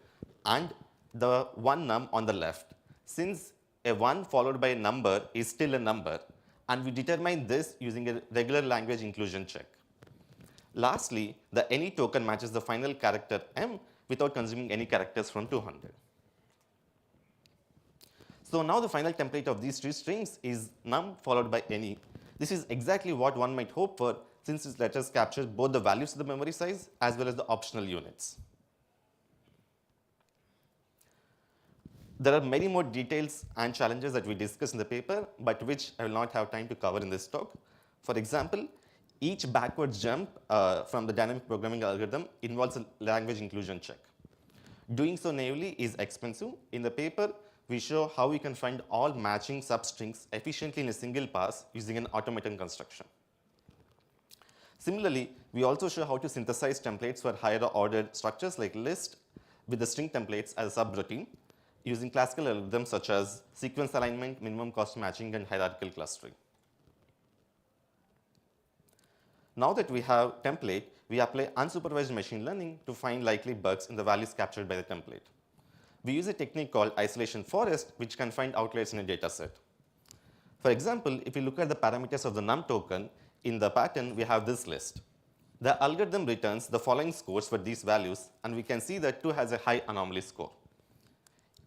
and the 1 num on the left, since a 1 followed by a number is still a number, and we determine this using a regular language inclusion check. Lastly, the any token matches the final character m without consuming any characters from 200. So now the final template of these 3 strings is num followed by any. This is exactly what one might hope for, since it lets us capture both the values of the memory size as well as the optional units. There are many more details and challenges that we discuss in the paper, but which I will not have time to cover in this talk. For example, each backwards jump from the dynamic programming algorithm involves a language inclusion check. Doing so naively is expensive. In the paper, we show how we can find all matching substrings efficiently in a single pass using an automaton construction. Similarly, we also show how to synthesize templates for higher ordered structures like list with the string templates as a subroutine using classical algorithms such as sequence alignment, minimum cost matching, and hierarchical clustering. Now that we have template, we apply unsupervised machine learning to find likely bugs in the values captured by the template. We use a technique called isolation forest, which can find outliers in a data set. For example, if we look at the parameters of the num token, in the pattern we have this list. The algorithm returns the following scores for these values, and we can see that 2 has a high anomaly score.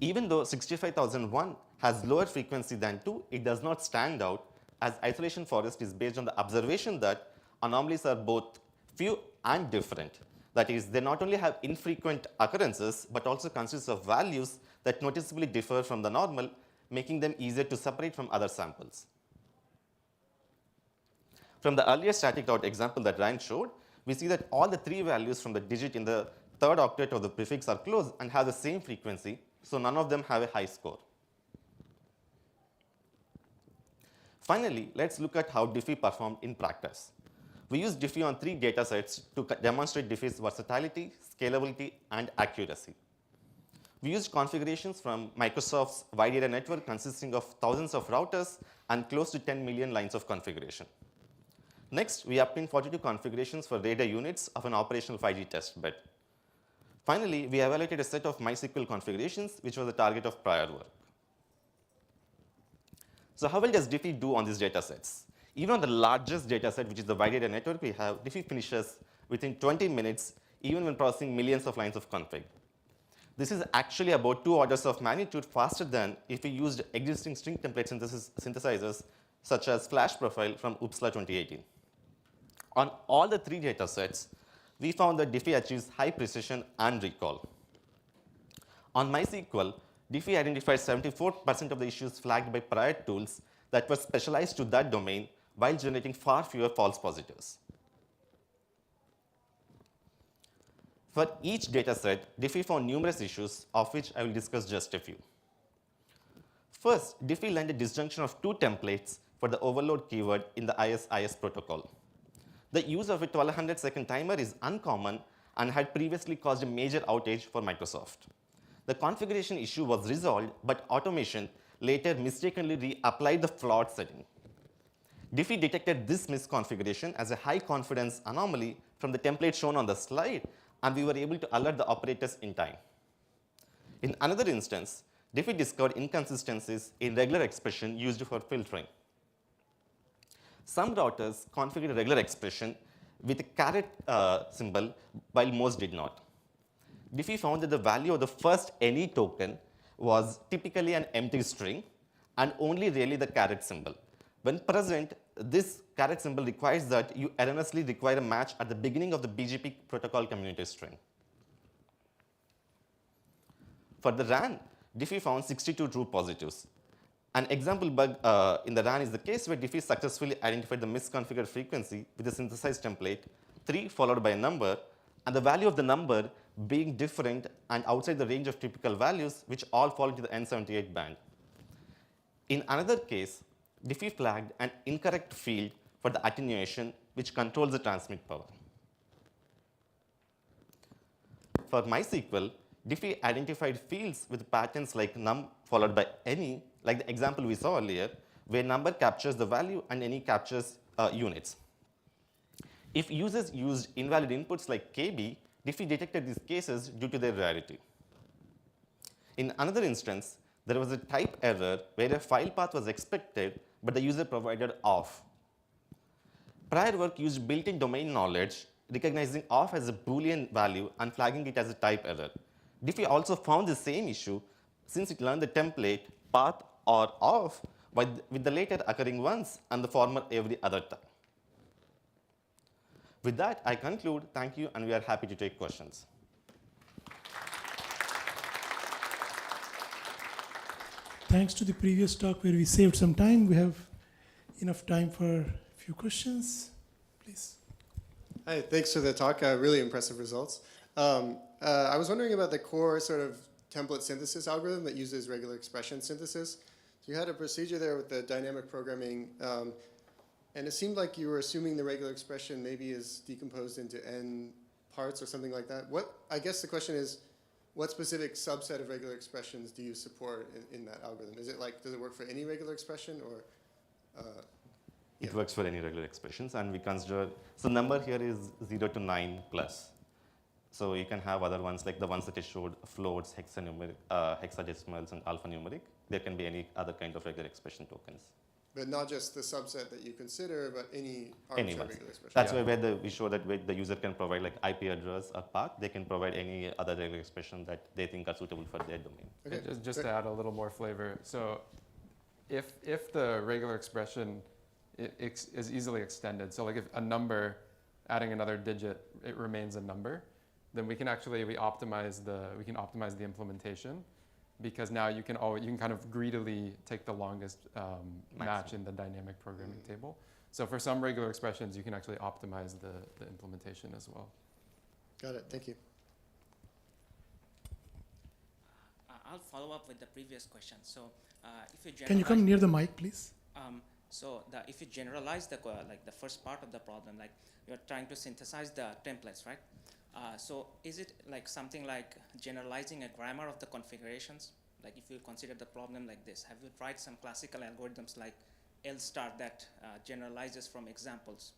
Even though 65001 has lower frequency than 2, it does not stand out, as isolation forest is based on the observation that anomalies are both few and different. That is, they not only have infrequent occurrences, but also consist of values that noticeably differ from the normal, making them easier to separate from other samples. From the earlier static dot example that Ryan showed, we see that all the 3 values from the digit in the 3rd octet of the prefix are close and have the same frequency, so none of them have a high score. Finally, let's look at how Diffy performed in practice. We used Diffy on 3 data sets to demonstrate Diffy's versatility, scalability, and accuracy. We used configurations from Microsoft's wide area network consisting of thousands of routers and close to 10 million lines of configuration. Next, we obtained 42 configurations for radar units of an operational 5G test bed. Finally, we evaluated a set of MySQL configurations, which was the target of prior work. So how well does Diffy do on these data sets? Even on the largest data set, which is the wide area network we have, Diffy finishes within 20 minutes, even when processing millions of lines of config. This is actually about 2 orders of magnitude faster than if we used existing string template synthesizers, such as Flash Profile from OOPSLA 2018. On all the 3 data sets, we found that Diffy achieves high precision and recall. On MySQL, Diffy identified 74% of the issues flagged by prior tools that were specialized to that domain while generating far fewer false positives. For each data set, Diffy found numerous issues, of which I will discuss just a few. First, Diffy learned a disjunction of 2 templates for the overload keyword in the IS-IS protocol. The use of a 1200-second timer is uncommon and had previously caused a major outage for Microsoft. The configuration issue was resolved, but automation later mistakenly reapplied the flawed setting. Diffy detected this misconfiguration as a high confidence anomaly from the template shown on the slide, and we were able to alert the operators in time. In another instance, Diffy discovered inconsistencies in regular expression used for filtering. Some routers configured a regular expression with a caret symbol, while most did not. Diffy found that the value of the first any token was typically an empty string and only really the caret symbol. When present, this caret symbol requires that you erroneously require a match at the beginning of the BGP protocol community string. For the RAN, Diffy found 62 true positives. An example bug in the RAN is the case where Diffy successfully identified the misconfigured frequency with a synthesized template, 3 followed by a number, and the value of the number being different and outside the range of typical values, which all fall into the N78 band. In another case, Diffy flagged an incorrect field for the attenuation, which controls the transmit power. For MySQL, Diffy identified fields with patterns like num followed by any, like the example we saw earlier, where number captures the value and any captures units. If users used invalid inputs like KB, Diffy detected these cases due to their rarity. In another instance, there was a type error where a file path was expected, but the user provided off. Prior work used built-in domain knowledge, recognizing off as a Boolean value and flagging it as a type error. Diffy also found the same issue since it learned the template path or off, with the later occurring once and the former every other time. With that, I conclude. Thank you, and we are happy to take questions. Thanks to the previous talk where we saved some time, we have enough time for a few questions. Please. Hi, thanks for the talk. Really impressive results. I was wondering about the core sort of template synthesis algorithm that uses regular expression synthesis. So you had a procedure there with the dynamic programming, and it seemed like you were assuming the regular expression maybe is decomposed into n parts or something like that. I guess the question is, what specific subset of regular expressions do you support in that algorithm? Is it like, does it work for any regular expression, or? It works for any regular expressions, and we consider, so number here is 0 to 9 plus. So you can have other ones like the ones that I showed, floats, hexadecimals, and alphanumeric. There can be any other kind of regular expression tokens. But not just the subset that you consider, but any arbitrary Anyone's. regular expression. That's why we show that the user can provide like IP address or path. They can provide any other regular expression that they think are suitable for their domain. Okay. Just to add a little more flavor. So if the regular expression is easily extended, so like if a number, adding another digit, it remains a number, then we can optimize the implementation, because now you can kind of greedily take the longest match in the dynamic programming table. So for some regular expressions, you can actually optimize the implementation as well. Got it. Thank you. I'll follow up with the previous question. So if you Can you come near the mic, please? So if you generalize the first part of the problem, like you're trying to synthesize the templates, right? So is it like something like generalizing a grammar of the configurations? Like if you consider the problem like this, have you tried some classical algorithms like L star that generalizes from examples?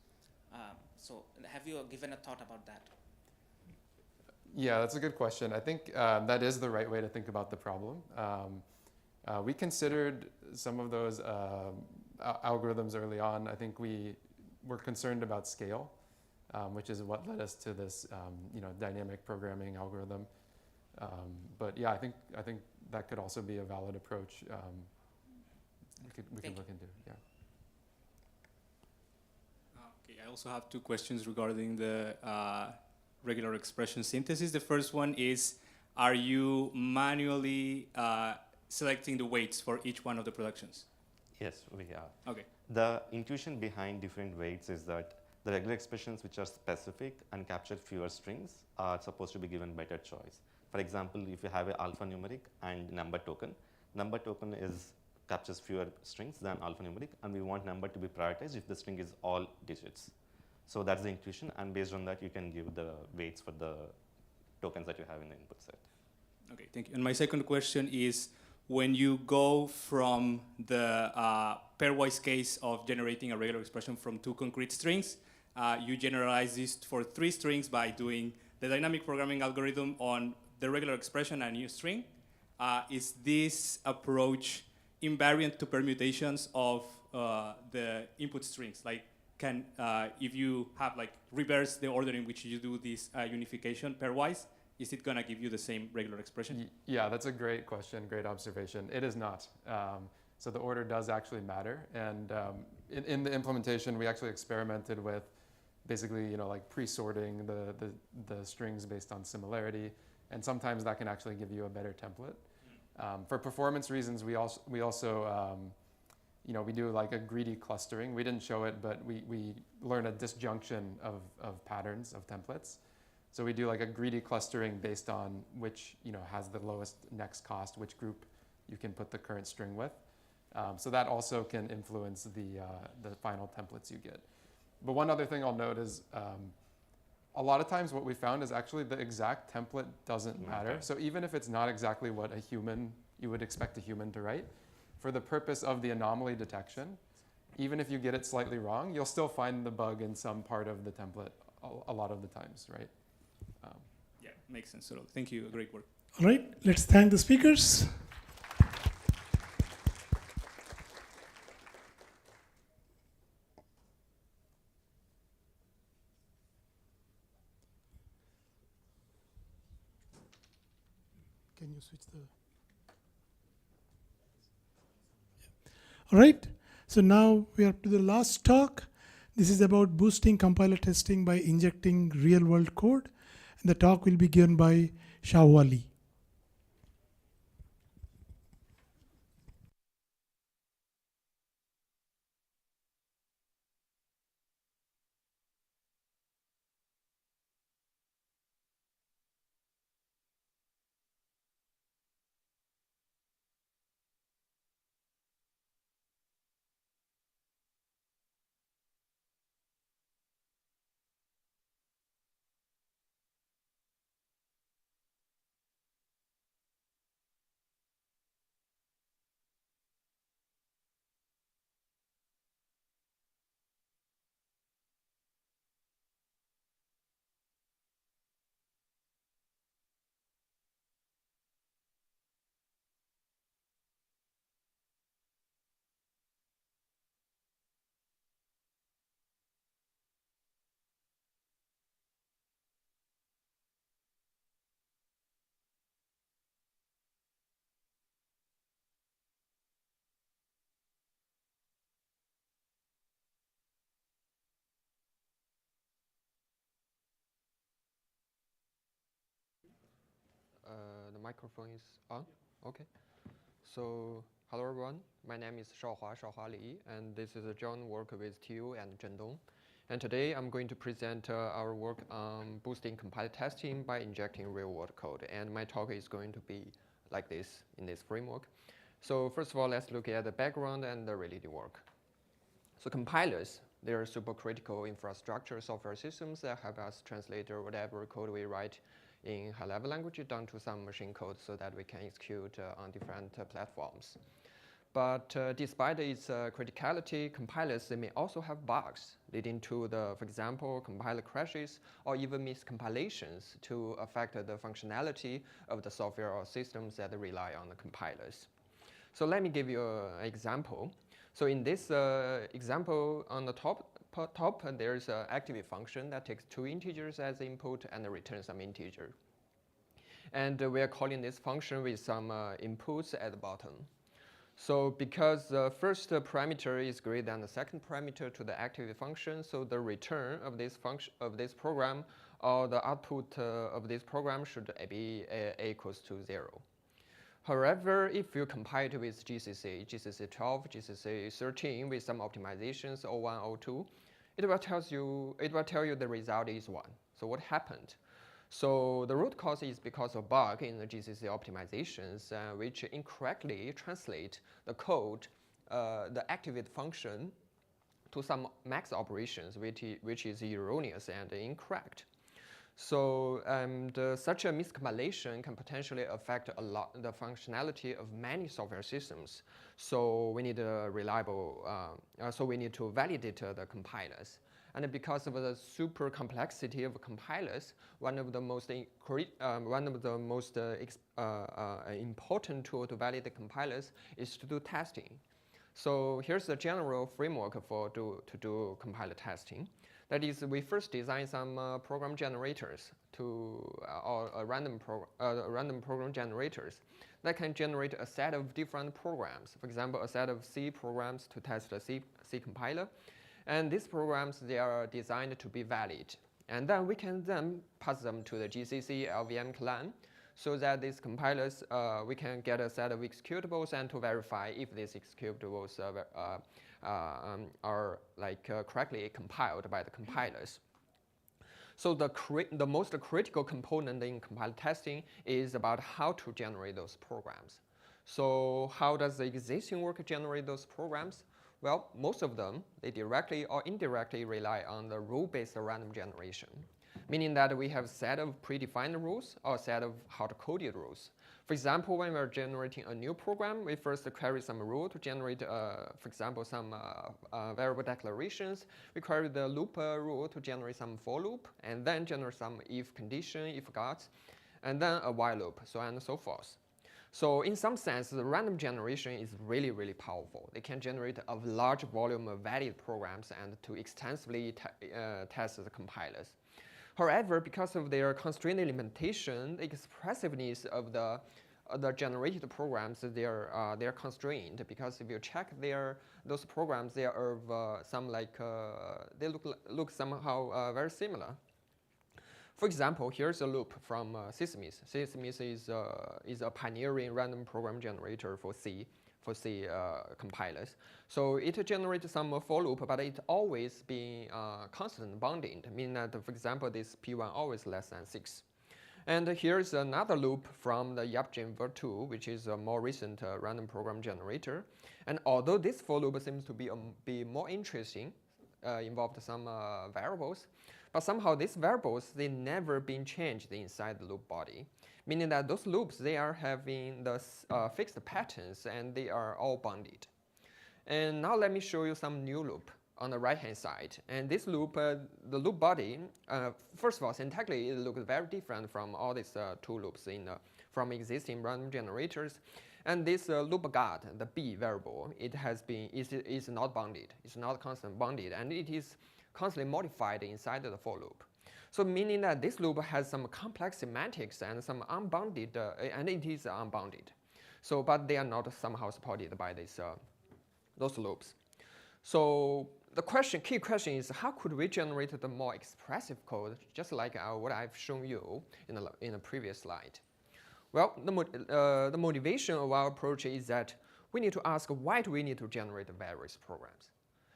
So have you given a thought about that? Yeah, that's a good question. I think that is the right way to think about the problem. We considered some of those algorithms early on. I think we were concerned about scale, which is what led us to this dynamic programming algorithm. But yeah, I think that could also be a valid approach. We can look into. Yeah. Okay, I also have two questions regarding the regular expression synthesis. The first one is, are you manually selecting the weights for each one of the productions? Yes, we are. Okay. The intuition behind different weights is that the regular expressions which are specific and capture fewer strings are supposed to be given better choice. For example, if you have an alphanumeric and number token captures fewer strings than alphanumeric, and we want number to be prioritized if the string is all digits. So that's the intuition, and based on that, you can give the weights for the tokens that you have in the input set. Okay, thank you. And my second question is, when you go from the pairwise case of generating a regular expression from two concrete strings, you generalize this for 3 strings by doing the dynamic programming algorithm on the regular expression and new string. Is this approach invariant to permutations of the input strings? Like, if you have reverse the order in which you do this unification pairwise, is it going to give you the same regular expression? Yeah, that's a great question, great observation. It is not. So the order does actually matter. And in the implementation, we actually experimented with basically, pre-sorting the strings based on similarity. And sometimes that can actually give you a better template. For performance reasons, we also we do a greedy clustering. We didn't show it, but we learn a disjunction of patterns of templates. So we do a greedy clustering based on which has the lowest next cost, which group you can put the current string with. So that also can influence the final templates you get. But one other thing I'll note is a lot of times what we found is actually the exact template doesn't matter. So even if it's not exactly what you would expect a human to write, for the purpose of the anomaly detection, even if you get it slightly wrong, you'll still find the bug in some part of the template a lot of the times, right? Yeah, makes sense. So thank you. Great work. All right, let's thank the speakers. Can you switch the... All right, so now we are up to the last talk. This is about boosting compiler testing by injecting real-world code. And the talk will be given by Xiaohua Li. the microphone is on? Okay. So, hello everyone. My name is Shaohua Li, and this is a joint work with Tiu and Zhendong. And today I'm going to present our work on boosting compiler testing by injecting real-world code. And my talk is going to be like this in this framework. So first of all, let's look at the background and the related work. So compilers, they are supercritical infrastructure software systems that help us translate whatever code we write in high-level language down to some machine code so that we can execute on different platforms. But despite its criticality, compilers, they may also have bugs leading to for example, compiler crashes or even miscompilations to affect the functionality of the software or systems that rely on the compilers. So let me give you an example. So in this example, on the top there's an activate function that takes 2 integers as input and returns some integer. And we are calling this function with some inputs at the bottom. So because the first parameter is greater than the second parameter to the activate function, so the return of this function of this program or the output of this program should be equals to 0. However, if you compare it with GCC 12, GCC 13 with some optimizations 01, 02, it will tell you the result is 1. So what happened? So the root cause is because of bug in the GCC optimizations, which incorrectly translate the code, the activate function, to some max operations, which is erroneous and incorrect. So such a miscompilation can potentially affect a lot the functionality of many software systems. So we need a reliable, so we need to validate the compilers. And because of the super complexity of compilers, one of the most important tool to validate the compilers is to do testing. So here's the general framework to do compiler testing. That is, we first design some program generators or random program generators that can generate a set of different programs. For example, a set of C programs to test the C compiler. And these programs, they are designed to be valid. And then we can then pass them to the GCC LVM clan so that these compilers, we can get a set of executables and to verify if these executables are correctly compiled by the compilers. So the most critical component in compiler testing is about how to generate those programs. So how does the existing work generate those programs? Well, most of them, they directly or indirectly rely on the rule-based random generation, meaning that we have a set of predefined rules or a set of hard-coded rules. For example, when we're generating a new program, we first query some rule to generate, for example, some variable declarations. We query the loop rule to generate some for loop, and then generate some if condition, if got, and then a while loop, so on and so forth. So in some sense, the random generation is really, really powerful. They can generate a large volume of valid programs and to extensively test the compilers. However, because of their constraint limitation, the expressiveness of the generated programs, they're constrained, because if you check those programs, they are of some they look somehow very similar. For example, here's a loop from Systemis. Systemis is a pioneering random program generator for C compilers. So it generates some for loop, but it always being constant bounded, meaning that, for example, this P1 always less than 6. And here's another loop from the decomposition, which is a more recent random program generator. And although this for loop seems to be more interesting, involved some variables, but somehow these variables, they never been changed inside the loop body, meaning that those loops, they are having the fixed patterns and they are all bounded. And now let me show you some new loop on the right-hand side. And this loop, the loop body, first of all, syntactically, it looks very different from all these two loops from existing random generators. And this loop guard, the B variable, is not bounded. It's not constant bounded, and it is constantly modified inside the for loop. So meaning that this loop has some complex semantics and some unbounded, and it is unbounded. So, but they are not somehow supported by those loops. So the key question is, how could we generate the more expressive code, just like what I've shown you in the previous slide? Well, the motivation of our approach is that we need to ask why do we need to generate various programs?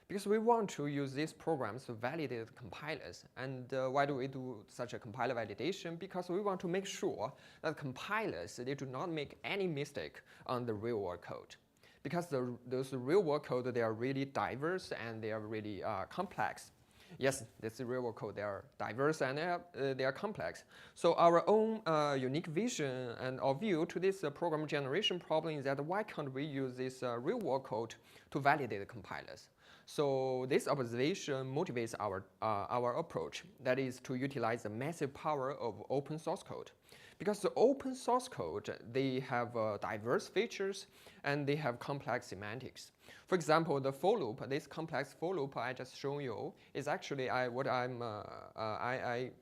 Because we want to use these programs to validate the compilers. And why do we do such a compiler validation? Because we want to make sure that compilers, they do not make any mistake on the real world code. Because those real world code, they are really diverse and they are really complex. Yes, this is real world code. They are diverse and they are complex. So our own unique vision and our view to this program generation problem is that why can't we use this real world code to validate the compilers? So this observation motivates our approach, that is to utilize the massive power of open source code. Because the open source code, they have diverse features and they have complex semantics. For example, the for loop, this complex for loop I just shown you is actually I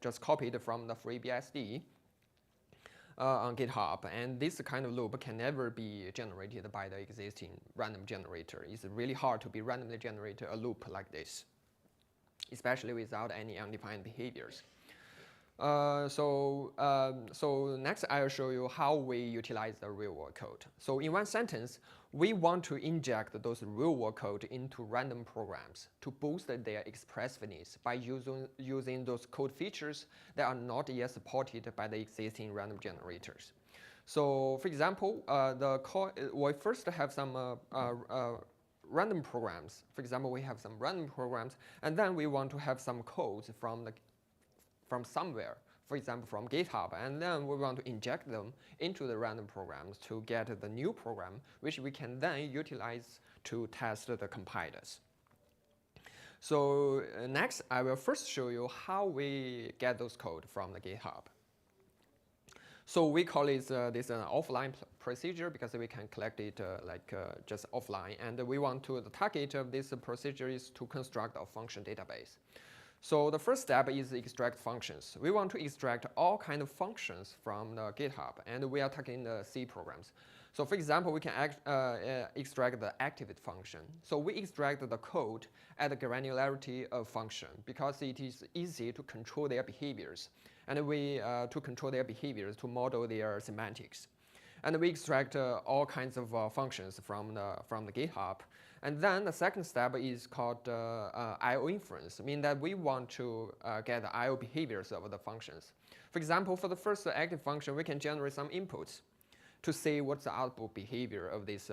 just copied from the FreeBSD on GitHub, and this kind of loop can never be generated by the existing random generator. It's really hard to be randomly generate a loop like this, especially without any undefined behaviors. So next I'll show you how we utilize the real world code. So in one sentence, we want to inject those real world code into random programs to boost their expressiveness by using those code features that are not yet supported by the existing random generators. So for example, we first have some random programs. For example, we have some random programs, and then we want to have some codes from somewhere, for example, from GitHub, and then we want to inject them into the random programs to get the new program, which we can then utilize to test the compilers. So next, I will first show you how we get those code from the GitHub. So we call it this an offline procedure because we can collect it just offline, and we want to, the target of this procedure is to construct a function database. So the first step is extract functions. We want to extract all kinds of functions from the GitHub, and we are talking the C programs. So for example, we can extract the activate function. So we extract the code at the granularity of function because it is easy to control their behaviors, and to control their behaviors to model their semantics. And we extract all kinds of functions from the GitHub. And then the second step is called I/O inference, meaning that we want to get the I/O behaviors of the functions. For example, for the first active function, we can generate some inputs to see what's the output behavior of this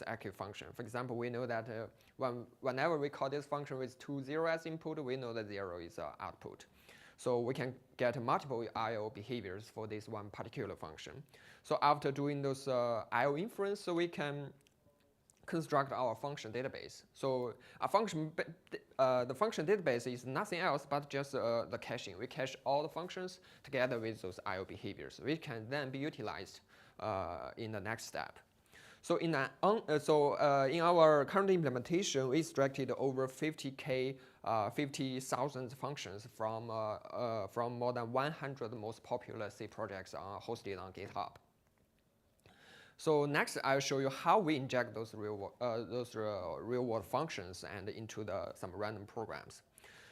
active function. For example, we know that whenever we call this function with 0 as input, we know that 0 is output. So we can get multiple I/O behaviors for this one particular function. So after doing those I/O inference, so we can construct our function database. So the function database is nothing else but just the caching. We cache all the functions together with those I/O behaviors, which can then be utilized in the next step. So in our current implementation, we extracted over 50,000 functions from more than 100 most popular C projects hosted on GitHub. So next, I'll show you how we inject those real-world functions and into some random programs.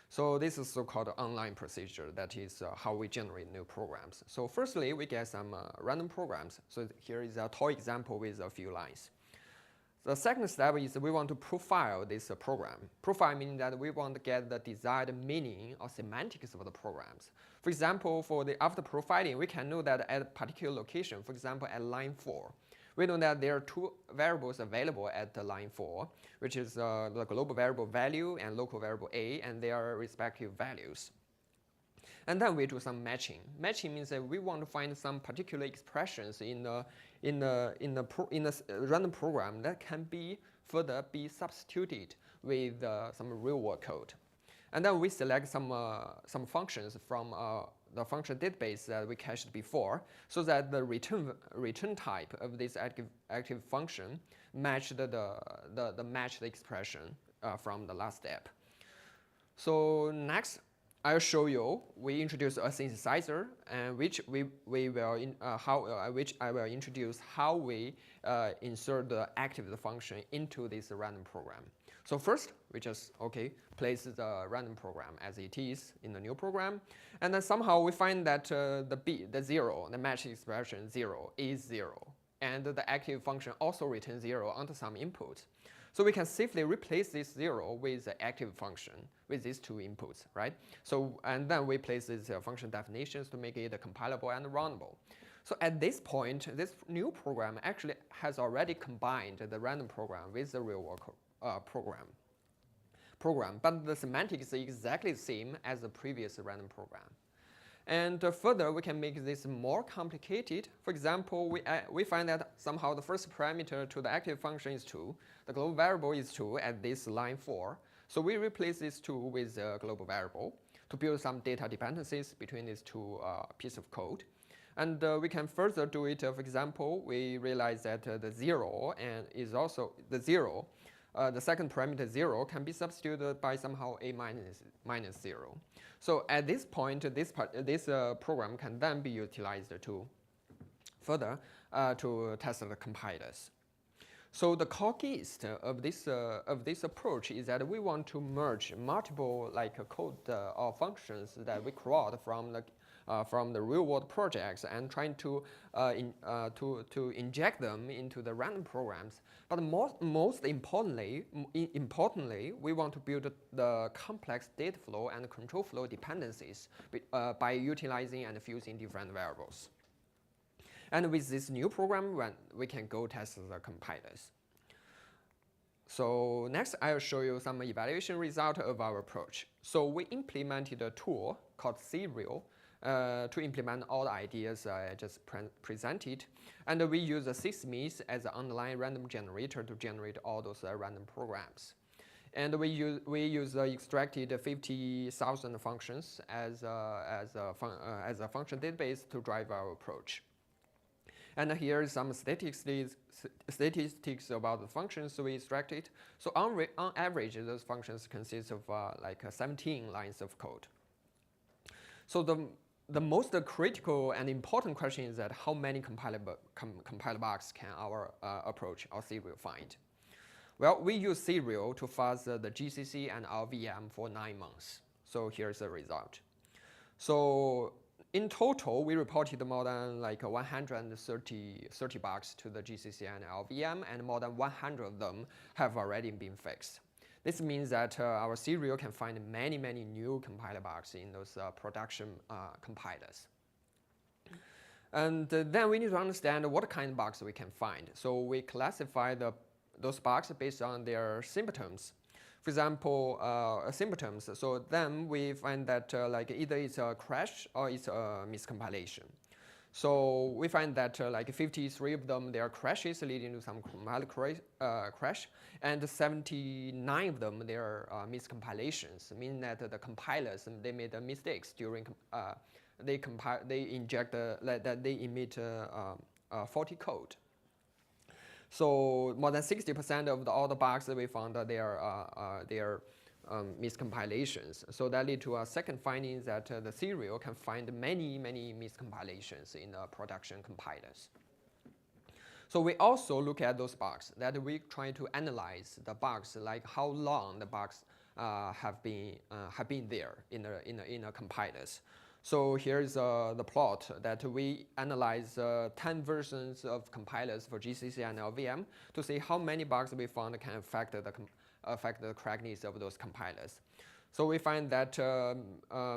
So this is so-called online procedure. That is how we generate new programs. So firstly, we get some random programs. So here is a toy example with a few lines. The second step is we want to profile this program. Profile meaning that we want to get the desired meaning or semantics of the programs. For example, after profiling, we can know that at a particular location, for example, at line 4, we know that there are two variables available at the line 4, which is the global variable value and local variable a, and their respective values. And then we do some matching. Matching means that we want to find some particular expressions in the random program that can further be substituted with some real-world code. And then we select some functions from the function database that we cached before, so that the return type of this active function match the expression from the last step. So next, I'll show you. We introduce a synthesizer, and which I will introduce how we insert the active function into this random program. So first, we just place the random program as it is in the new program, and then somehow we find that the zero, the match expression 0 is 0, and the active function also returns 0 onto some input. So we can safely replace this 0 with the active function with these two inputs, right? So, and then we place these function definitions to make it compilable and runnable. So at this point, this new program actually has already combined the random program with the real-world program, but the semantics is exactly the same as the previous random program. And further, we can make this more complicated. For example, we find that somehow the first parameter to the active function is 2. The global variable is 2 at this line 4. So we replace this 2 with a global variable to build some data dependencies between these two pieces of code. And we can further do it. For example, we realize that the 0 is also the 0. The second parameter 0 can be substituted by somehow a minus 0. So at this point, this program can then be utilized to further to test the compilers. So the core gist of this approach is that we want to merge multiple code or functions that we crawled from the real-world projects and trying to inject them into the random programs. But most importantly, we want to build the complex data flow and control flow dependencies by utilizing and fusing different variables. And with this new program, we can go test the compilers. So next, I'll show you some evaluation result of our approach. So we implemented a tool called Serial to implement all the ideas I just presented. And we use Sysmith as the underlying random generator to generate all those random programs. And we use extracted 50,000 functions as a function database to drive our approach. And here is some statistics about the functions we extracted. So on average, those functions consist of 17 lines of code. So the most critical and important question is that how many compiler bugs can our approach or Serial find? Well, we use Serial to fuzz the GCC and our VM for 9 months. So here's the result. So in total, we reported more than 130 bugs to the GCC and LVM, and more than 100 of them have already been fixed. This means that our Serial can find many new compiler bugs in those production compilers. And then we need to understand what kind of bugs we can find. So we classify those bugs based on their symptoms. For example, symptoms. So then we find that either it's a crash or it's a miscompilation. So we find that 53 of them, they are crashes leading to some compiler crash, and 79 of them, they are miscompilations, meaning that the compilers, they made mistakes during, they emit faulty code. So more than 60% of all the bugs that we found, they are miscompilations. So that led to a second finding that the Serial can find many miscompilations in the production compilers. So we also look at those bugs that we try to analyze the bugs, like how long the bugs have been there in the compilers. So here's the plot that we analyze 10 versions of compilers for GCC and LVM to see how many bugs we found can affect the correctness of those compilers. So we find that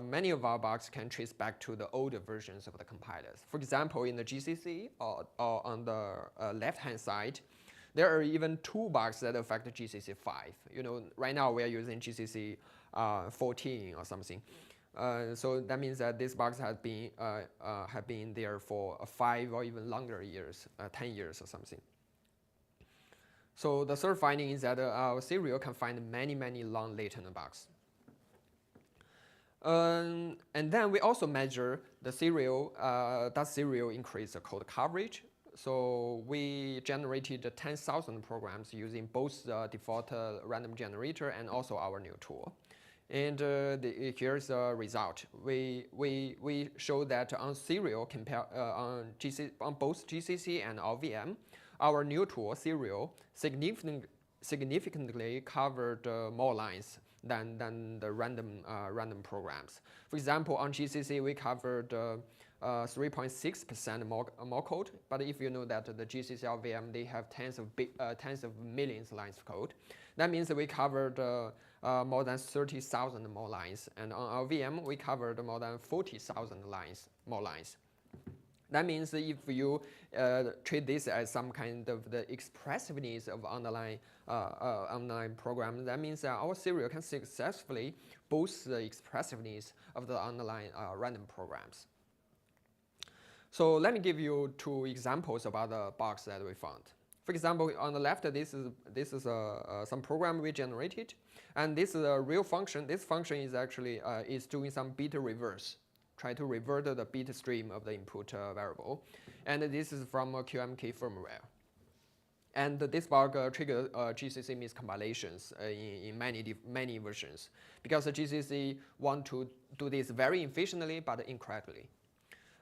many of our bugs can trace back to the older versions of the compilers. For example, in the GCC or on the left-hand side, there are even 2 bugs that affect the GCC 5. You know, right now we are using GCC 14 or something. So that means that these bugs have been there for 5 or even longer years, 10 years or something. So the third finding is that our Serial can find many long latent bugs. And then we also measure the Serial, does Serial increase the code coverage? So we generated 10,000 programs using both the default random generator and also our new tool. And here's the result. We show that on serial on both GCC and LVM, our new tool serial significantly covered more lines than the random programs. For example, on GCC we covered 3.6% more code, but if you know that the GCC LVM, they have tens of millions lines of code, that means that we covered more than 30,000 more lines, and on LVM we covered more than 40,000 more lines. That means if you treat this as some kind of the expressiveness of underlying program, that means that our serial can successfully boost the expressiveness of the underlying random programs. So let me give you 2 examples about the bugs that we found. For example, on the left, this is some program we generated, and this is a real function. This function is actually is doing some bit reverse, try to revert the bit stream of the input variable, and this is from a QMK firmware. And this bug triggered GCC miscompilations in many versions, because the GCC want to do this very efficiently but incorrectly.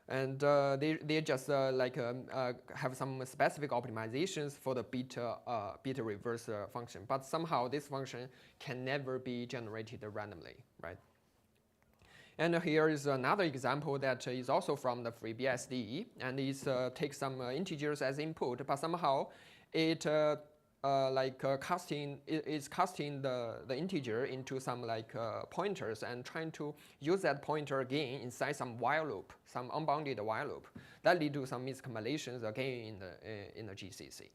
And they just have some specific optimizations for the beta reverse function, but somehow this function can never be generated randomly, right? And here is another example that is also from the FreeBSD, and it takes some integers as input, but somehow it is casting the integer into some pointers and trying to use that pointer again inside some while loop, some unbounded while loop. That lead to some miscombinations again in the GCC.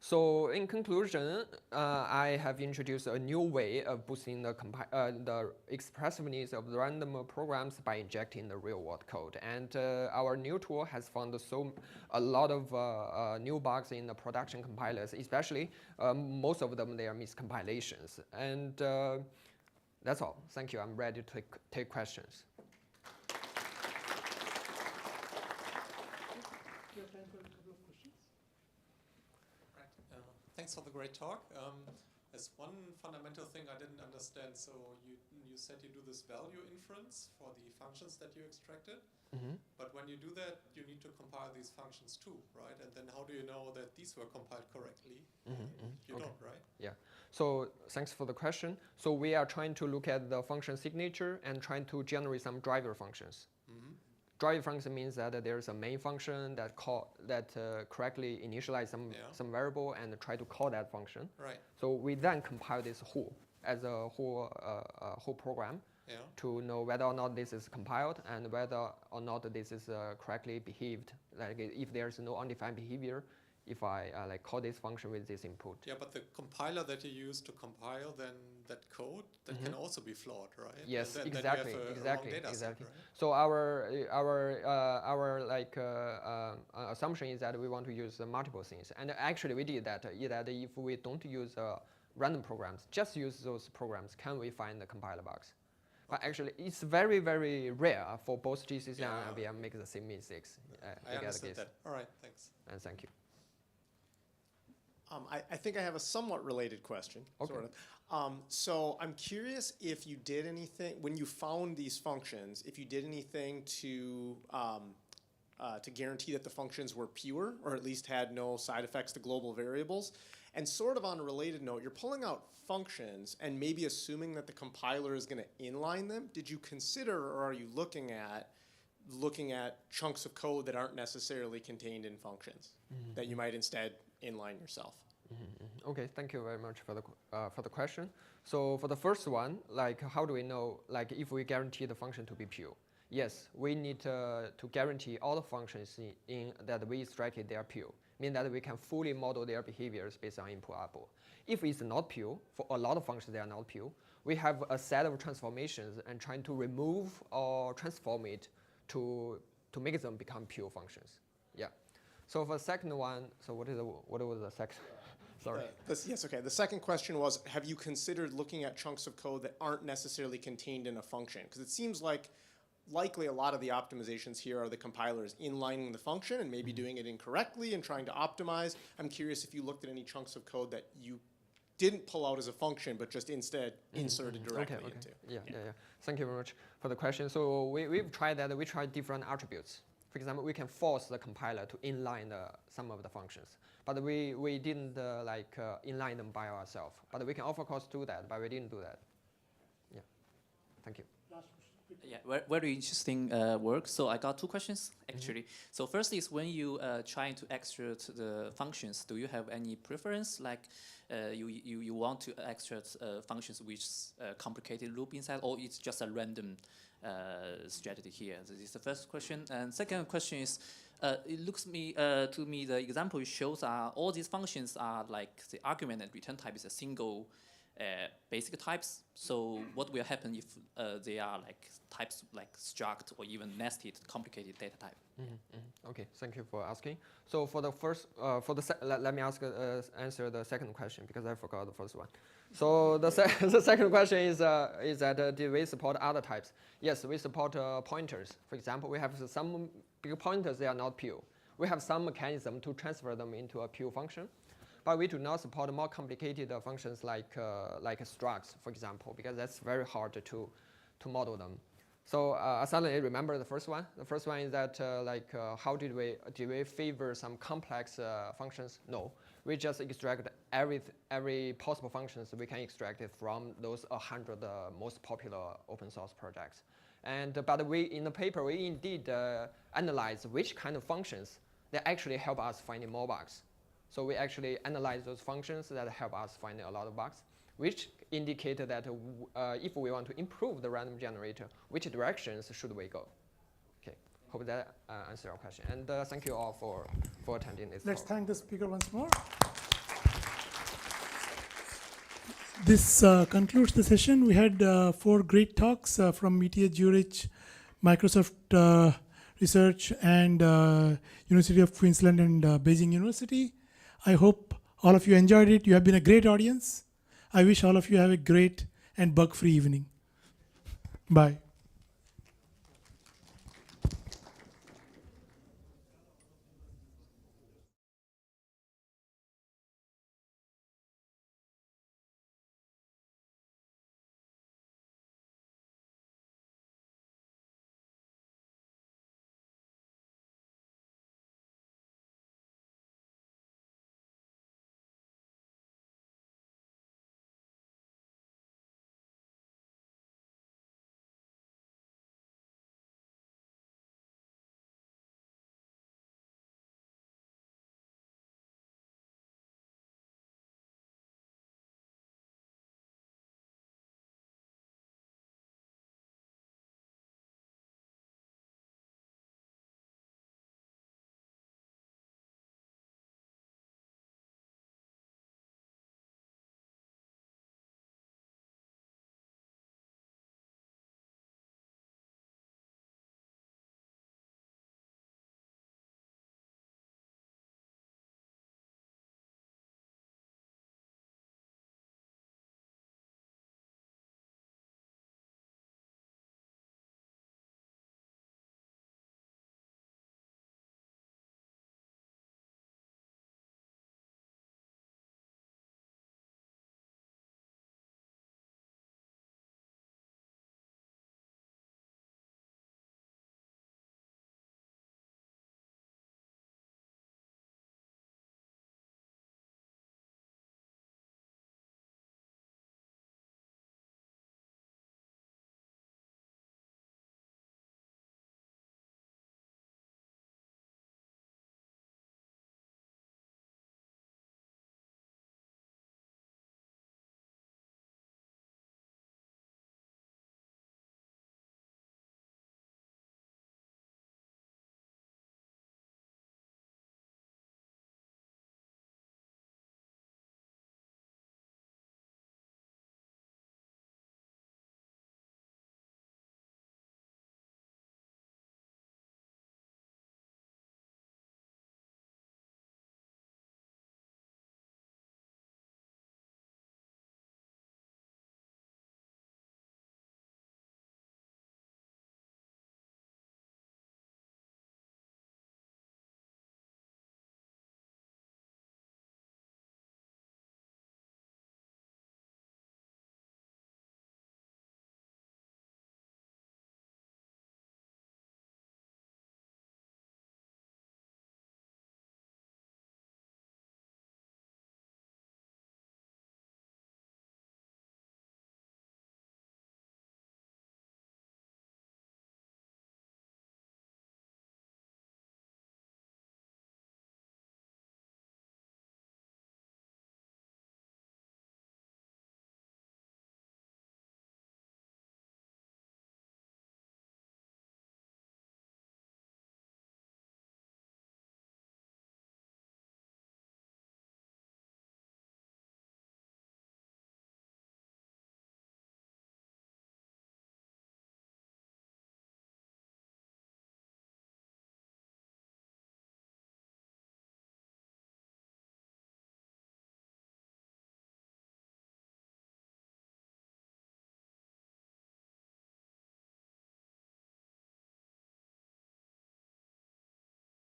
So in conclusion, I have introduced a new way of boosting the expressiveness of the random programs by injecting the real-world code. And our new tool has found a lot of new bugs in the production compilers, especially most of them, they are miscompilations. And that's all. Thank you. I'm ready to take questions. Thanks for the great talk. There's one fundamental thing I didn't understand. So you said you do this value inference for the functions that you extracted. Mm-hmm. But when you do that, you need to compile these functions too, right? And then how do you know that these were compiled correctly? You don't, right? Yeah. So thanks for the question. So we are trying to look at the function signature and trying to generate some driver functions. Mm-hmm. Driver function means that there's a main function that correctly initialize some variable and try to call that function. Right. So we then compile this whole as a whole program to know whether or not this is compiled and whether or not this is correctly behaved. Like if there's no undefined behavior, if I call this function with this input. Yeah, but the compiler that you use to compile then that code that can also be flawed, right? Yes, then exactly. Set, right? So our assumption is that we want to use multiple things, and actually we did that. That if we don't use random programs, just use those programs, can we find the compiler bugs? But actually, it's very, very rare for both GCC and LVM make the same mistakes. I understood that. All right, thanks. And thank you. I think I have a somewhat related question, sort of. So I'm curious if you did anything, when you found these functions, if you did anything to guarantee that the functions were pure, or at least had no side effects to global variables. And sort of on a related note, you're pulling out functions and maybe assuming that the compiler is going to inline them. Did you consider, or are you looking at chunks of code that aren't necessarily contained in functions that you might instead inline yourself? Okay, thank you very much for the question. So for the first one, how do we know if we guarantee the function to be pure? Yes, we need to guarantee all the functions that we extracted they are pure, meaning that we can fully model their behaviors based on input-output. If it's not pure, for a lot of functions they are not pure, we have a set of transformations and trying to remove or transform it to make them become pure functions. Yeah. So for the second one, so what was the second? Sorry. Yes, okay. The second question was, have you considered looking at chunks of code that aren't necessarily contained in a function? Because it seems like likely a lot of the optimizations here are the compilers inlining the function and maybe doing it incorrectly and trying to optimize. I'm curious if you looked at any chunks of code that you didn't pull out as a function, but just instead inserted directly into. Yeah. Thank you very much for the question. So we've tried that. We tried different attributes. For example, we can force the compiler to inline some of the functions, but we didn't inline them by ourselves. But we can of course do that, but we didn't do that. Yeah. Thank you. Yeah, very interesting work. So I got two questions actually. So first is when you trying to extract the functions, do you have any preference? Like you want to extract functions with complicated loop inside, or it's just a random strategy here? This is the first question. And second question is, it looks to me the example shows all these functions are like the argument and return type is a single basic types. So what will happen if they are like types like struct or even nested, complicated data type? Okay, thank you for asking. So for the first, let me answer the second question because I forgot the first one. So the second question is that do we support other types? Yes, we support pointers. For example, we have some big pointers, they are not pure. We have some mechanism to transfer them into a pure function. But we do not support more complicated functions like structs, for example, because that's very hard to model them. So I suddenly remember the first one. The first one is that how did we favor some complex functions? No, we just extract every possible functions we can extract it from those 100 most popular open source projects. But in the paper we indeed analyze which kind of functions that actually help us finding more bugs. So we actually analyze those functions that help us find a lot of bugs, which indicate that if we want to improve the random generator, which directions should we go? Okay, hope that answers your question. And thank you all for attending this Let's talk. thank the speaker once more. This concludes the session. We had 4 great talks from ETH Zurich, Microsoft Research, and University of Queensland and Beijing University. I hope all of you enjoyed it. You have been a great audience. I wish all of you have a great and bug-free evening. Bye.